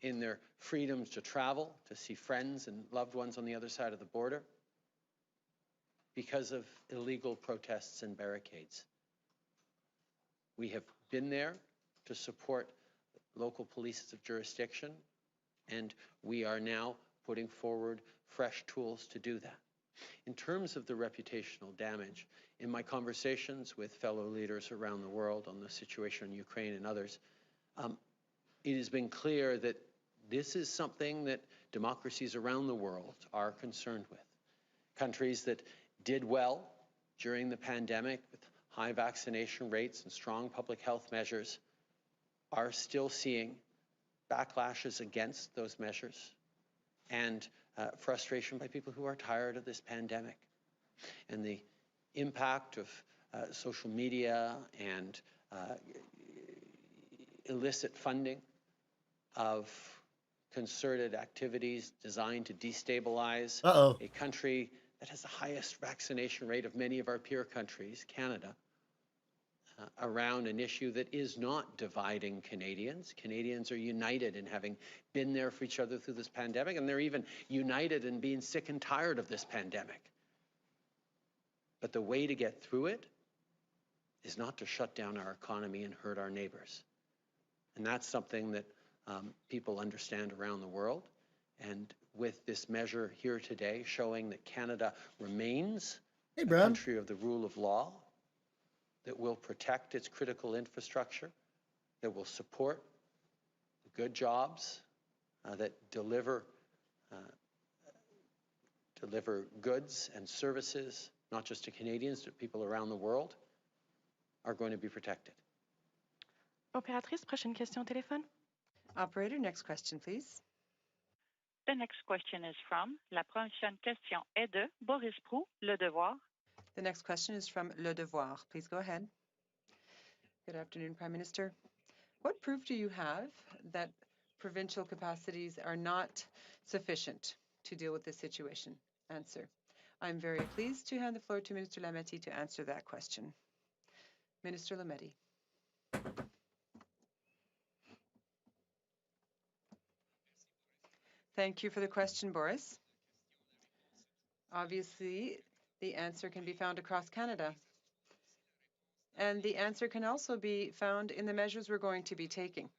in their freedoms to travel, to see friends and loved ones on the other side of the border, because of illegal protests and barricades. We have been there to support local police of jurisdiction, and we are now putting forward fresh tools to do that. In terms of the reputational damage, in my conversations with fellow leaders around the world on the situation in Ukraine and others, it has been clear that this is something that democracies around the world are concerned with. Countries that did well during the pandemic with high vaccination rates and strong public health measures are still seeing backlashes against those measures and frustration by people who are tired of this pandemic. And the impact of social media and illicit funding of concerted activities designed to destabilize a country that has the highest vaccination rate of many of our peer countries, Canada, around an issue that is not dividing Canadians. Canadians are united in having been there for each other through this pandemic, and they're even united in being sick and tired of this pandemic. But the way to get through it is not to shut down our economy and hurt our neighbors. And that's something that people understand around the world. And with this measure here today showing that Canada remains a country of the rule of law, that will protect its critical infrastructure, that will support good jobs, that deliver goods and services, not just to Canadians, but people around the world, are going to be protected. Opératrice, prochaine question au téléphone. Operator, next question, please. The next question is from, la prochaine question est de Boris Proulx, Le Devoir. The next question is from Le Devoir. Please go ahead. Good afternoon, Prime Minister. What proof do you have that provincial capacities are not sufficient to deal with this situation? Answer. I'm very pleased to hand the floor to Minister Lametti to answer that question. Minister Lametti. Thank you for the question, Boris. Obviously, the answer can be found across Canada. And the answer can also be found in the measures we're going to be taking.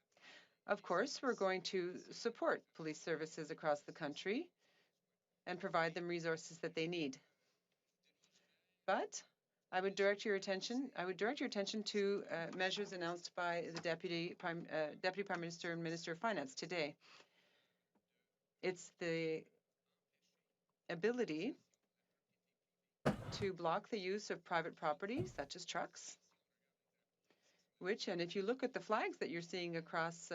Of course, we're going to support police services across the country and provide them resources that they need. But I would direct your attention to measures announced by the Deputy Prime Minister and Minister of Finance today. It's the ability to block the use of private property, such as trucks, which, and if you look at the flags that you're seeing across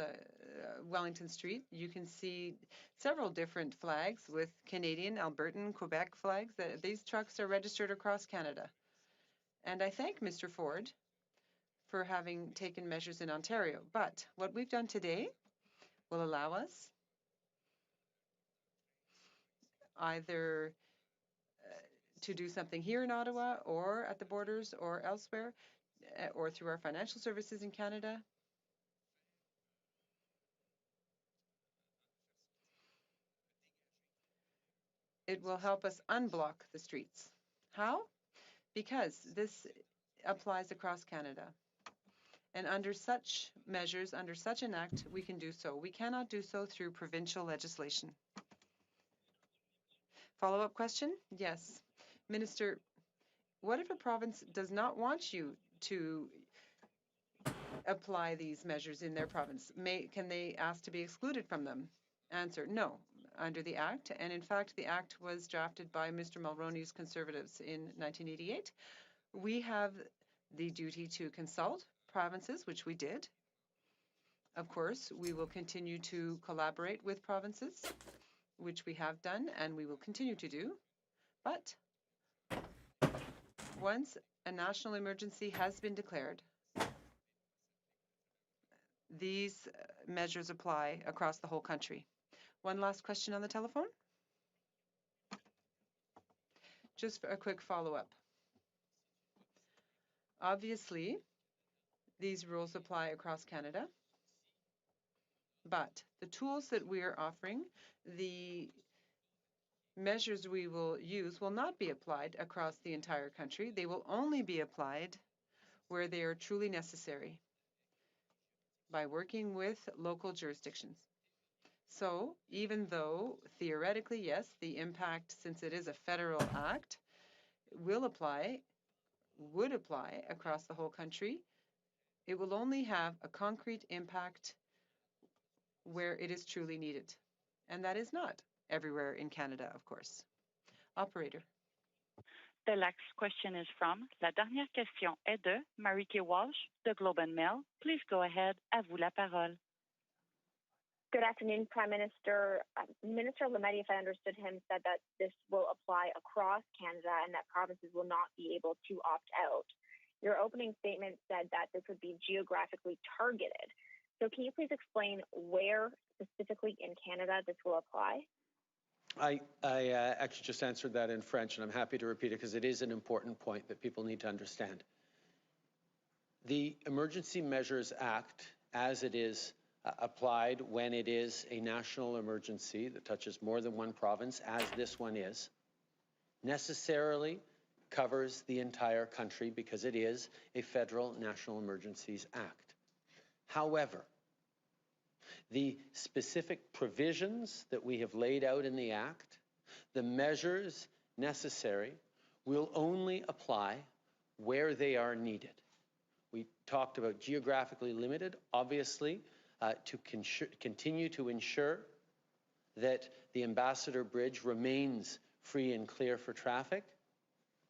Wellington Street, you can see several different flags with Canadian, Albertan, Quebec flags. These trucks are registered across Canada. And I thank Mr. Ford for having taken measures in Ontario. But what we've done today will allow us either to do something here in Ottawa or at the borders or elsewhere, or through our financial services in Canada. It will help us unblock the streets. How? Because this applies across Canada. And under such measures, under such an act, we can do so. We cannot do so through provincial legislation. Follow-up question? Yes. Minister, what if a province does not want you to apply these measures in their province? Can they ask to be excluded from them? Answer, no, under the Act. And in fact, the Act was drafted by Mr. Mulroney's Conservatives in 1988. We have the duty to consult provinces, which we did. Of course, we will continue to collaborate with provinces, which we have done and we will continue to do. But once a national emergency has been declared, these measures apply across the whole country. One last question on the telephone. Just a quick follow-up. Obviously, these rules apply across Canada, but the tools that we are offering, the measures we will use will not be applied across the entire country. They will only be applied where they are truly necessary by working with local jurisdictions. So even though theoretically, yes, the impact, since it is a federal act, would apply across the whole country, it will only have a concrete impact where it is truly needed. And that is not everywhere in Canada, of course. Operator. The next question is from, la dernière question est de Marieke Walsh, de Globe and Mail. Please go ahead, à vous la parole. Good afternoon, Prime Minister. Minister Lametti, if I understood him, said that this will apply across Canada and that provinces will not be able to opt out. Your opening statement said that this would be geographically targeted. So can you please explain where specifically in Canada this will apply? I actually just answered that in French, and I'm happy to repeat it because it is an important point that people need to understand. The Emergency Measures Act, as it is applied when it is a national emergency that touches more than one province, as this one is, necessarily covers the entire country because it is a federal National Emergencies Act. However, the specific provisions that we have laid out in the Act, the measures necessary, will only apply where they are needed. We talked about geographically limited, obviously, to continue to ensure that the Ambassador Bridge remains free and clear for traffic.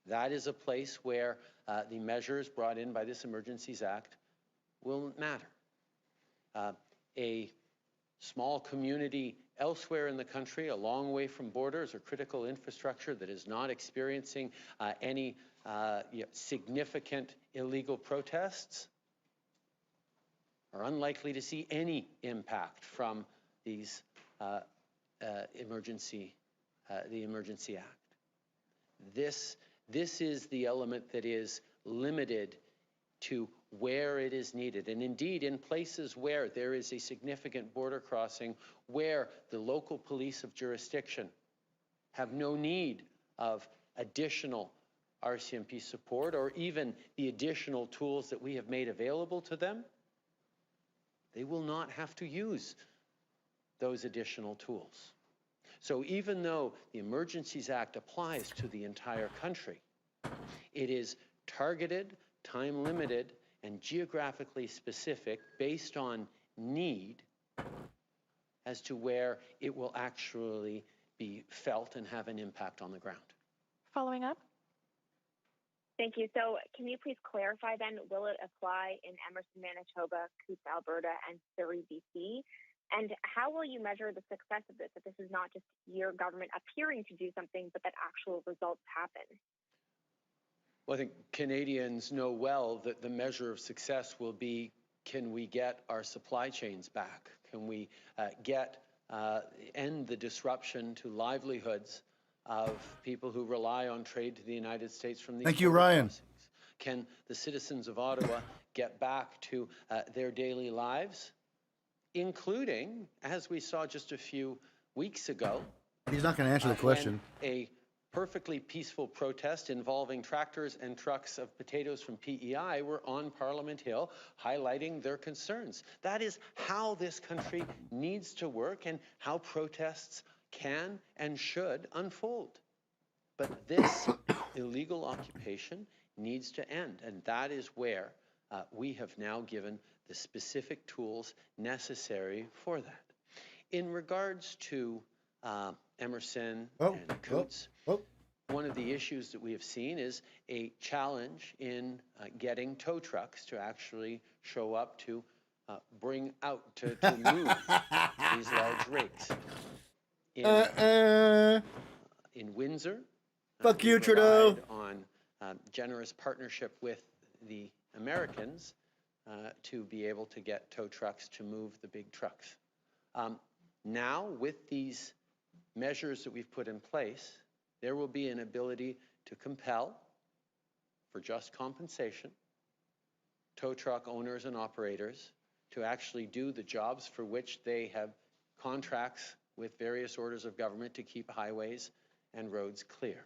That is a place where the measures brought in by this Emergencies Act will matter. A small community elsewhere in the country, a long way from borders or critical infrastructure that is not experiencing any significant illegal protests, are unlikely to see any impact from these the Emergency Act. This is the element that is limited to where it is needed. And indeed, in places where there is a significant border crossing, where the local police of jurisdiction have no need of additional RCMP support or even the additional tools that we have made available to them, they will not have to use those additional tools. So even though the Emergencies Act applies to the entire country, it is targeted, time-limited, and geographically specific based on need as to where it will actually be felt and have an impact on the ground. Following up? Thank you. So can you please clarify then, will it apply in Emerson, Manitoba, Coutts, Alberta, and Surrey, BC? And how will you measure the success of this, if this is not just your government appearing to do something, but that actual results happen? Well, I think Canadians know well that the measure of success will be, can we get our supply chains back? Can we end the disruption to livelihoods of people who rely on trade to the United States from these Thank you, Ryan. crossings? Can the citizens of Ottawa get back to their daily lives, including, as we saw just a few weeks ago, He's not going to answer the question. A perfectly peaceful protest involving tractors and trucks of potatoes from PEI were on Parliament Hill highlighting their concerns. That is how this country needs to work and how protests can and should unfold. But this illegal occupation needs to end, and that is where we have now given the specific tools necessary for that. In regards to Emerson and Coutts, one of the issues that we have seen is a challenge in getting tow trucks to actually show up to bring out, to move these large rigs. In Windsor, fuck you, Trudeau. On generous partnership with the Americans to be able to get tow trucks to move the big trucks. Now, with these measures that we've put in place, there will be an ability to compel, for just compensation, tow truck owners and operators to actually do the jobs for which they have contracts with various orders of government to keep highways and roads clear.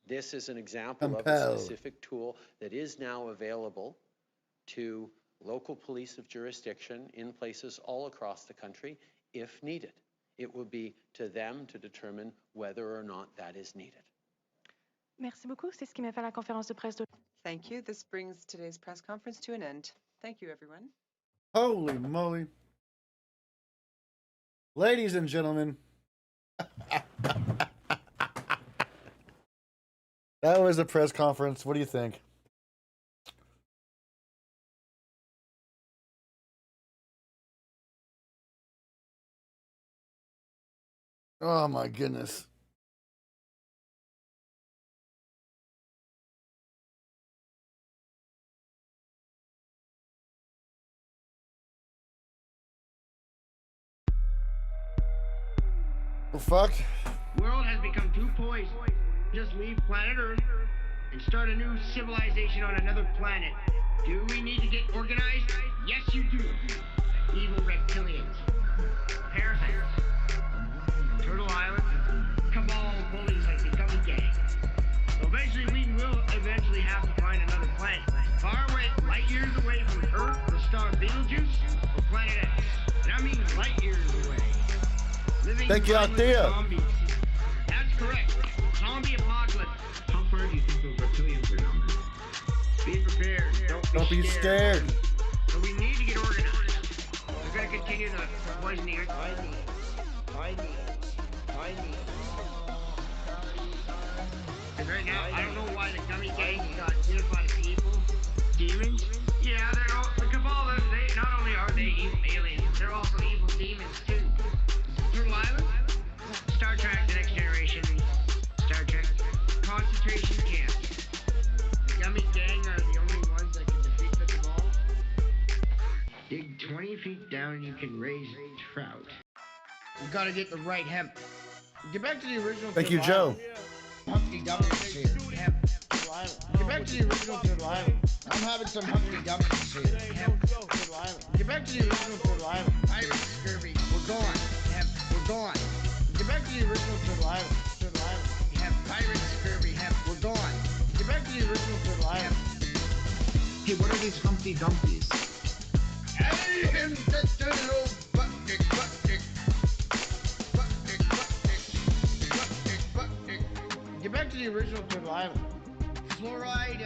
This is an example of a specific tool that is now available to local police of jurisdiction in places all across the country if needed. It will be to them to determine whether or not that is needed. Merci beaucoup. C'est ce qui met fin à la conférence de presse. Thank you. This brings today's press conference to an end. Thank you, everyone. Holy moly. Ladies and gentlemen, that was a press conference. What do you think? Oh my goodness. Well, fuck. World has become too poised. Just leave planet Earth and start a new civilization on another planet. Do we need to get organized? Yes, you do. Evil reptilians, parasites, Turtle Island, cabal bullies like the Gummy Gang. So eventually we will have to find another planet. Far away, light years away from Earth, the star Betelgeuse, or planet X. And I mean light years away. Living Thank you, Althea. Zombies. That's correct. Zombie apocalypse. How far do you think those reptilians are down there? Be prepared. Don't be scared. So we need to get organized. We're going to continue to poison the Earth. I need. And right now, I don't know why the Gummy Gang got unified people, demons. Yeah, they're all, the cabal, they not only are they evil aliens, they're also evil demons too. Turtle Island, Star Trek, The Next Generation, Star Trek, concentration camps. The Gummy Gang are the only ones that can defeat the cabal. Dig 20 feet down and you can raise trout. You gotta get the right hemp. Get back to the original. Thank you, Joe. Humpty Dumpty's here. Hemp. Get back to the original Turtle Island. I'm having some Humpty Dumpty's here. Hemp. Turtle Island. Get back to the original Turtle Island. Pirates, scurvy. We're gone. Hemp. We're gone. Get back to the original Turtle Island. Turtle Island. Hemp. Pirates, scurvy. Hemp. We're gone. Get back to the original Turtle Island. Hey, what are these Humpty Dumpties? Hey, and that's the little butt dick. Get back to the original Turtle Island. Fluoride,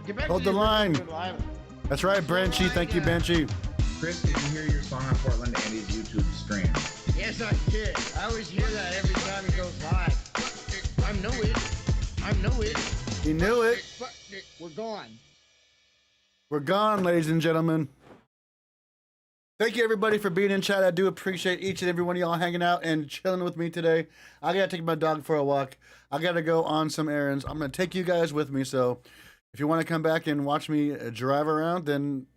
get back Hold to the line. Turtle Island. That's right, Branchy. Thank you, Branchy. Chris, did you hear your song on PortlandAndy's YouTube stream? Yes, I did. I always hear that every time he goes live. I know it. He knew it. We're gone. We're gone, ladies and gentlemen. Thank you, everybody, for being in chat. I do appreciate each and every one of y'all hanging out and chilling with me today. I got to take my dog for a walk. I got to go on some errands. I'm going to take you guys with me. So if you want to come back and watch me drive around, then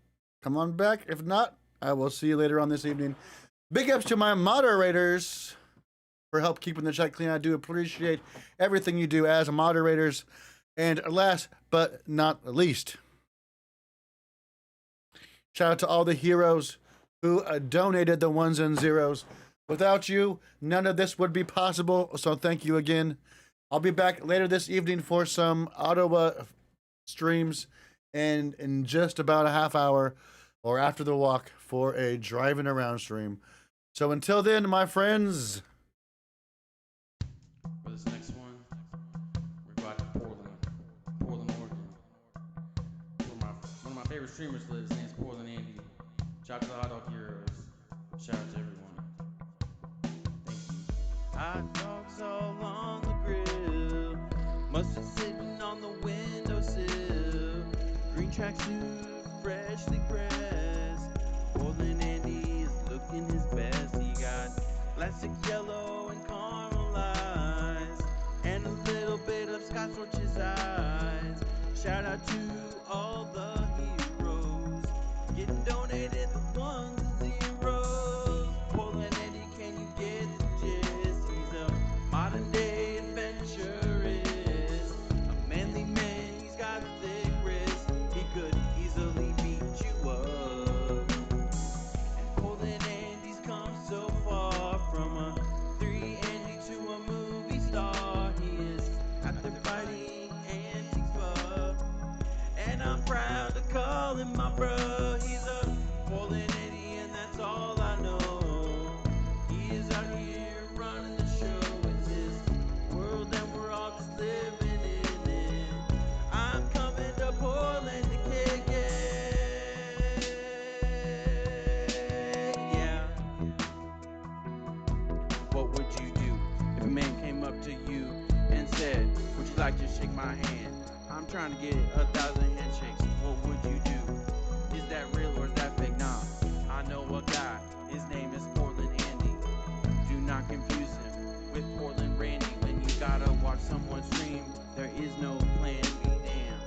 come on back. If not, I will see you later on this evening. Big ups to my moderators for help keeping the chat clean. I do appreciate everything you do as moderators. And last but not least, shout out to all the heroes who donated the ones and zeros. Without you, none of this would be possible. So thank you again. I'll be back later this evening for some Ottawa streams, and in just about a half hour or after the walk for a driving around stream. So until then, my friends. For this next one, we're back to Portland, Oregon. One of my favorite streamers lives. His name's PortlandAndy. Chocolate hot dog heroes. Shout out to everyone. Thank you. Hot dogs all on the grill. Mustard sitting on the windowsill. Green tracksuit, freshly pressed. PortlandAndy is looking his best. He got plastic yellow and caramelized, and a little bit of Scotch Roach's eyes. Shout out to all the heroes getting donated the ones and zeros. PortlandAndy, can you get the gist? He's a modern day adventurist, a manly man, he's got thick wrists. He could easily beat you up. And PortlandAndy's come so far, from a 3-Andy to a movie star. He is out there fighting Antifa, and I'm proud to call him my bro. He's a PortlandAndy, and that's all I know. He is out here running the show. It's his world, and we're all just living in it. I'm coming to Portland to kick it. Yeah. What would you do if a man came up to you and said, would you like to shake my hand? I'm trying to get 1,000 handshakes. What would you do? Is that real or is that fake? Nah, I know a guy. His name is PortlandAndy. Do not confuse him with Portland Randy. When you gotta watch someone stream, there is no plan B. Damn.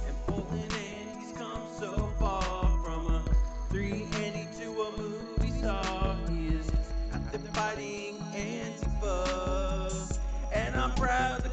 And PortlandAndy's come so far, from a 3-Andy to a movie star. He is out there fighting Antifa. proud